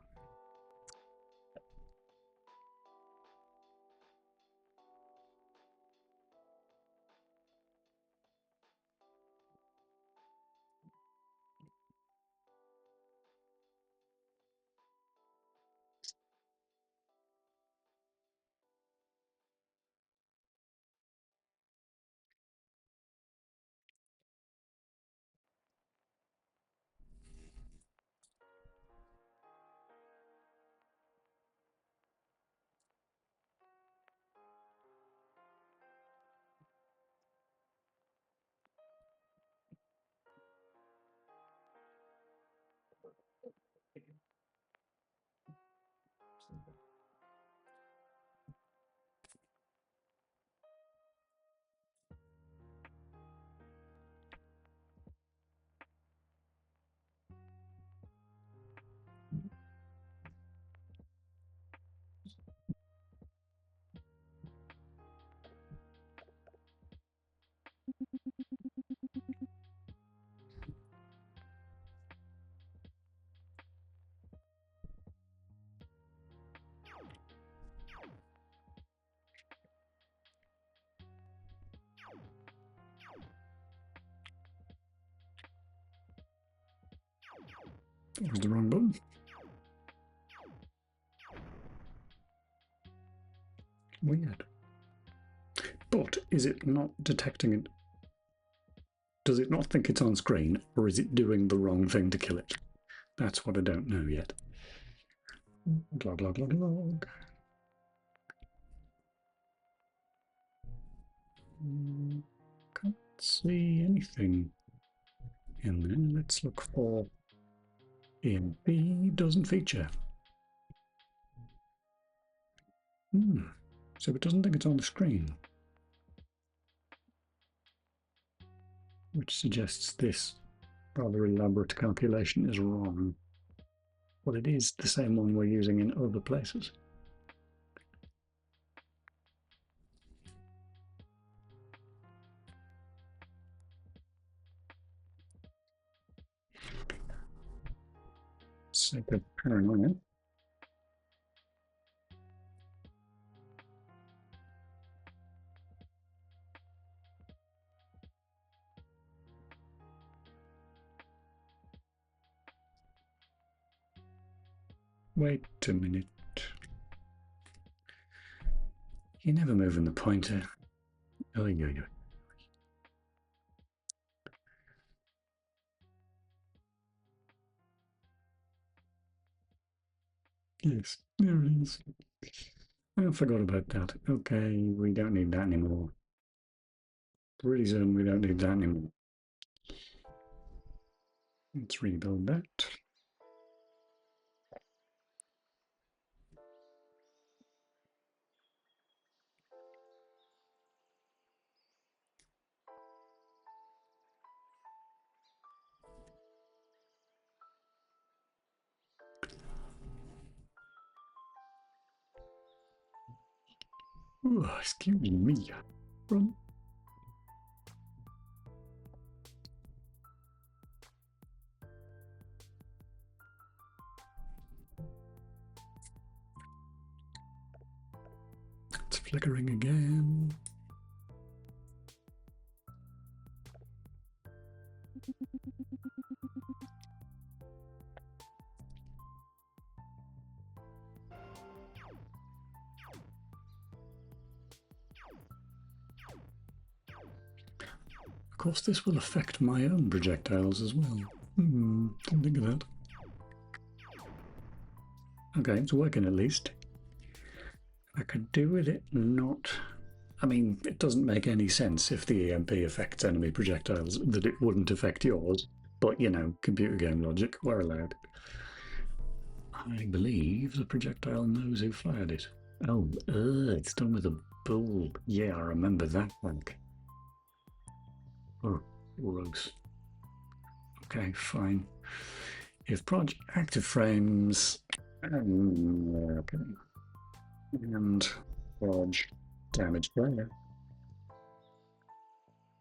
That was the wrong button. Weird. But is it not detecting it? Does it not think it's on screen, or is it doing the wrong thing to kill it? That's what I don't know yet. Log, log, log, log. Can't see anything in there. Let's look for in B. Doesn't feature. So it doesn't think it's on the screen, which suggests this rather elaborate calculation is wrong. Well, it is the same one we're using in other places. Sake of paranoia. Wait a minute. You're never moving the pointer. Oh, yeah. Yes, there it is. I forgot about that. Okay, we don't need that anymore. Pretty soon we don't need that anymore. Let's rebuild that. Oh, excuse me. Run. It's flickering again. Of course, this will affect my own projectiles as well. Didn't think of that. Okay, it's working at least. I could do with it not. I mean, it doesn't make any sense if the EMP affects enemy projectiles that it wouldn't affect yours. But, you know, computer game logic, we're allowed. I believe the projectile knows who fired it. Oh, it's done with a bulb. Yeah, I remember that one. Oh, gross. Okay, fine. If project active frames okay, and Proj damaged player,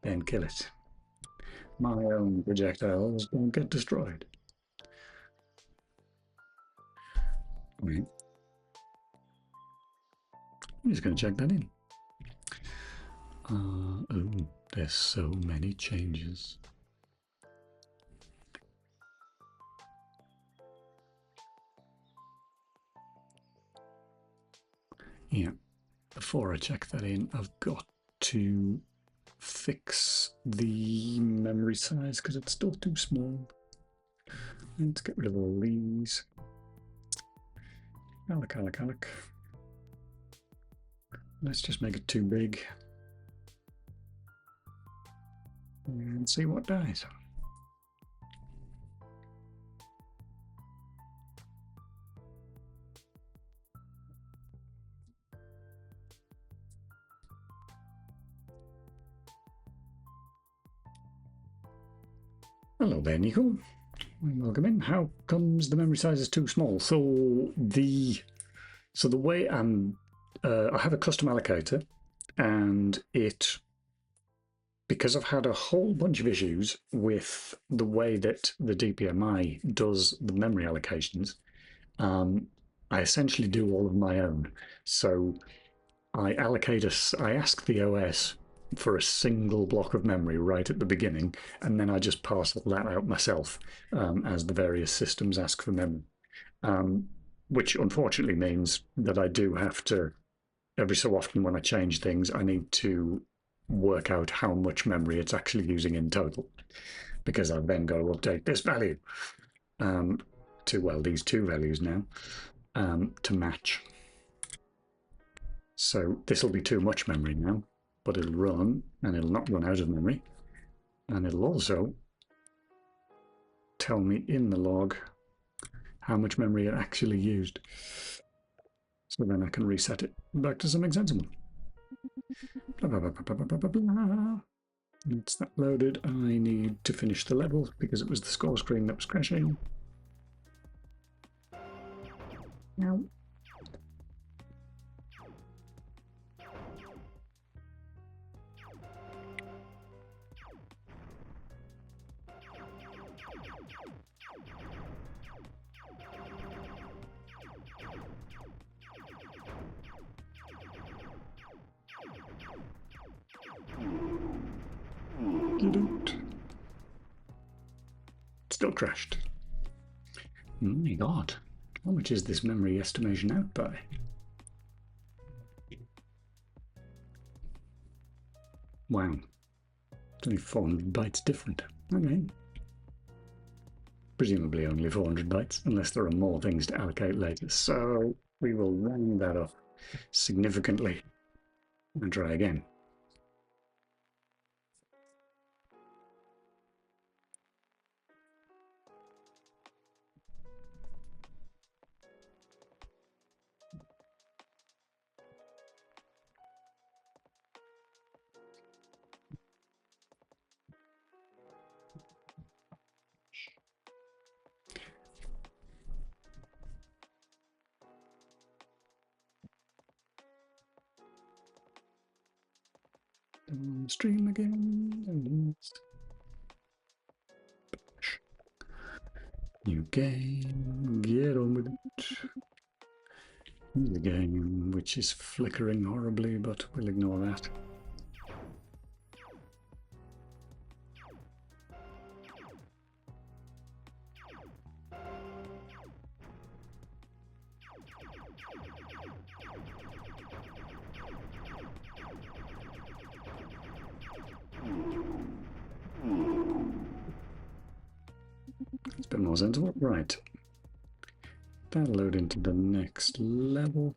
then kill it. My own projectiles don't get destroyed. Right. I'm just going to check that in. Oh, there's so many changes. Yeah, before I check that in, I've got to fix the memory size because it's still too small. Let's get rid of all these. Alec. Let's just make it too big and see what dies. Hello there, Nico. Welcome in. How comes the memory size is too small? So the way I have a custom allocator, and because I've had a whole bunch of issues with the way that the DPMI does the memory allocations, I essentially do all of my own. So I ask the OS for a single block of memory right at the beginning, and then I just parcel that out myself as the various systems ask for memory, which unfortunately means that I do have to, every so often when I change things, I need to work out how much memory it's actually using in total, because I've then got to update this value to, well, these two values now to match. So this will be too much memory now, but it'll run, and it'll not run out of memory. And it'll also tell me in the log how much memory it actually used. So then I can reset it back to something sensible. Once that loaded, I need to finish the level because it was the score screen that was crashing. Now, still crashed. Oh my god. How much is this memory estimation out by? Wow. It's only 400 bytes different. Okay. Presumably only 400 bytes, unless there are more things to allocate later. So we will round that up significantly and try again. Stream again. New game, get on with it. New game, which is flickering horribly, but we'll ignore that. It's a bit more sensible. Right. That'll load into the next level.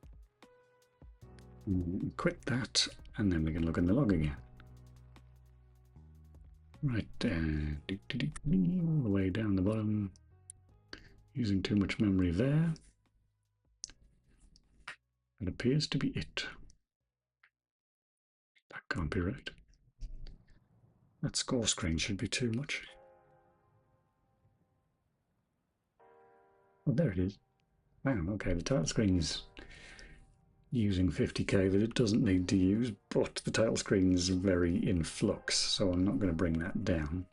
Quit that, and then we can look in the log again. Right, all the way down the bottom. Using too much memory there. That appears to be it. That can't be right. That score screen should be too much. Oh, there it is. Wow, okay, the title screen's using 50k that it doesn't need to use, but the title screen's very in flux, so I'm not going to bring that down.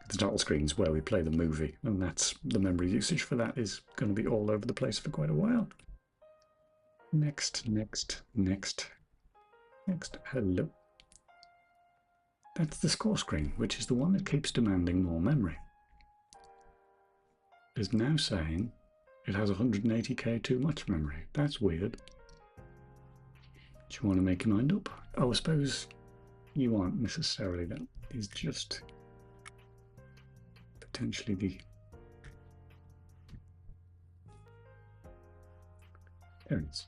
The title screen's where we play the movie, and that's the memory usage for that is going to be all over the place for quite a while. Next, next, next, next. Hello. That's the score screen, which is the one that keeps demanding more memory. Is now saying it has 180k too much memory. That's weird. Do you want to make your mind up? Oh, I suppose you aren't necessarily. That is just potentially the... There it is.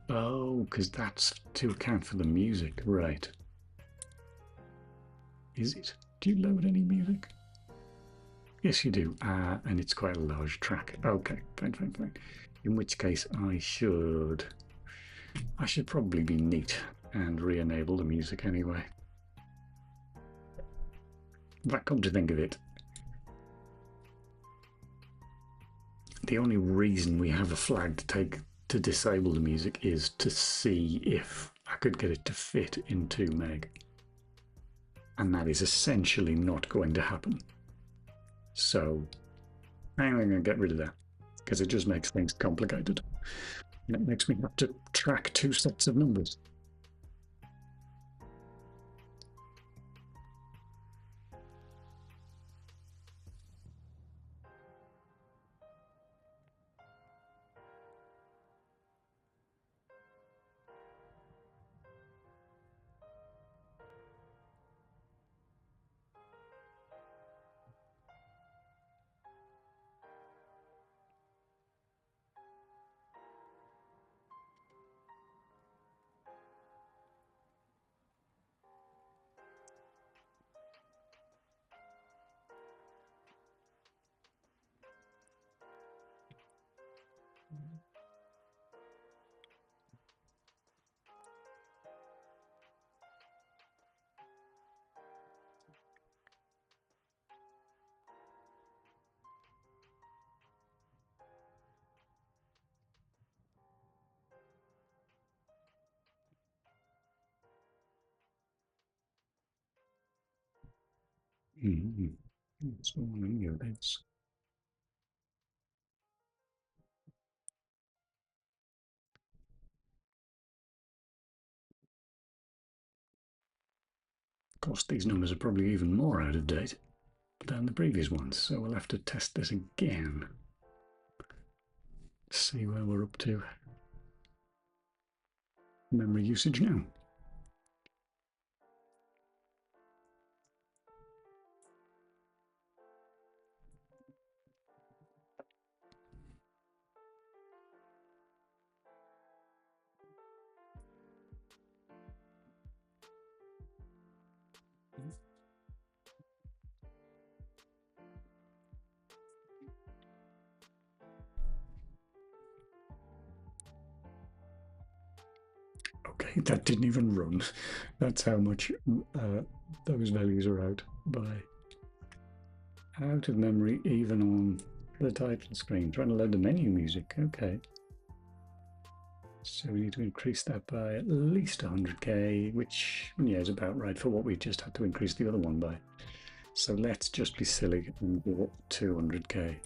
Oh, because that's to account for the music, right? Is it? Do you load any music? Yes, you do. And it's quite a large track. Okay, fine, fine, fine. In which case, I should probably be neat and re-enable the music anyway. In fact, come to think of it, the only reason we have a flag to disable the music is to see if I could get it to fit in 2 meg. And that is essentially not going to happen. So I'm going to get rid of that because it just makes things complicated. And it makes me have to track 2 sets of numbers. What's going on here? Of course, these numbers are probably even more out of date than the previous ones, so we'll have to test this again. See where we're up to. Memory usage now. Okay, that didn't even run. That's how much those values are out of memory, even on the title screen. Trying to load the menu music. Okay. So we need to increase that by at least 100k, which, yeah, is about right for what we just had to increase the other one by. So let's just be silly and give it 200k.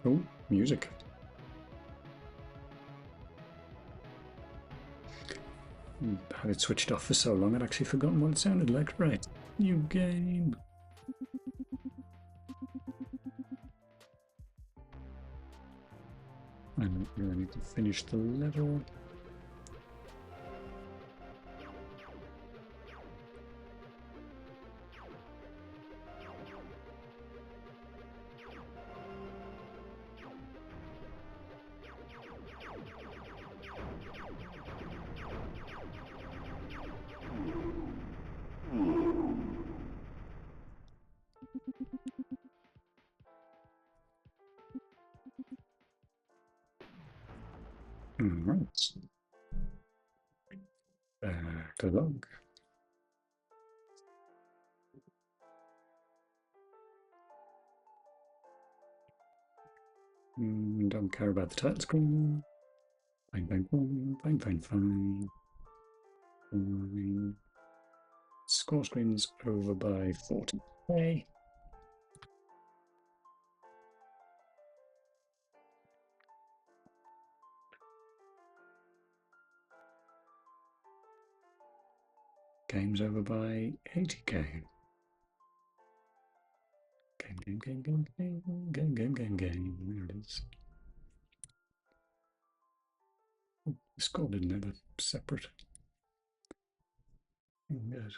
Oh, music. Had it switched off for so long I'd actually forgotten what it sounded like. Right, new game. I don't really need to finish the level. Right. Back along. Don't care about the title screen. Fine, fine, fine, fine, fine, fine. Fine. Score screen's over by 40. Okay. Game's over by 80k. Game. There it is. Oh, the score didn't have a separate. Good.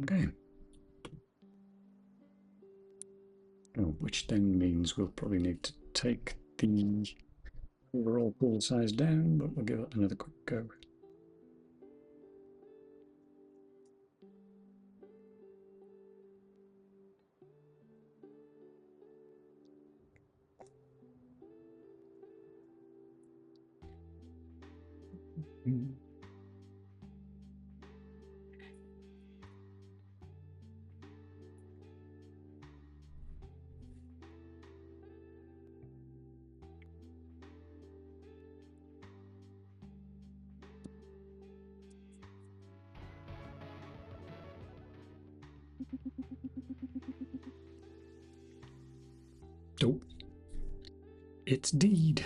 Okay. Oh, which then means we'll probably need to take the overall pool size down, but we'll give it another quick go. Oh, it's deed.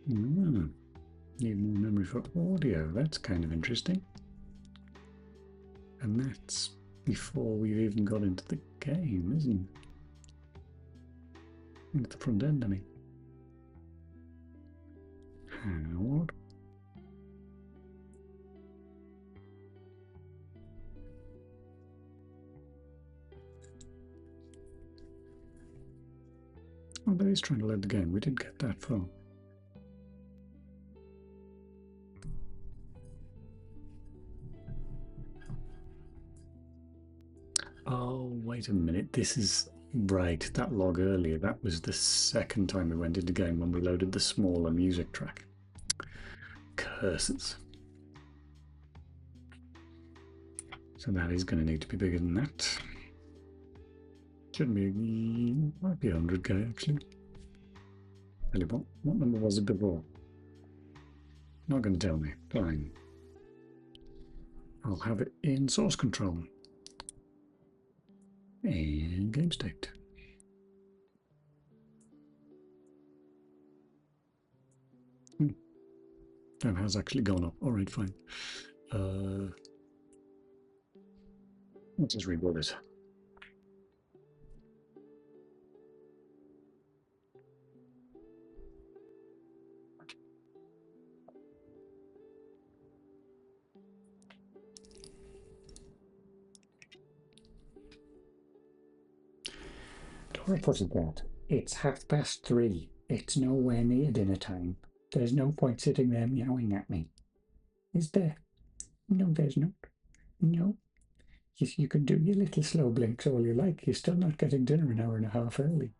Need more memory for audio. That's kind of interesting. And that's before we've even got into the game, isn't it? Into the front end, I mean. How? Oh, but he's trying to load the game. We didn't get that far. Oh, wait a minute. This is right. That log earlier, that was the second time we went into the game when we loaded the smaller music track. Curses. So that is going to need to be bigger than that. Shouldn't be, might be 100k actually. Tell you what number was it before? Not going to tell me. Fine. I'll have it in source control. And game state. That has actually gone up. All right, fine. Let's just rebuild it. Dora put it that. It's 3:30. It's nowhere near dinner time. There's no point sitting there meowing at me. Is there? No, there's not. No. You can do your little slow blinks all you like. You're still not getting dinner an hour and a half early.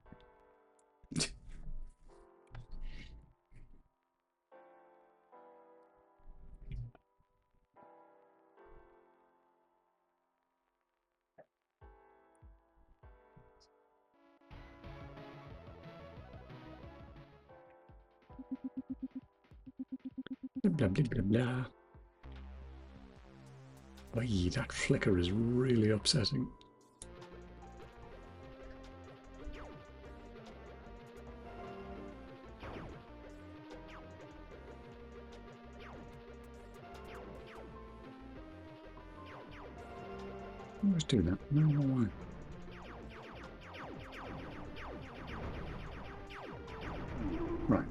Blah, blah, blah, blah. Oy, that flicker is really upsetting. Let's do that. No, why? Right.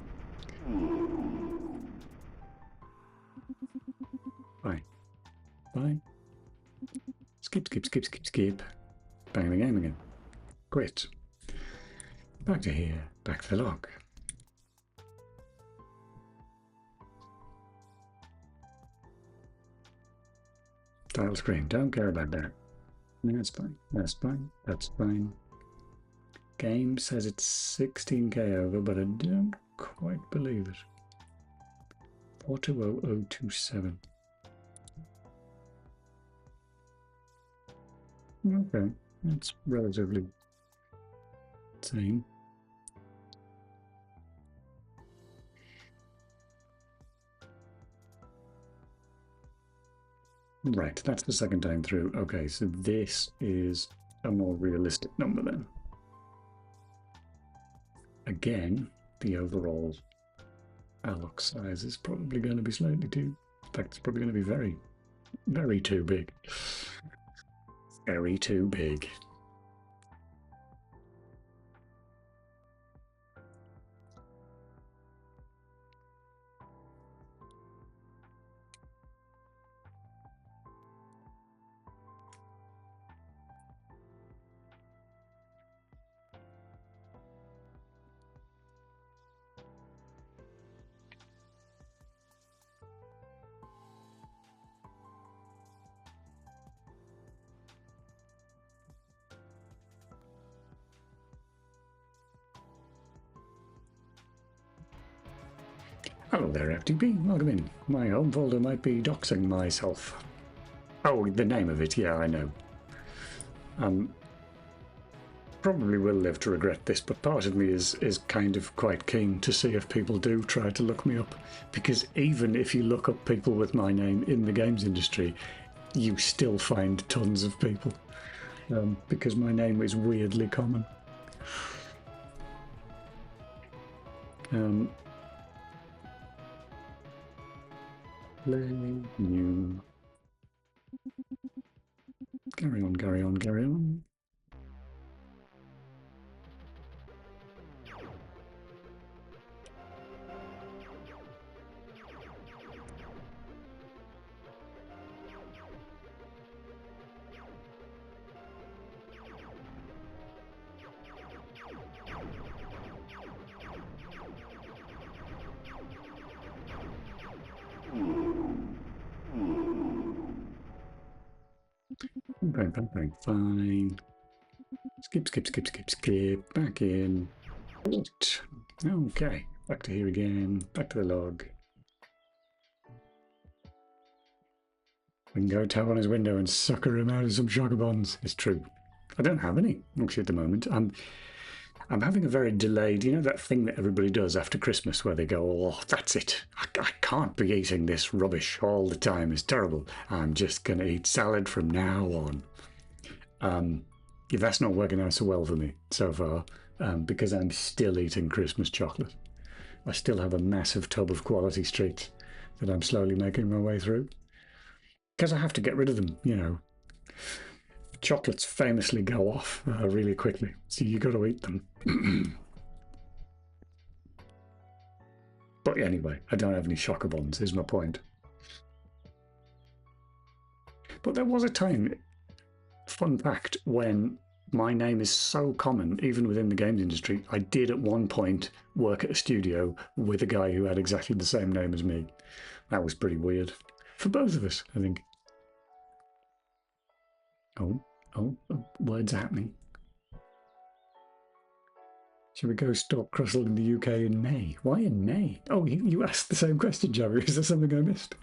Bye. Bye. Skip, skip, skip, skip, skip. Bang the game again. Quit. Back to here. Back to the log. Tile screen. Don't care about that. That's fine. That's fine. That's fine. Game says it's 16k over, but I don't quite believe it. 420027. Okay, that's relatively same. Right, that's the second time through. Okay, so this is a more realistic number then. Again, the overall alloc size is probably going to be slightly too... In fact, it's probably going to be very, very too big. Very too big. Hello there, FTP. Welcome in. My home folder might be doxing myself. Oh, the name of it. Yeah, I know. Probably will live to regret this, but part of me is kind of quite keen to see if people do try to look me up, because even if you look up people with my name in the games industry, you still find tons of people, because my name is weirdly common. Play new. Carry on, carry on, carry on. Fine, fine. Skip, skip, skip, skip, skip. Back in. Okay, back to here again. Back to the log. We can go tap on his window and sucker him out of some Chocobons. It's true. I don't have any, actually, at the moment. I'm having a very delayed, you know that thing that everybody does after Christmas where they go, oh, that's it. I can't be eating this rubbish all the time. It's terrible. I'm just going to eat salad from now on. That's not working out so well for me so far, because I'm still eating Christmas chocolate. I still have a massive tub of Quality Streets that I'm slowly making my way through. Because I have to get rid of them, you know. Chocolates famously go off really quickly, so you got to eat them. But anyway, I don't have any Chocobons, is my point. But there was a time, fun fact, when my name is so common, even within the games industry, I did at one point work at a studio with a guy who had exactly the same name as me. That was pretty weird. For both of us, I think. Oh, words happening. Shall we go stop Crustle in the UK in May? Why in May? Oh, you asked the same question, Javi. Is there something I missed?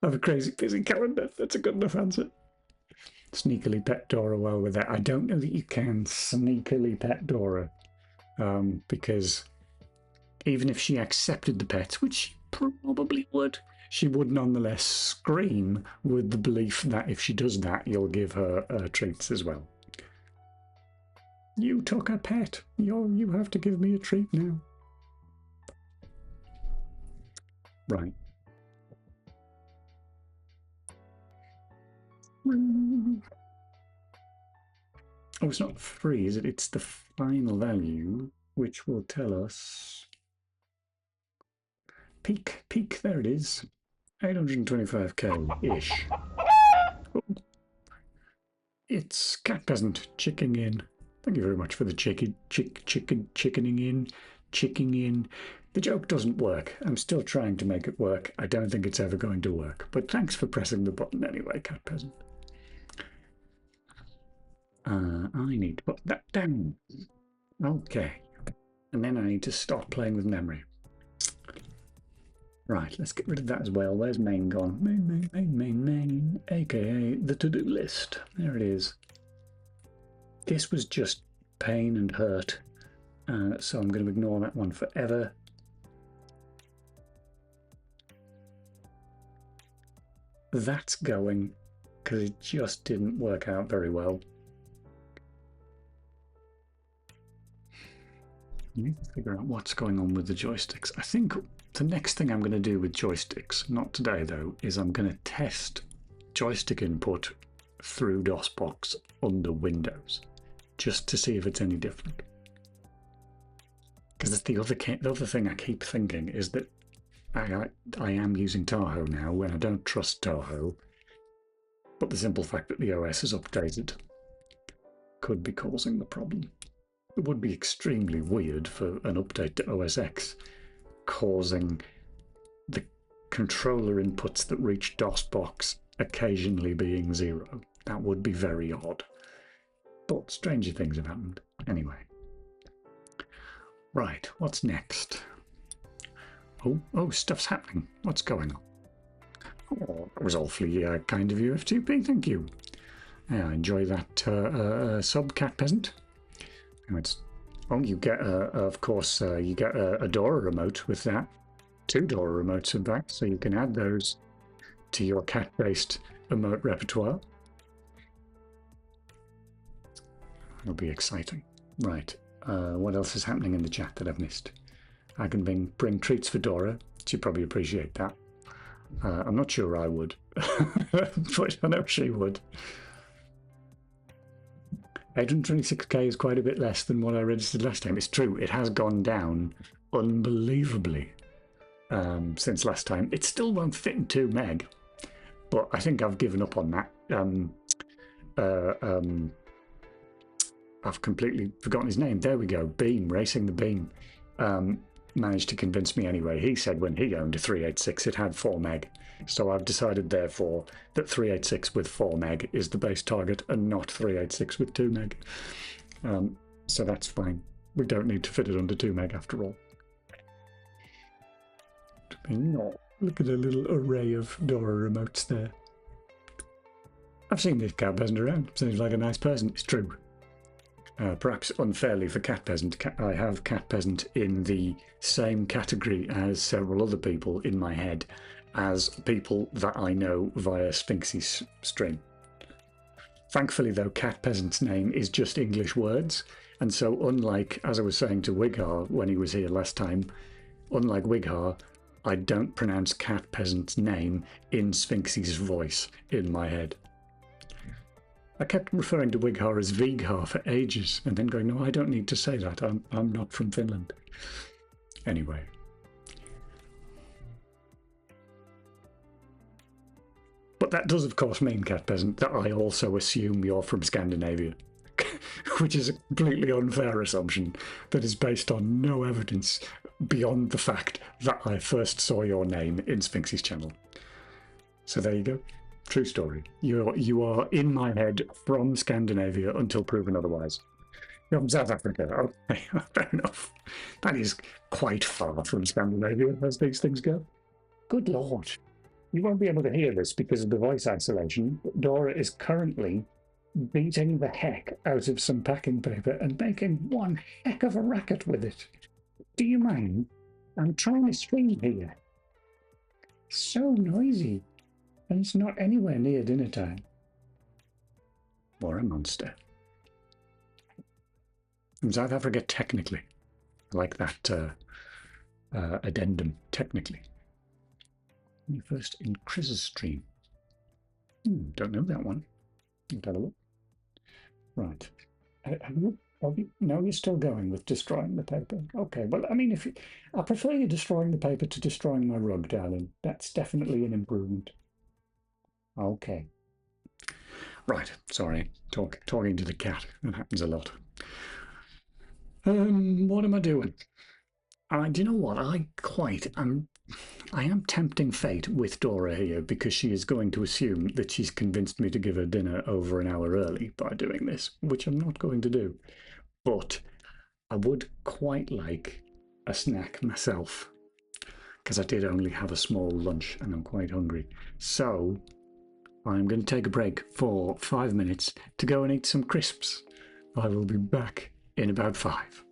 I have a crazy busy calendar. That's a good enough answer. Sneakily pet Dora while we're there. I don't know that you can sneakily pet Dora, because even if she accepted the pets, which probably would. She would nonetheless scream with the belief that if she does that, you'll give her treats as well. You took a pet. You have to give me a treat now. Right. Oh, it's not free, is it? It's the final value, which will tell us... Peak, there it is. 825k-ish. Oh. It's Cat Peasant chicking in. Thank you very much for the chickening in. The joke doesn't work. I'm still trying to make it work. I don't think it's ever going to work. But thanks for pressing the button anyway, Cat Peasant. I need to put that down. Okay. And then I need to stop playing with memory. Right, let's get rid of that as well. Where's main gone? Main, aka the to-do list. There it is. This was just pain and hurt, so I'm going to ignore that one forever. That's going, because it just didn't work out very well. I need to figure out what's going on with the joysticks. I think the next thing I'm going to do with joysticks, not today though, is I'm going to test joystick input through DOSBox under Windows, just to see if it's any different. Because the other thing I keep thinking is that I am using Tahoe now when I don't trust Tahoe, but the simple fact that the OS is updated could be causing the problem. It would be extremely weird for an update to OS X causing the controller inputs that reach DOSBox occasionally being 0. That would be very odd. But stranger things have happened. Anyway. Right, what's next? Oh, stuff's happening. What's going on? Oh, that was awfully kind of you, F2P. Thank you. Yeah, I enjoy that sub, Cat Peasant. You get, of course, you get a Dora remote with that. 2 Dora remotes, in fact, so you can add those to your cat-based emote repertoire. It'll be exciting. Right, what else is happening in the chat that I've missed? I can bring treats for Dora. She'd probably appreciate that. I'm not sure I would, but I know she would. 826k is quite a bit less than what I registered last time. It's true, it has gone down unbelievably since last time. It still won't fit in 2 meg, but I think I've given up on that. I've completely forgotten his name. There we go. Beam, Racing the Beam. Managed to convince me anyway. He said when he owned a 386 it had 4 meg. So I've decided therefore that 386 with 4 meg is the base target and not 386 with 2 meg. So that's fine. We don't need to fit it under 2 meg after all. Look at a little array of Dora remotes there. I've seen this Cat Peasant around. Seems like a nice person. It's true. Perhaps unfairly for Cat Peasant, I have Cat Peasant in the same category as several other people in my head as people that I know via Sphinxy's stream. Thankfully, though, Cat Peasant's name is just English words, and so unlike, as I was saying to Wighar when he was here last time, unlike Wighar, I don't pronounce Cat Peasant's name in Sphinxy's voice in my head. I kept referring to Wighar as Vighar for ages, and then going, no, I don't need to say that. I'm not from Finland. Anyway. But that does, of course, mean, Cat Peasant, that I also assume you're from Scandinavia, which is a completely unfair assumption that is based on no evidence beyond the fact that I first saw your name in Sphinxy's channel. So there you go. True story. You are in my head from Scandinavia until proven otherwise. You're from South Africa. Okay, fair enough. That is quite far from Scandinavia as these things go. Good Lord. You won't be able to hear this because of the voice isolation, but Dora is currently beating the heck out of some packing paper and making one heck of a racket with it. Do you mind? I'm trying to stream here. So noisy. And it's not anywhere near dinner time. Or a monster. In South Africa, technically. I like that addendum, technically. First in Chris's stream. Don't know that one. Let's have a look. Right. No, you're still going with destroying the paper. Okay, well, I mean, I prefer you destroying the paper to destroying my rug, darling. That's definitely an improvement. Okay. Right. Sorry. Talking to the cat. That happens a lot. What am I doing? Do you know what? I am tempting fate with Dora here because she is going to assume that she's convinced me to give her dinner over an hour early by doing this, which I'm not going to do. But I would quite like a snack myself because I did only have a small lunch and I'm quite hungry. So I'm going to take a break for 5 minutes to go and eat some crisps. I will be back in about 5.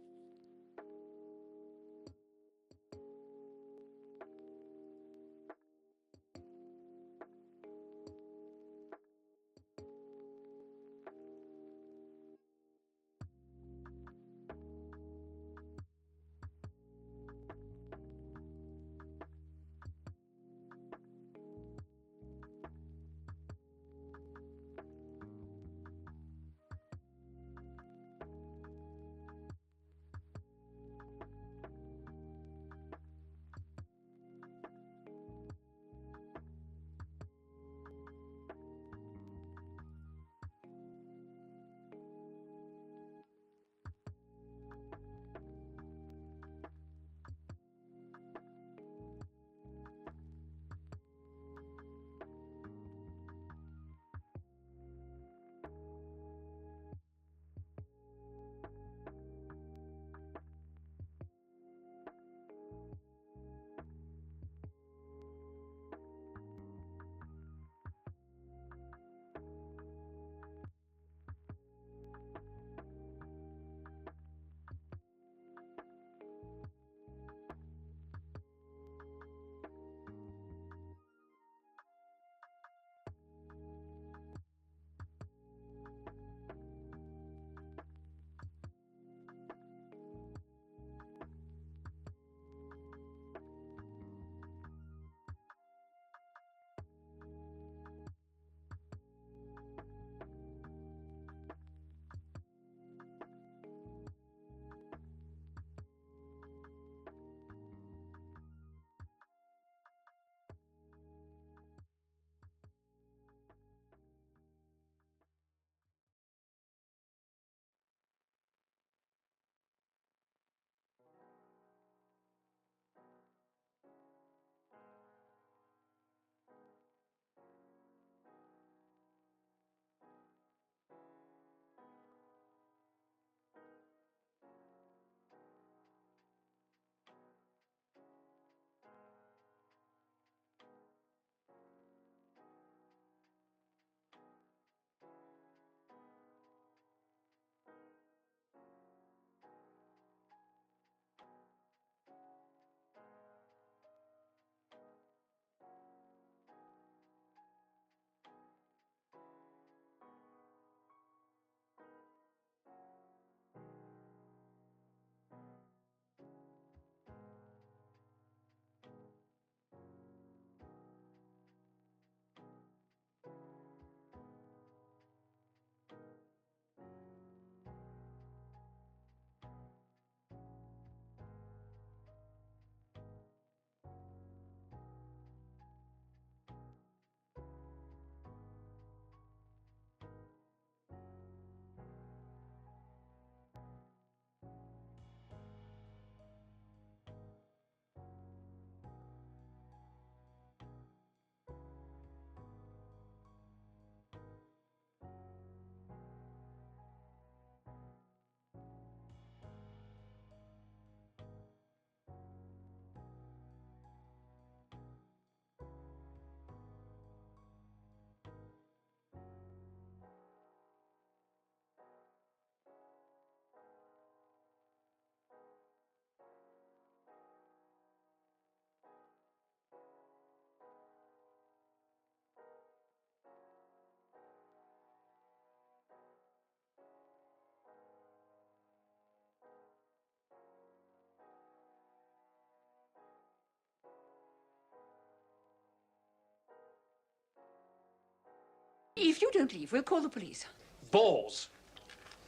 If you don't leave, we'll call the police. Balls.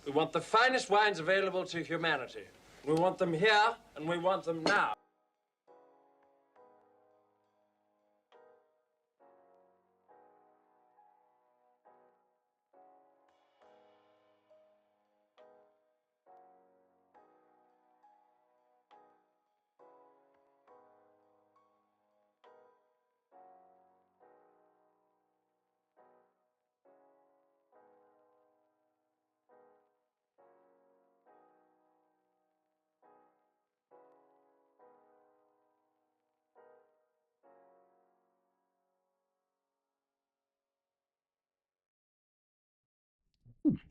We want the finest wines available to humanity. We want them here, and we want them now.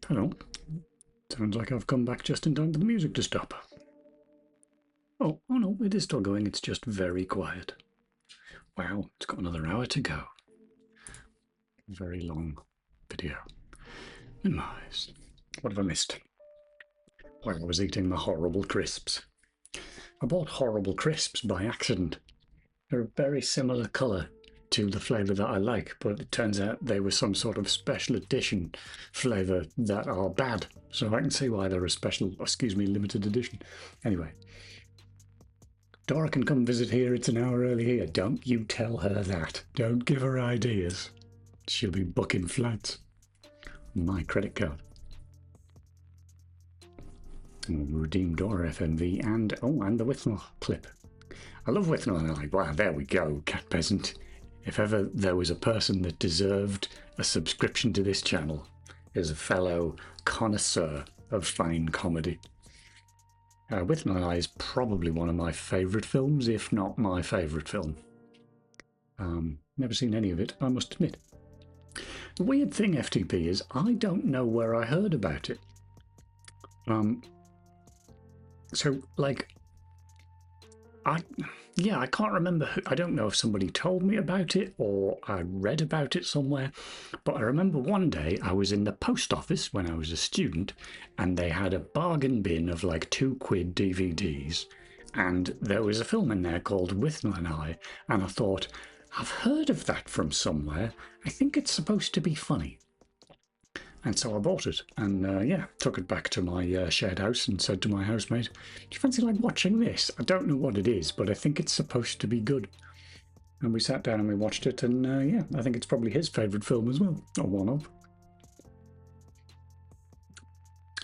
Hello. Sounds like I've come back just in time for the music to stop. Oh no, it is still going. It's just very quiet. Wow, it's got another hour to go. Very long video. Nice. What have I missed? Well, I was eating the horrible crisps. I bought horrible crisps by accident. They're a very similar colour to the flavour that I like, but it turns out they were some sort of special edition flavour that are bad. So I can see why they're a special, limited edition. Anyway, Dora can come visit here. It's an hour early here. Don't you tell her that. Don't give her ideas. She'll be booking flights. My credit card. Redeem Dora FMV and the Withnail clip. I love Withnail and I. Wow, there we go, Cat Peasant. If ever there was a person that deserved a subscription to this channel, is a fellow connoisseur of fine comedy. Withnail and I is probably one of my favourite films, if not my favourite film. Never seen any of it, I must admit. The weird thing, FTP, is I don't know where I heard about it. I can't remember. I don't know if somebody told me about it or I read about it somewhere, but I remember one day I was in the post office when I was a student and they had a bargain bin of like £2 DVDs and there was a film in there called Withnail and I thought, I've heard of that from somewhere. I think it's supposed to be funny. And so I bought it and took it back to my shared house and said to my housemate, do you fancy like watching this? I don't know what it is, but I think it's supposed to be good. And we sat down and we watched it and I think it's probably his favourite film as well, or one of.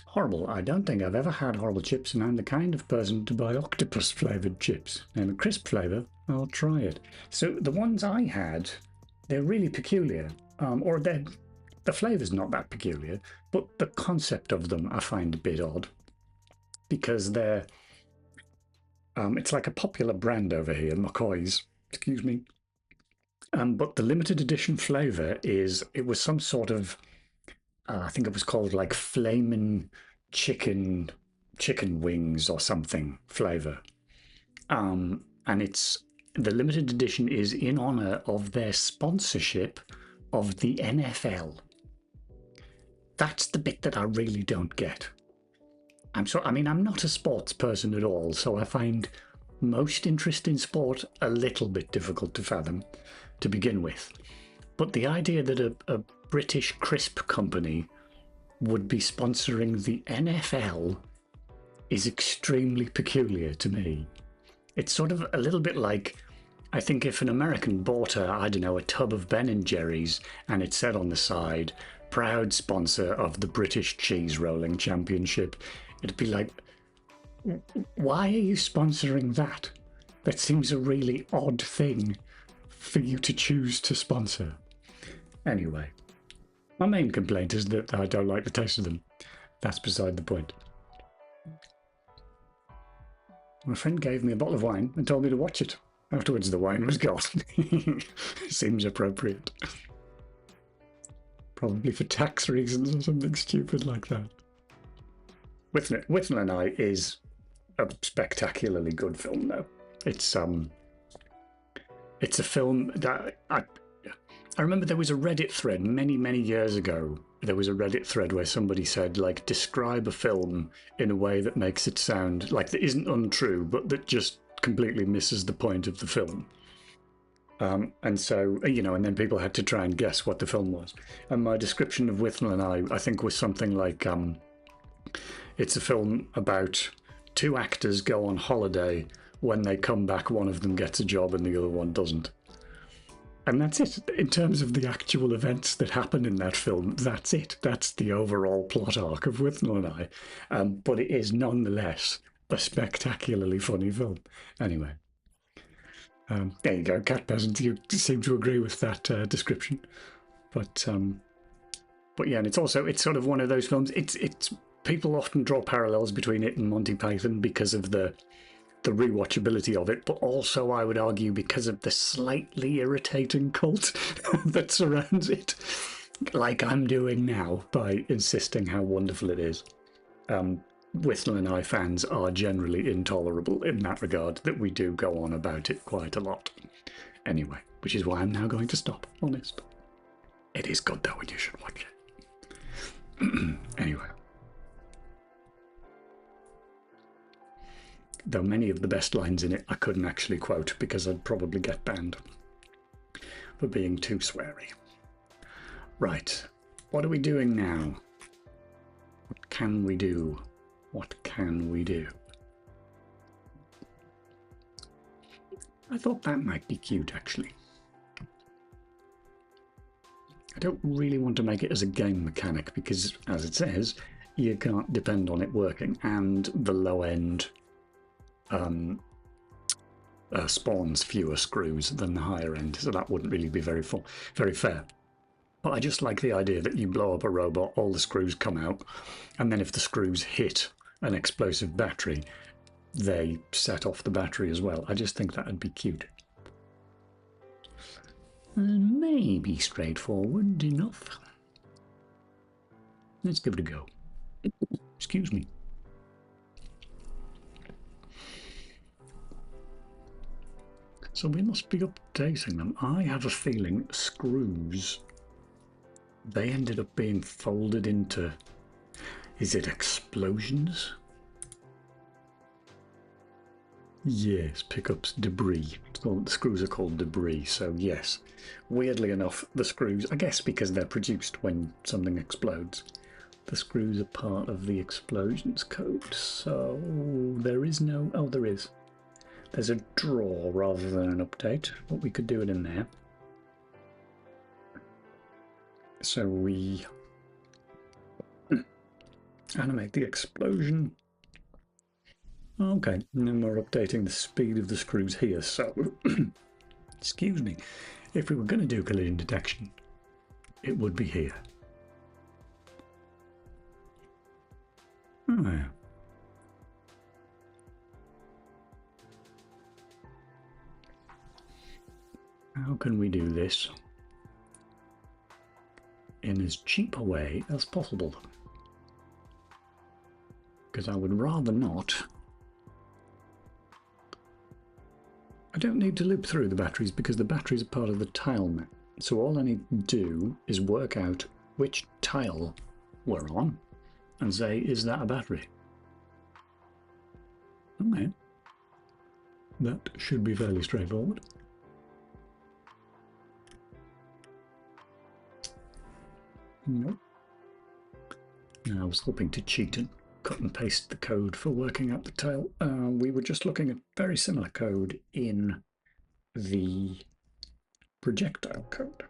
Horrible. I don't think I've ever had horrible chips and I'm the kind of person to buy octopus flavoured chips. And a crisp flavour, I'll try it. So the ones I had, they're really peculiar, the flavour's not that peculiar, but the concept of them I find a bit odd. Because they're... it's like a popular brand over here, McCoy's, excuse me. But the limited edition flavour it was some sort of... I think it was called like Flamin' Chicken Wings or something flavour. And the limited edition is in honour of their sponsorship of the NFL. That's the bit that I really don't get. I'm not a sports person at all, so I find most interest in sport a little bit difficult to fathom to begin with. But the idea that a British crisp company would be sponsoring the NFL is extremely peculiar to me. It's sort of a little bit like, I think if an American bought a tub of Ben & Jerry's and it said on the side, proud sponsor of the British Cheese Rolling Championship, it'd be like, why are you sponsoring that? That seems a really odd thing for you to choose to sponsor. Anyway, my main complaint is that I don't like the taste of them. That's beside the point. My friend gave me a bottle of wine and told me to watch it. Afterwards, the wine was gone. Seems appropriate. Probably for tax reasons or something stupid like that. Withnail and I is a spectacularly good film, though. It's a film that I remember there was a Reddit thread many years ago. There was a Reddit thread where somebody said, like, describe a film in a way that makes it sound like that isn't untrue, but that just completely misses the point of the film. And so, and then people had to try and guess what the film was. And my description of Withnail and I think, was something like, it's a film about two actors go on holiday. When they come back, one of them gets a job and the other one doesn't. And that's it. In terms of the actual events that happen in that film, that's it. That's the overall plot arc of Withnail and I. But it is nonetheless a spectacularly funny film. Anyway. There you go, Cat Peasant. You seem to agree with that description, but yeah, and it's sort of one of those films. It's people often draw parallels between it and Monty Python because of the rewatchability of it, but also I would argue because of the slightly irritating cult that surrounds it, like I'm doing now by insisting how wonderful it is. Withnail and I fans are generally intolerable in that regard, that we do go on about it quite a lot. Anyway, which is why I'm now going to stop, honest. It is good though, and you should watch it. Anyway. Though many of the best lines in it I couldn't actually quote because I'd probably get banned for being too sweary. Right, what are we doing now? What can we do? What can we do? I thought that might be cute, actually. I don't really want to make it as a game mechanic because, as it says, you can't depend on it working, and the low end spawns fewer screws than the higher end, so that wouldn't really be very fair. But I just like the idea that you blow up a robot, all the screws come out, and then if the screws hit an explosive battery, they set off the battery as well. I just think that would be cute. Maybe straightforward enough. Let's give it a go. Excuse me. So we must be updating them. I have a feeling screws, they ended up being folded into, is it explosions? Yes, pickups, debris. The screws are called debris, so yes. Weirdly enough, the screws, I guess because they're produced when something explodes, the screws are part of the explosions code, so there is no, oh there is. There's a draw rather than an update, but we could do it in there. So we animate the explosion. Okay, and then we're updating the speed of the screws here, so, excuse me, if we were going to do collision detection, it would be here. Oh, yeah. How can we do this in as cheap a way as possible? Because I would rather not. I don't need to loop through the batteries because the batteries are part of the tile map. So all I need to do is work out which tile we're on and say, is that a battery? Okay. That should be fairly straightforward. Nope. I was hoping to cheat and cut and paste the code for working out the tile. We were just looking at very similar code in the projectile code.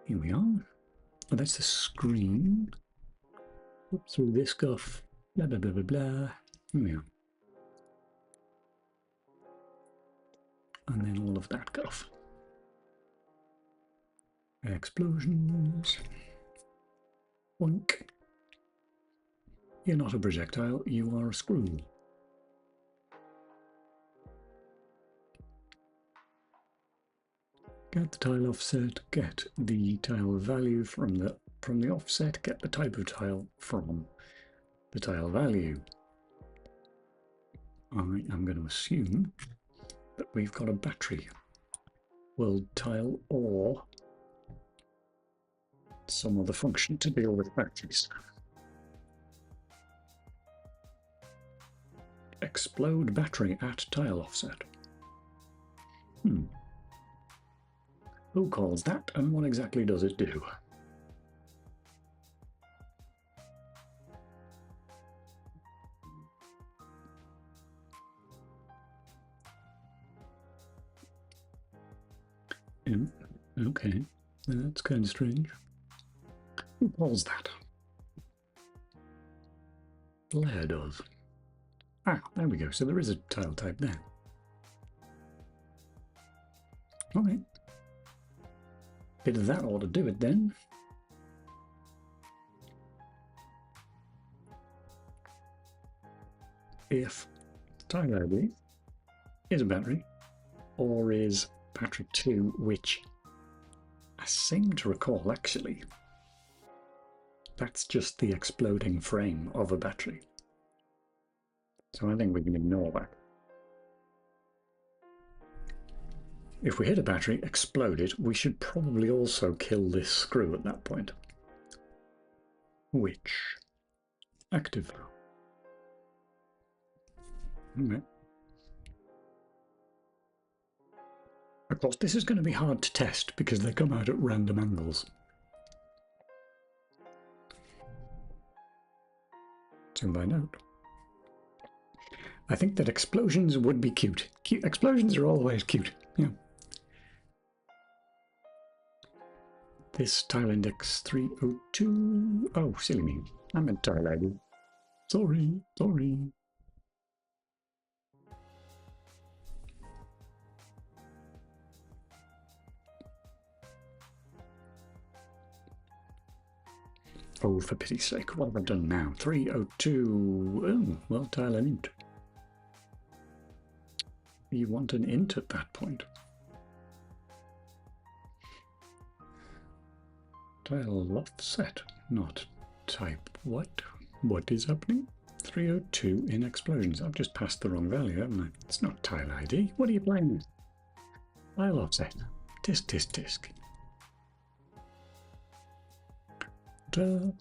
Here we are. Oh, that's the screen. Whoop, through this guff. Blah, blah, blah, blah, blah. Here we are. And then all of that guff. Explosions. Boink. You're not a projectile, you are a screw. Get the tile offset, get the tile value from the offset, get the type of tile from the tile value. I am going to assume that we've got a battery world tile or some other function to deal with batteries. Explode battery at tile offset. Who calls that, and what exactly does it do? Okay, that's kind of strange. Who calls that? Blair does. Ah, there we go. So there is a tile type there. Okay. Bit of that ought to do it then. If tile ID is a battery, or is battery 2, which I seem to recall actually, that's just the exploding frame of a battery. So I think we can ignore that. If we hit a battery, explode it, we should probably also kill this screw at that point. Which? Active. Okay. Of course, this is going to be hard to test because they come out at random angles. Soon find out. I think that explosions would be cute. Explosions are always cute. Yeah. This tile index 302. Oh, silly me. I meant tile ID. Sorry. Oh, for pity's sake, what have I done now? 302. Oh, well, tile an int. You want an int at that point. Tile offset, not type what? What is happening? 302 in explosions. I've just passed the wrong value, haven't I? It's not tile ID. What are you playing with? Tile offset. Tisk. Duh.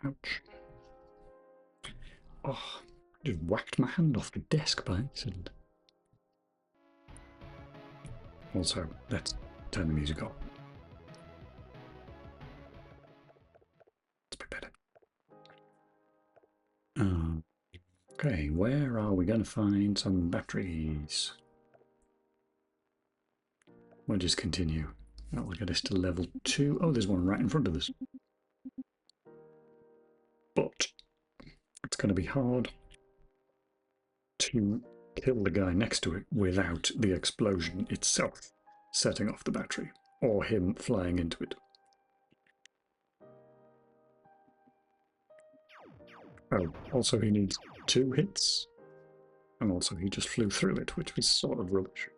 Ouch. Oh, I just whacked my hand off the desk by accident. Also, let's turn the music off. It's a bit better. Okay, where are we going to find some batteries? We'll just continue. That will get us to level 2. Oh, there's one right in front of us. But it's going to be hard to kill the guy next to it without the explosion itself setting off the battery, or him flying into it. Oh, also he needs 2 hits, and also he just flew through it, which was sort of rubbish.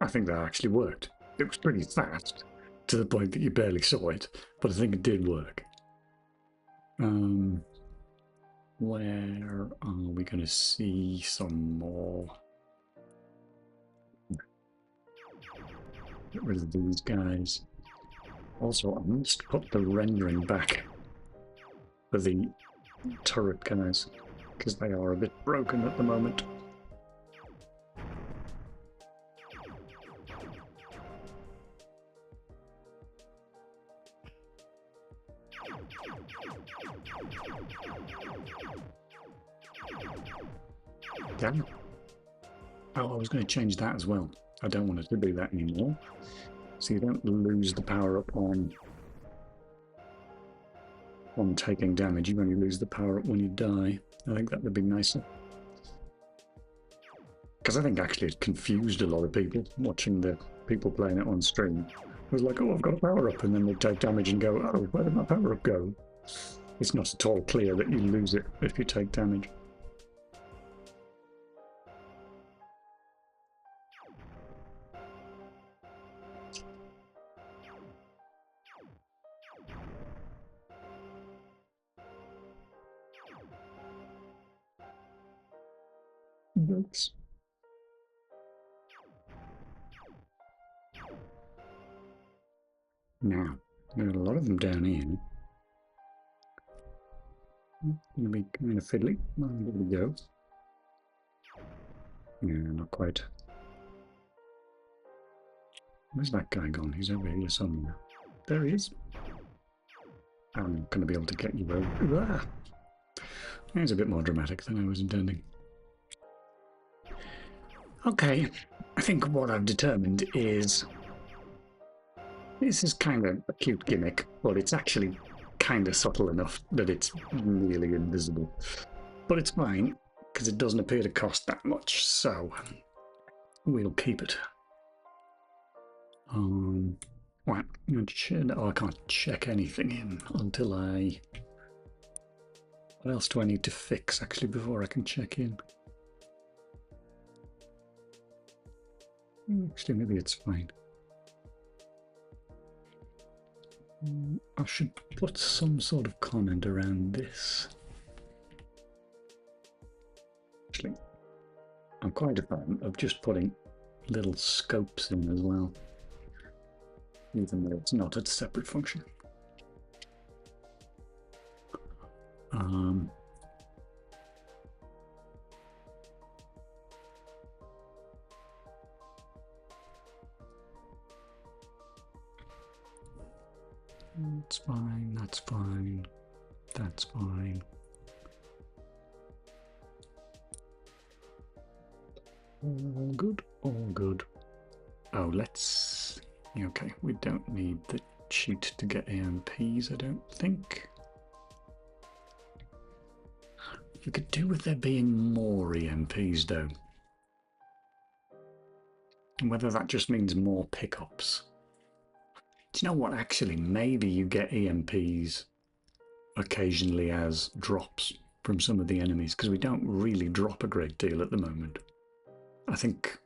I think that actually worked. It was pretty fast, to the point that you barely saw it, but I think it did work. Where are we going to see some more? Get rid of these guys. Also, I must put the rendering back for the turret guys, because they are a bit broken at the moment. Damn it. Oh, I was going to change that as well. I don't want it to do that anymore. So you don't lose the power up on taking damage. You only lose the power up when you die. I think that would be nicer. Because I think actually it confused a lot of people watching the people playing it on stream. It was like, oh, I've got a power up, and then they take damage and go, oh, where did my power up go? It's not at all clear that you lose it if you take damage. Books. Now, there are a lot of them down here. Gonna be kind of fiddly. There we go. Yeah, not quite. Where's that guy gone? He's over here somewhere. There he is. I'm going to be able to get you over. Ah! It's a bit more dramatic than I was intending. Okay, I think what I've determined is this is kind of a cute gimmick, but it's actually kind of subtle enough that it's really invisible. But it's fine, because it doesn't appear to cost that much, so we'll keep it. Right, I'm going to check. Oh, I can't check anything in until I... What else do I need to fix, actually, before I can check in? Actually, maybe it's fine. I should put some sort of comment around this. Actually, I'm quite a fan of just putting little scopes in as well, even though it's not a separate function. That's fine, that's fine, that's fine. All good, all good. Oh, let's... Okay, we don't need the cheat to get EMPs, I don't think. We could do with there being more EMPs, though. And whether that just means more pickups. Do you know what, actually, maybe you get EMPs occasionally as drops from some of the enemies, because we don't really drop a great deal at the moment. I think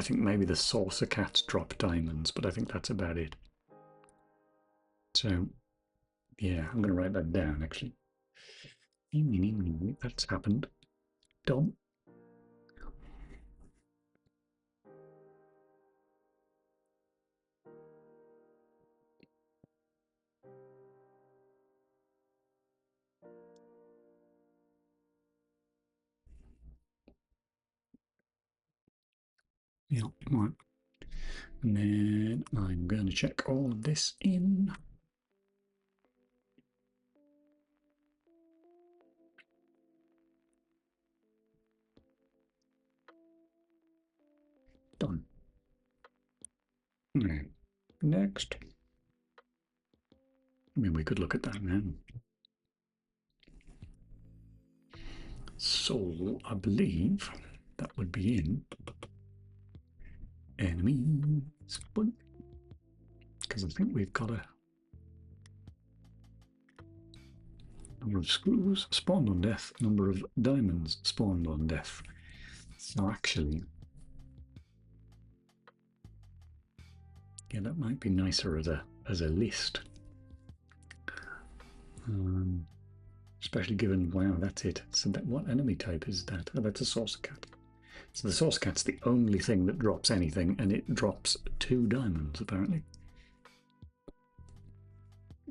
maybe the saucer cats drop diamonds, but I think that's about it. So, yeah, I'm going to write that down, actually. That's happened. Done. Yeah, right. And then I'm going to check all of this in. Done. Okay. Next. I mean, we could look at that now. So, I believe that would be in enemies, because I think we've got a number of screws spawned on death, number of diamonds spawned on death. So actually, yeah, that might be nicer as a list. Especially given, wow, that's it. So that, what enemy type is that? Oh, that's a saucer cat. So the saucer cat's the only thing that drops anything, and it drops 2 diamonds, apparently.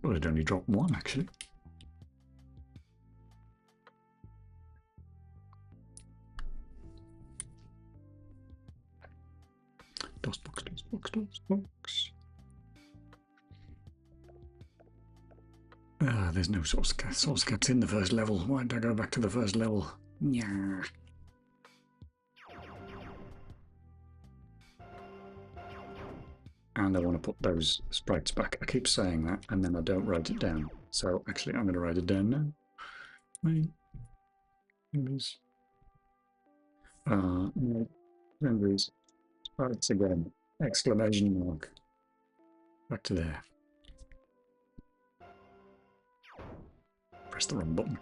Well, it only dropped 1, actually. DOSBox, DOSBox, DOSBox. Ah, there's no saucer cat. Saucer cat's in the first level. Why did I go back to the first level? Yeah. And I want to put those sprites back. I keep saying that, and then I don't write it down. So actually, I'm going to write it down now. Main memories. Memories. Sprites again. Exclamation mark. Back to there. Press the wrong button.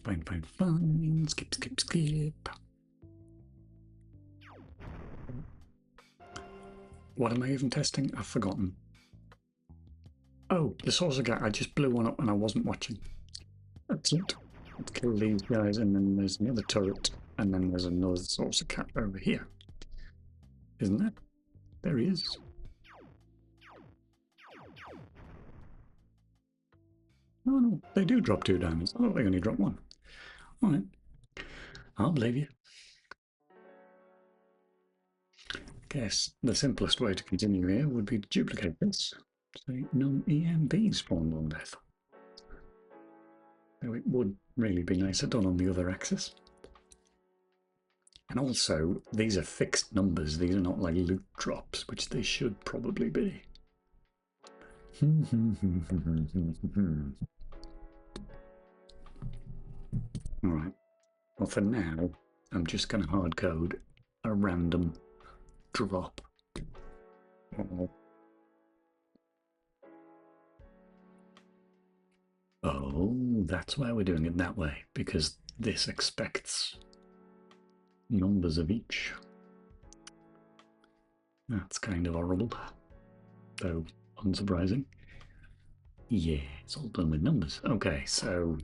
Fine, fine, fine. Skip, skip, skip. What am I even testing? I've forgotten. Oh, the saucer guy. I just blew one up and I wasn't watching. That's it. Let's kill these guys, and then there's another turret, and then there's another saucer cat over here. Isn't there? There he is. Oh no, they do drop 2 diamonds. I thought they only drop 1. Alright. I'll believe you. Guess the simplest way to continue here would be to duplicate this. Say none EMP spawned on death. Though it would really be nicer done on the other axis. And also, these are fixed numbers. These are not like loot drops, which they should probably be. Alright. Well, for now, I'm just going to hard code a random drop. Oh, that's why we're doing it that way, because this expects numbers of each. That's kind of horrible, though unsurprising. Yeah, it's all done with numbers. Okay, so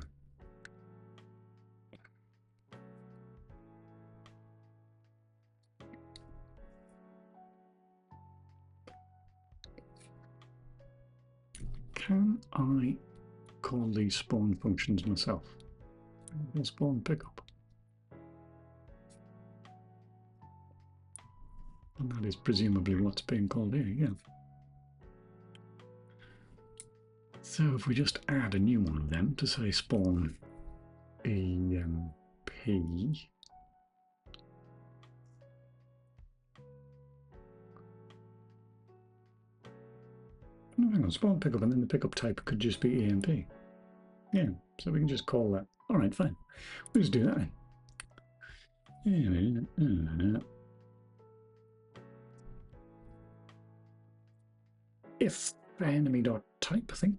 can I call these spawn functions myself? Spawn pickup. And that is presumably what's being called here, yeah. So if we just add a new one of them to say spawn EMP. No, hang on, spawn pickup, and then the pickup type could just be EMP. Yeah, so we can just call that. Alright, fine. We'll just do that then. If enemy.type, I think.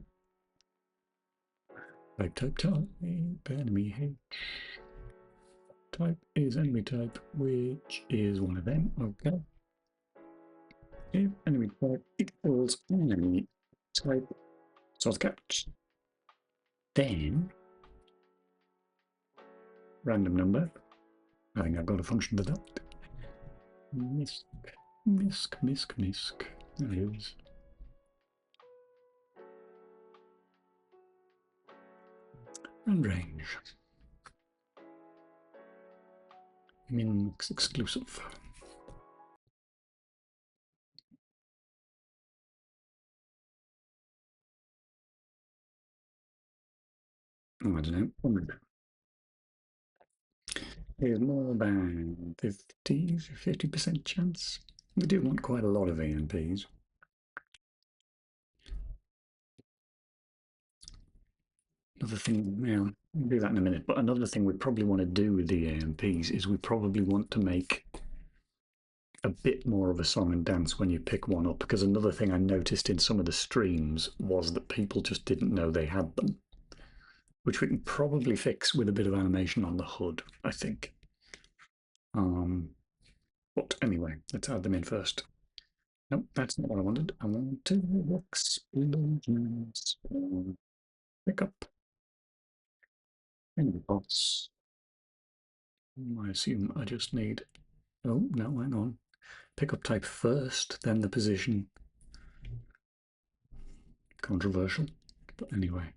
Type enemy H. Type is enemy type, which is one of them. Okay. If enemy type equals enemy type source catch, then random number. I think I've got a function for that. Misc. There it is. And range. Minx exclusive. Oh, I don't know. 100. There's more than 50% chance. We do want quite a lot of EMPs. Another thing, now we'll do that in a minute, but another thing we probably want to do with the EMPs is we probably want to make a bit more of a song and dance when you pick one up, because another thing I noticed in some of the streams was that people just didn't know they had them, which we can probably fix with a bit of animation on the HUD, I think. But anyway, let's add them in first. Nope, that's not what I wanted. I want to explosions. Pick up. And bots. I assume I just need. Oh, no, hang on. Pick up type first, then the position. Controversial, but anyway.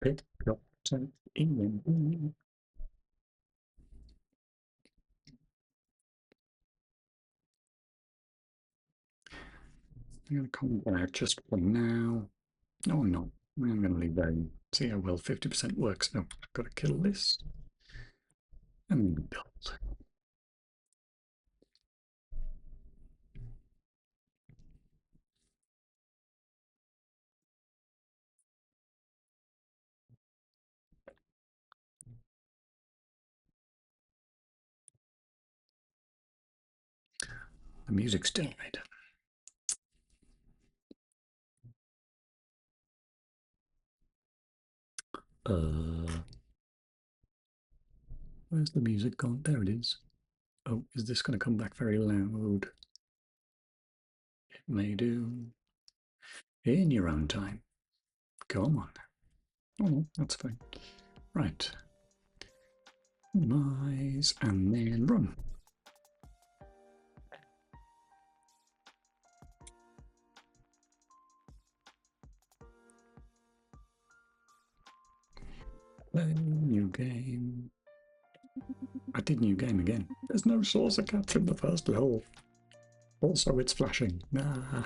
Pick up type in. I'm going to come back just for now. No, I'm not. I'm going to leave that. See how well 50% works. No, I've got to kill this. And build. The music's died. Where's the music gone? There it is. Oh, is this going to come back very loud? It may do. In your own time. Come on. Oh, no, that's fine. Right. Minimize and then run. Play new game. I did new game again. There's no saucer cats in the first level. Also, it's flashing. Nah.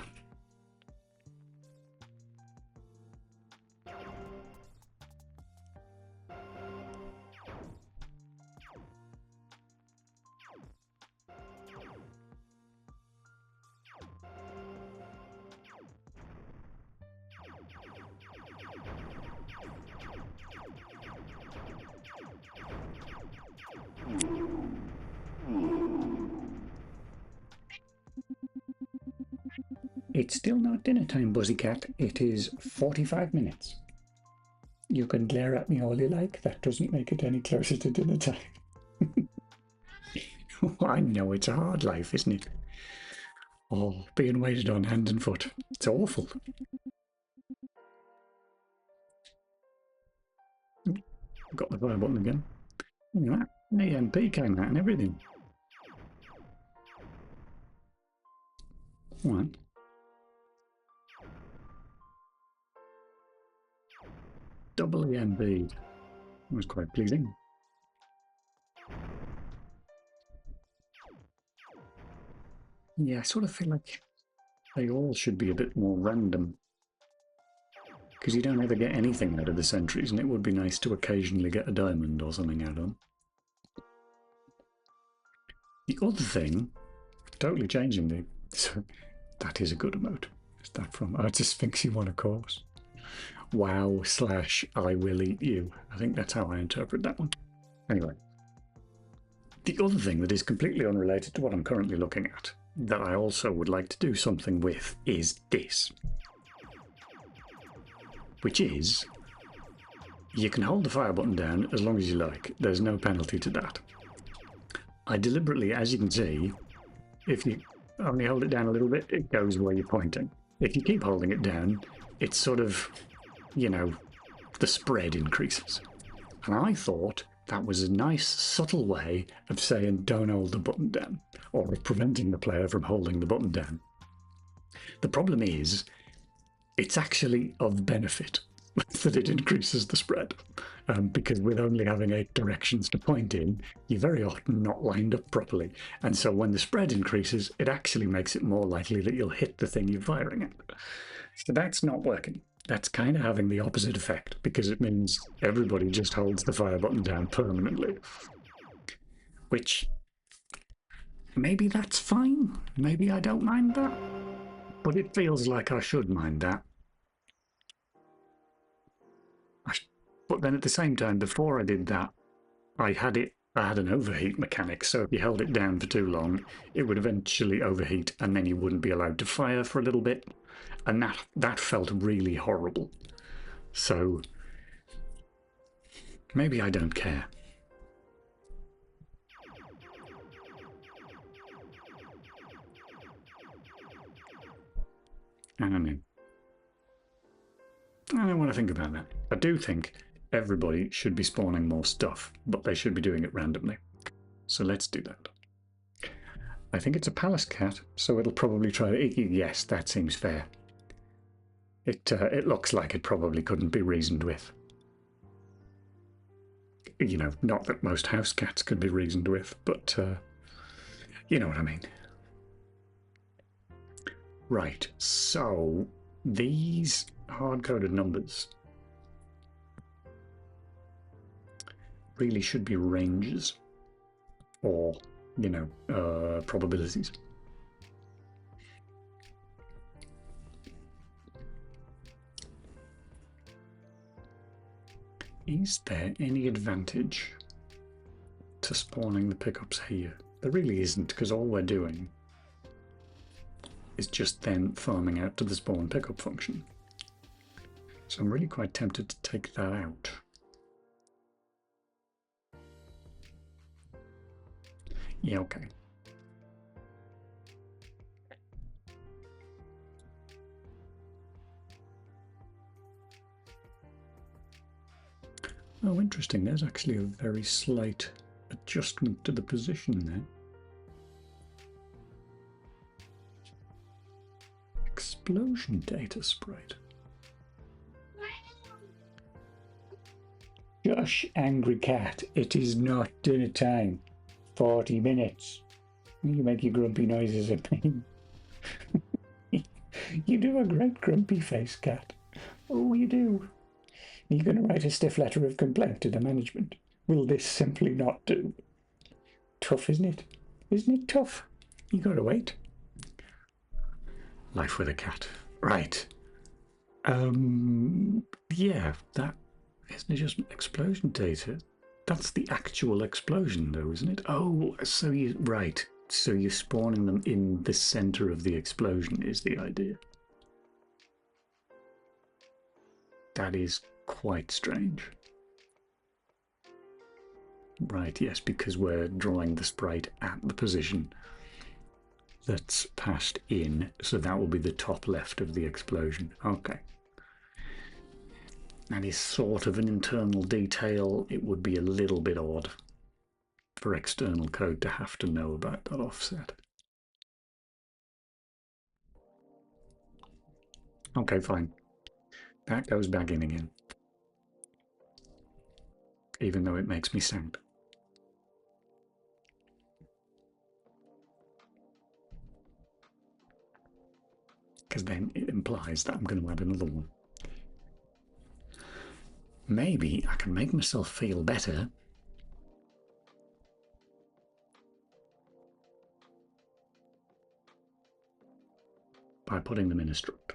It's still not dinner time, Buzzycat. It is 45 minutes. You can glare at me all you like. That doesn't make it any closer to dinner time. I know it's a hard life, isn't it? Oh, being waited on hand and foot. It's awful. Got the fire button again. Look at that. An EMP came out and everything. One. Double EMP. That was quite pleasing. Yeah, I sort of feel like they all should be a bit more random. Because you don't ever get anything out of the sentries, and it would be nice to occasionally get a diamond or something out of them. The other thing, totally changing the... So, that is a good emote. Is that from... Oh, it's a Sphinxy one, of course. Wow / I will eat you. I think that's how I interpret that one. Anyway. The other thing that is completely unrelated to what I'm currently looking at, that I also would like to do something with, is this. Which is, you can hold the fire button down as long as you like. There's no penalty to that. I deliberately, as you can see, if you only hold it down a little bit, it goes where you're pointing. If you keep holding it down, it's sort of, you know, the spread increases. And I thought that was a nice, subtle way of saying don't hold the button down, or of preventing the player from holding the button down. The problem is, it's actually of benefit that it increases the spread, because with only having 8 directions to point in, you're very often not lined up properly. And so when the spread increases, it actually makes it more likely that you'll hit the thing you're firing at. So that's not working. That's kind of having the opposite effect, because it means everybody just holds the fire button down permanently. Which, maybe that's fine. Maybe I don't mind that. But it feels like I should mind that. But then at the same time, before I did that, I had an overheat mechanic, so if you held it down for too long, it would eventually overheat, and then you wouldn't be allowed to fire for a little bit. And that felt really horrible. So maybe I don't care. I don't know. I don't want to think about that. I do think everybody should be spawning more stuff, but they should be doing it randomly. So let's do that. I think it's a palace cat, so it'll probably try to eat you. Yes, that seems fair. It looks like it probably couldn't be reasoned with. You know, not that most house cats could be reasoned with, but you know what I mean. Right, so these hard-coded numbers really should be ranges, or, you know, probabilities. Is there any advantage to spawning the pickups here? There really isn't, because all we're doing is just then farming out to the spawn pickup function. So I'm really quite tempted to take that out. Yeah, okay. Oh, interesting. There's actually a very slight adjustment to the position there. Explosion data sprite. Josh, angry cat, it is not dinner time. 40 minutes. You make your grumpy noises at me. You do a great grumpy face, cat. Oh, you do. You're going to write a stiff letter of complaint to the management. Will this simply not do? Tough, isn't it? Isn't it tough? You gotta wait. Life with a cat. Right. Yeah, that isn't it just explosion data? That's the actual explosion, though, isn't it? Oh, so you right. So you're spawning them in the center of the explosion is the idea. That is quite strange. Right, yes, because we're drawing the sprite at the position that's passed in, so that will be the top left of the explosion. Okay. That is sort of an internal detail. It would be a little bit odd for external code to have to know about that offset. Okay, fine. That goes back in again. Even though it makes me sad. Because then it implies that I'm going to add another one. Maybe I can make myself feel better by putting them in a struct.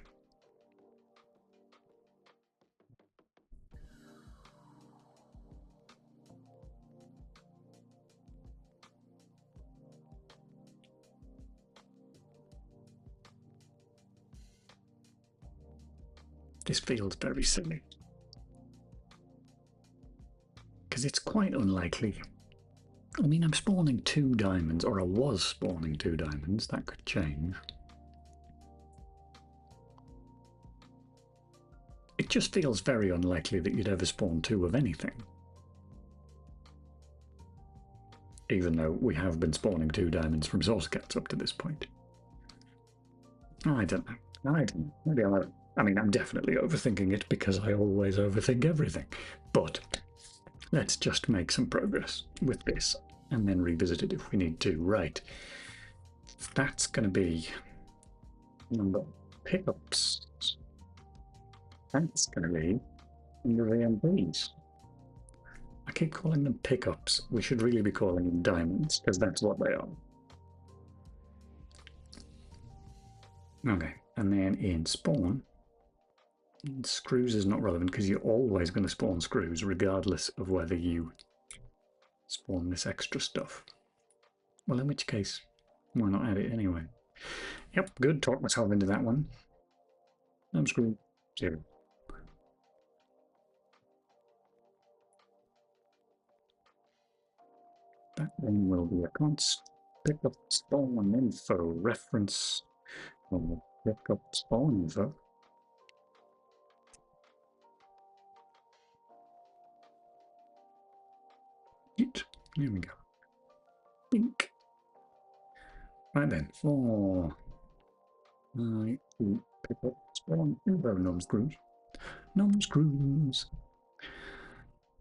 This feels very silly. Because it's quite unlikely. I mean, I'm spawning 2 diamonds, or I was spawning 2 diamonds. That could change. It just feels very unlikely that you'd ever spawn 2 of anything. Even though we have been spawning 2 diamonds from source cats up to this point. I don't know. I don't know. Maybe I'm definitely overthinking it because I always overthink everything. But let's just make some progress with this and then revisit it if we need to. Right. That's going to be number pickups. That's going to be number VMPs. I keep calling them pickups. We should really be calling them diamonds because that's what they are. Okay, and then in spawn, screws is not relevant because you're always going to spawn screws regardless of whether you spawn this extra stuff. Well, in which case, why not add it anyway? Yep, good. Talk myself into that one. Screw 0. That one will be a const pickup spawn info reference. Or pickup spawn info. There we go. Bink. Right then, for pick up spawn info num-screws. Num-screws.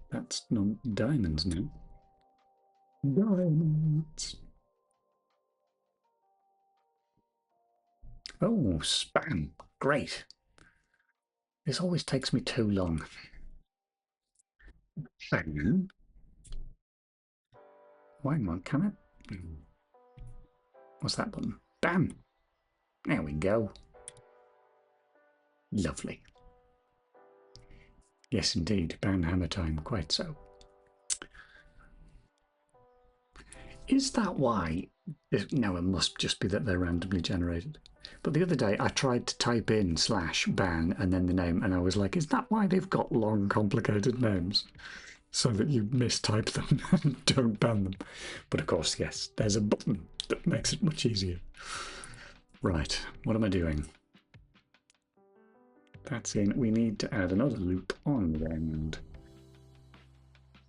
That's diamonds now. Diamonds. Oh, spam. Great. This always takes me too long. Bang. Why not? Can it? What's that button? Bam! There we go. Lovely. Yes, indeed. Ban hammer time. Quite so. Is that why? No, it must just be that they're randomly generated. But the other day I tried to type in /ban and then the name, and I was like, is that why they've got long, complicated names? so that you mistype them and don't ban them. But of course, yes, there's a button that makes it much easier. Right, what am I doing? That's in. We need to add another loop on the end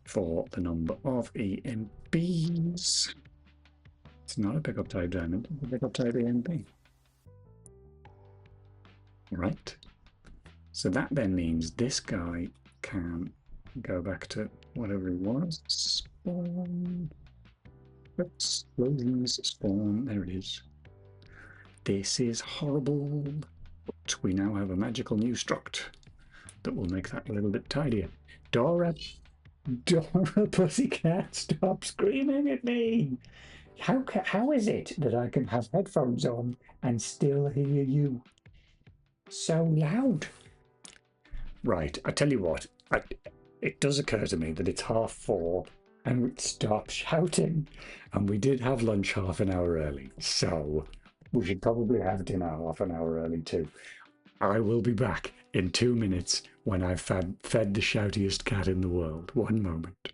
for the number of EMPs. It's not a pickup type diamond, it's a pickup type EMP. Right. So that then means this guy can go back to whatever he was. Spawn. Explosions spawn. There it is. This is horrible. But we now have a magical new struct that will make that a little bit tidier. Dora, Pussycat, stop screaming at me! How is it that I can have headphones on and still hear you so loud? Right, I tell you what, it does occur to me that it's 4:30 and we'd stop shouting. And we did have lunch half an hour early, so we should probably have dinner half an hour early too. I will be back in 2 minutes when I've fed the shoutiest cat in the world. One moment.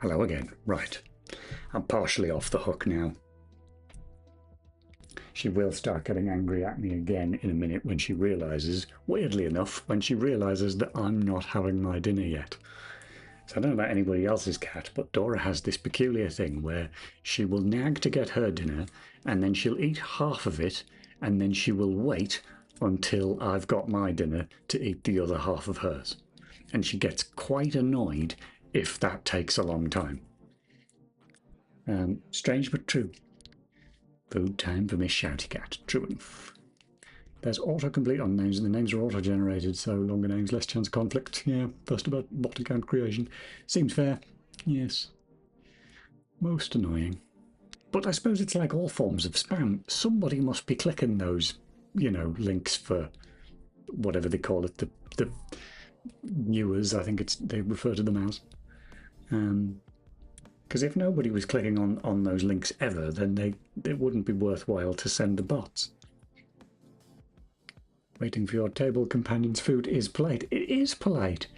Hello again. Right. I'm partially off the hook now. She will start getting angry at me again in a minute when she realises, weirdly enough, when she realises that I'm not having my dinner yet. So I don't know about anybody else's cat, but Dora has this peculiar thing where she will nag to get her dinner, and then she'll eat half of it, and then she will wait until I've got my dinner to eat the other half of hers. And she gets quite annoyed if that takes a long time. Strange but true. Food time for Miss Shouty Cat. True enough. There's autocomplete on names, and the names are auto-generated, so longer names, less chance of conflict. Yeah, first about bot account creation. Seems fair. Yes. Most annoying. But I suppose it's like all forms of spam. Somebody must be clicking those, links for whatever they call it, the viewers, I think they refer to them as. Because if nobody was clicking on those links ever, then it wouldn't be worthwhile to send the bots. Waiting for your table companion's food is polite. It is polite,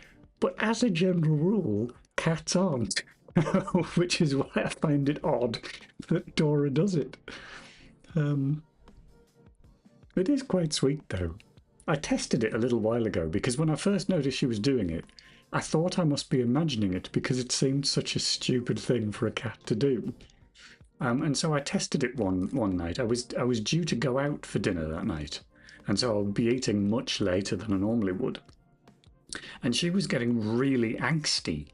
but as a general rule, cats aren't. Which is why I find it odd that Dora does it. It is quite sweet, though. I tested it a little while ago because when I first noticed she was doing it, I thought I must be imagining it because it seemed such a stupid thing for a cat to do. And so I tested it one night. I was due to go out for dinner that night, and so I would be eating much later than I normally would. And she was getting really angsty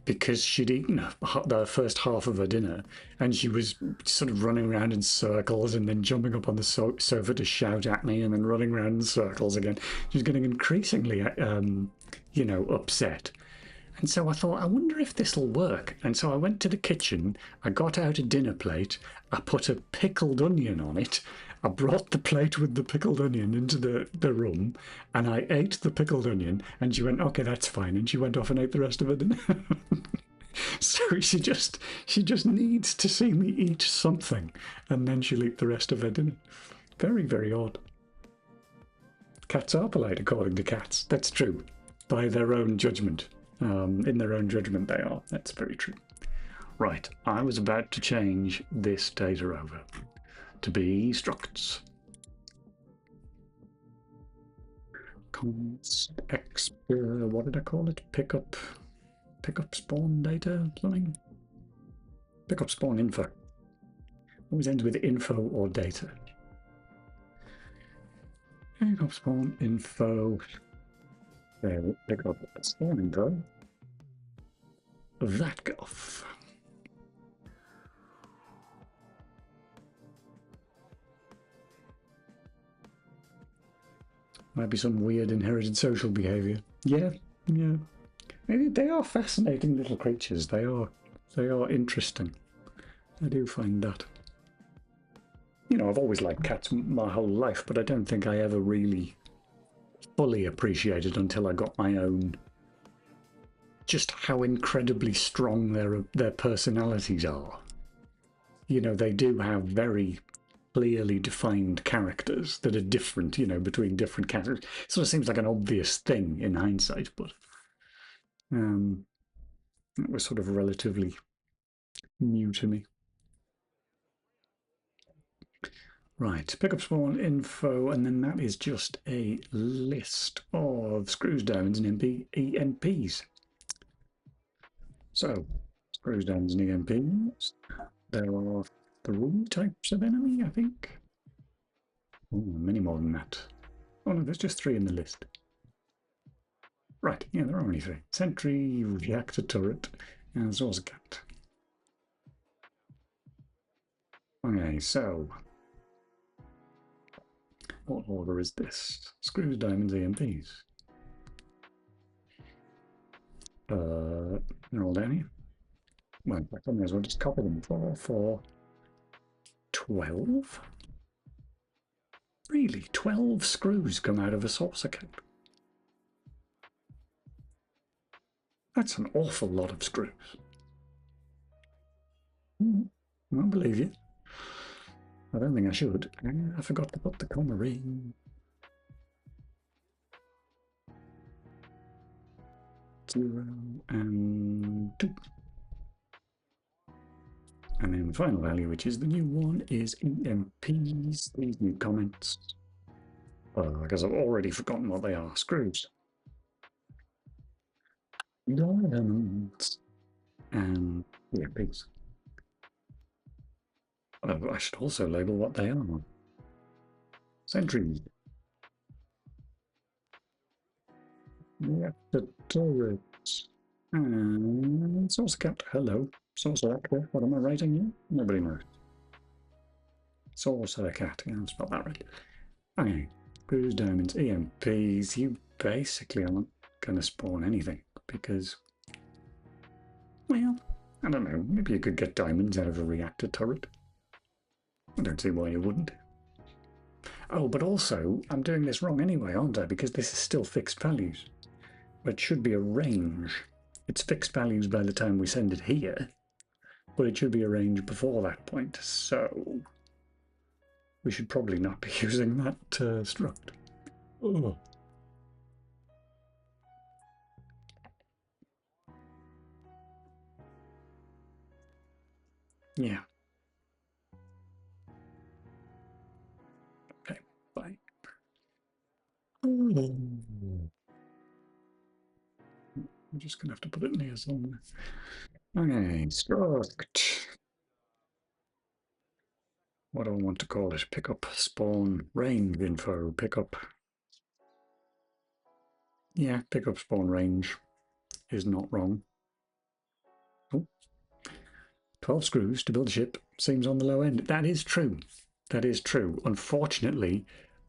because she'd eaten the first half of her dinner, and she was sort of running around in circles and then jumping up on the sofa to shout at me and then running around in circles again. She was getting increasingly, upset. And so I thought, I wonder if this will work. And so I went to the kitchen, I got out a dinner plate, I put a pickled onion on it, I brought the plate with the pickled onion into the room, and I ate the pickled onion, and she went, okay, that's fine. And she went off and ate the rest of her dinner. So she just needs to see me eat something, and then she'll eat the rest of her dinner. Very, very odd. Cats are polite, according to cats. That's true. By their own judgment. In their own judgment they are. That's very true. Right, I was about to change this data over to be structs. What did I call it? Pickup spawn data, something? Pickup spawn info. Always ends with info or data. Pickup spawn info. Pick up spawn info. VATGOF. Might be some weird inherited social behaviour. Yeah. Maybe they are fascinating little creatures. They are interesting. I do find that. I've always liked cats my whole life, but I don't think I ever really fully appreciated until I got my own just how incredibly strong their personalities are. They do have very clearly defined characters that are different, between different cats. It sort of seems like an obvious thing in hindsight, but it was sort of relatively new to me. Right, pickup spawn info, and then that is just a list of screws, diamonds, and EMPs. So, screws, diamonds, and EMPs. There are 3 types of enemy, I think. Oh, many more than that. Oh no, there's just 3 in the list. Right, yeah, there are only 3. Sentry, reactor turret, and Zorza cat. Okay, so what order is this? Screws, diamonds, EMPs. They're all down here. Well, I may as well just copy them for 12? Really? 12 screws come out of a saucer cat? That's an awful lot of screws. I don't believe you. I don't think I should. I forgot to put the comma in. 0 and 2. And then the final value, which is the new one, is EMPs, these new comments. Because I've already forgotten what they are. Screws. Diamonds. And EMPs. I should also label what they are. Sentries. Reactor turrets. And saucer cat. Hello. Saucer actor. What am I writing here? Nobody knows. Saucer cat. Yeah, I spelled that right. Okay. Screws, diamonds, EMPs. You basically aren't going to spawn anything because, well, I don't know. Maybe you could get diamonds out of a reactor turret. I don't see why you wouldn't. Oh, but also, I'm doing this wrong anyway, aren't I? Because this is still fixed values. But it should be a range. It's fixed values by the time we send it here, but it should be a range before that point. So we should probably not be using that struct. Oh. Yeah. Okay, bye. Oh. I'm just going to have to put it near somewhere. Okay, struct. What do I want to call it? Pickup spawn range info. Pickup. Yeah, pickup spawn range is not wrong. Oh. 12 screws to build a ship seems on the low end. That is true. That is true. Unfortunately,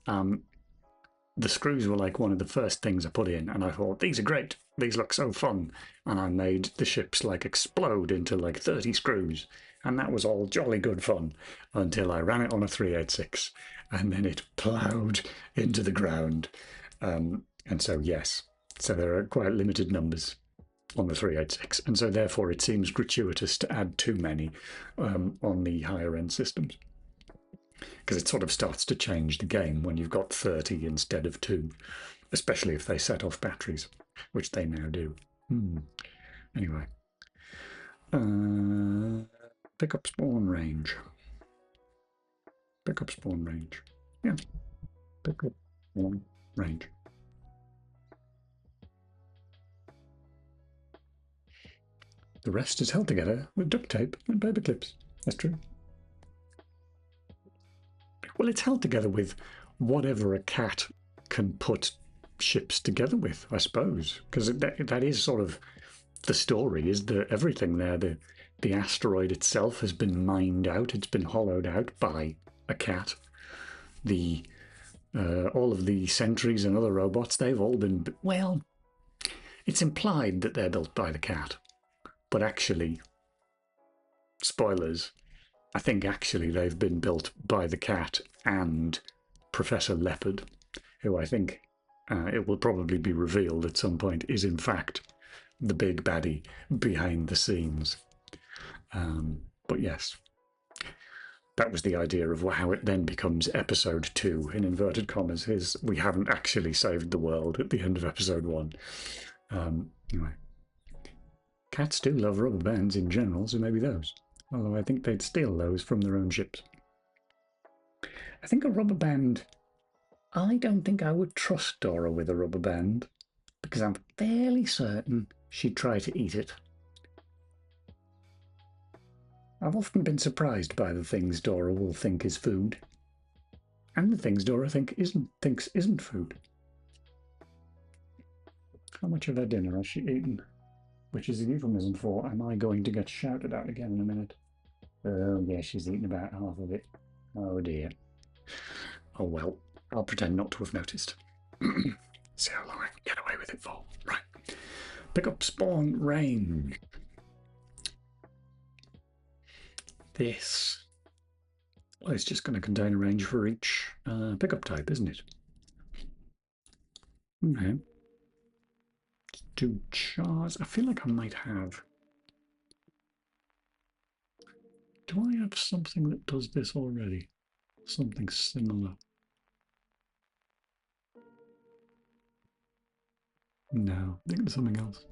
the screws were like one of the first things I put in, and I thought, these are great. These look so fun. And I made the ships like explode into like 30 screws. And that was all jolly good fun until I ran it on a 386 and then it ploughed into the ground. And so, yes, so there are quite limited numbers on the 386. And so therefore it seems gratuitous to add too many on the higher end systems. Because it sort of starts to change the game when you've got 30 instead of 2, especially if they set off batteries, which they now do. Anyway. Pickup spawn range. Pickup spawn range. Yeah. Pickup spawn range. The rest is held together with duct tape and paper clips. That's true. Well, it's held together with whatever a cat can put ships together with, I suppose, because that is sort of the story, is that everything there, the asteroid itself has been mined out, it's been hollowed out by a cat. All of the sentries and other robots, they've all been, well, it's implied that they're built by the cat, but actually, spoilers, I think actually they've been built by the cat and Professor Leopard, who I think it will probably be revealed at some point is in fact the big baddie behind the scenes. But yes, that was the idea of how it then becomes episode 2, in inverted commas, is we haven't actually saved the world at the end of episode 1. Anyway, cats do love rubber bands in general, so maybe those. Although I think they'd steal those from their own ships. I think a rubber band... I don't think I would trust Dora with a rubber band, because I'm fairly certain she'd try to eat it. I've often been surprised by the things Dora will think is food, and the things Dora thinks isn't food. How much of her dinner has she eaten? Which is a euphemism for, am I going to get shouted at again in a minute? Oh, yeah, she's eaten about half of it. Oh, dear. Oh, well, I'll pretend not to have noticed. See how long I can get away with it for. Right. Pick up spawn range. This, well, it's just going to contain a range for each pickup type, isn't it? Okay. Do chars. I feel like I might have. Do I have something that does this already? Something similar. No, I think there's something else.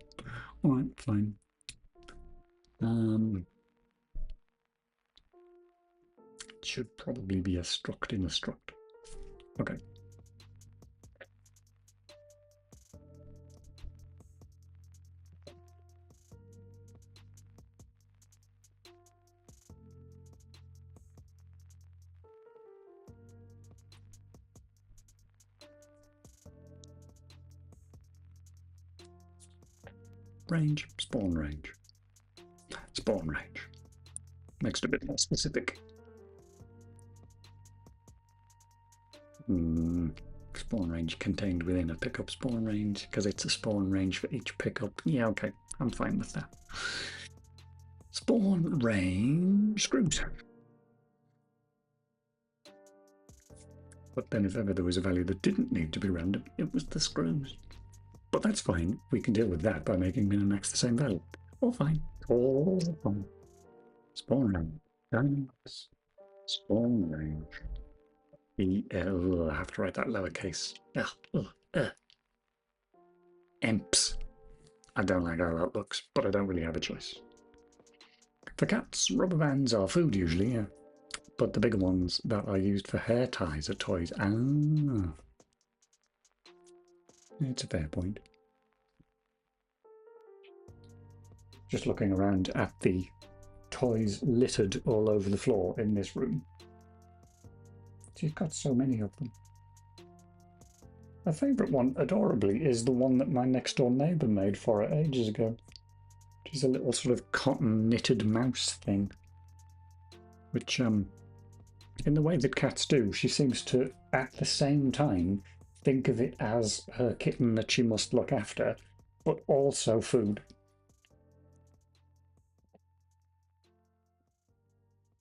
All right, fine. should probably be a struct in a struct. Okay. Range, spawn range. Spawn range. Makes it a bit more specific. Spawn range contained within a pickup spawn range, because it's a spawn range for each pickup. Yeah, okay, I'm fine with that. Spawn range screws. But then if ever there was a value that didn't need to be random, it was the screws. But that's fine. We can deal with that by making min and max the same value. All fine. All fine. Spawn range. Dynamics. Spawn range. I have to write that lowercase. Emps. I don't like how that looks, but I don't really have a choice. For cats, rubber bands are food usually, yeah. But the bigger ones that are used for hair ties are toys. Ah. It's a fair point. Just looking around at the toys littered all over the floor in this room. She's got so many of them. My favourite one, adorably, is the one that my next door neighbour made for her ages ago. She's a little sort of cotton knitted mouse thing. Which, in the way that cats do, she seems to, at the same time, think of it as her kitten that she must look after, but also food.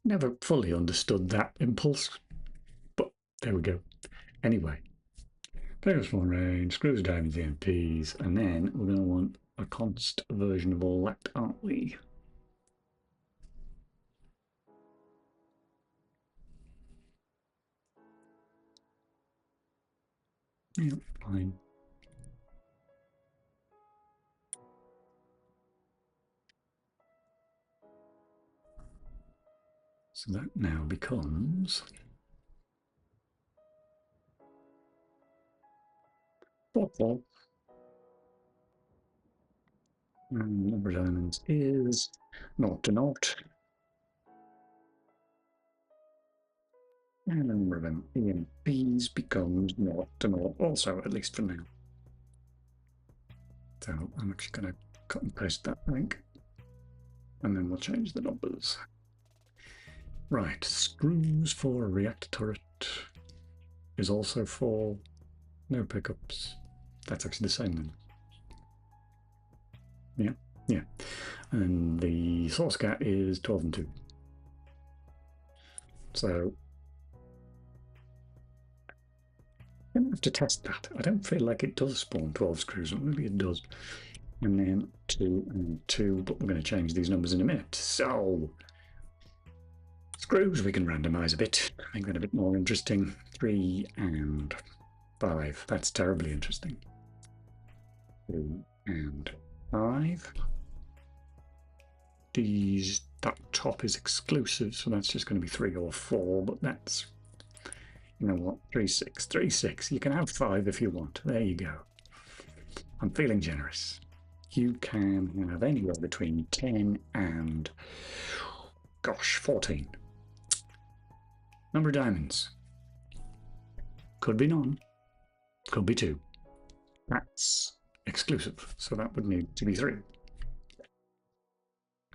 Never fully understood that impulse, but there we go. Anyway, players spawn range, screws, diamonds, EMPs, and then we're going to want a const version of all that, aren't we? Yeah, fine. So that now becomes four. And number of diamonds is 0 to 0. And the number of EMPs becomes 0 to 0 also, at least for now. So I'm actually going to cut and paste that link. And then we'll change the numbers. Right, screws for a reactor turret is also 4. No pickups. That's actually the same then. Yeah. And the source cat is 12 and 2. So I'm going to have to test that. I don't feel like it does spawn 12 screws, or maybe it does. And then 2 and 2, but we're going to change these numbers in a minute. So screws we can randomize a bit, make that a bit more interesting. 3 and 5. That's terribly interesting. 2 and 5. That top is exclusive, so that's just going to be 3 or 4, but that's, you know what, 3, 6, 3, 6. You can have 5 if you want. There you go. I'm feeling generous. You can have anywhere between 10 and, gosh, 14. Number of diamonds. Could be none. Could be 2. That's exclusive, so that would need to be 3.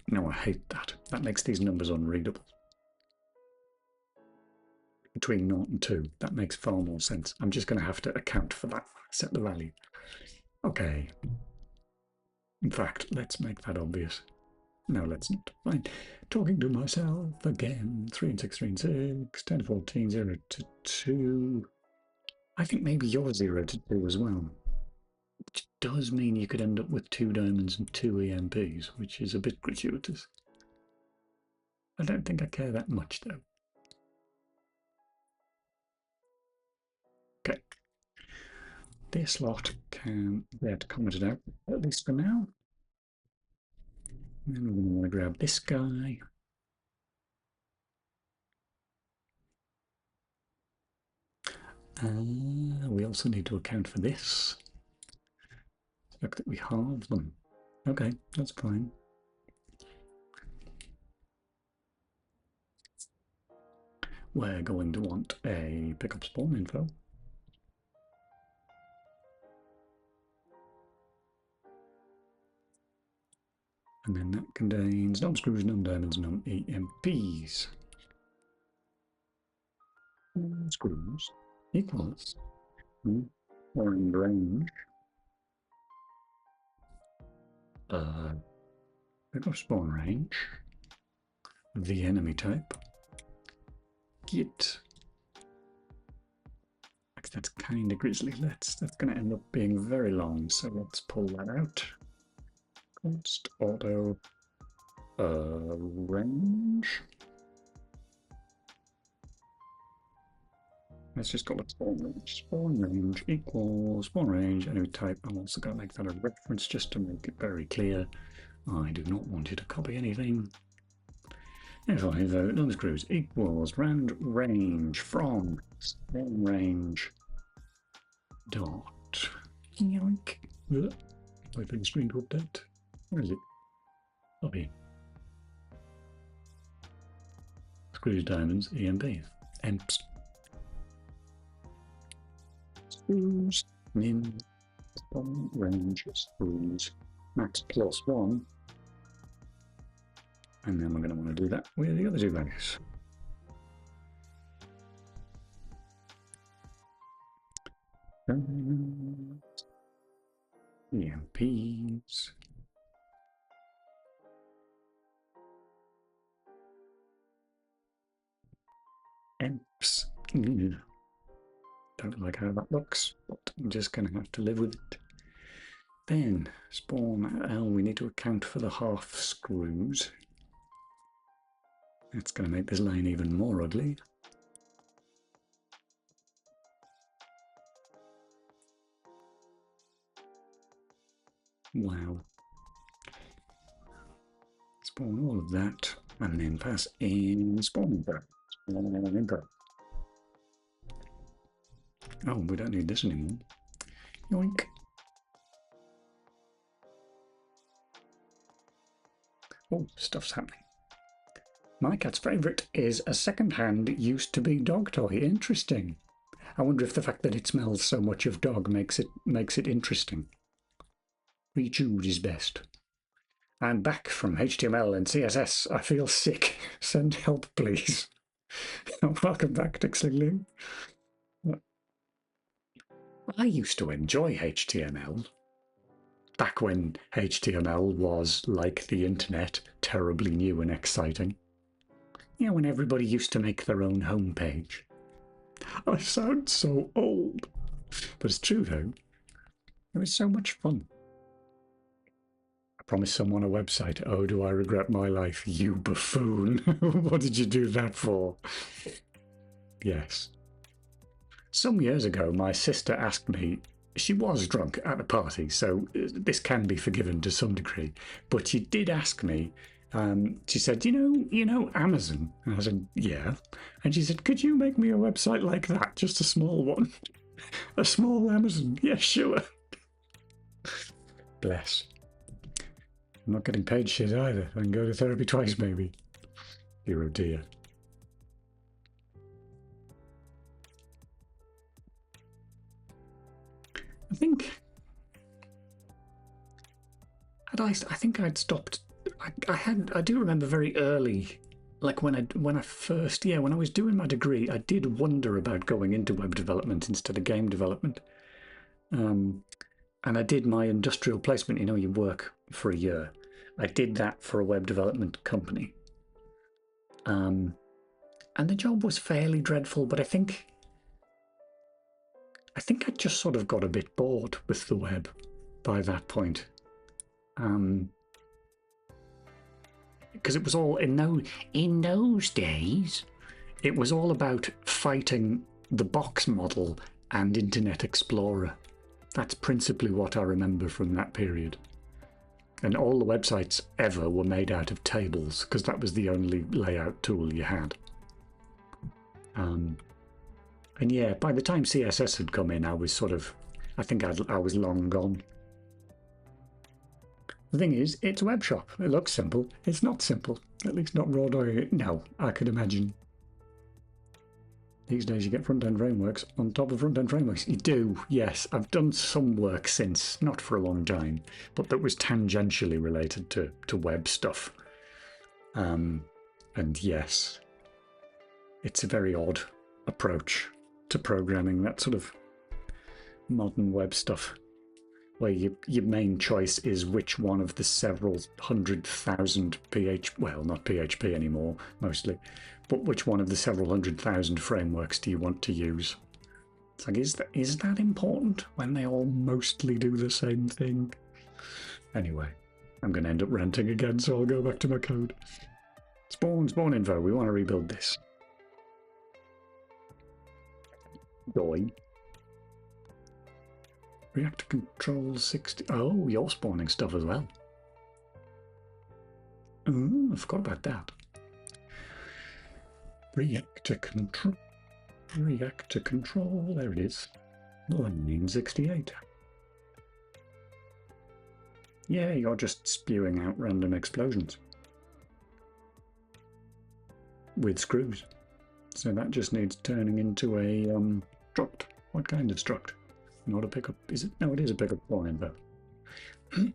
No, I hate that. That makes these numbers unreadable. Between 0 and 2, that makes far more sense. I'm just going to have to account for that. Set the value. Okay. In fact, let's make that obvious. No, let's not. Fine. Talking to myself again. 3 and 6, 3 and 6, 10 to 14, 0 to 2. I think maybe you're 0 to 2 as well. Which does mean you could end up with 2 diamonds and 2 EMPs, which is a bit gratuitous. I don't think I care that much, though. Okay. This lot can get commented out, at least for now. And then we're going to want to grab this guy. We also need to account for this. Look that we halve them. Okay, that's fine. We're going to want a pickup spawn info. And then that contains num screws, num diamonds, num EMPs. Screws equals or in range. Pickup spawn range. The enemy type. Git. That's kind of grisly. That's going to end up being very long, so let's pull that out. Const auto range. Let's just call it spawn range. Spawn range equals spawn range enemy type. I'm also going to make that a reference just to make it very clear. I do not want you to copy anything. If I vote num screws equals rand range from spawn range dot yoink. Wait for the screen to update. Where is it? Up here. Screws, diamonds, EMPs. EMPs. Screws, min, spawn range, screws, max plus 1. And then we're going to want to do that with the other two values. EMPs. EMPs. Don't like how that looks, but I'm just going to have to live with it. Then, spawn L, we need to account for the half screws. That's going to make this line even more ugly. Wow. Spawn all of that, and then pass in spawn info. Spawn info. Oh, we don't need this anymore. Yoink. Oh, stuff's happening. My cat's favourite is a second-hand used-to-be dog toy. Interesting. I wonder if the fact that it smells so much of dog makes it interesting. Re-chewed is best. I'm back from HTML and CSS. I feel sick. Send help, please. Welcome back, Dixling. I used to enjoy HTML. Back when HTML was, like the internet, terribly new and exciting. You know, when everybody used to make their own homepage. I sound so old. But it's true, though. It was so much fun. I promised someone a website. Oh, do I regret my life, you buffoon. What did you do that for? Yes. Some years ago, my sister asked me, she was drunk at a party, so this can be forgiven to some degree, but she did ask me, she said, you know Amazon? And I said, yeah. And she said, could you make me a website like that? Just a small one. A small Amazon. Yeah, sure. Bless. I'm not getting paid shit either. I can go to therapy twice, maybe. Dear oh dear. I think I'd stopped. I do remember very early, like when I was doing my degree, I did wonder about going into web development instead of game development. And I did my industrial placement. You know, you work for a year. I did that for a web development company. And the job was fairly dreadful, but I think I just sort of got a bit bored with the web by that point. Because it was all in those days, it was all about fighting the box model and Internet Explorer. That's principally what I remember from that period. And all the websites ever were made out of tables, because that was the only layout tool you had. I And yeah, by the time CSS had come in, I was sort of, I think I was long gone. The thing is, it's a web shop. It looks simple. It's not simple. At least not raw dog. No, I could imagine. These days you get front-end frameworks on top of front-end frameworks. You do, yes. I've done some work since, not for a long time, but that was tangentially related to web stuff. And yes, it's a very odd approach to programming, that sort of modern web stuff, where your main choice is which one of the several 100,000 well, not PHP anymore, mostly, but which one of the several 100,000 frameworks do you want to use? It's like, is that important when they all mostly do the same thing? Anyway, I'm going to end up ranting again, so I'll go back to my code. Spawn info, we want to rebuild this. Doi. Reactor control 60. Oh, you're spawning stuff as well. I forgot about that. Reactor control. Reactor control. There it is. Line 68. Yeah, you're just spewing out random explosions with screws. So that just needs turning into a struct. What kind of struct? Not a pickup, is it? No, it is a pickup spawn info.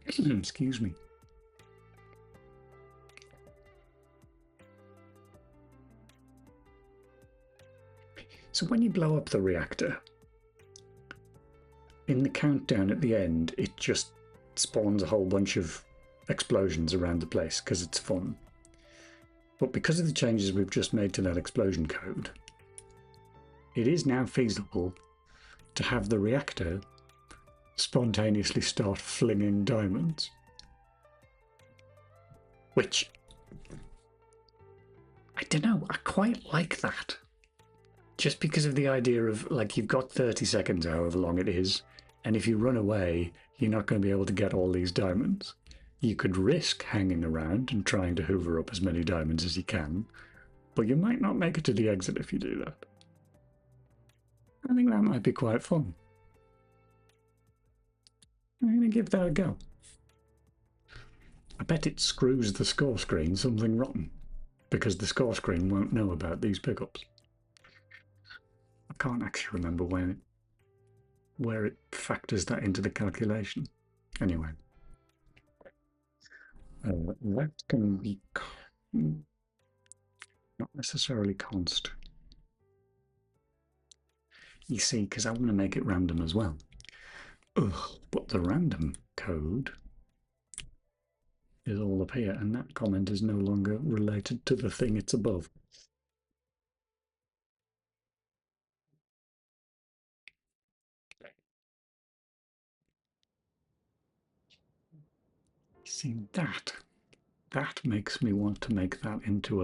Excuse me. So when you blow up the reactor, in the countdown at the end, it just spawns a whole bunch of explosions around the place because it's fun. But because of the changes we've just made to that explosion code, it is now feasible to have the reactor spontaneously start flinging diamonds. Which, I don't know, I quite like that. Just because of the idea of, like, you've got 30 seconds, however long it is, and if you run away, you're not going to be able to get all these diamonds. You could risk hanging around and trying to hoover up as many diamonds as you can, but you might not make it to the exit if you do that. I think that might be quite fun. I'm going to give that a go. I bet it screws the score screen something rotten, because the score screen won't know about these pickups. I can't actually remember where it factors that into the calculation. Anyway. That can be not necessarily const. You see, because I want to make it random as well. But the random code is all up here, and that comment is no longer related to the thing it's above. See, that makes me want to make that into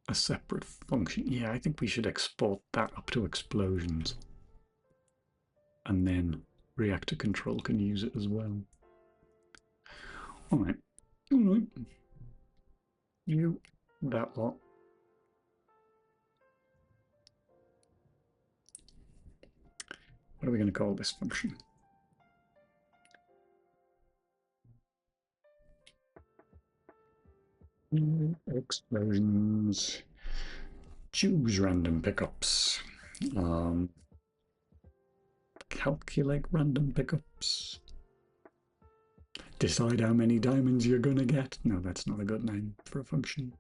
a separate function. Yeah, I think we should export that up to explosions. And then reactor control can use it as well. All right. You, that lot. What are we going to call this function? Explosions. Choose random pickups. Calculate random pickups. Decide how many diamonds you're going to get. No, that's not a good name for a function.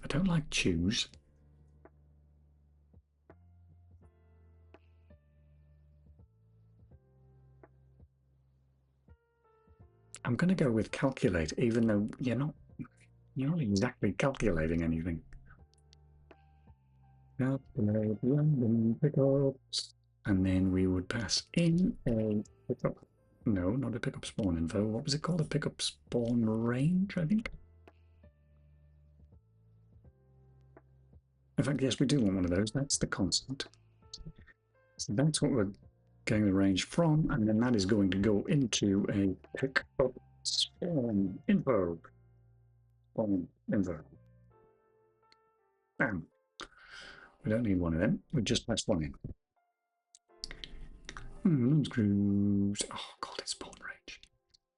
I don't like choose. I'm going to go with calculate, even though you're not exactly calculating anything. Calculate random pickups, and then we would pass in a pickup. No, not a pickup spawn info. What was it called? A pickup spawn range, I think. In fact, yes, we do want one of those. That's the constant. So that's what we're getting the range from, and then that is going to go into a pick up spawn info. Spawn info. Bam. We don't need one of them. We just press one in. Screws. Oh, called it spawn range.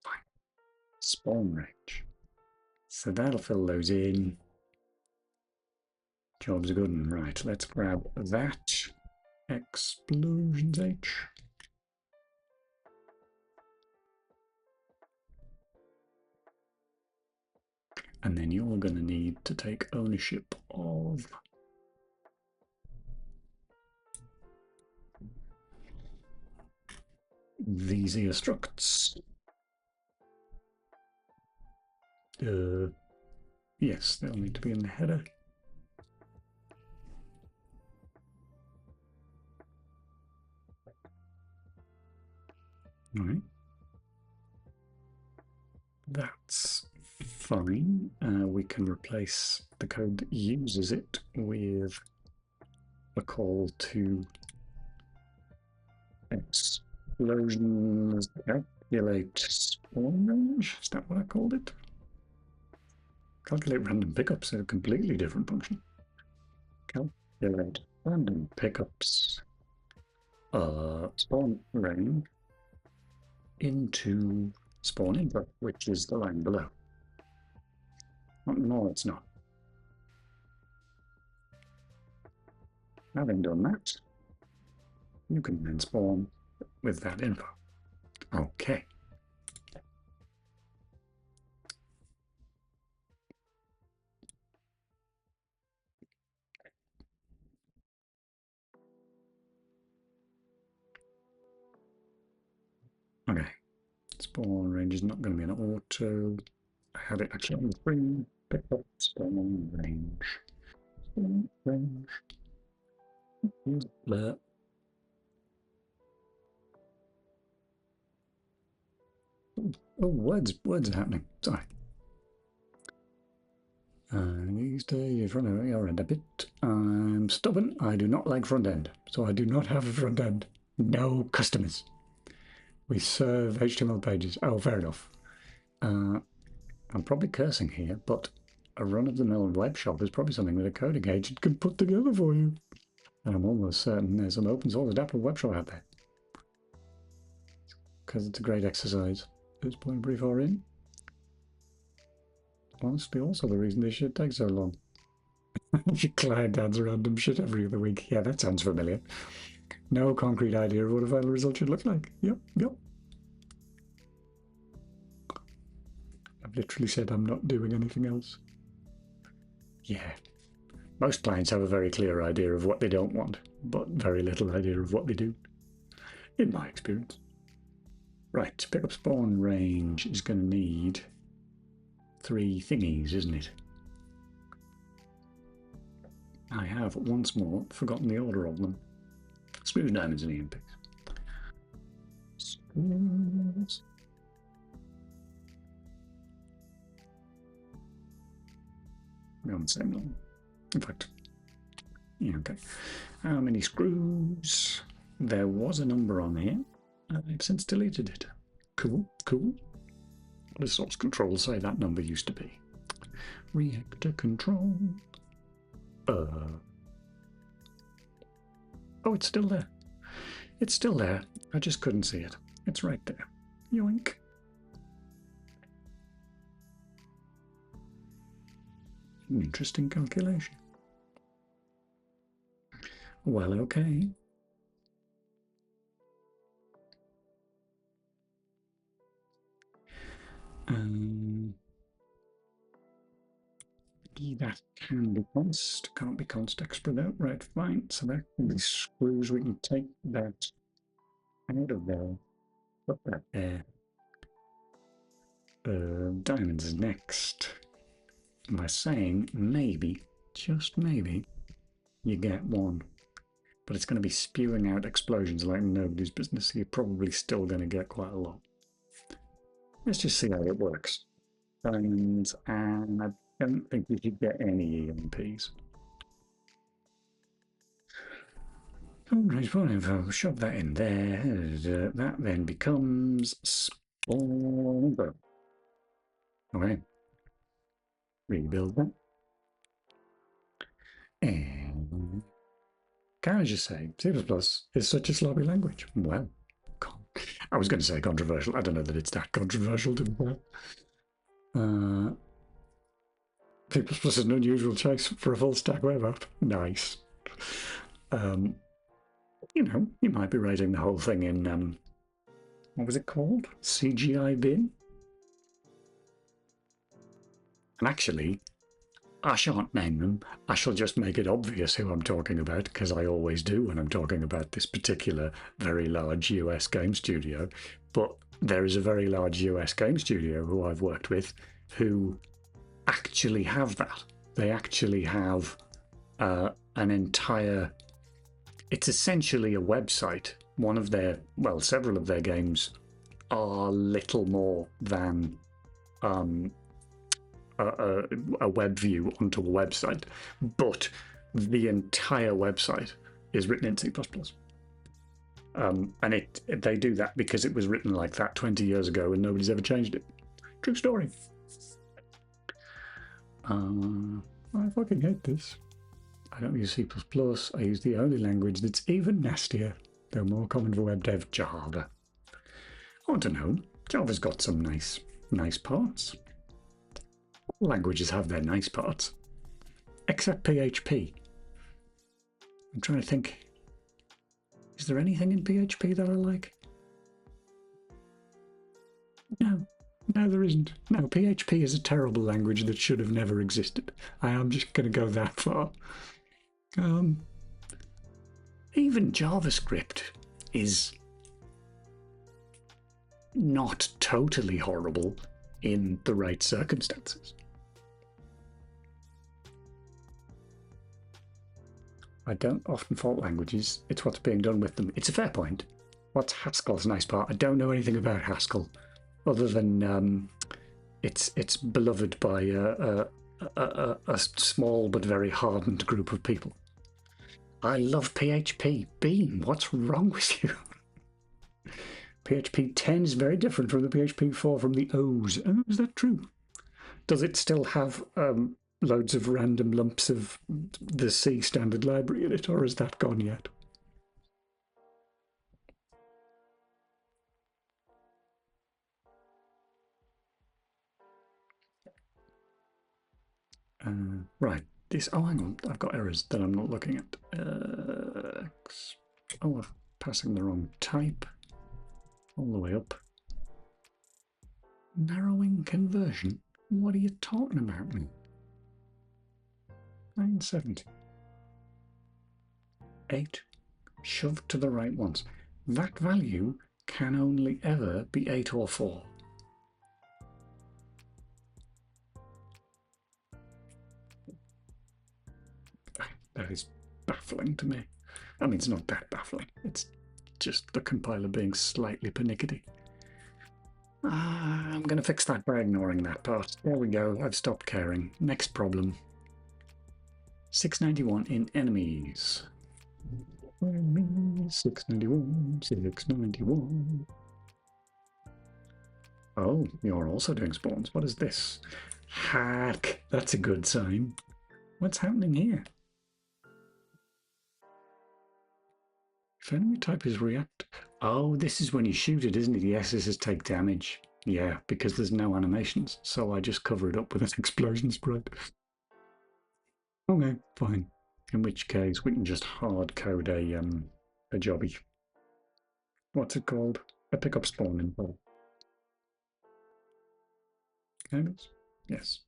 Fine. Spawn range. So that'll fill those in. Job's good. And right, let's grab that. Explosions H. And then you're going to need to take ownership of these here structs. Yes, they'll need to be in the header. All right. That's fine. We can replace the code that uses it with a call to explosions calculate spawn range. Is that what I called it? Calculate random pickups is a completely different function. Calculate random pickups spawn range into spawn info, which is the line below. No, it's not. Having done that, you can then spawn with that info. Okay. Okay. Spawn range is not going to be an auto. I had it actually on the screen. Pick up spawn range. Spawn range. Blur. Oh, words are happening. Sorry. These days, front end are a bit. I'm stubborn. I do not like front end, so I do not have a front end. No customers. We serve HTML pages. Oh, fair enough. I'm probably cursing here, but a run-of-the-mill web shop is probably something that a coding agent can put together for you. And I'm almost certain there's some open source adaptable web shop out there. Because it's a great exercise. At this point pretty far in. Honestly, also the reason this shit takes so long. Your client adds random shit every other week. Yeah, that sounds familiar. No concrete idea of what a final result should look like. Yep. I've literally said I'm not doing anything else. Yeah. Most clients have a very clear idea of what they don't want, but very little idea of what they do, in my experience. Right, pickup spawn range is going to need 3 thingies, isn't it? I have once more forgotten the order of them. Smooth diamonds and EMPs. Screws. We're on the same line. In fact, yeah, okay. How many screws? There was a number on here. I've since deleted it. Cool. What does source control say that number used to be? Reactor control. Oh, it's still there. It's still there. I just couldn't see it. It's right there. Yoink. An interesting calculation. Well, okay. That can be const, can't be const expert out, right, fine. So that can be screws, we can take that out of there, put that there. Diamonds is next. By saying maybe, just maybe, you get one. But it's going to be spewing out explosions like nobody's business, so you're probably still going to get quite a lot. Let's just see how it works. Diamonds, and I don't think you should get any EMPs. info. Shove that in there. That then becomes spawn. Okay. Rebuild that. And can I just say, C++ is such a sloppy language. Well, I was going to say controversial. I don't know that it's that controversial, to be fair. C++ is an unusual choice for a full stack web app. Nice. You know, you might be writing the whole thing in, what was it called? CGI bin? And actually, I shan't name them. I shall just make it obvious who I'm talking about, because I always do when I'm talking about this particular very large US game studio. But there is a very large US game studio who I've worked with who actually have that. They actually have an entire... It's essentially a website. One of their, well, several of their games are little more than a web view onto a website, but the entire website is written in C++. And they do that because it was written like that 20 years ago and nobody's ever changed it. True story. I fucking hate this. I don't use C++. I use the only language that's even nastier, though more common for web dev, Java. I don't know. Java's got some nice parts. All languages have their nice parts, except PHP. I'm trying to think. Is there anything in PHP that I like? No, there isn't. No, PHP is a terrible language that should have never existed. I am just going to go that far. Even JavaScript is not totally horrible in the right circumstances. I don't often fault languages. It's what's being done with them. It's a fair point. What's Haskell's nice part? I don't know anything about Haskell, other than it's beloved by a small but very hardened group of people. I love PHP. Bean, what's wrong with you? PHP 10 is very different from the PHP 4 from the O's. Oh, is that true? Does it still have loads of random lumps of the C standard library in it, or has that gone yet? Right. This. Oh, hang on. I've got errors that I'm not looking at. I'm passing the wrong type. All the way up. Narrowing conversion? What are you talking about, me? 970. 8. Shoved to the right once. That value can only ever be 8 or 4. That is baffling to me. I mean, it's not that baffling. It's just the compiler being slightly pernickety. I'm going to fix that by ignoring that part. There we go. I've stopped caring. Next problem. 691 in enemies. 691, 691. Oh, you're also doing spawns. What is this? Hack. That's a good sign. What's happening here? If enemy type is react... Oh, this is when you shoot it, isn't it? Yes, this is take damage. Yeah, because there's no animations, so I just cover it up with an explosion sprite. Okay, fine. In which case, we can just hard code a jobby. What's it called? A pickup spawn info. Cables? Yes.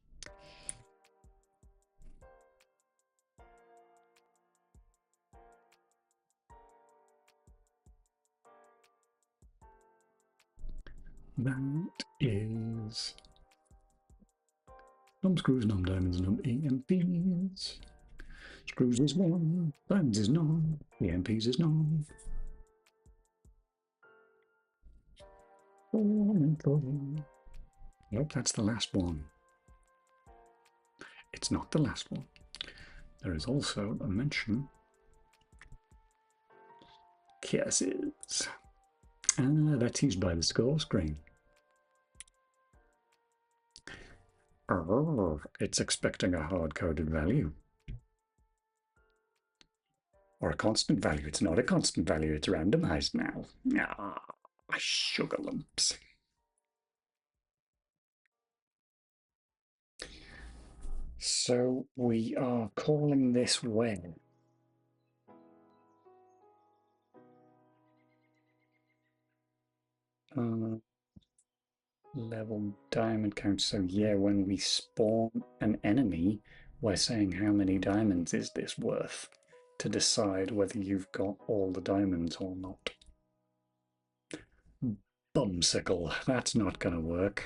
That is num screws, num diamonds, num EMPs. Screws is 1, diamonds is none, EMPs is none. 4 and 4. Nope, that's the last one. It's not the last one. There is also a mention Yes. That's used by the score screen. Oh, it's expecting a hard-coded value. Or a constant value. It's not a constant value, it's randomized now. Ah, sugar lumps. So we are calling this when? Level diamond count. So yeah, when we spawn an enemy, we're saying how many diamonds is this worth to decide whether you've got all the diamonds or not. Bumsicle, that's not going to work.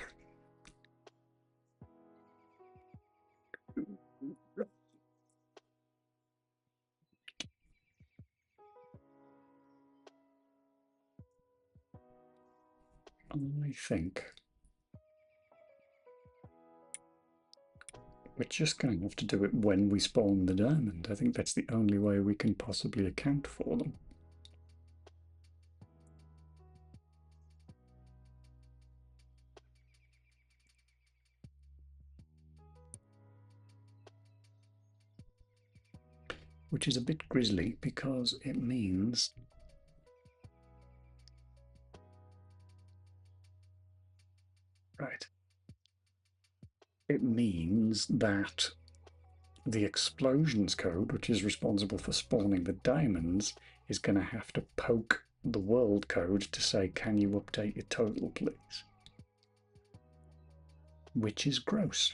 I think we're just going to have to do it when we spawn the diamond. I think that's the only way we can possibly account for them. Which is a bit grisly because it means it means that the explosions code, which is responsible for spawning the diamonds, is going to have to poke the world code to say, can you update your total, please? Which is gross.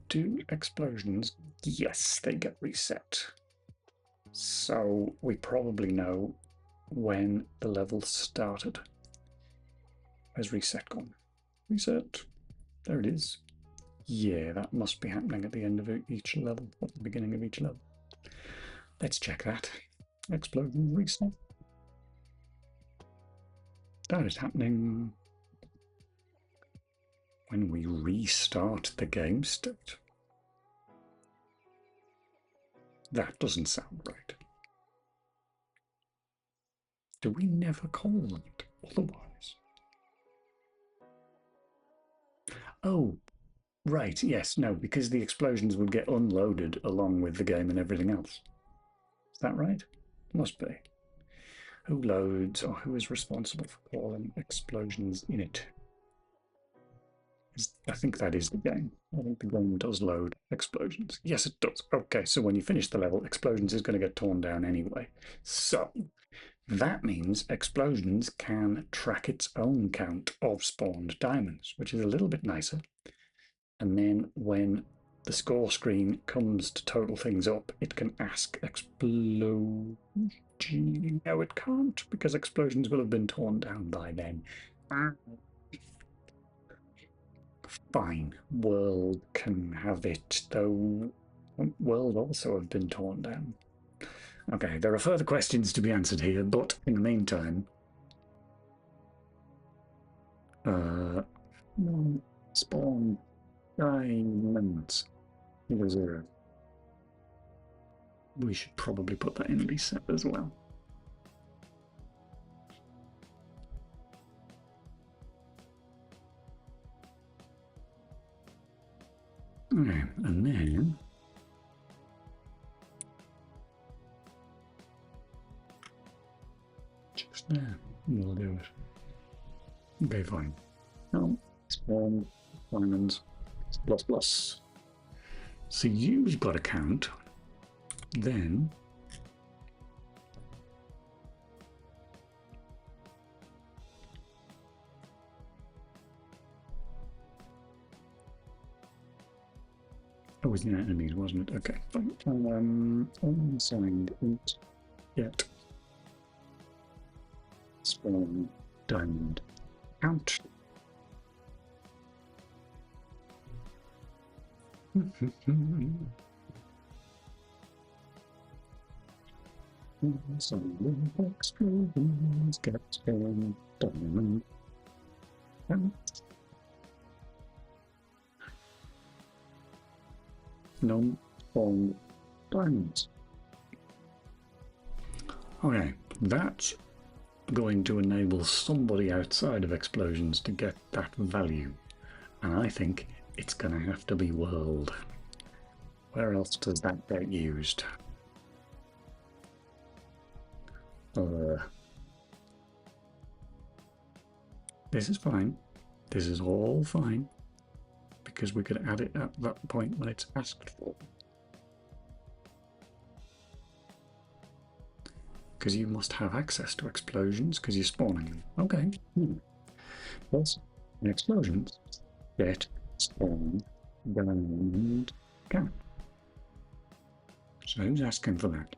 Do explosions? Yes, they get reset. So we probably know when the level started. Where's reset gone? Reset. There it is. Yeah, that must be happening at the end of each level, or the beginning of each level. Let's check that. Explosion reset. That is happening when we restart the game state. That doesn't sound right. Do we never call it otherwise? Oh, right, yes, no, because the explosions would get unloaded along with the game and everything else. Is that right? Must be. Who loads or who is responsible for calling explosions in it? I think that is the game. I think the game does load explosions. Yes, it does. Okay, so when you finish the level, explosions is going to get torn down anyway. So that means explosions can track its own count of spawned diamonds, which is a little bit nicer. And then when the score screen comes to total things up, it can ask explosion. No, it can't, because explosions will have been torn down by then. Fine, world can have it, though world also have been torn down. Okay, there are further questions to be answered here, but in the meantime, spawn diamonds 0. We should probably put that in reset as well. Okay, and then just there, we'll do it. Okay, fine. Now, spawn diamonds plus. So you've got a count. Then it was the enemies, wasn't it? Okay, fine. Unsigned int get spawn diamond count. Some explosions get spawn diamond count. No spawn Diamonds. Okay, that's going to enable somebody outside of explosions to get that value. And I think it's going to have to be world. Where else does that get used? This is fine. This is all fine. Because we could add it at that point when it's asked for. Because you must have access to explosions because you're spawning them. Okay. Yes, explosions get spawned and count. So who's asking for that?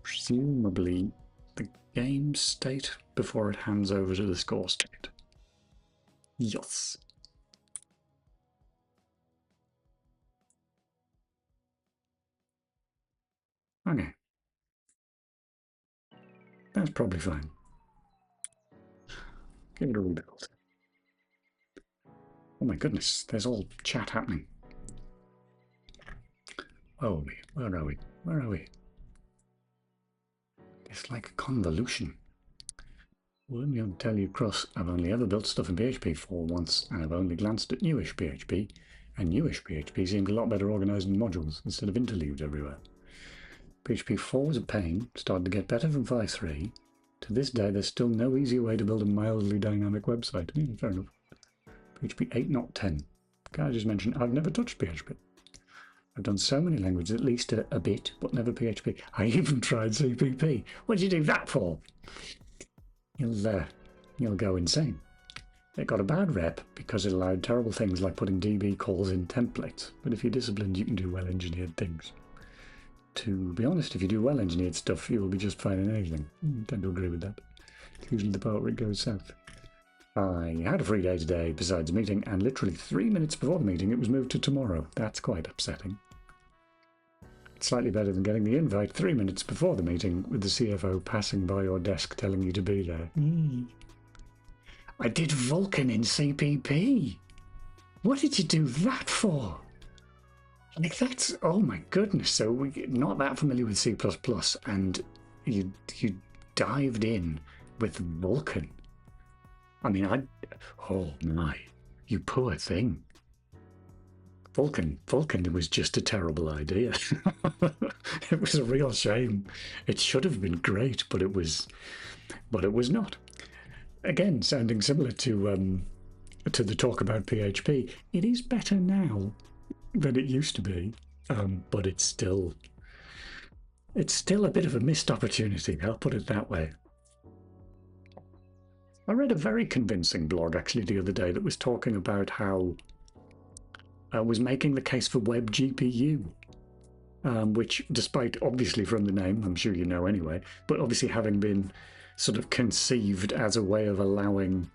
Presumably the game state before it hands over to the score state. Yes. Okay. That's probably fine. Give it a rebuild. Oh my goodness, there's all chat happening. Oh, where are we? Where are we? It's like a convolution. Well, let me tell you, Cross, I've only ever built stuff in PHP 4 once, and I've only glanced at newish PHP, and newish PHP seemed a lot better organised in modules instead of interleaved everywhere. PHP 4 was a pain, started to get better from 5.3. To this day, there's still no easier way to build a mildly dynamic website. Fair enough. PHP 8, not 10. Can I just mention, I've never touched PHP. I've done so many languages, at least a bit, but never PHP. I even tried CPP. What did you do that for? You'll go insane. It got a bad rep because it allowed terrible things like putting DB calls in templates. But if you're disciplined, you can do well-engineered things. To be honest, if you do well-engineered stuff, you will be just fine in anything. I tend to agree with that. It's usually the part where it goes south. I had a free day today besides a meeting, and literally 3 minutes before the meeting it was moved to tomorrow. That's quite upsetting. It's slightly better than getting the invite 3 minutes before the meeting with the CFO passing by your desk telling you to be there. I did Vulkan in CPP. What did you do that for? Like that's, oh my goodness. So we're not that familiar with C++, and you dived in with Vulkan. I mean, oh my, you poor thing. Vulkan was just a terrible idea. It was a real shame. It should have been great, but it was not. Again, sounding similar to the talk about PHP, it is better now than it used to be, but it's still a bit of a missed opportunity. I'll put it that way. I read a very convincing blog actually the other day that was talking about how was making the case for WebGPU, which, despite obviously from the name, I'm sure you know anyway, but obviously having been sort of conceived as a way of allowing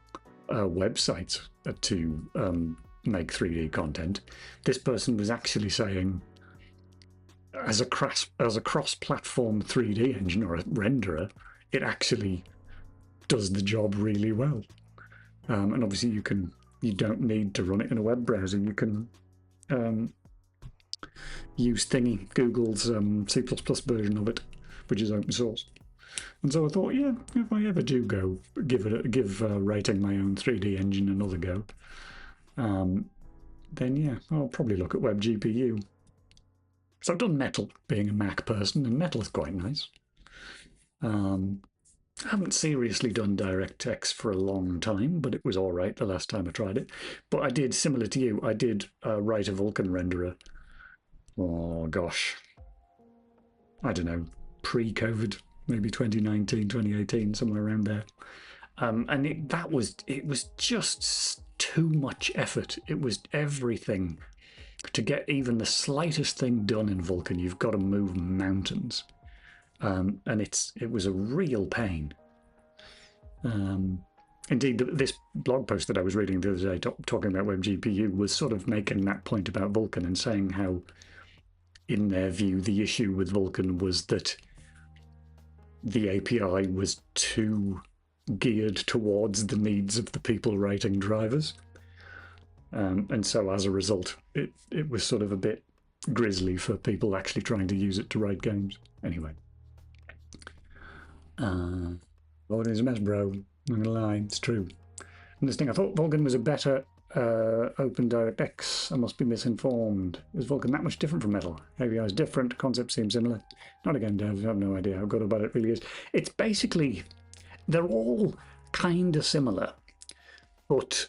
websites to make 3D content, this person was actually saying, as a cross-platform 3D engine or a renderer, it actually does the job really well. And obviously you don't need to run it in a web browser. You can use Thingy, Google's C++ version of it, which is open source. And so I thought, yeah, if I ever do go give writing my own 3D engine another go, then yeah, I'll probably look at WebGPU. So I've done Metal, being a Mac person, and Metal is quite nice. I haven't seriously done DirectX for a long time, but it was all right the last time I tried it. But I did, similar to you, I did write a Vulkan renderer. Oh, gosh. I don't know, pre-COVID, maybe 2019, 2018, somewhere around there. And it was just too much effort. It was everything. To get even the slightest thing done in Vulkan, you've got to move mountains. And it was a real pain. Indeed, this blog post that I was reading the other day talking about WebGPU was sort of making that point about Vulkan and saying how, in their view, the issue with Vulkan was that the API was too geared towards the needs of the people writing drivers. And so as a result, it was sort of a bit grisly for people actually trying to use it to write games. Anyway. Vulkan is a mess, bro. I'm not gonna lie, it's true. And this thing, I thought Vulkan was a better Open DirectX. I must be misinformed. Is Vulkan that much different from Metal? AVI is different, concepts seem similar. Not a game dev, I have no idea how good about it really is. It's basically, they're all kind of similar, but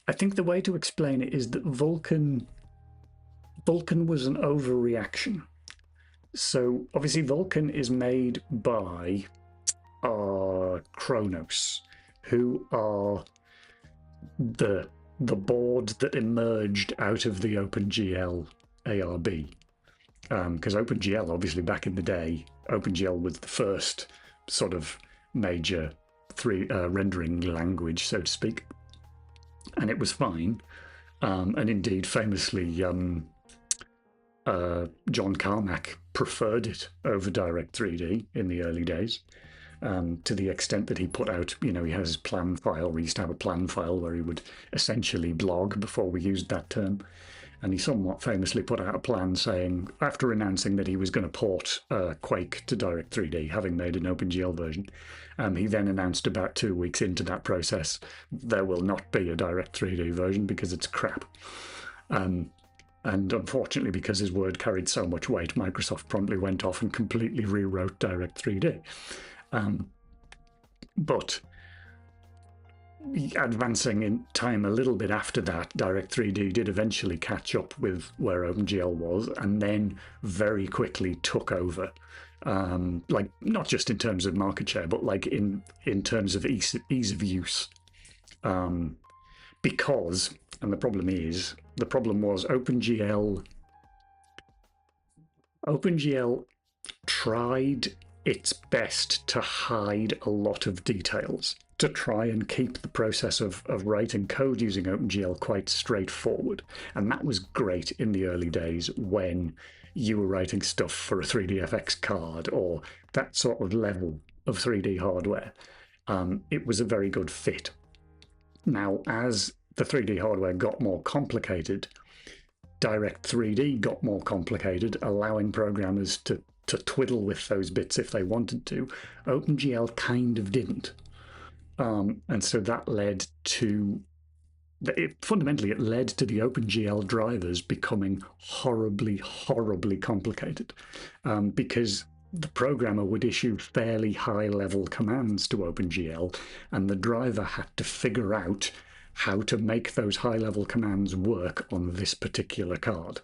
I think the way to explain it is that Vulkan was an overreaction. So obviously Vulkan is made by Kronos, who are the board that emerged out of the OpenGL ARB. Because OpenGL, obviously back in the day, OpenGL was the first sort of major rendering language, so to speak. And it was fine. And indeed, famously, John Carmack preferred it over Direct3D in the early days, to the extent that he put out, he has his plan file. We used to have a plan file where he would essentially blog before we used that term. And he somewhat famously put out a plan saying, after announcing that he was going to port Quake to Direct3D, having made an OpenGL version, he then announced about 2 weeks into that process, there will not be a Direct3D version because it's crap. And unfortunately, because his word carried so much weight, Microsoft promptly went off and completely rewrote Direct3D. But advancing in time a little bit after that, Direct3D did eventually catch up with where OpenGL was, and then very quickly took over. Like, not just in terms of market share, but like in terms of ease of use. Because, and the problem was OpenGL tried its best to hide a lot of details, to try and keep the process of writing code using OpenGL quite straightforward. And that was great in the early days when you were writing stuff for a 3DFX card or that sort of level of 3D hardware. It was a very good fit. Now, as the 3D hardware got more complicated, Direct3D got more complicated, allowing programmers to twiddle with those bits if they wanted to. OpenGL kind of didn't. And so that led to, fundamentally, it led to the OpenGL drivers becoming horribly, horribly complicated, because the programmer would issue fairly high-level commands to OpenGL, and the driver had to figure out how to make those high-level commands work on this particular card.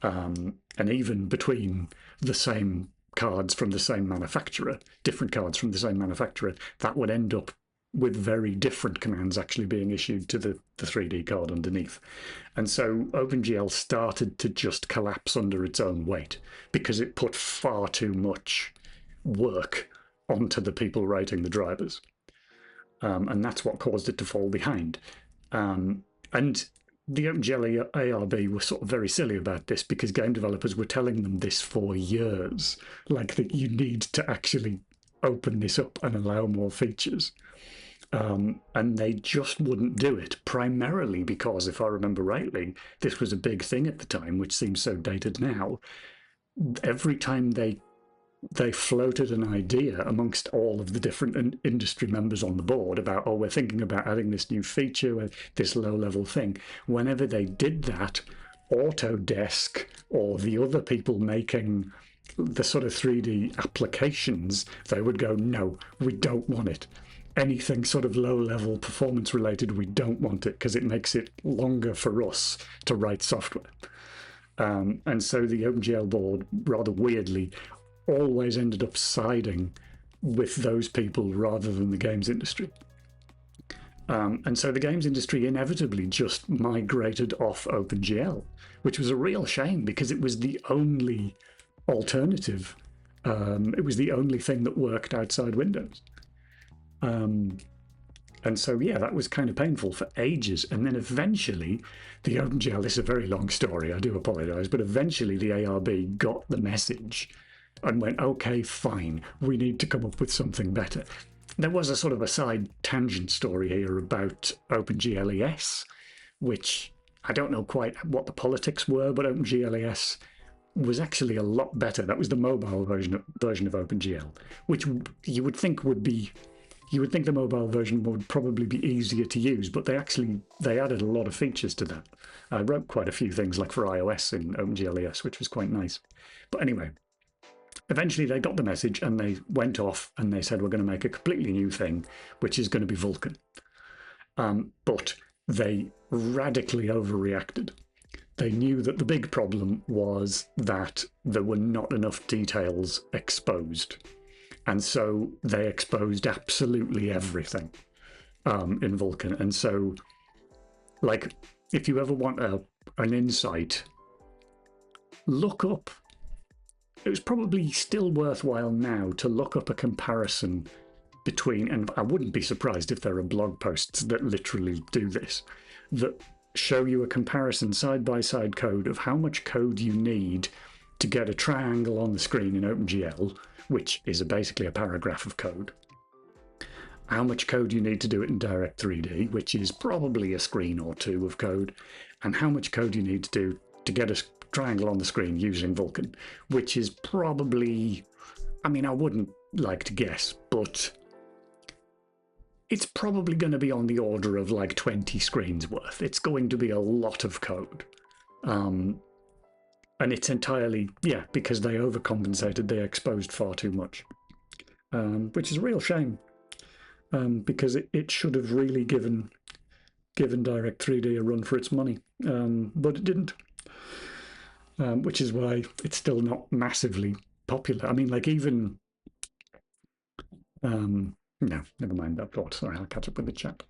And even between the same cards from the same manufacturer, different cards from the same manufacturer, that would end up with very different commands actually being issued to the 3D card underneath. And so OpenGL started to just collapse under its own weight because it put far too much work onto the people writing the drivers. And that's what caused it to fall behind. And the OpenGL ARB were sort of very silly about this because game developers were telling them this for years, like that you need to actually open this up and allow more features. And they just wouldn't do it, primarily because, if I remember rightly, this was a big thing at the time, which seems so dated now. Every time they floated an idea amongst all of the different industry members on the board about, oh, we're thinking about adding this new feature, this low-level thing. Whenever they did that, Autodesk or the other people making the sort of 3D applications, they would go, no, we don't want it. Anything sort of low-level performance-related, we don't want it because it makes it longer for us to write software. And so the OpenGL board, rather weirdly, always ended up siding with those people rather than the games industry. And so the games industry inevitably just migrated off OpenGL, which was a real shame because it was the only alternative. It was the only thing that worked outside Windows. And so, yeah, that was kind of painful for ages. And then eventually the OpenGL, this is a very long story, I do apologize, but eventually the ARB got the message and went, okay, fine, we need to come up with something better. There was a sort of a side tangent story here about OpenGL ES, which I don't know quite what the politics were, but OpenGLES was actually a lot better. That was the mobile version of OpenGL, which you would think would be. You would think the mobile version would probably be easier to use, but they added a lot of features to that. I wrote quite a few things like for iOS in OpenGLES, which was quite nice. But anyway, eventually they got the message and they went off and they said, we're going to make a completely new thing, which is going to be Vulkan. But they radically overreacted. They knew that the big problem was that there were not enough details exposed. And so they exposed absolutely everything in Vulkan. And so, like, if you ever want an insight, look up. It was probably still worthwhile now to look up a comparison between, and I wouldn't be surprised if there are blog posts that literally do this, that show you a comparison side-by-side code of how much code you need to get a triangle on the screen in OpenGL, which is basically a paragraph of code. How much code you need to do it in Direct3D, which is probably a screen or two of code, and how much code you need to do to get a triangle on the screen using Vulkan, which is probably, I mean, I wouldn't like to guess, but it's probably going to be on the order of like 20 screens worth. It's going to be a lot of code. And it's entirely, yeah, because they overcompensated, they exposed far too much, which is a real shame, because it should have really given Direct3D a run for its money, but it didn't, which is why it's still not massively popular. I mean, like even, no, never mind that thought. Sorry, I'll catch up with the chat.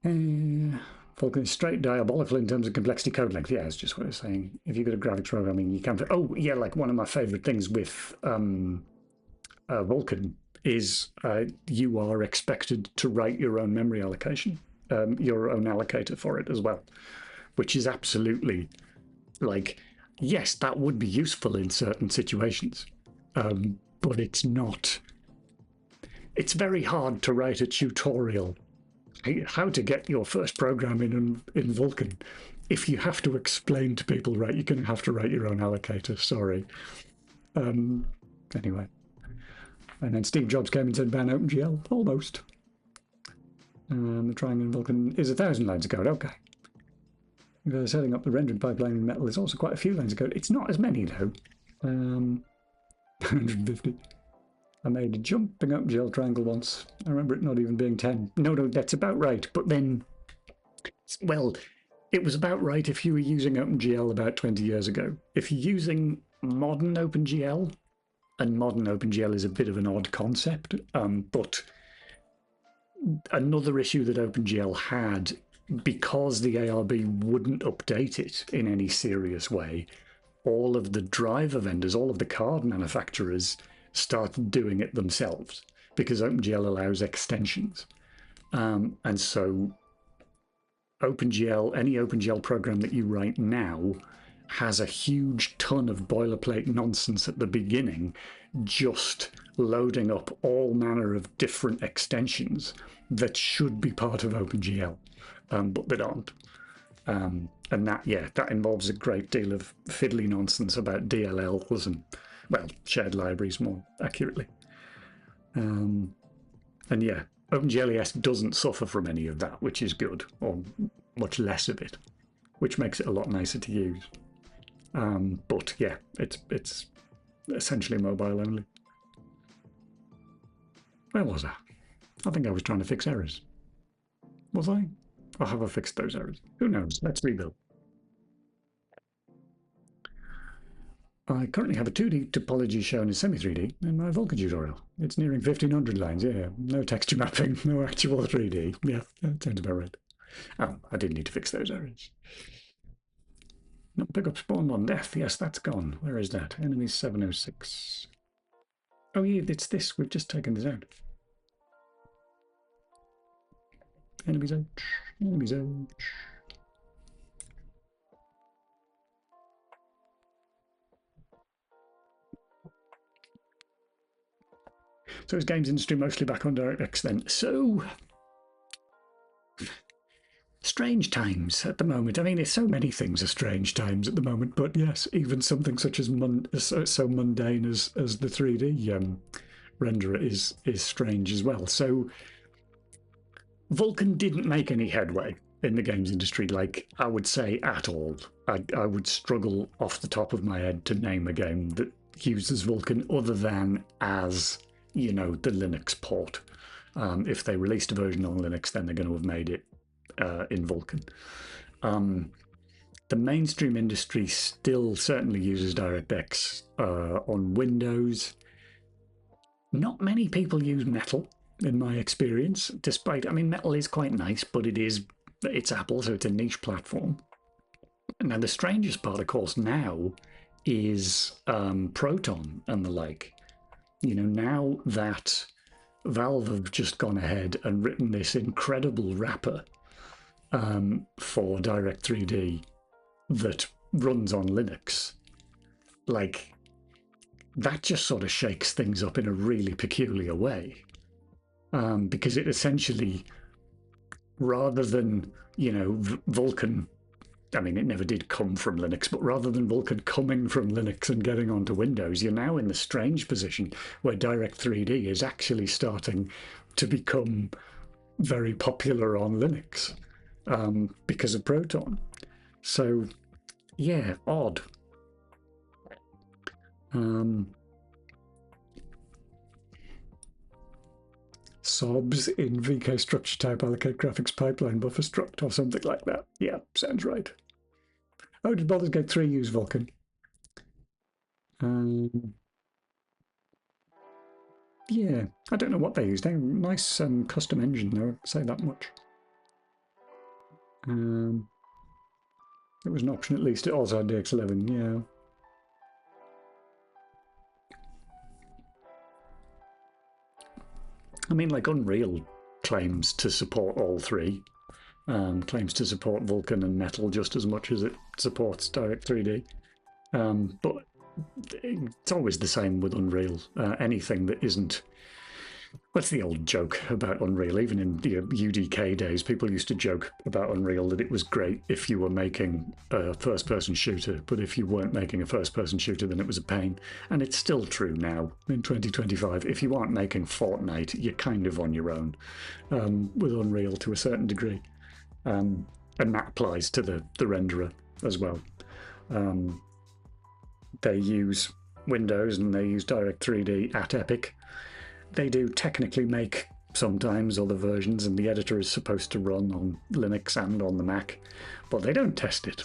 Vulkan is straight diabolical in terms of complexity code length. Yeah, it's just what I was saying. If you've got a graphics programming, you can. Oh, yeah, like one of my favorite things with Vulkan is you are expected to write your own memory allocation, your own allocator for it as well, which is absolutely like, yes, that would be useful in certain situations, but it's not. It's very hard to write a tutorial how to get your first program in Vulkan if you have to explain to people, right, you're going to have to write your own allocator, sorry. Anyway. And then Steve Jobs came and said ban OpenGL, almost. The triangle in Vulkan is 1,000 lines of code, okay. Setting up the rendering pipeline in Metal is also quite a few lines of code. It's not as many though. 150. I made a jumping OpenGL triangle once. I remember it not even being 10. No, that's about right. But then, well, it was about right if you were using OpenGL about 20 years ago. If you're using modern OpenGL, and modern OpenGL is a bit of an odd concept, but another issue that OpenGL had, because the ARB wouldn't update it in any serious way, all of the driver vendors, all of the card manufacturers started doing it themselves because OpenGL allows extensions. And so OpenGL, any OpenGL program that you write now has a huge ton of boilerplate nonsense at the beginning, just loading up all manner of different extensions that should be part of OpenGL, but that aren't. And that, yeah, that involves a great deal of fiddly nonsense about DLLs and, well, shared libraries more accurately. And yeah, OpenGLES doesn't suffer from any of that, which is good, or much less of it, which makes it a lot nicer to use. But yeah, it's essentially mobile only. Where was I? I think I was trying to fix errors. Was I? Or have I fixed those errors? Who knows? Let's rebuild. I currently have a 2D topology shown in semi-3D in my Vulkan tutorial. It's nearing 1,500 lines, yeah. No texture mapping, no actual 3D. Yeah, that sounds about right. Oh, I did need to fix those errors. Not pick up spawn on death. Yes, that's gone. Where is that? Enemy 706. Oh yeah, it's this. We've just taken this out. Enemies out. Enemies out. So is games industry mostly back on DirectX then? So strange times at the moment. I mean, there's so many things are strange times at the moment, but yes, even something such as so mundane as the 3D renderer is strange as well. So Vulkan didn't make any headway in the games industry, like I would say at all. I would struggle off the top of my head to name a game that uses Vulkan other than as, you know, the Linux port. If they released a version on Linux, then they're going to have made it in Vulkan. The mainstream industry still certainly uses DirectX on Windows. Not many people use Metal, in my experience, despite, I mean, Metal is quite nice, but it's Apple, so it's a niche platform. Now, the strangest part, of course, now is Proton and the like. You know, now that Valve have just gone ahead and written this incredible wrapper for Direct3D that runs on Linux, like, that just sort of shakes things up in a really peculiar way. Because it essentially, rather than, you know, Vulkan, I mean, it never did come from Linux, but rather than Vulkan coming from Linux and getting onto Windows, you're now in the strange position where Direct3D is actually starting to become very popular on Linux because of Proton. So, yeah, odd. SOBs in VK structure type allocate graphics pipeline buffer struct or something like that. Yeah, sounds right. Oh, did Baldur's Gate 3 use Vulkan? Yeah, I don't know what they used. They nice custom engine, though, I'd say that much. It was an option at least. It also had DX11, yeah. I mean, like Unreal claims to support all three. Claims to support Vulkan and Metal just as much as it supports Direct3D. But it's always the same with Unreal. Anything that isn't... What's the old joke about Unreal? Even in the UDK days, people used to joke about Unreal that it was great if you were making a first-person shooter, but if you weren't making a first-person shooter, then it was a pain. And it's still true now, in 2025. If you aren't making Fortnite, you're kind of on your own with Unreal to a certain degree. And that applies to the renderer as well. They use Windows and they use Direct3D at Epic. They do technically make sometimes other versions, and the editor is supposed to run on Linux and on the Mac, but they don't test it.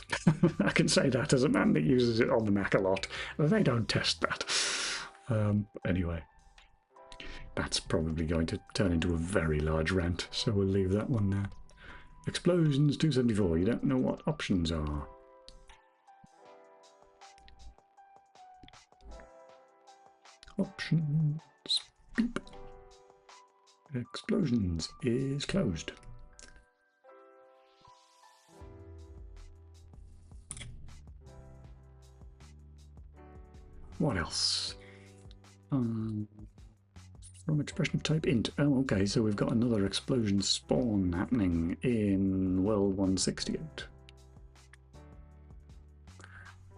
I can say that as a man that uses it on the Mac a lot. They don't test that. Anyway, that's probably going to turn into a very large rant, so we'll leave that one there. Explosions 274, you don't know what options are. Options. Beep. Explosions is closed. What else? From expression of type int. Oh, okay, so we've got another explosion spawn happening in World 168.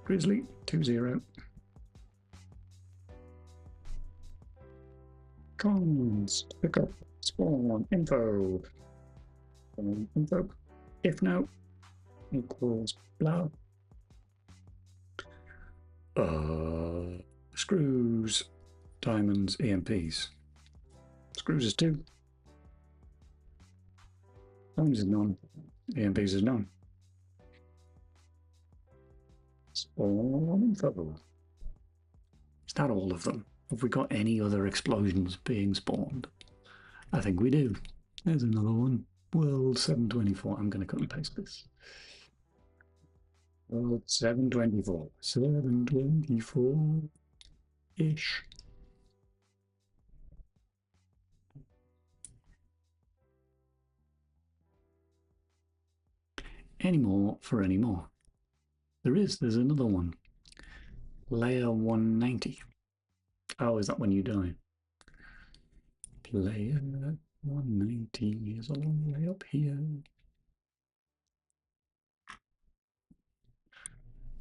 Grizzly 20. Const pick up spawn info. Info. If no equals blah. Screws, diamonds, EMPs. Screws is 2. Diamonds is none. EMPs is none. Spawn info. Is that all of them? Have we got any other explosions being spawned? I think we do. There's another one. World 724. I'm going to cut and paste this. World 724. 724-ish. Any more for any more? There's another one. Layer 190. Oh, is that when you die? Player 190 is a long way up here.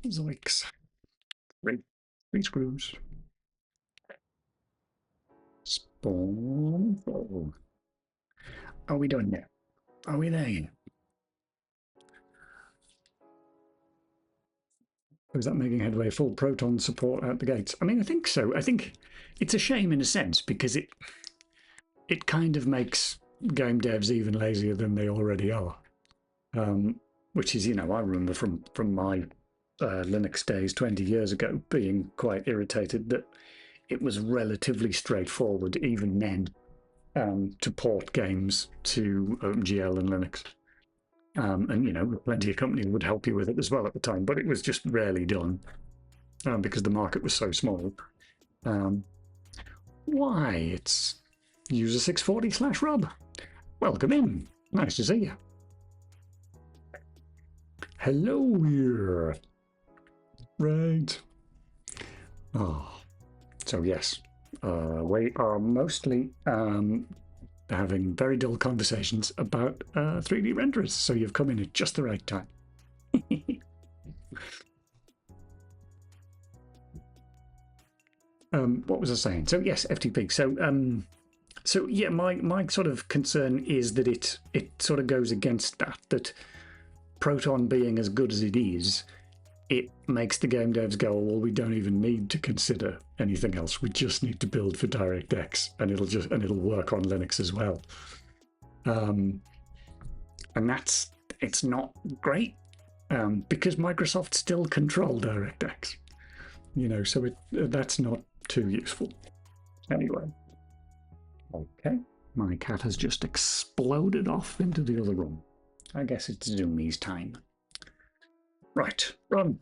Zoinks. Three screws. Spawn. Oh. Are we done yet? Are we there yet? Is that making headway? Full Proton support out the gates? I mean, I think so. I think it's a shame in a sense because it kind of makes game devs even lazier than they already are. Which is, I remember from my Linux days 20 years ago being quite irritated that it was relatively straightforward even then to port games to OpenGL and Linux. And, plenty of companies would help you with it as well at the time, but it was just rarely done because the market was so small. Why? It's user 640/Rob. Welcome in. Nice to see you. Hello here. Right. Oh. So, yes, we are mostly having very dull conversations about 3D renderers, so you've come in at just the right time. What was I saying? So yes, FTP. So yeah, my sort of concern is that it sort of goes against that Proton being as good as it is, it makes the game devs go, well, we don't even need to consider anything else. We just need to build for DirectX, and it'll work on Linux as well. And it's not great because Microsoft still control DirectX. So that's not too useful. Anyway, okay, my cat has just exploded off into the other room. I guess it's Zoomies time. Right, run.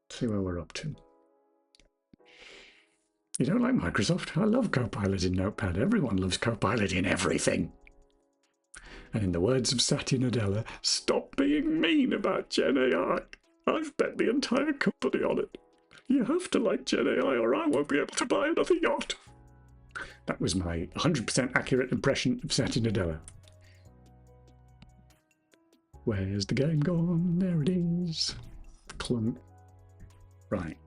See where we're up to. You don't like Microsoft? I love Copilot in Notepad. Everyone loves Copilot in everything. And in the words of Satya Nadella, stop being mean about Gen AI. I've bet the entire company on it. You have to like Gen AI or I won't be able to buy another yacht. That was my 100% accurate impression of Satya Nadella. Where's the game gone? There it is. Clunk. Right.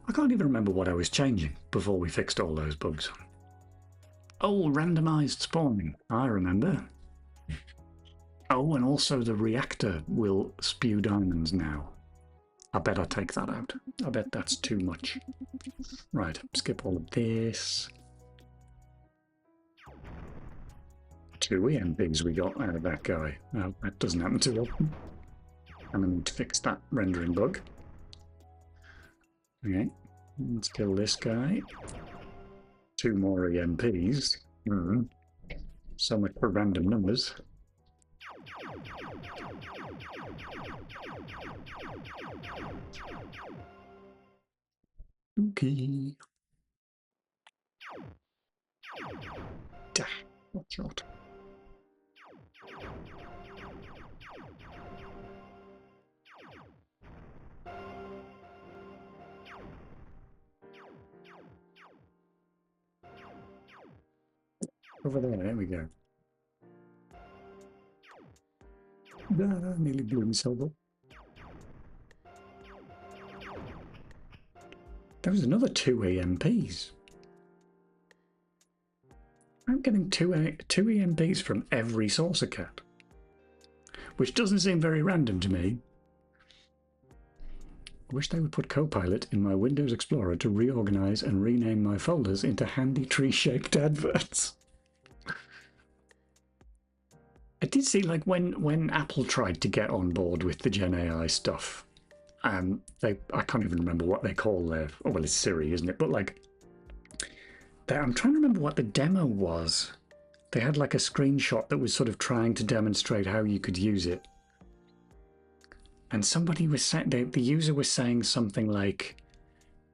I can't even remember what I was changing before we fixed all those bugs. Oh, randomized spawning. I remember. Oh, and also the reactor will spew diamonds now. I bet I take that out. I bet that's too much. Right, skip all of this. 2 EMPs we got out of that guy. Well, that doesn't happen too often. I'm going to need to fix that rendering bug. Okay, let's kill this guy. 2 more EMPs. So much for random numbers. Okay. What shot? Over there we go. Nearly blew himself up. There was another 2 EMPs. I'm getting two EMPs from every saucer cat, which doesn't seem very random to me. I wish they would put Copilot in my Windows Explorer to reorganize and rename my folders into handy tree-shaped adverts. I did see, like, when Apple tried to get on board with the Gen AI stuff, I can't even remember what they call their, oh, well, it's Siri, isn't it? But, like, I'm trying to remember what the demo was. They had, like, a screenshot that was sort of trying to demonstrate how you could use it. And somebody was saying, the user was saying something like,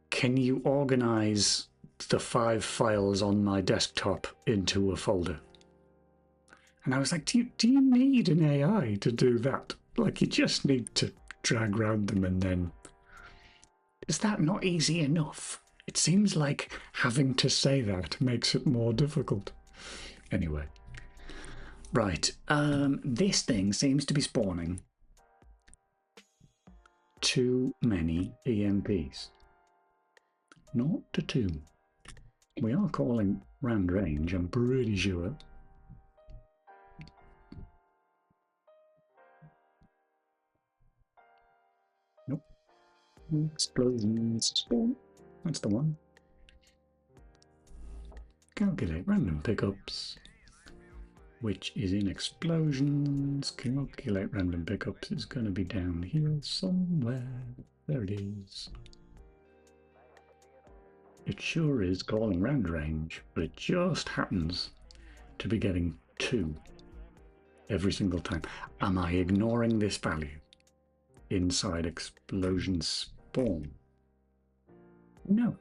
can you organize the 5 files on my desktop into a folder? And I was like, do you need an AI to do that? Like, you just need to drag around them and then... Is that not easy enough? It seems like having to say that makes it more difficult. Anyway. Right. This thing seems to be spawning too many EMPs. Not to two. We are calling round range, I'm pretty sure. Nope. Explosions spawn. That's the one. Calculate random pickups, which is in explosions. Calculate random pickups is going to be down here somewhere. There it is. It sure is calling round range, but it just happens to be getting 2 every single time. Am I ignoring this value inside explosion spawn? No.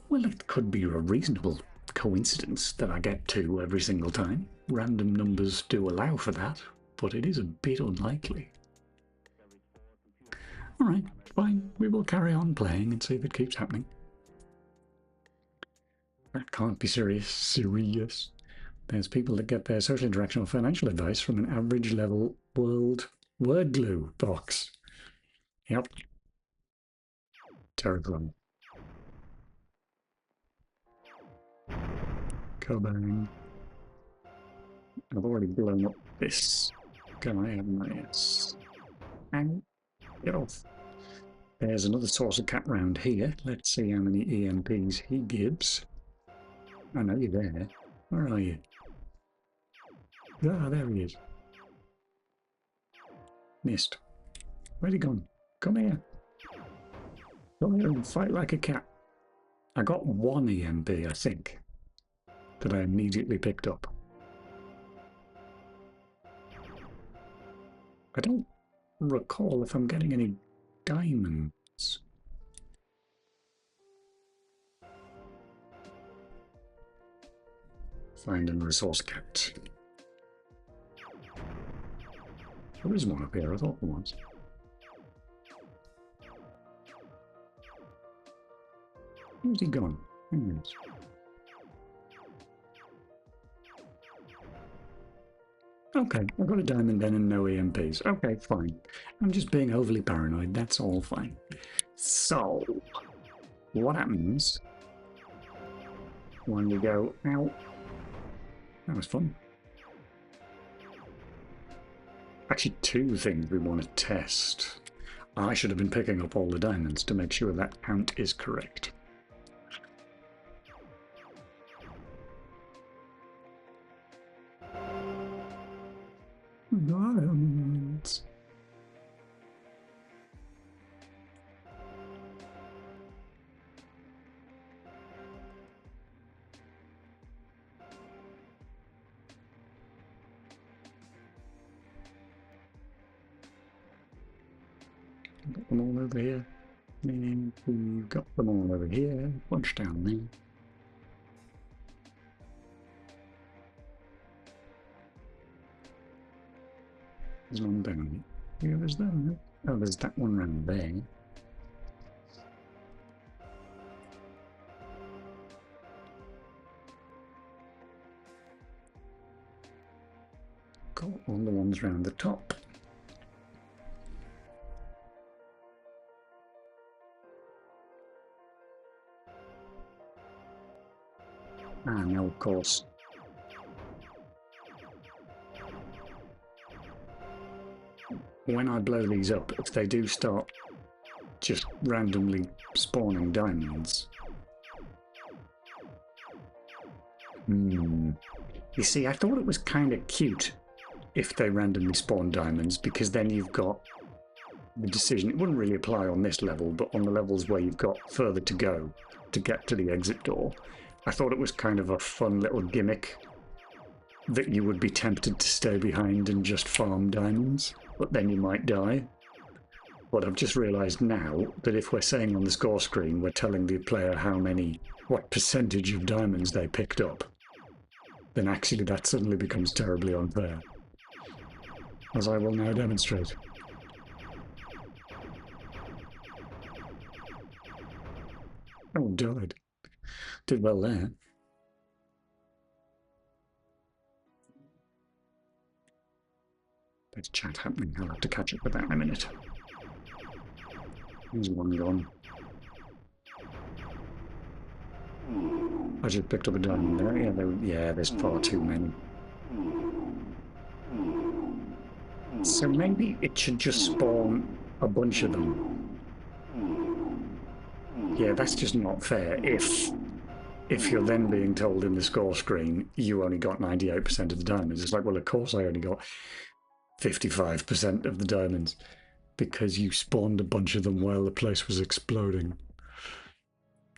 Well, it could be a reasonable coincidence that I get 2 every single time. Random numbers do allow for that, but it is a bit unlikely. Alright, fine. We will carry on playing and see if it keeps happening. That can't be serious. There's people that get their social interaction or financial advice from an average level world word glue box. Yep. Terrible. Kabang. I've already blown up this guy, haven't I? Yes. And get off. There's another saucer cat round here. Let's see how many EMPs he gives. I know you're there. Where are you? Ah, there he is. Missed. Where's he gone? Come here. Come here and fight like a cat. I got 1 EMP, I think, that I immediately picked up. I don't recall if I'm getting any diamonds. Find and resource cat. There is one up here, I thought there was. Where's he gone? There he is. Okay, I've got a diamond then and no EMPs. Okay, fine. I'm just being overly paranoid, that's all fine. So, what happens when we go out? That was fun. Actually, 2 things we want to test. I should have been picking up all the diamonds to make sure that count is correct. Diamonds. Got them all over here. And we've got them all over here. Bunch down there. There's one down here. There's that one. Oh, there's that one around there. Got all the ones round the top. Ah, now of course. When I blow these up, if they do start just randomly spawning diamonds. You see, I thought it was kind of cute if they randomly spawn diamonds, because then you've got the decision. It wouldn't really apply on this level, but on the levels where you've got further to go to get to the exit door. I thought it was kind of a fun little gimmick that you would be tempted to stay behind and just farm diamonds, but then you might die. But I've just realised now that if we're saying on the score screen, we're telling the player what percentage of diamonds they picked up, then actually that suddenly becomes terribly unfair. As I will now demonstrate. Oh, died. Did well there. There's chat happening. I'll have to catch up with that in a minute. There's one gone. I just picked up a diamond there. Yeah, there's far too many. So maybe it should just spawn a bunch of them. Yeah, that's just not fair. If you're then being told in the score screen you only got 98% of the diamonds, it's like, well, of course I only got 55% of the diamonds because you spawned a bunch of them while the place was exploding.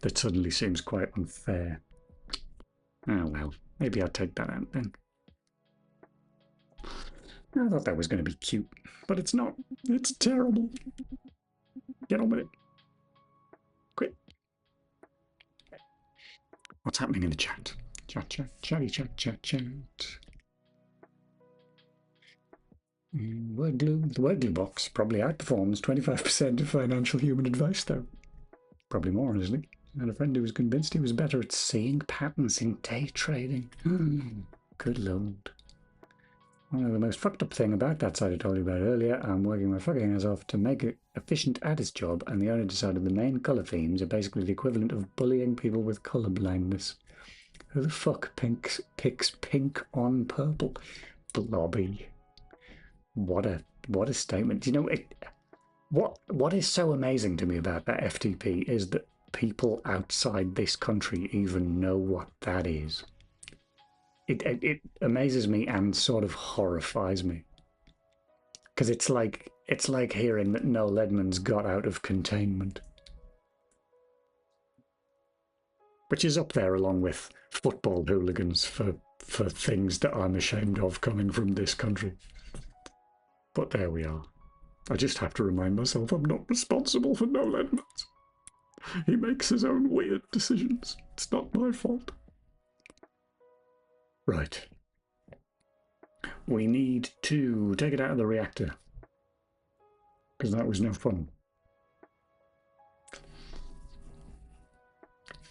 That suddenly seems quite unfair. Oh well, maybe I'll take that out then. I thought that was going to be cute, but it's not. It's terrible. Get on with it. Quick. What's happening in the chat? Chat. Word glue. The word glue box probably outperforms 25% of financial human advice, though. Probably more, honestly. I had a friend who was convinced he was better at seeing patterns in day trading. Good lord. One of the most fucked up thing about that site I told you about earlier, I'm working my fucking ass off to make it efficient at his job, and the owner decided the main colour themes are basically the equivalent of bullying people with colour blindness. Who the fuck picks pink on purple? Blobby. What a statement. You know, what is so amazing to me about that FTP is that people outside this country even know what that is. It amazes me and sort of horrifies me, because it's like hearing that Noel Edmonds got out of containment, which is up there along with football hooligans for things that I'm ashamed of coming from this country. But there we are. I just have to remind myself I'm not responsible for Noel Edmonds. He makes his own weird decisions. It's not my fault. Right. We need to take it out of the reactor, because that was no fun. I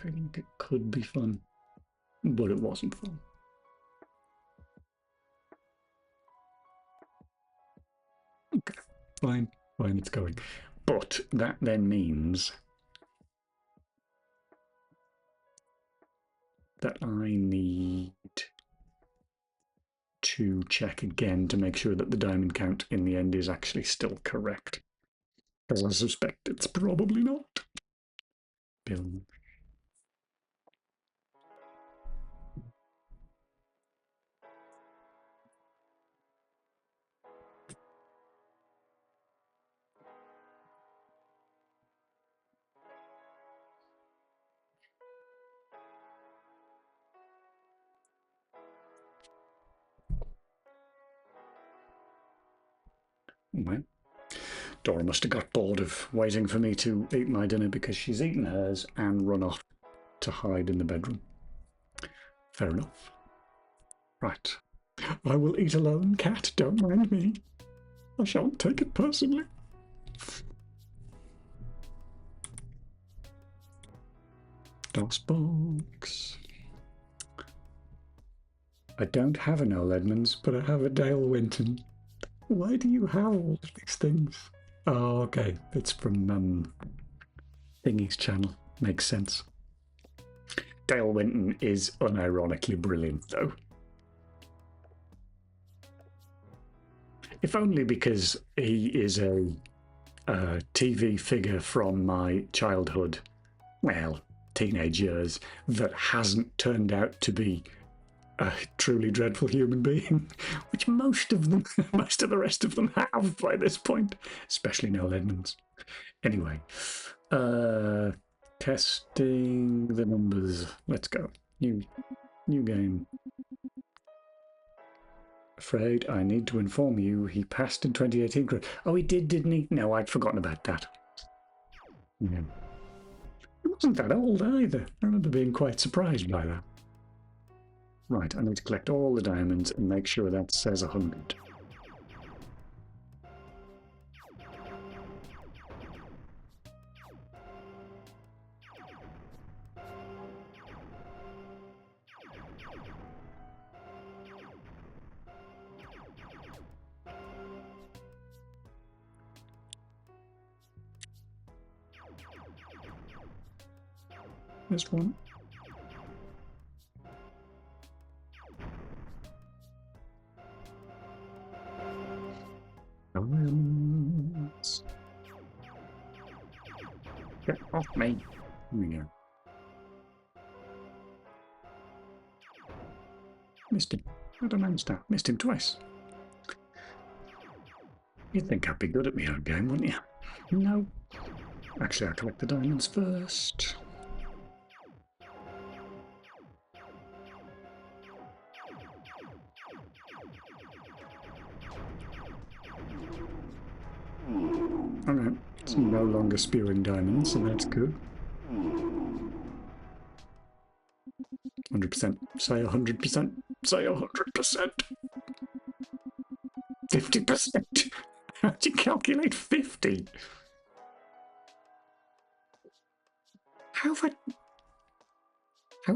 think it could be fun, but it wasn't fun. Okay, fine, it's going. But that then means that I need to check again to make sure that the diamond count in the end is actually still correct, because I suspect it's probably not. Bill. Well, Dora must have got bored of waiting for me to eat my dinner, because she's eaten hers and run off to hide in the bedroom. Fair enough. Right. I will eat alone, cat. Don't mind me. I shan't take it personally. DOSBox. I don't have a Noel Edmonds, but I have a Dale Winton. Why do you have all of these things? Oh, okay. It's from Thingy's channel. Makes sense. Dale Winton is unironically brilliant, though. If only because he is a TV figure from my childhood, well, teenage years, that hasn't turned out to be a truly dreadful human being, which most of the rest of them have by this point, especially Noel Edmonds. Anyway, testing the numbers. Let's go. New game. Afraid I need to inform you he passed in 2018. Oh, he did, didn't he? No, I'd forgotten about that. Yeah. He wasn't that old either. I remember being quite surprised by that. Right, I need to collect all the diamonds and make sure that says 100. This one. Diamonds. Get off me. Here we go. Missed him. I don't understand. Missed him twice. You'd think I'd be good at my own game, wouldn't you? No. Actually, I'll collect the diamonds first. Okay, it's no longer spewing diamonds, so that's good. 100%. Say 100%. Say 100%. 50%. How do you calculate 50? How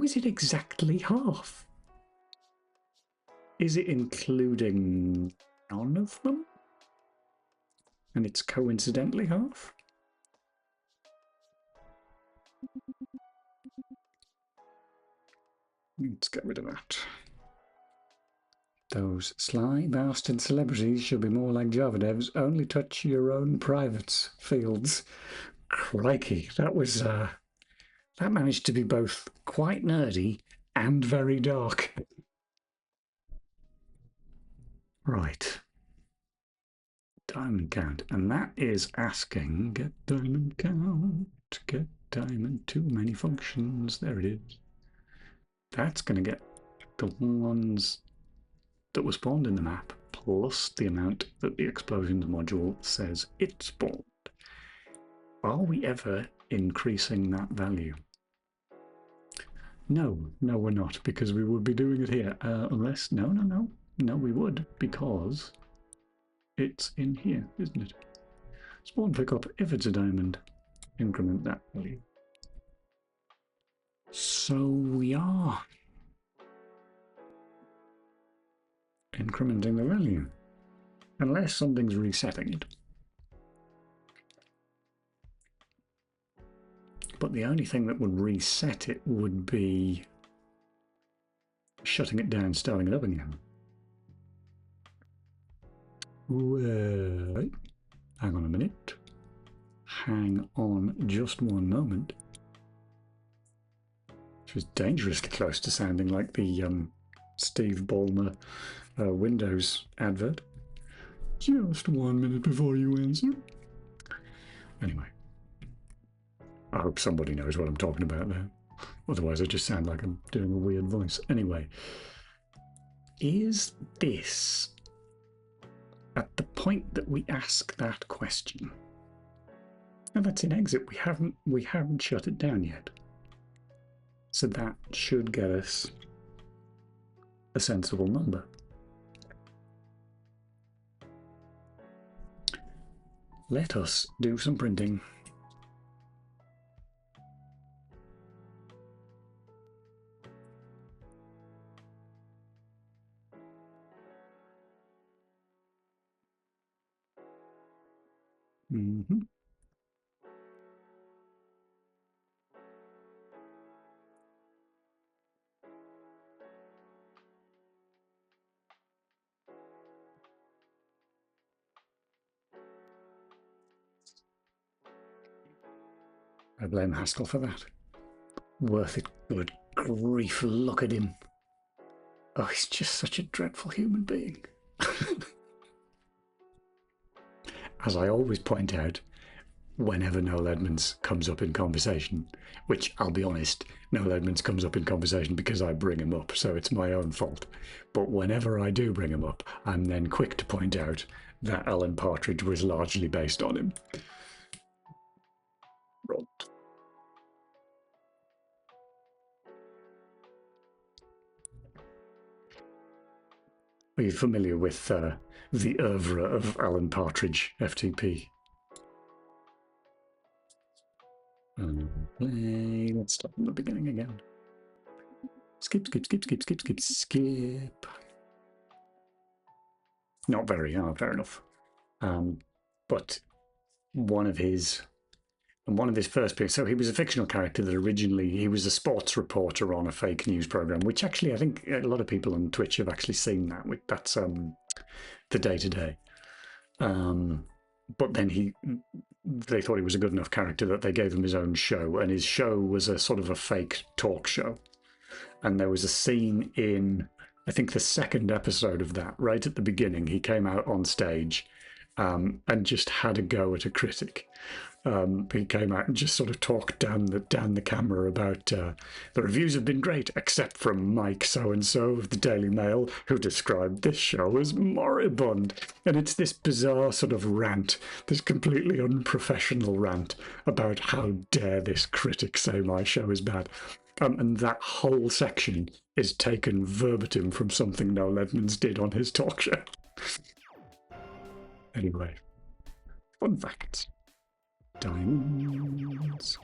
is it exactly half? Is it including none of them? And it's coincidentally half? Let's get rid of that. Those sly bastard celebrities should be more like Java devs. Only touch your own private fields. Crikey, that was that managed to be both quite nerdy and very dark. Right. Diamond count, and that is asking get diamond count, get diamond, too many functions. There it is. That's going to get the ones that were spawned in the map plus the amount that the explosions module says it spawned. Are we ever increasing that value? No, we're not, because we would be doing it here. Unless, no, we would, because it's in here, isn't it? Spawn pickup, if it's a diamond, increment that value. So we are incrementing the value, unless something's resetting it. But the only thing that would reset it would be shutting it down, starting it up again. Wait, hang on a minute. Hang on just one moment. Which was dangerously close to sounding like the Steve Ballmer Windows advert. Just 1 minute before you answer. Anyway, I hope somebody knows what I'm talking about there. Otherwise I just sound like I'm doing a weird voice. Anyway, is this at the point that we ask that question? Now that's in exit. We haven't shut it down yet. So that should get us a sensible number. Let us do some printing. Mm-hmm. I blame Haskell for that. Worth it. Good grief, look at him. Oh, he's just such a dreadful human being. As I always point out, whenever Noel Edmonds comes up in conversation, which I'll be honest, Noel Edmonds comes up in conversation because I bring him up, so it's my own fault. But whenever I do bring him up, I'm then quick to point out that Alan Partridge was largely based on him. Right. Are you familiar with the oeuvre of Alan Partridge, FTP? Play. Let's start from the beginning again. Skip. Not very, fair enough. But one of his And one of his first pieces, so he was a fictional character that originally, he was a sports reporter on a fake news program, which actually I think a lot of people on Twitch have actually seen that. That's The Day to Day. But then they thought he was a good enough character that they gave him his own show, and his show was a sort of a fake talk show. And there was a scene in, I think, the second episode of that, right at the beginning, he came out on stage and just had a go at a critic. He came out and just sort of talked down the camera about the reviews have been great, except from Mike so-and-so of the Daily Mail, who described this show as moribund. And it's this bizarre sort of rant, this completely unprofessional rant about how dare this critic say my show is bad. And that whole section is taken verbatim from something Noel Edmonds did on his talk show. Anyway, fun facts. Diamonds.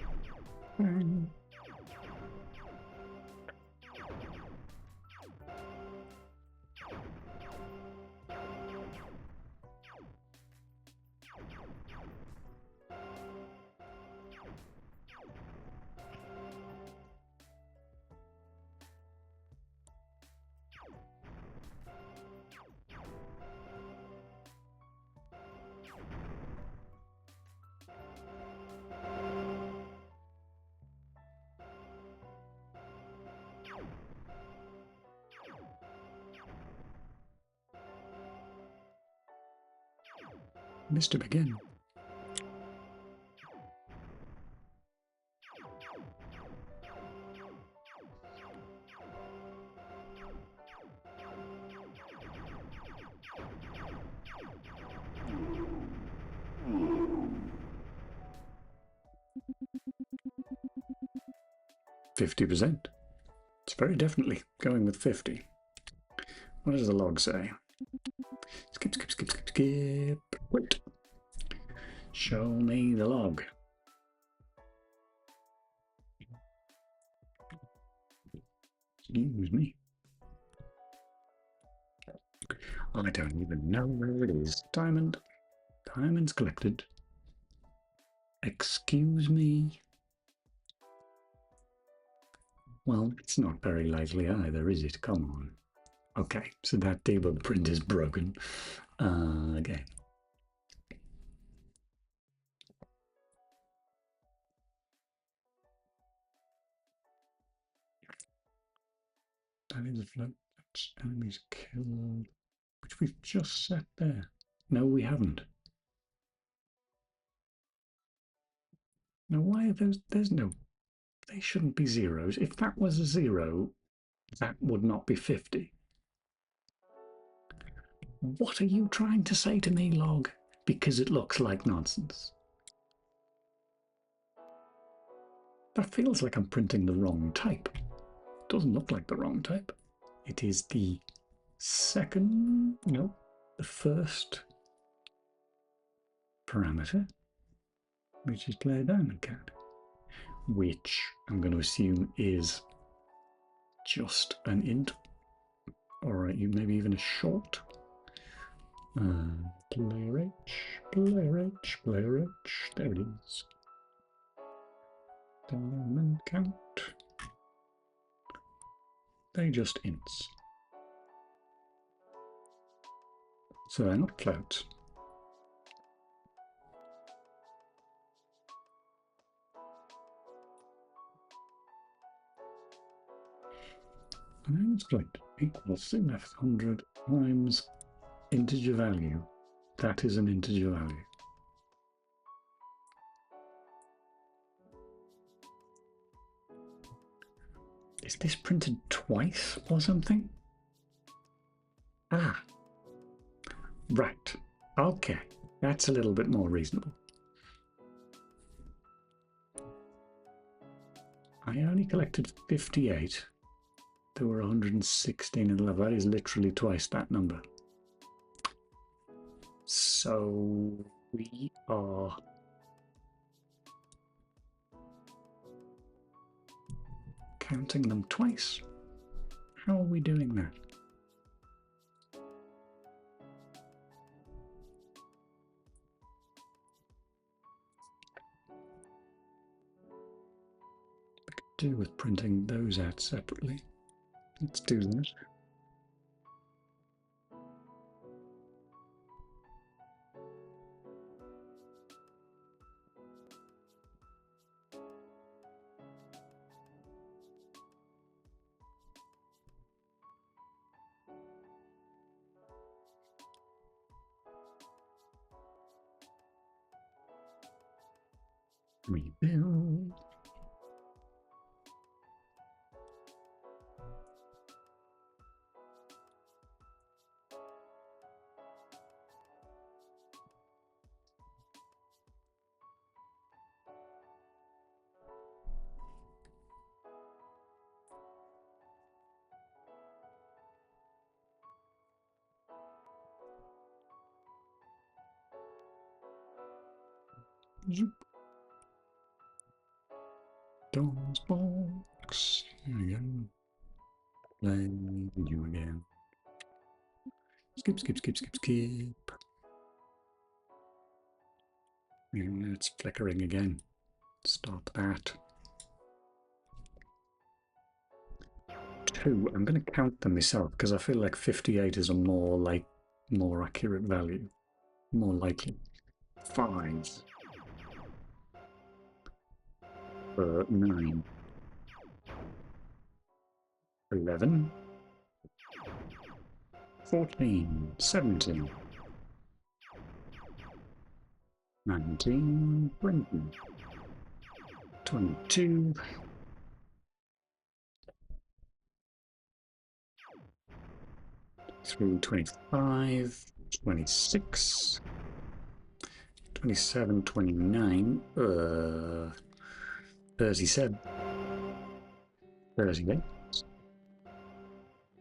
Mr. Begin. %. It's very definitely going with 50. What does the log say? Skip, skip, skip, skip, skip. Wait. Show me the log. Excuse me. I don't even know where it is. Diamond. Diamonds collected. Excuse me. Well, it's not very likely either, is it? Come on. Okay, so that debug print is broken. Again. That is a float. That's enemies killed, which we've just set there. No, we haven't. Now, why are those? There's no. They shouldn't be zeros. If that was a 0, that would not be 50. What are you trying to say to me, log? Because it looks like nonsense. That feels like I'm printing the wrong type. It doesn't look like the wrong type. It is the second, no, the first parameter, which is player diamond count, which I'm going to assume is just an int, or maybe even a short. Player H, player H, player H, there it is. Diamond count. They just ints. So they're not floats. Diamond split equals 700 times integer value. That is an integer value. Is this printed twice or something? Ah. Right. Okay. That's a little bit more reasonable. I only collected 58. There were 116 in the level. That is literally twice that number. So we are counting them twice. How are we doing that? do with printing those out separately. Let's do that. Rebuild. Zoop. Dawn's box. Here we go. Play you again. Skip, skip, skip, skip, skip. And it's flickering again. Stop that. 2. I'm going to count them myself because I feel like 58 is a more accurate value, more likely. 5. 9. 11. 14. 17. 19. 20. 22. 25, 26, 27, 29, 37, 38,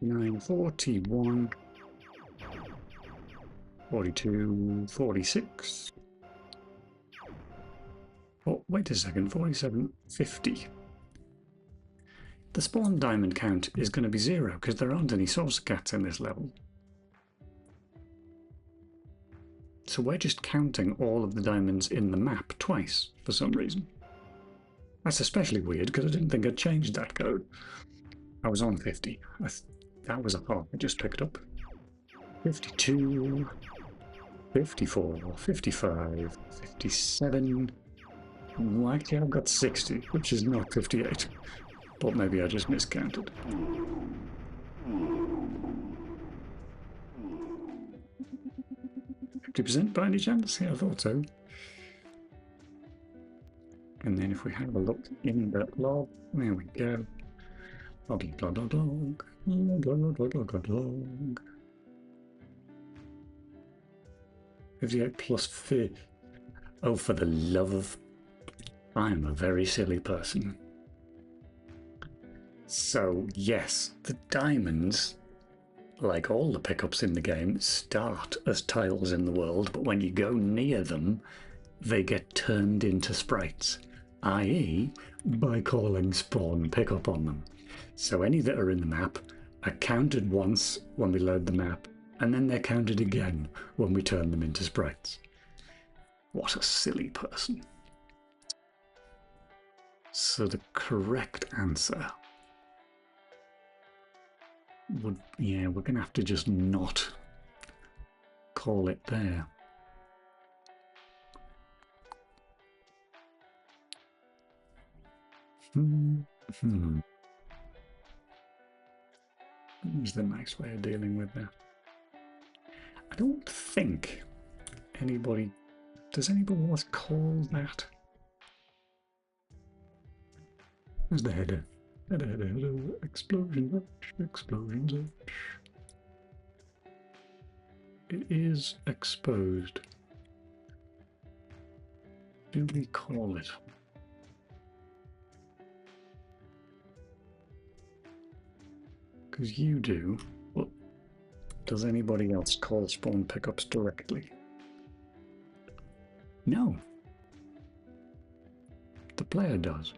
9, 41, 42, 46. Oh, wait a second, 47, 50. The spawn diamond count is going to be 0 because there aren't any saucer cats in this level. So we're just counting all of the diamonds in the map twice for some reason. That's especially weird because I didn't think I'd changed that code. I was on 50. That was a part I just picked up. 52, 54, 55, 57. Well, actually, I've got 60, which is not 58. But maybe I just miscounted. 50% by any chance? Yeah, I thought so. And then if we have a look in the log, there we go. Log, log, log, log, log, log, log, log, log, log. 58 plus 5. Oh, for the love of... I am a very silly person. So, yes, the diamonds, like all the pickups in the game, start as tiles in the world, but when you go near them, they get turned into sprites, i.e. by calling spawn pickup on them. So any that are in the map are counted once when we load the map, and then they're counted again when we turn them into sprites. What a silly person. So the correct answer would, yeah, we're going to have to just not call it there. Is the nice way of dealing with that. I don't think anybody... Does anybody else call that? There's the header. Header, header, header. Explosions, explosions. It is exposed. Do we call it? Because you do. But does anybody else call spawn pickups directly? No. The player does.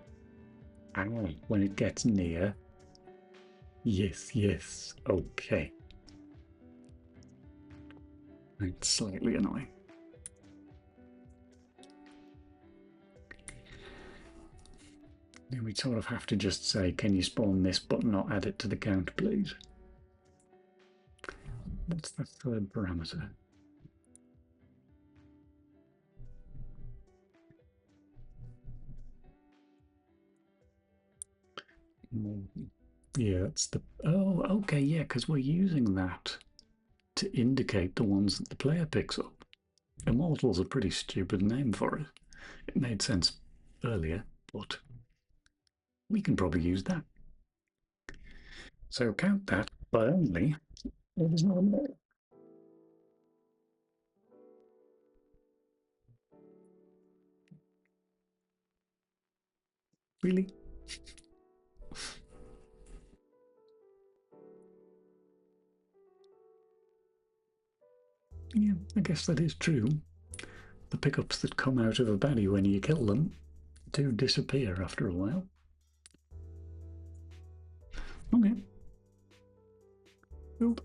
And when it gets near. Yes, yes. Okay. It's slightly annoying. Then we sort of have to just say, can you spawn this but not add it to the count, please? What's the third parameter? Yeah, that's the... Oh, okay, yeah, because we're using that to indicate the ones that the player picks up. Immortal's a pretty stupid name for it. It made sense earlier, but we can probably use that. So count that by only what is normal. Really? Yeah, I guess that is true. The pickups that come out of a baddie when you kill them do disappear after a while. Okay. Oop.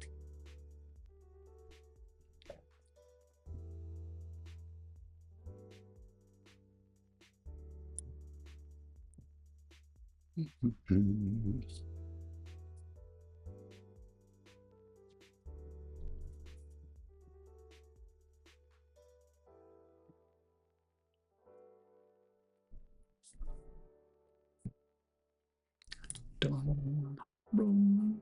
Dun, run.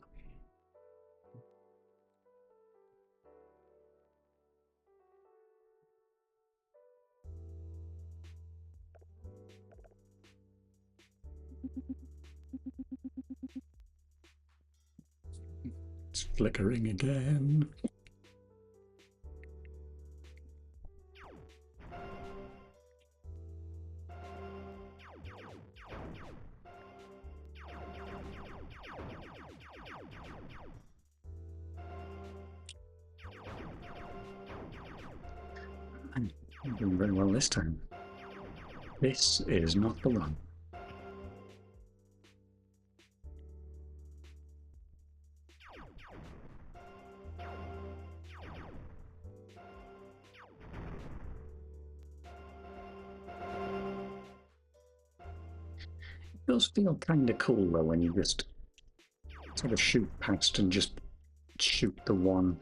It's flickering again. I'm doing very well this time. This is not the one. It does feel kind of cool though when you just sort of shoot past and just shoot the one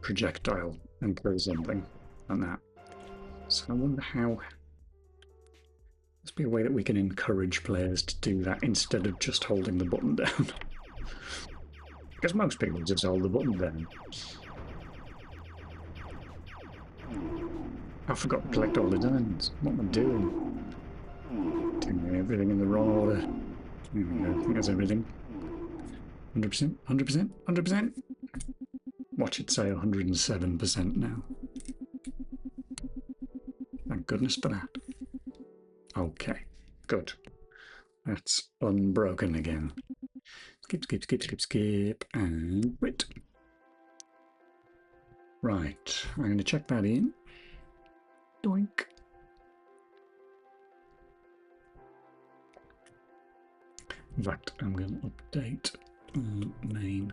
projectile and kill something and that. So I wonder how... Must be a way that we can encourage players to do that instead of just holding the button down. Because most people just hold the button down. I forgot to collect all the diamonds. What am I doing? Doing everything in the wrong order. There we go. I think that's everything. 100%, 100%, 100%. Watch it say 107% now. Thank goodness for that. Okay, good. That's unbroken again. Skip, skip, skip, skip, skip, and wait. Right, I'm going to check that in. Doink. In fact, I'm going to update main.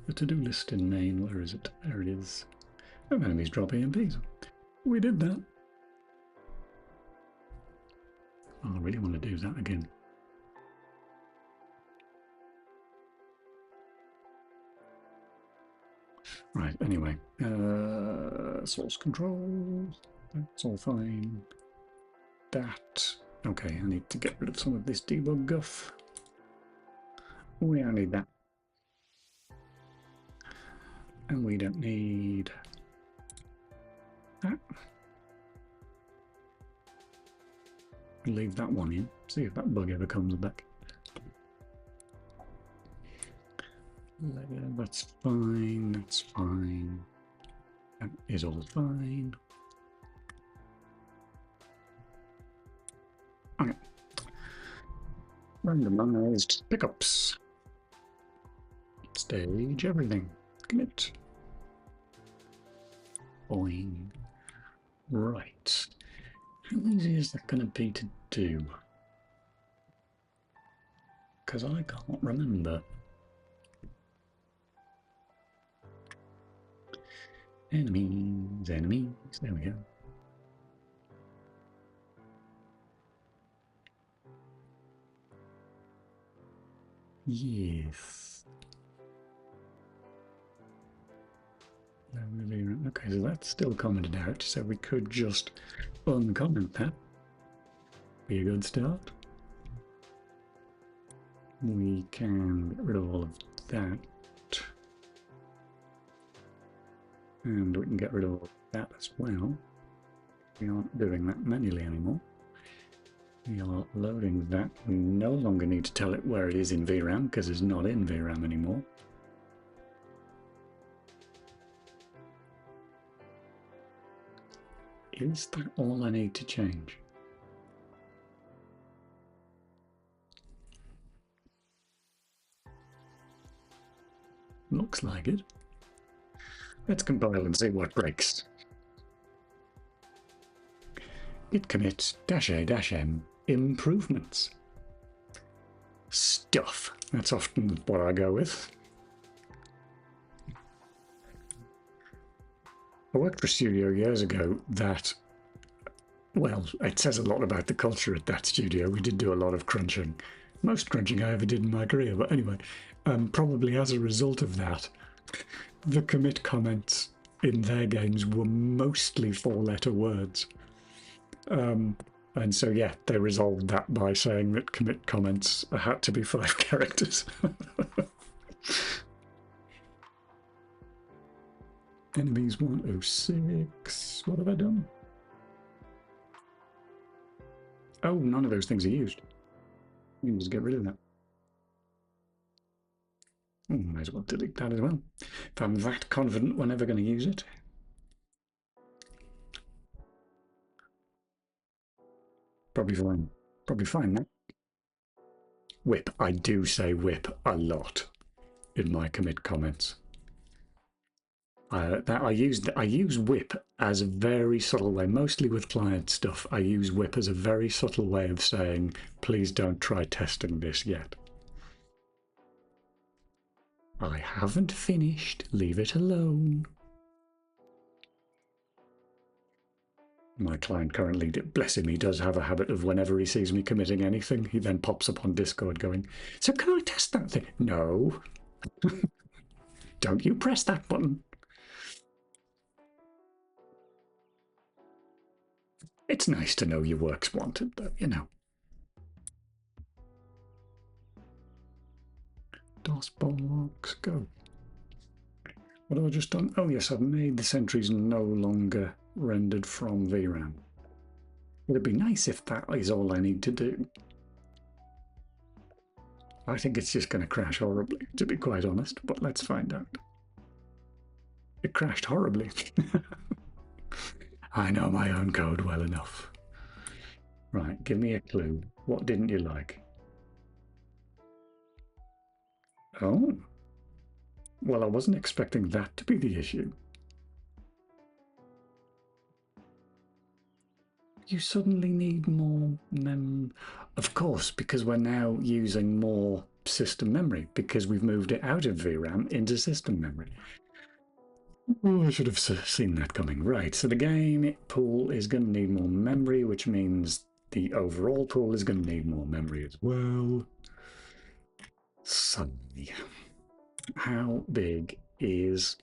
The to-do list in main, where is it? There it is. Oh, enemies drop EMPs. We did that. Oh, I really want to do that again. Right, anyway. Source control. That's all fine. That. Okay, I need to get rid of some of this debug guff. We don't need that. And we don't need that. Leave that one in. See if that bug ever comes back. That's fine. That's fine. That is all fine. Okay. Randomized pickups. Stage everything. Commit. Boing. Right. How easy is that going to be to do? Because I can't remember. Enemies, enemies. There we go. Yes. Okay, so that's still commented out, so we could just uncomment that. Be a good start. We can get rid of all of that. And we can get rid of all of that as well. We aren't doing that manually anymore. We are loading that. We no longer need to tell it where it is in VRAM because it's not in VRAM anymore. Is that all I need to change? Looks like it. Let's compile and see what breaks. Git commit -a-m improvements. Stuff. That's often what I go with. I worked for a studio years ago that, well, it says a lot about the culture at that studio. We did do a lot of crunching. Most crunching I ever did in my career, but anyway, probably as a result of that, the commit comments in their games were mostly 4-letter words. And so, yeah, they resolved that by saying that commit comments had to be 5 characters. Enemies 106. What have I done? Oh, none of those things are used. We can just get rid of that. Oh, might as well delete that as well. If I'm that confident we're never going to use it. Probably fine. Probably fine now. Whip. I do say whip a lot in my commit comments. I use whip as a very subtle way, mostly with client stuff. I use whip as a very subtle way of saying, please don't try testing this yet. I haven't finished. Leave it alone. My client currently, bless him, he does have a habit of whenever he sees me committing anything, he then pops up on Discord going, so can I test that thing? No. Don't you press that button. It's nice to know your work's wanted, though, you know. DOSBox, go. What have I just done? Oh, yes, I've made the sentries no longer rendered from VRAM. It'd be nice if that is all I need to do. I think it's just going to crash horribly, to be quite honest, but let's find out. It crashed horribly. I know my own code well enough. Right, give me a clue. What didn't you like? Oh. Well, I wasn't expecting that to be the issue. You suddenly need more Of course, because we're now using more system memory, because we've moved it out of VRAM into system memory. Oh, I should have seen that coming. Right, so the game pool is going to need more memory, which means the overall pool is going to need more memory as well. So, how big is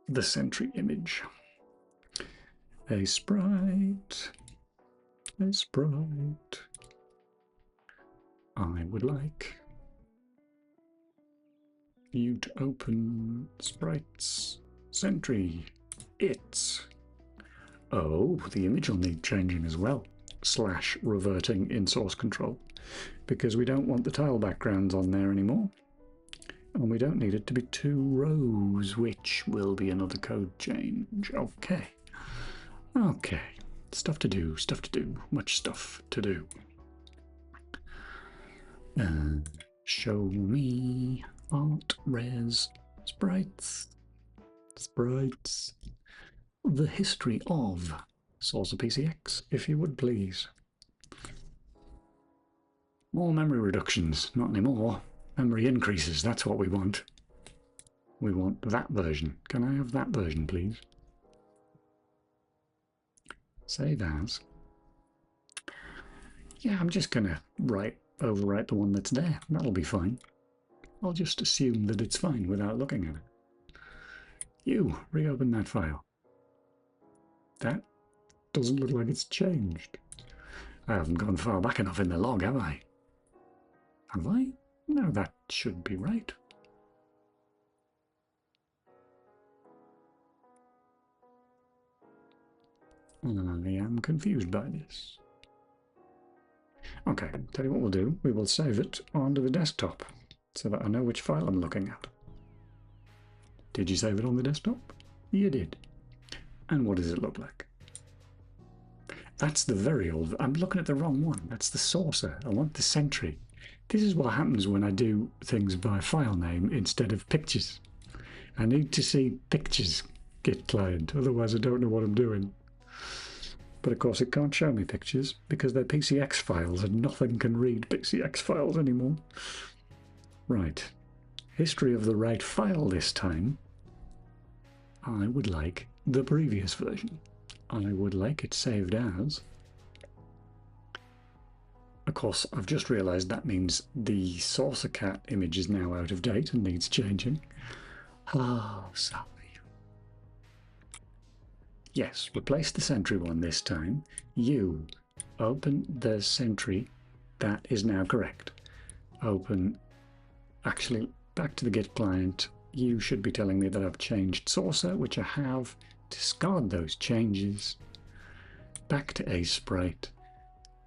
the sentry image? A sprite. A sprite. I would like you to open sprites. Sentry. It's. Oh, the image will need changing as well. / reverting in source control. Because we don't want the tile backgrounds on there anymore. And we don't need it to be 2 rows, which will be another code change. Okay. Okay. Stuff to do, stuff to do. Much stuff to do. Show me art, res, sprites. Sprites. The history of Saucer PCX, if you would please. More memory reductions, not anymore. Memory increases, that's what we want. We want that version. Can I have that version, please? Save as. Yeah, I'm just going to overwrite the one that's there. That'll be fine. I'll just assume that it's fine without looking at it. You, reopen that file. That doesn't look like it's changed. I haven't gone far back enough in the log, have I? Have I? No, that should be right. I am confused by this. Okay, tell you what we'll do. We will save it onto the desktop so that I know which file I'm looking at. Did you save it on the desktop? You did. And what does it look like? That's the very old... I'm looking at the wrong one. That's the saucer. I want the Sentry. This is what happens when I do things by file name instead of pictures. I need to see pictures, Git client, otherwise I don't know what I'm doing. But of course it can't show me pictures because they're PCX files and nothing can read PCX files anymore. Right. History of the right file this time. I would like the previous version. I would like it saved as... Of course, I've just realised that means the saucer cat image is now out of date and needs changing. Oh, sorry. Yes, replace the Sentry one this time. You open the Sentry. That is now correct. Open... Actually, back to the Git client. You should be telling me that I've changed saucer, which I have. Discard those changes. Back to ASprite.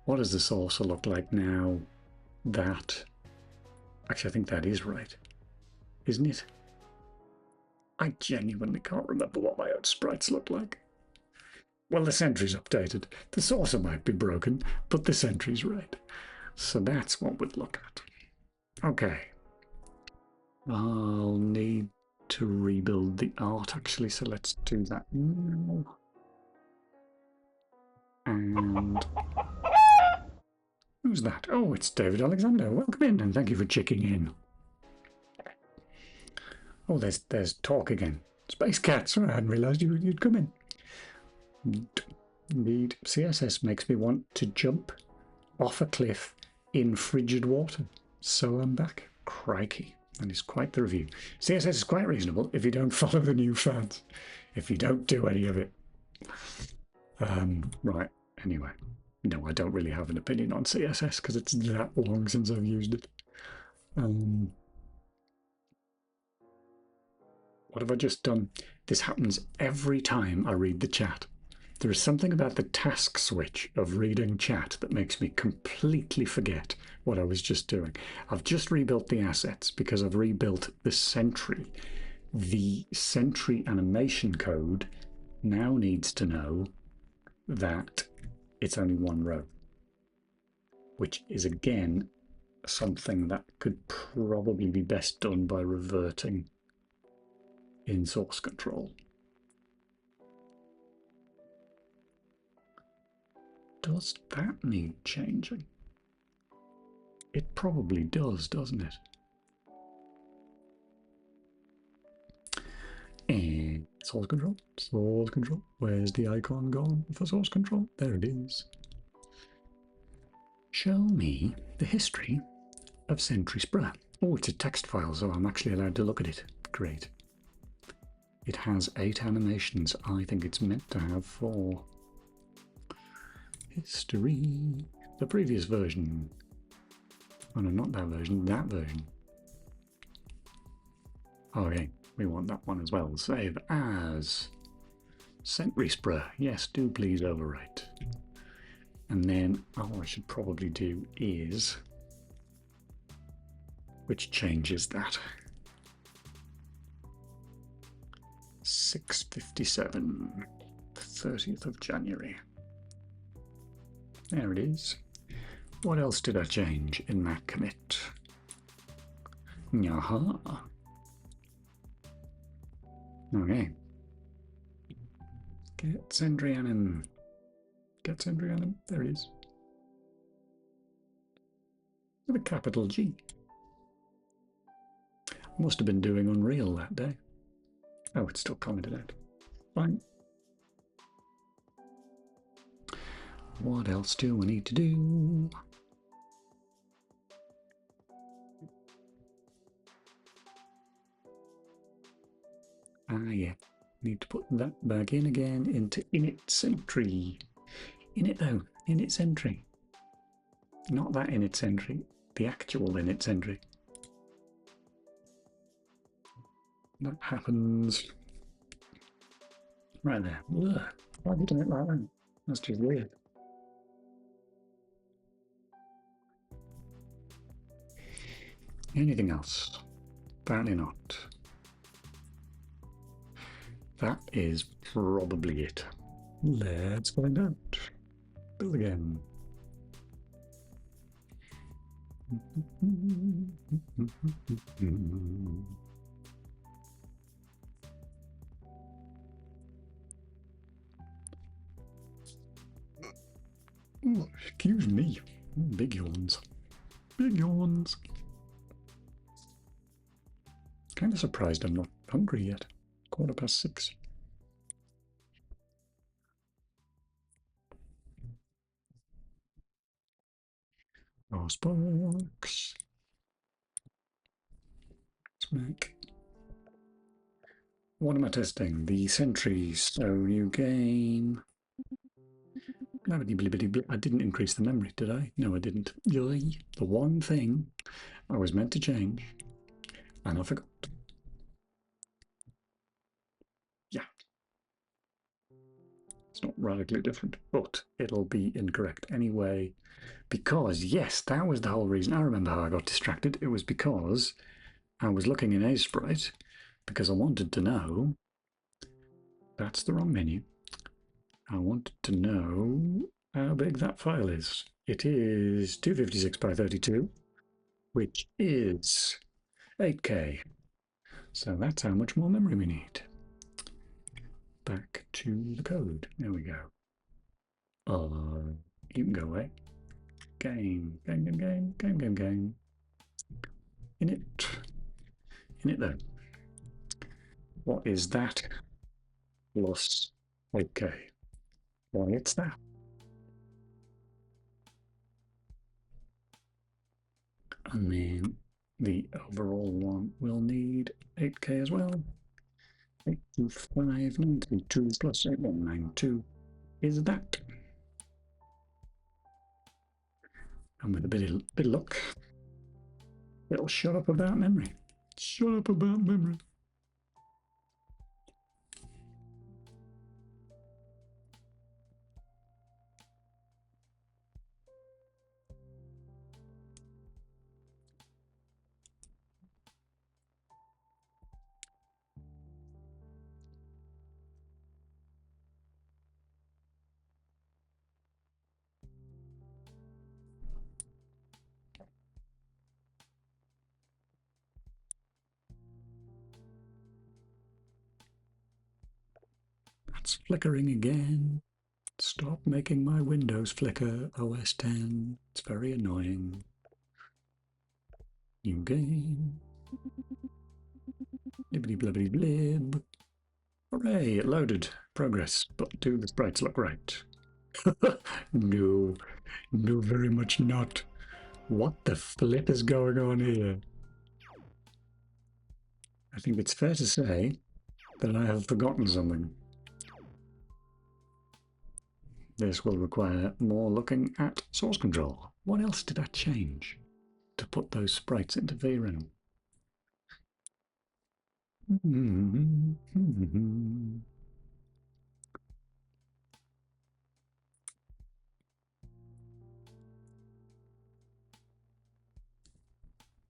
What does the saucer look like now? That... Actually, I think that is right. Isn't it? I genuinely can't remember what my own sprites look like. Well, the Sentry's updated. The saucer might be broken, but the Sentry's right. So that's what we'd look at. Okay. I'll need to rebuild the art, actually, so let's do that now. And... Who's that? Oh, it's David Alexander. Welcome in, and thank you for checking in. Oh, there's talk again. Space Cats. Oh, I hadn't realised you'd come in. Indeed, CSS makes me want to jump off a cliff in frigid water. So I'm back. Crikey. That is quite the review. CSS is quite reasonable if you don't follow the new fads. If you don't do any of it. Right. Anyway. No, I don't really have an opinion on CSS because it's that long since I've used it. What have I just done? This happens every time I read the chat. There is something about the task switch of reading chat that makes me completely forget what I was just doing. I've just rebuilt the assets because I've rebuilt the Sentry. The Sentry animation code now needs to know that it's only one row, which is again something that could probably be best done by reverting in source control. Does that need changing? It probably does, doesn't it? And source control, source control. Where's the icon gone for source control? There it is. Show me the history of Sentry Sprue. Oh, it's a text file, so I'm actually allowed to look at it. Great. It has 8 animations. I think it's meant to have 4. History. The previous version. Oh no, not that version, that version. Okay, we want that one as well. Save as Sentry Sprue. Yes, do please overwrite. And then all I should probably do is, which changes that? 6:57, 30th of January. There it is. What else did I change in that commit? Yaha. Okay. Get Sendrianim. Get Sendrianim. There it is. With a capital G. Must have been doing Unreal that day. Oh, it's still commented out. Fine. What else do we need to do? yeah. Need to put that back in again into init sentry. Init though, init sentry. Not that init sentry, the actual init sentry. That happens right there. Ugh. Why have you done it like that? That's just weird. Anything else? Apparently not. That is probably it. Let's find out. Build again. Oh, excuse me. Big yawns. Big yawns. Kind of surprised I'm not hungry yet. 6:15. Oh, sparks. Smack. What am I testing? The sentries. So, new game. I didn't increase the memory, did I? No, I didn't. The one thing I was meant to change, and I forgot. Yeah. It's not radically different, but it'll be incorrect anyway. Because, yes, that was the whole reason. I remember how I got distracted. It was because I was looking in Asprite because I wanted to know. That's the wrong menu. I wanted to know how big that file is. It is 256 by 32, which is 8K. So that's how much more memory we need. Back to the code. There we go. You can go away. Game. Init though. What is that? Plus 8K. Why it's that. And then the overall one will need 8K as well. 825.932 plus 8192 is that. And with a bit of luck, it'll shut up about memory. Shut up about memory. That's flickering again. Stop making my windows flicker, OS 10. It's very annoying. New game. Blibbity blibbity blib. Hooray, it loaded. Progress. But do the sprites look right? No, very much not. What the flip is going on here? I think it's fair to say that I have forgotten something. This will require more looking at source control. What else did I change to put those sprites into VRAM?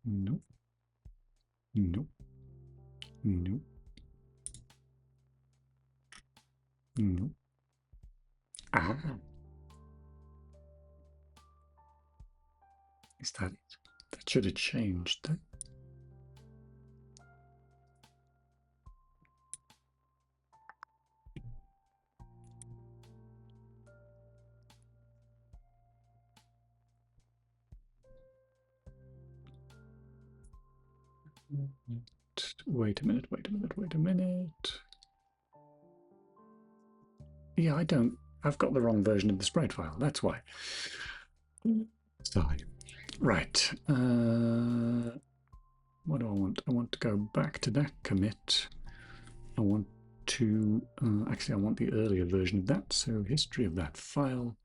Nope. Nope. Nope. Nope. Ah. Is that it? That should have changed that. Wait a minute. Yeah, I've got the wrong version of the sprite file, that's why. Sorry. Right. What do I want? I want to go back to that commit I want to, actually I want the earlier version of that, so history of that file,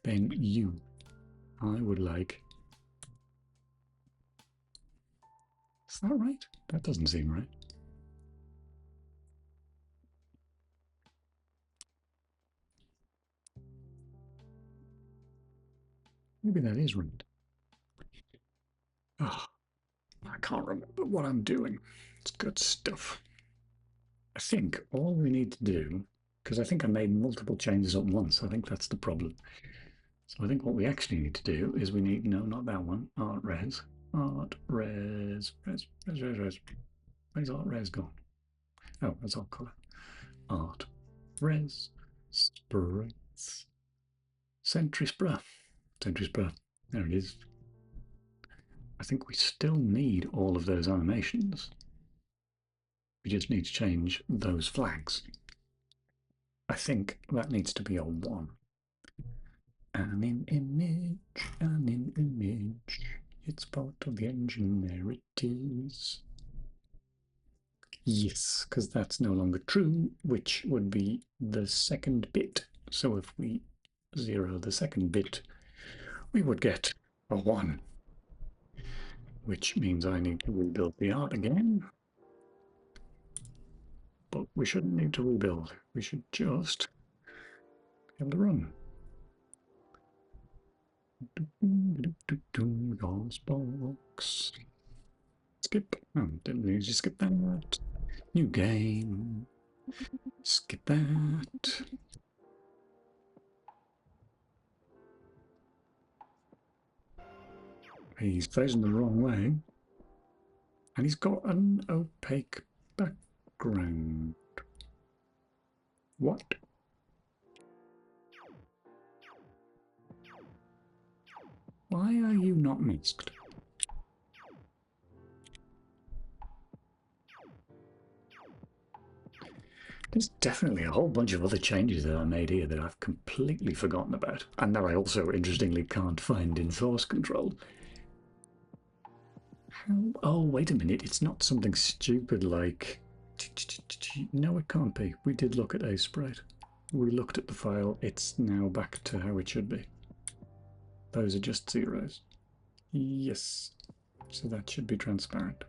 then you. I would like, is that right? That doesn't seem right. Maybe that is right. Oh, I can't remember what I'm doing. It's good stuff. I think all we need to do, because I think I made multiple changes at once, I think that's the problem. So I think what we actually need to do is we need, no, not that one, art res. Where's art res gone? Oh, that's all colour. Art res sprites. Sentry Sprue. Sentry Sprue. There it is. I think we still need all of those animations. We just need to change those flags. I think that needs to be a 1. An image. It's part of the engine, there it is. Yes, because that's no longer true, which would be the second bit. So if we 0 the second bit, we would get a 1, which means I need to rebuild the art again. But we shouldn't need to rebuild. We should just be able to run. DOSBox. Skip. Oh, didn't need to skip that. New game. Skip that. He's facing the wrong way. And he's got an opaque background. What? Why are you not masked? There's definitely a whole bunch of other changes that I made here that I've completely forgotten about, and that I also, interestingly, can't find in source control. Oh, wait a minute, it's not something stupid like... No, it can't be. We did look at ASprite. We looked at the file. It's now back to how it should be. Those are just zeros. Yes. So that should be transparent.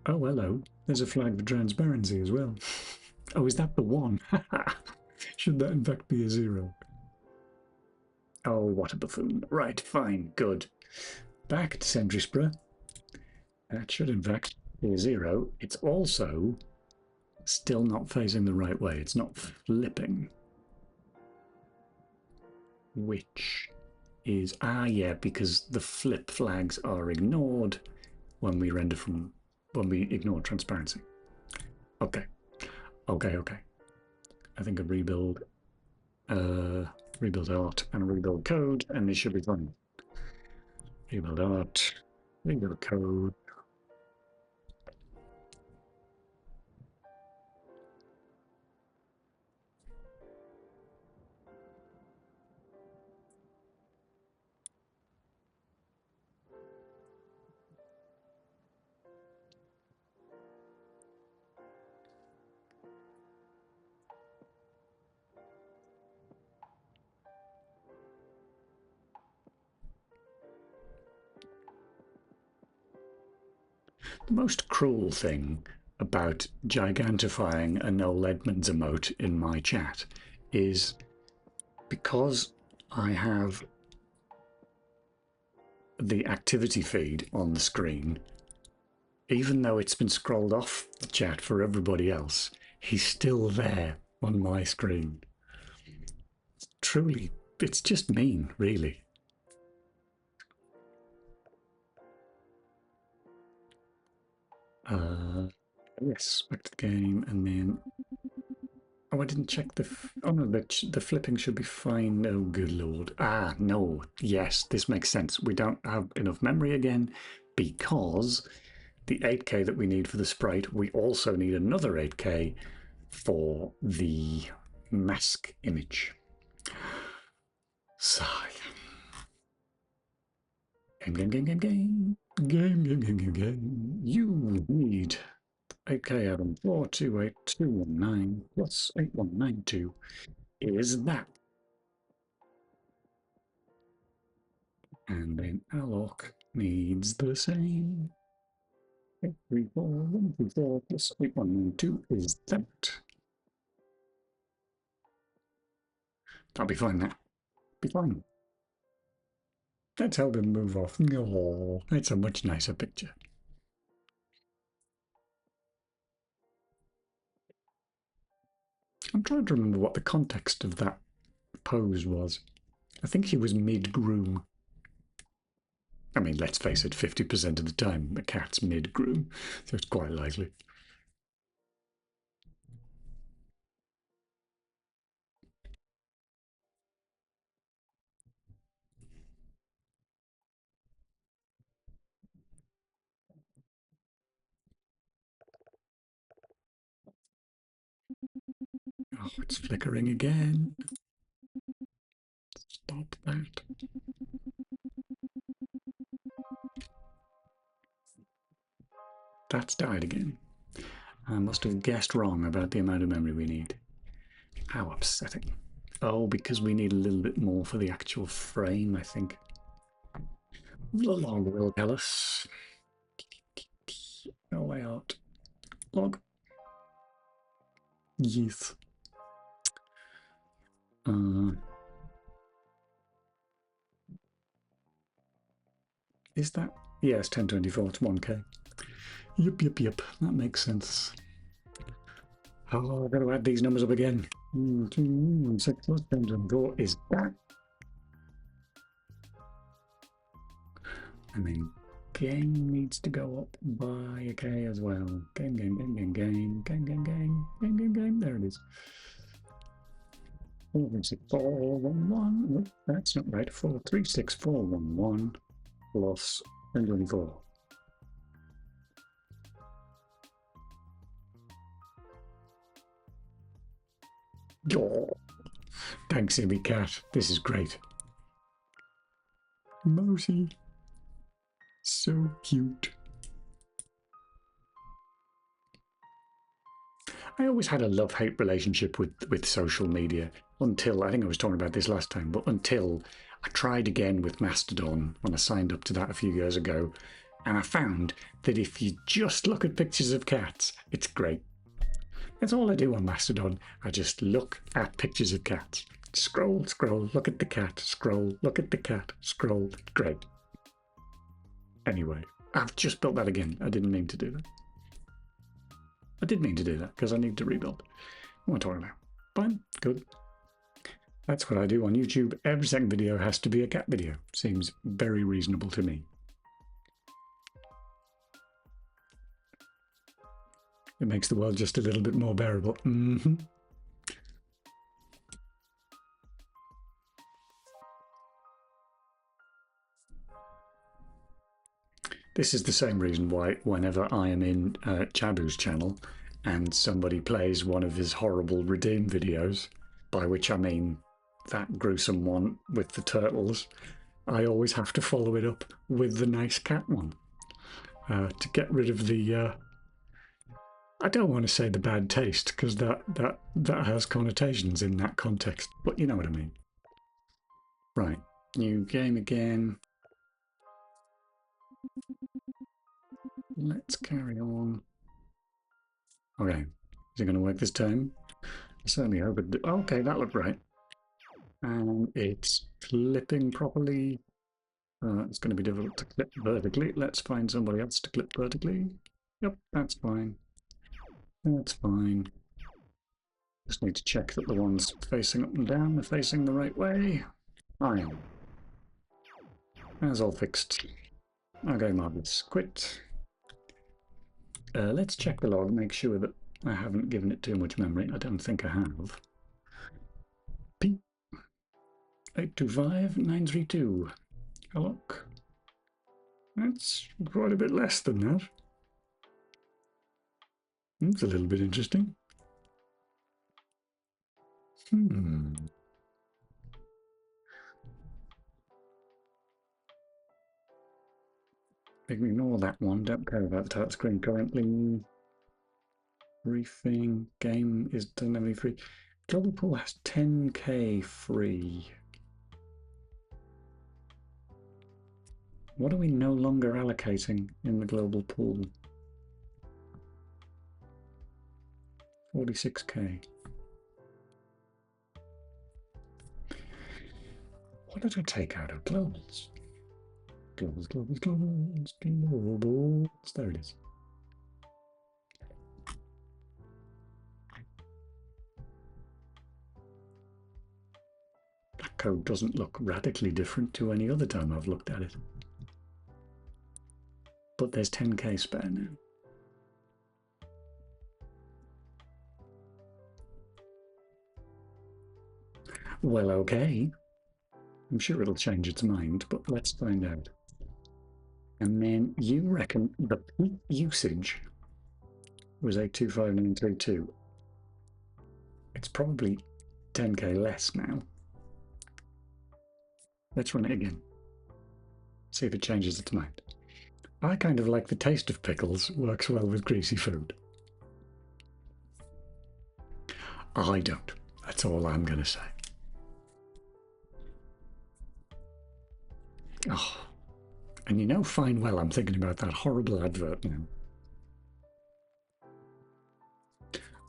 Oh, hello. There's a flag for transparency as well. Oh, is that the 1? Should that in fact be a 0? Oh, what a buffoon. Right, fine, good. Back to Sentry Sprue. That should in fact be a 0. It's also still not facing the right way. It's not flipping. Which is, yeah, because the flip flags are ignored when we render from, when we ignore transparency. Okay. I think a rebuild art and a rebuild code, and this should be fun. Rebuild art, rebuild code. The most cruel thing about gigantifying a Noel Edmonds emote in my chat is because I have the activity feed on the screen, even though it's been scrolled off the chat for everybody else, he's still there on my screen. Truly, it's just mean, really. Yes, back to the game, and then Oh, I didn't check the. Oh no, the flipping should be fine. Oh, good lord. Ah, no. Yes, this makes sense. We don't have enough memory again because the 8K that we need for the sprite, we also need another 8K for the mask image. Sigh. Game. You need 8K Adam 428219 plus 8192 is that. And then alloc needs the same. 834134 plus 8192 is that. That'll be fine, that. Be fine. Let's help him move off. Oh, it's a much nicer picture. I'm trying to remember what the context of that pose was. I think he was mid-groom. I mean, let's face it, 50% of the time a cat's mid-groom, so it's quite likely. Oh, it's flickering again. Stop that. That's died again. I must have guessed wrong about the amount of memory we need. How upsetting. Oh, because we need a little bit more for the actual frame, I think. The log will tell us. No way out. Log. Yes. Is that? Yes, 1024, it's 1K. Yep. That makes sense. Oh, I've got to add these numbers up again. 6 plus 1024 is that. And then game needs to go up by a K as well. Game. There it is. 436,411. That's not right. 436,411 plus 1024. Oh, thanks, Ibby Cat. This is great. Mousy. So cute. I always had a love-hate relationship with social media until, I think I was talking about this last time, but until I tried again with Mastodon when I signed up to that a few years ago, and I found that if you just look at pictures of cats, it's great. That's all I do on Mastodon. I just look at pictures of cats. Scroll, look at the cat, scroll, look at the cat, scroll. Great. Anyway, I've just built that again. I didn't mean to do that. I did mean to do that because I need to rebuild. What am I talking about? Fine, good. That's what I do on YouTube. Every second video has to be a cat video. Seems very reasonable to me. It makes the world just a little bit more bearable. This is the same reason why whenever I am in Jabu's channel and somebody plays one of his horrible Redeem videos, by which I mean that gruesome one with the turtles, I always have to follow it up with the nice cat one to get rid of the... I don't want to say the bad taste, because that has connotations in that context, but you know what I mean. Right, new game again. Let's carry on. Okay, is it going to work this time? I certainly hope it. Okay, that looked right. And it's clipping properly. It's going to be difficult to clip vertically. Let's find somebody else to clip vertically. Yep, that's fine. That's fine. Just need to check that the ones facing up and down are facing the right way. Fine. That's all fixed. Okay, marvelous. Quit. Let's check the log, make sure that I haven't given it too much memory. I don't think I have. P 825932. A look. That's quite a bit less than that. It's a little bit interesting. Ignore that one. Don't care about the title screen currently. Briefing. Game is dynamically free. Global Pool has 10k free. What are we no longer allocating in the global pool? 46k. What did I take out of globals? Globals, globals, globals, globals. There it is. That code doesn't look radically different to any other time I've looked at it. But there's 10k spare now. Well, okay. I'm sure it'll change its mind, but let's find out. And then you reckon the peak usage was 825932. It's probably 10k less now. Let's run it again. See if it changes its mind. I kind of like the taste of pickles. Works well with greasy food. I don't. That's all I'm going to say. Oh, and you know fine well I'm thinking about that horrible advert now.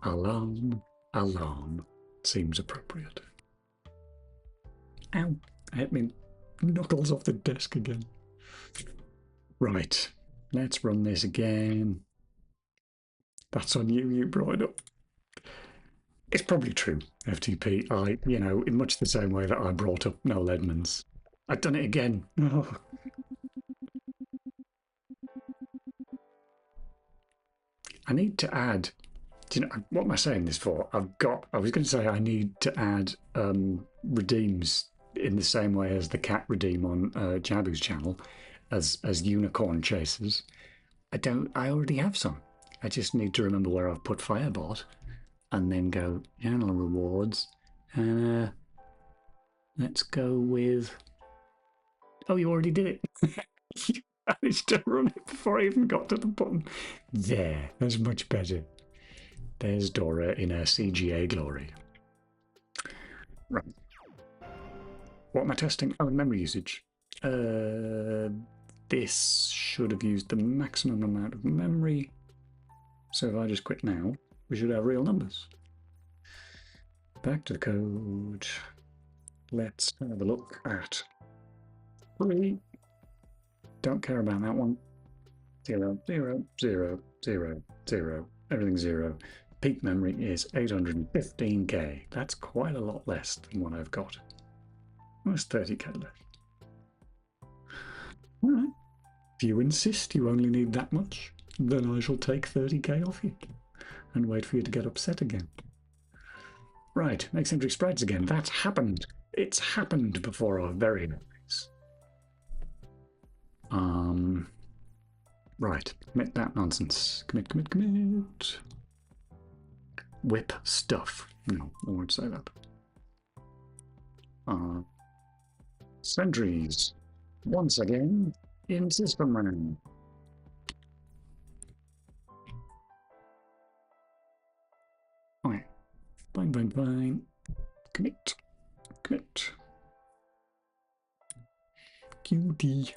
Alarm, alarm. Seems appropriate. Ow, I hit me knuckles off the desk again. Right, let's run this again. That's on you, you brought it up. It's probably true, FTP. You know, in much the same way that I brought up Noel Edmonds. I've done it again. Oh. I need to add, do you know, what am I saying this for? I was going to say I need to add redeems in the same way as the cat redeem on Jabu's channel as unicorn chasers. I already have some. I just need to remember where I've put Firebot and then go channel rewards. And let's go with, oh, you already did it. You managed to run it before I even got to the button. There, that's much better. There's Dora in her CGA glory. Right. What am I testing? Oh, memory usage. This should have used the maximum amount of memory. So if I just quit now, we should have real numbers. Back to the code. Let's have a look at 3. Don't care about that one. 0, 0, 0, 0, 0. Everything 0. Peak memory is 815k. That's quite a lot less than what I've got. Almost 30k left. All right. If you insist you only need that much, then I shall take 30k off you and wait for you to get upset again. Right, eccentric sprites again. That's happened. It's happened before our very eyes. Right, commit that nonsense. Commit, commit, commit. Whip stuff. No, I won't say that. Sentries. Once again, in system running. Okay. Fine, fine, fine. Commit. Commit. QD.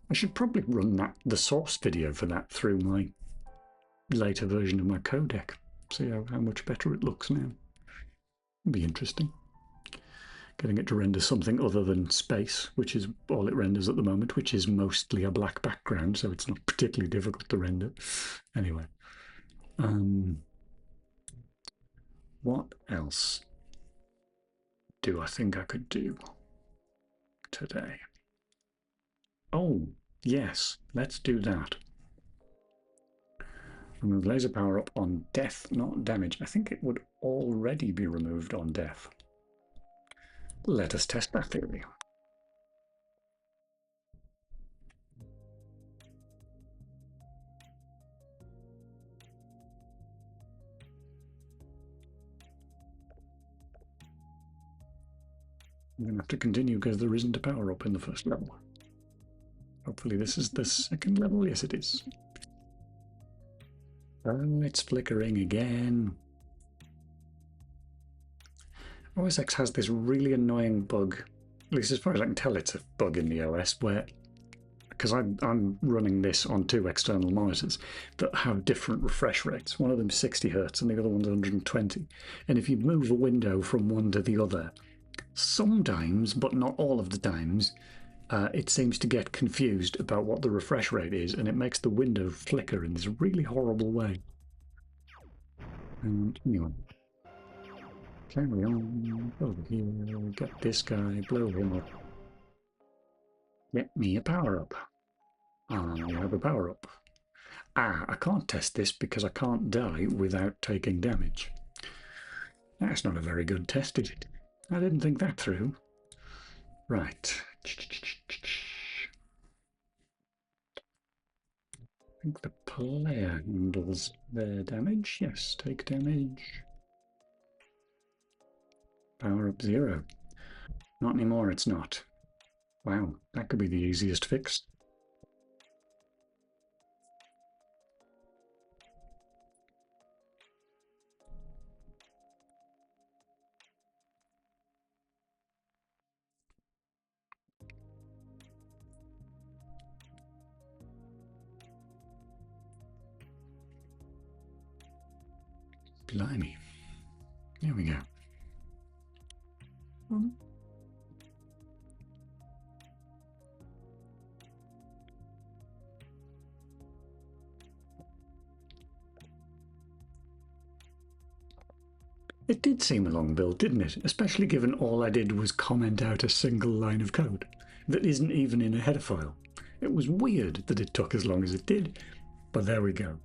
I should probably run the source video for that through my later version of my codec. See how much better it looks now. It'd be interesting. Getting it to render something other than space, which is all it renders at the moment, which is mostly a black background, so it's not particularly difficult to render. Anyway. What else do I think I could do today? Oh, Yes, let's do that. Remove laser power up on death, not damage. I think it would already be removed on death. Let us test that theory. I'm going to have to continue because there isn't a power up in the first level. Hopefully this is the second level. Yes, it is. Oh, it's flickering again. OS X has this really annoying bug, at least as far as I can tell it's a bug in the OS, where, because I'm running this on two external monitors that have different refresh rates. One of them is 60 Hz and the other one's 120. And if you move a window from one to the other, sometimes, but not all of the times, it seems to get confused about what the refresh rate is, and it makes the window flicker in this really horrible way. And anyway, carry on, over here, get this guy, blow him up. Get me a power-up. I have a power-up. I can't test this because I can't die without taking damage. That's not a very good test, is it? I didn't think that through. Right. I think the player handles their damage. Yes, take damage. Power up 0. Not anymore, it's not. Wow, that could be the easiest fix. Blimey. There we go. It did seem a long build, didn't it? Especially given all I did was comment out a single line of code that isn't even in a header file. It was weird that it took as long as it did, but there we go.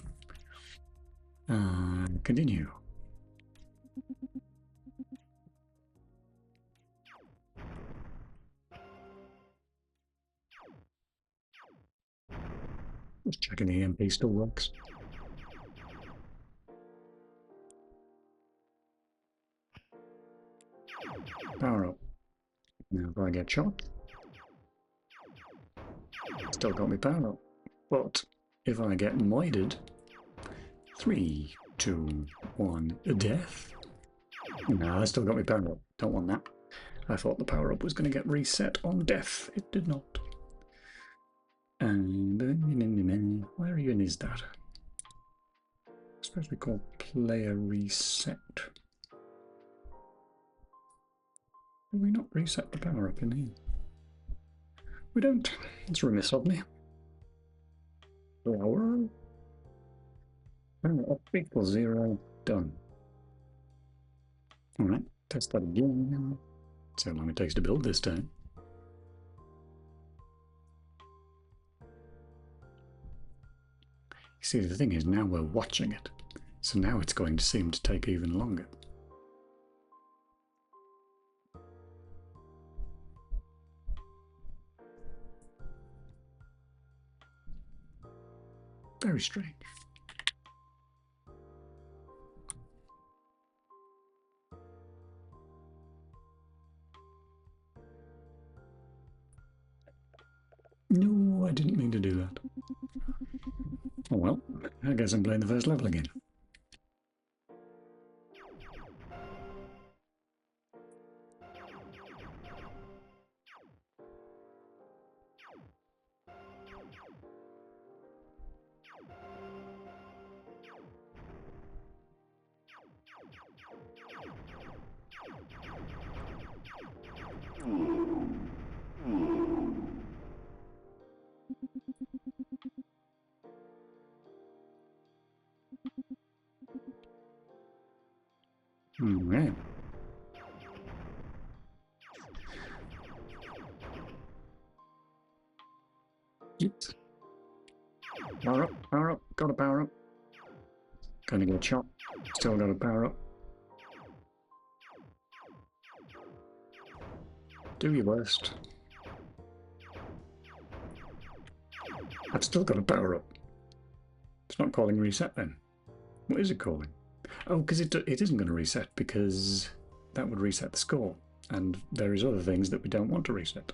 Continue. Just checking the EMP still works. Power up. Now if I get shot, still got me power up. But if I get moided, 3, 2, 1, death. No, I still got me power up. Don't want that. I thought the power up was going to get reset on death. It did not. And where even is that? It's supposed to be called player reset. Did we not reset the power up in here? We don't. It's remiss of me. Power up equals 0. Done. Alright, test that again. See how long it takes to build this time. You see, the thing is, now we're watching it, so now it's going to seem to take even longer. Very strange. No, I didn't mean to do that. Oh well, I guess I'm playing the first level again. Right. Oops. Gonna get shot. Still got to power up. Do your worst. I've still got to power up. It's not calling reset then. What is it calling? Oh, because it isn't going to reset, because that would reset the score. And there is other things that we don't want to reset.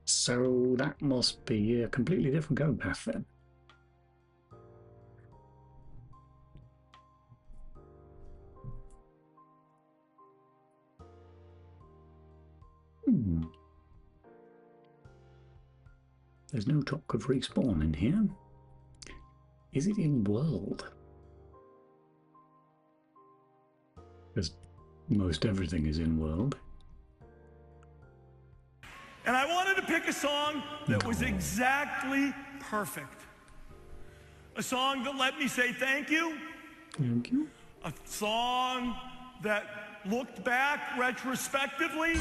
So that must be a completely different code path then. There's no talk of respawn in here. Is it in world? Because most everything is in world. And I wanted to pick a song that was exactly perfect. A song that let me say thank you. Thank you. A song that looked back retrospectively.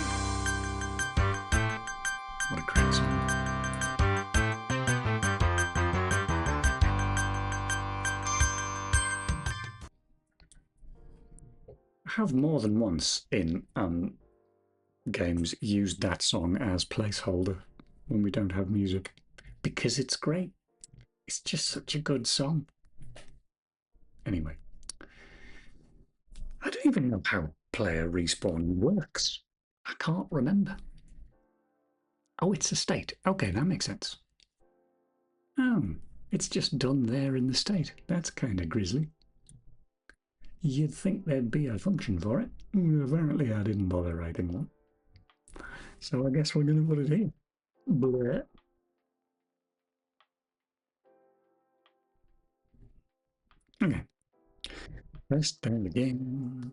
What a great song. I have more than once in games used that song as placeholder when we don't have music, because it's great. It's just such a good song. Anyway, I don't even know how player respawn works. I can't remember. Oh, it's a state. Okay, that makes sense. Oh, it's just done there in the state. That's kind of grisly. You'd think there'd be a function for it. Apparently I didn't bother writing one. So I guess we're going to put it here. Bleh. Okay. Let's start again.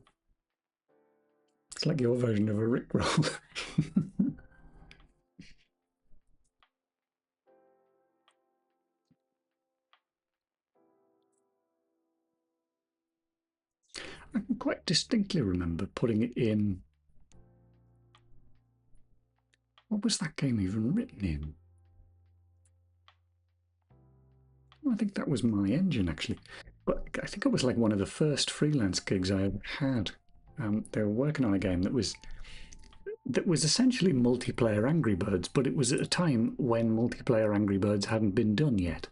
It's like your version of a Rickroll. I can quite distinctly remember putting it in. What was that game even written in? I think that was My Engine, actually. But I think it was like one of the first freelance gigs I ever had. They were working on a game that was essentially multiplayer Angry Birds, but it was at a time when multiplayer Angry Birds hadn't been done yet.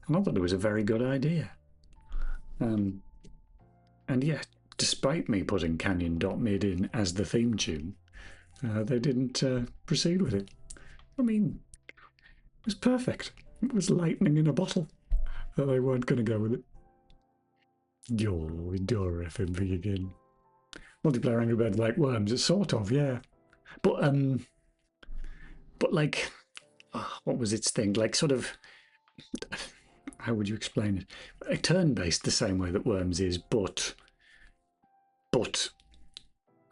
And I thought it was a very good idea. And yeah, despite me putting Canyon.mid in as the theme tune, they didn't proceed with it. I mean, it was perfect. It was lightning in a bottle. They weren't going to go with it. Yo, door FMV again. Multiplayer Angry Birds like worms. It's sort of, yeah. But like, what was its thing? Like, sort of, how would you explain it? A turn-based the same way that Worms is, but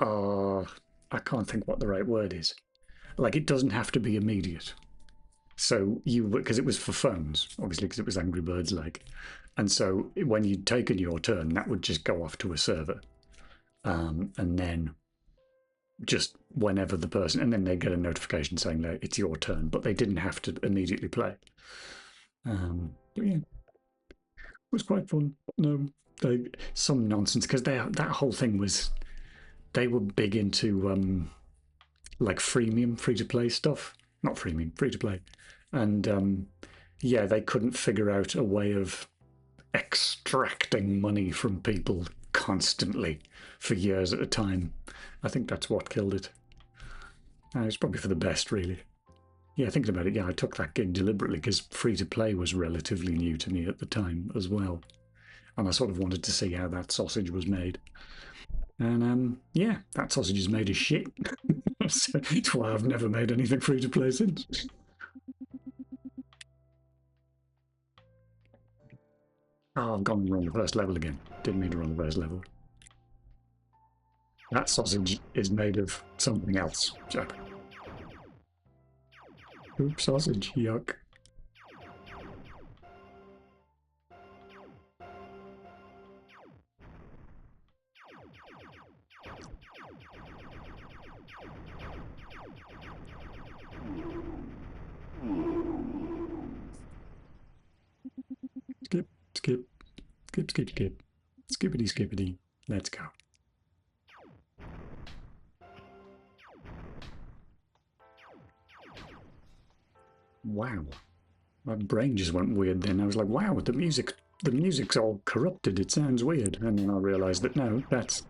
I can't think what the right word is. Like, it doesn't have to be immediate. So because it was for phones, obviously, because it was Angry Birds like, and so when you'd taken your turn, that would just go off to a server, and then just whenever the person, and then they'd get a notification saying that it's your turn, but they didn't have to immediately play. But yeah, it was quite fun. No, some nonsense, because that whole thing was, they were big into like freemium, free-to-play stuff. Not freemium, free-to-play. And yeah, they couldn't figure out a way of extracting money from people constantly for years at a time. I think that's what killed it. It's probably for the best, really. Yeah, thinking about it, yeah, I took that gig deliberately because free-to-play was relatively new to me at the time as well. And I sort of wanted to see how that sausage was made. And yeah, that sausage is made of shit. So that's why I've never made anything free-to-play since. Oh, I've gone wrong the first level again. Didn't mean to run the first level. That sausage is made of something else, Jack. Poop sausage, yuck. Skip, skip, skip, skip, skip. Skippity, skippity. Let's go. Wow. My brain just went weird then. I was like, wow, the music's all corrupted. It sounds weird. And then I realised that no, that's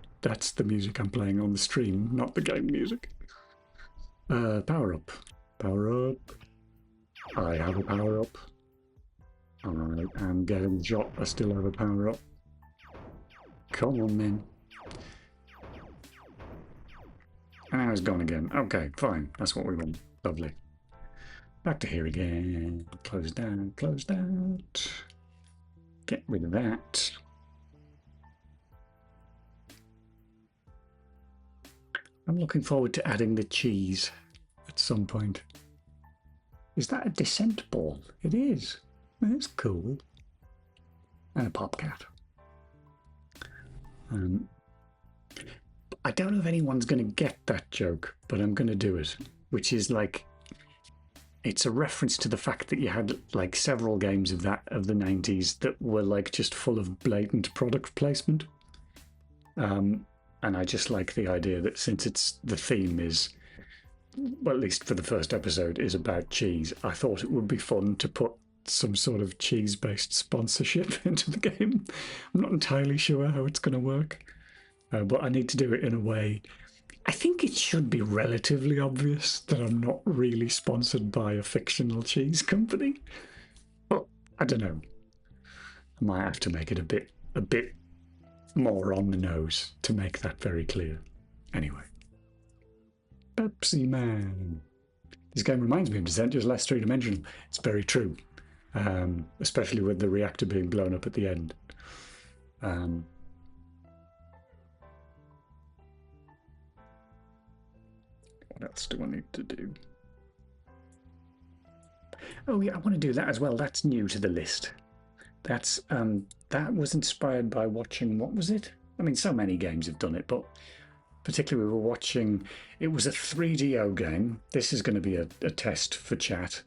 the music I'm playing on the stream, not the game music. Power up. Power up. I have a power up. Alright, I'm getting shot. I still have a power up. Come on, then. And now it's gone again. Okay, fine. That's what we want. Lovely. Back to here again. Closed out, closed out. Get rid of that. I'm looking forward to adding the cheese at some point. Is that a descent ball? It is. That's cool. And a popcat. I don't know if anyone's going to get that joke, but I'm going to do it. Which is like, it's a reference to the fact that you had like several games of the 90s that were like just full of blatant product placement. And I just like the idea that since the theme is, well, at least for the first episode, is about cheese, I thought it would be fun to put some sort of cheese-based sponsorship into the game. I'm not entirely sure how it's going to work, but I need to do it in a way. I think it should be relatively obvious that I'm not really sponsored by a fictional cheese company. But I don't know. I might have to make it a bit more on the nose to make that very clear. Anyway. Pepsi Man. This game reminds me of Descent, just less three-dimensional. It's very true. Especially with the reactor being blown up at the end. What else do I need to do? Oh yeah, I want to do that as well. That's new to the list. That's that was inspired by watching, what was it? I mean, so many games have done it, but particularly we were watching, it was a 3DO game. This is going to be a test for chat.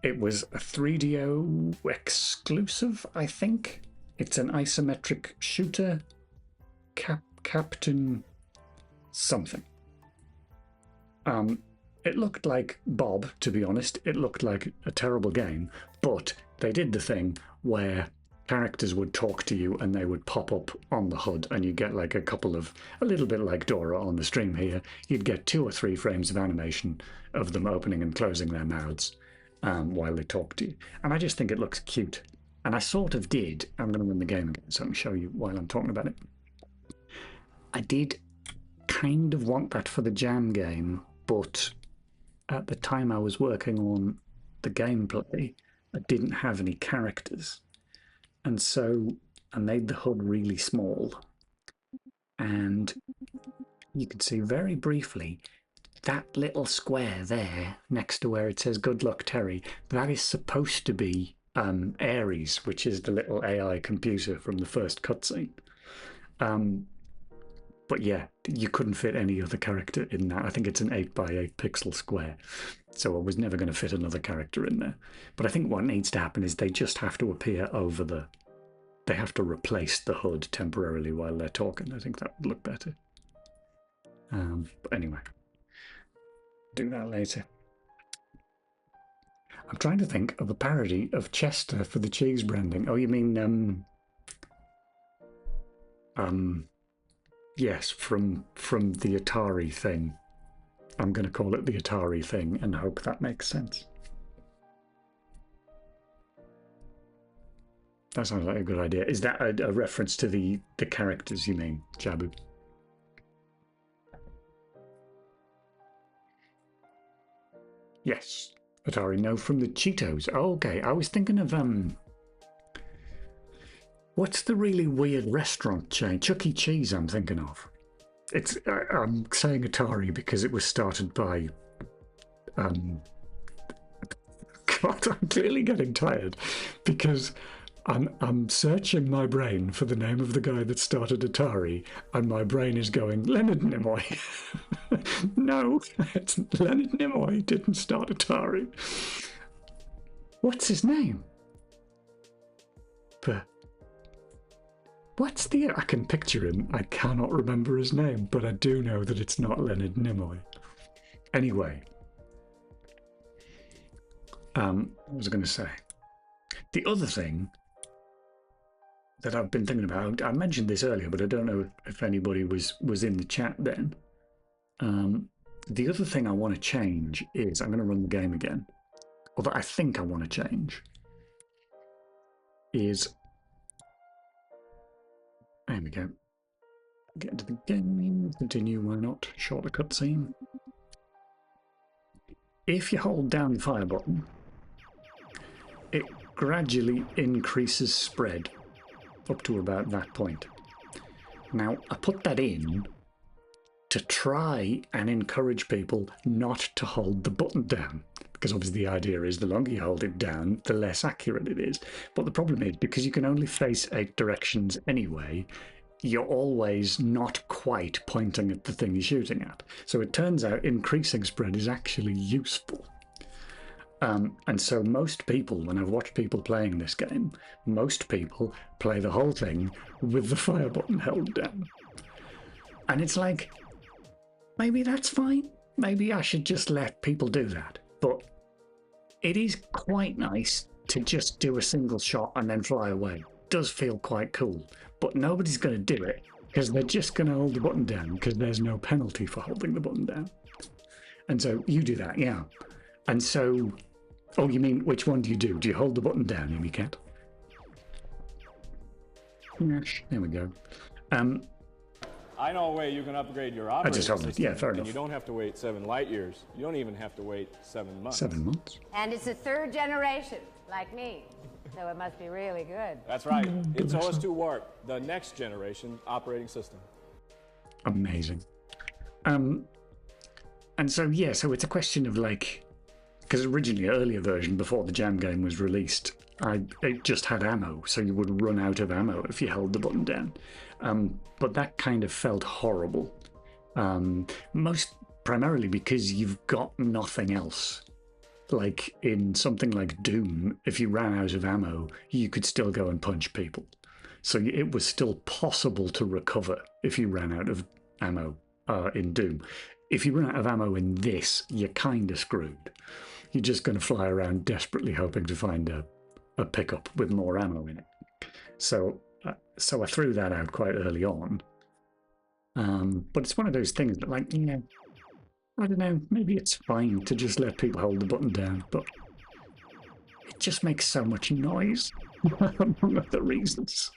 It was a 3DO exclusive, I think. It's an isometric shooter. Captain something. It looked like Bob, to be honest. It looked like a terrible game, but they did the thing where characters would talk to you and they would pop up on the HUD and you get like a little bit like Dora on the stream here. You'd get 2 or 3 frames of animation of them opening and closing their mouths while they talk to you. And I just think it looks cute. And I sort of did. I'm going to run the game again so I can show you while I'm talking about it. I did kind of want that for the Jam game, but at the time I was working on the gameplay, I didn't have any characters. And so I made the HUD really small. And you can see very briefly that little square there next to where it says "Good luck, Terry," that is supposed to be Ares, which is the little AI computer from the first cutscene. But yeah, you couldn't fit any other character in that. I think it's an 8x8 pixel square. So I was never going to fit another character in there. But I think what needs to happen is they just have to appear over the... They have to replace the HUD temporarily while they're talking. I think that would look better. But anyway, do that later. I'm trying to think of a parody of Chester for the cheese branding. Oh, you mean yes, from the Atari thing. I'm going to call it the Atari thing and hope that makes sense. That sounds like a good idea. Is that a reference to the characters, you mean, Jabu? Yes. Atari, no, from the Cheetos. Oh, okay, I was thinking of what's the really weird restaurant chain? Chuck E. Cheese, I'm thinking of. I'm saying Atari because it was started by God, I'm clearly getting tired because I'm searching my brain for the name of the guy that started Atari, and my brain is going, Leonard Nimoy. No, Leonard Nimoy didn't start Atari. What's his name? What's the... I can picture him. I cannot remember his name, but I do know that it's not Leonard Nimoy. Anyway. What was I going to say? The other thing that I've been thinking about, I mentioned this earlier, but I don't know if anybody was in the chat then. The other thing I want to change is, I'm going to run the game again, or that I think I want to change, is, there we go, get into the game, continue, why not, shorter cutscene. If you hold down the fire button, it gradually increases spread up to about that point. Now, I put that in to try and encourage people not to hold the button down, because obviously the idea is the longer you hold it down, the less accurate it is. But the problem is, because you can only face 8 directions anyway, you're always not quite pointing at the thing you're shooting at. So it turns out increasing spread is actually useful. And so most people, when I've watched people playing this game, most people play the whole thing with the fire button held down. And it's like, maybe that's fine. Maybe I should just let people do that. But it is quite nice to just do a single shot and then fly away. It does feel quite cool. But nobody's going to do it because they're just going to hold the button down because there's no penalty for holding the button down. And so you do that, yeah. And so... Oh, you mean, which one do you do? Do you hold the button down, Amy Cat? There we go. I know a way you can upgrade your operating system. Yeah, fair enough. And you don't have to wait 7 light years. You don't even have to wait 7 months. 7 months? And it's a 3rd generation, like me. So it must be really good. That's right. It's OS2 Warp, the next generation operating system. Amazing. And so, yeah, so it's a question of like... Because originally, earlier version, before the Jam game was released, it just had ammo, so you would run out of ammo if you held the button down. But that kind of felt horrible. Most primarily because you've got nothing else. Like in something like Doom, if you ran out of ammo, you could still go and punch people. So it was still possible to recover if you ran out of ammo in Doom. If you run out of ammo in this, you're kind of screwed. You're just going to fly around desperately hoping to find a pickup with more ammo in it. So I threw that out quite early on. But it's one of those things that, like, you know, I don't know, maybe it's fine to just let people hold the button down, but it just makes so much noise, among other reasons.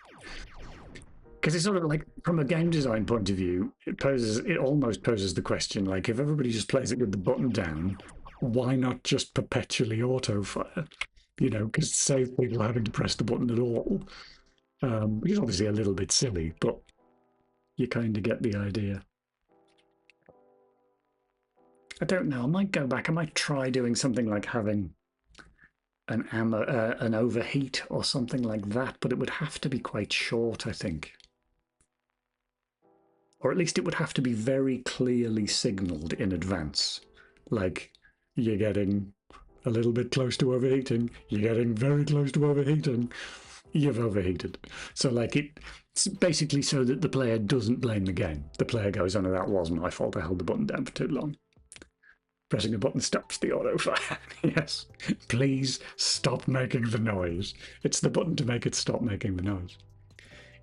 Because it's sort of like, from a game design point of view, it almost poses the question, like, if everybody just plays it with the button down, why not just perpetually auto-fire? You know, because save people having to press the button at all. Which is obviously a little bit silly, but you kind of get the idea. I don't know, I might go back, I might try doing something like having an overheat or something like that, but it would have to be quite short, I think. Or at least it would have to be very clearly signalled in advance. Like, you're getting a little bit close to overheating, you're getting very close to overheating, you've overheated. So, like, it's basically so that the player doesn't blame the game. The player goes, oh no, that wasn't my fault, I held the button down for too long. Pressing a button stops the auto-fire. Yes. Please stop making the noise. It's the button to make it stop making the noise.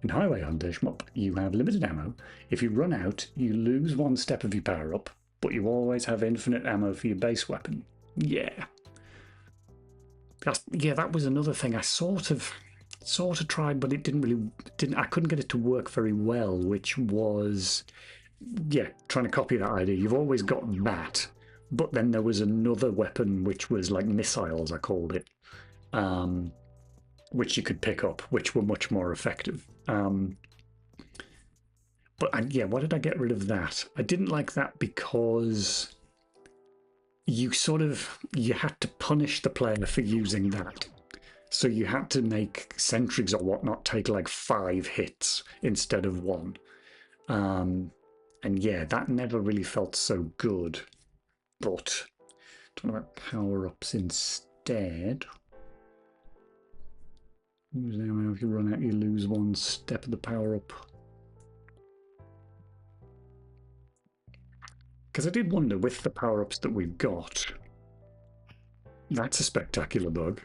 In Highway Hunter Shmup, you have limited ammo. If you run out, you lose 1 step of your power-up, but you always have infinite ammo for your base weapon. Yeah. That was another thing I sort of tried, but it didn't. I couldn't get it to work very well, which was, trying to copy that idea. You've always got that, but then there was another weapon which was like missiles, I called it, which you could pick up, which were much more effective. But why did I get rid of that? I didn't like that because you had to punish the player for using that. So you had to make sentries or whatnot take like 5 hits instead of 1. And that never really felt so good. But talking about power-ups instead. Use the ammo. If you run out, you lose one step of the power up. Because I did wonder, with the power ups that we've got, that's a spectacular bug.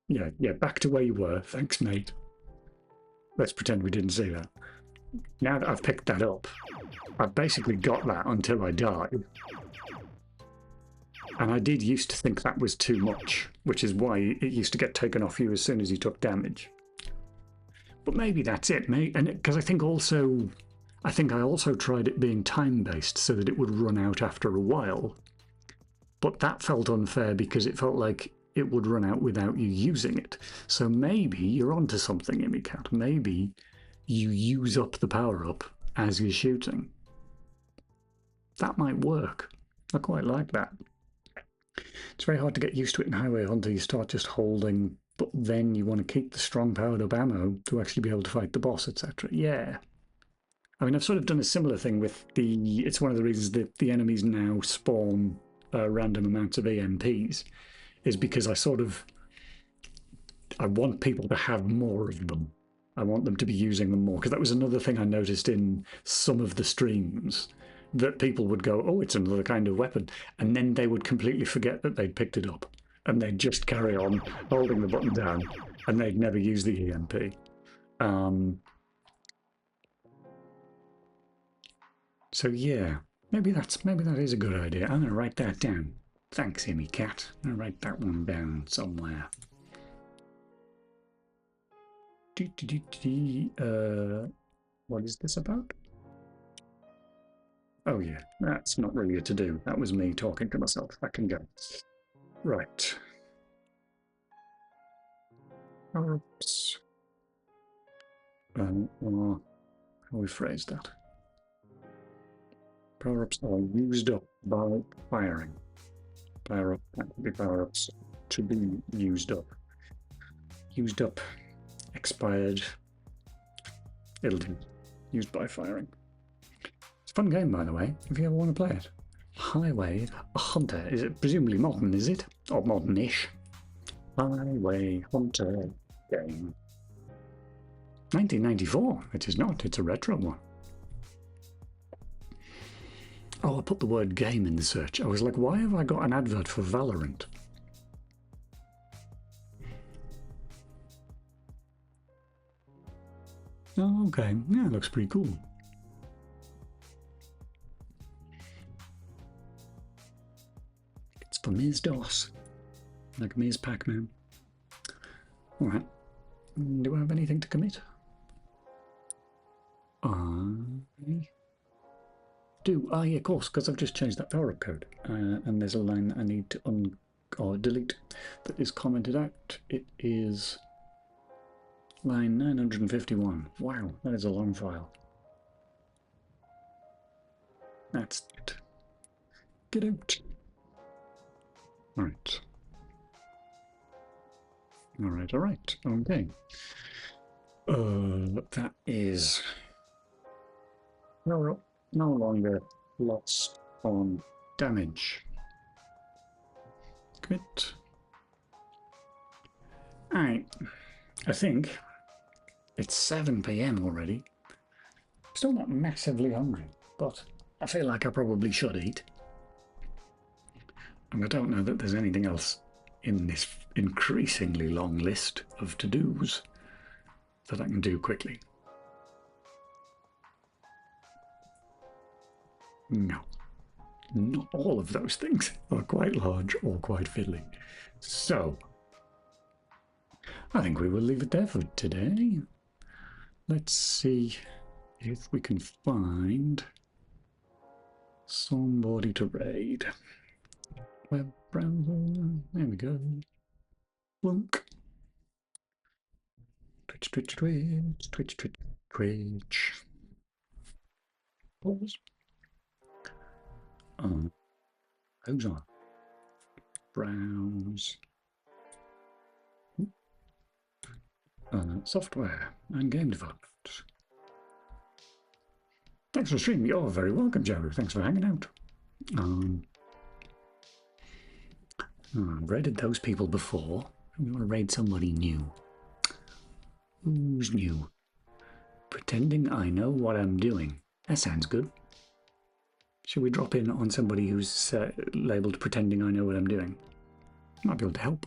Yeah, back to where you were. Thanks, mate. Let's pretend we didn't see that. Now that I've picked that up, I've basically got that until I died. And I did used to think that was too much, which is why it used to get taken off you as soon as you took damage. But maybe that's it, mate. And because I think I also tried it being time-based so that it would run out after a while. But that felt unfair because it felt like it would run out without you using it. So maybe you're onto something, ImmyCat. Maybe you use up the power-up as you're shooting. That might work. I quite like that. It's very hard to get used to it in Highway Hunter. You start just holding, but then you want to keep the strong powered-up ammo to actually be able to fight the boss, etc. Yeah. I mean, I've sort of done a similar thing with the... It's one of the reasons that the enemies now spawn random amounts of EMPs, is because I want people to have more of them. I want them to be using them more, because that was another thing I noticed in some of the streams, that people would go, oh, it's another kind of weapon, and then they would completely forget that they'd picked it up, and they'd just carry on holding the button down, and they'd never use the EMP. So yeah, maybe that is a good idea. I'm going to write that down. Thanks, ImmyCat. I'm going to write that one down somewhere. What is this about? Oh yeah, that's not really a to-do. That was me talking to myself. That can go. Right. Power-ups. How do we phrase that? Power-ups are used up by firing. Power-up, that would be power-ups to be used up. Used up, expired, it'll do. Used by firing. It's a fun game, by the way, if you ever want to play it. Highway Hunter. Is it presumably modern, is it? Or modern-ish? Highway Hunter game. 1994. It is not. It's a retro one. Oh, I put the word game in the search. I was like, why have I got an advert for Valorant? Oh, okay. Yeah, it looks pretty cool. It's for Ms. DOS. Like Ms. Pac-Man. Alright. Do I have anything to commit? I do. Ah, yeah, of course, because I've just changed that power-up code. And there's a line that I need to delete that is commented out. It is line 951. Wow, that is a long file. That's it. Get out. Alright. Alright. Okay. That is no longer lost on damage. Commit. Alright. I think it's 7 PM already. Still not massively hungry, but I feel like I probably should eat. And I don't know that there's anything else in this increasingly long list of to-dos that I can do quickly. No. Not all of those things are quite large or quite fiddly. So, I think we will leave it there for today. Let's see if we can find somebody to raid. Web browser, there we go. Wonk. Twitch. Pause. Who's on? Browse. Software and game development. Thanks for streaming. You're very welcome, Jaru. Thanks for hanging out. I've raided those people before. We want to raid somebody new. Who's new? Pretending I know what I'm doing. That sounds good. Should we drop in on somebody who's labelled pretending I know what I'm doing? Might be able to help.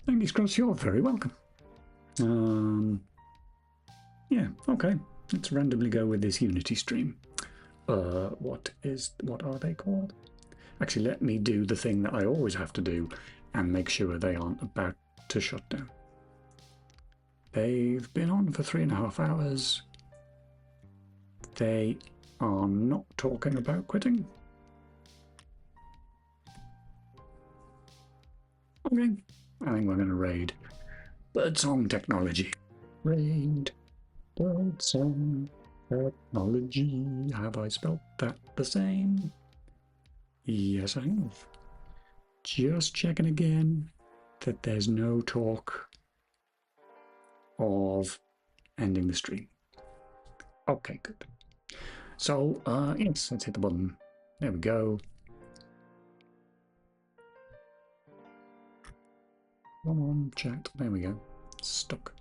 Angus Cross, you're very welcome. Yeah, okay. Let's randomly go with this Unity stream. What are they called? Actually, let me do the thing that I always have to do and make sure they aren't about to shut down. They've been on for 3.5 hours. They are not talking about quitting. Okay, I think we're going to raid Birdsong Technology. Raid Birdsong Technology. Have I spelled that the same? Yes, I have. Just checking again that there's no talk of ending the stream. Okay, good. So, yes, let's hit the button. There we go. Come on, chat. There we go. Stuck.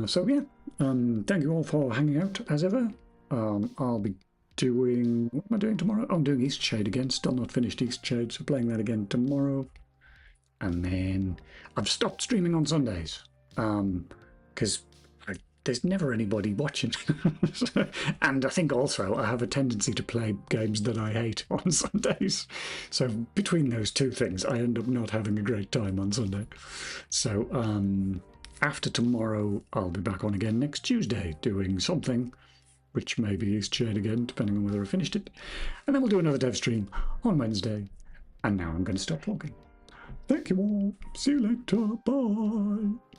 So yeah, thank you all for hanging out as ever. I'll be doing, what am I doing tomorrow? Oh, I'm doing Eastshade again. Still not finished Eastshade, so playing that again tomorrow. And then I've stopped streaming on Sundays because there's never anybody watching. And I think also I have a tendency to play games that I hate on Sundays. So between those two things, I end up not having a great time on Sunday. So after tomorrow, I'll be back on again next Tuesday doing something, which maybe is Eastshade again, depending on whether I finished it. And then we'll do another dev stream on Wednesday. And now I'm going to stop talking. Thank you all. See you later. Bye.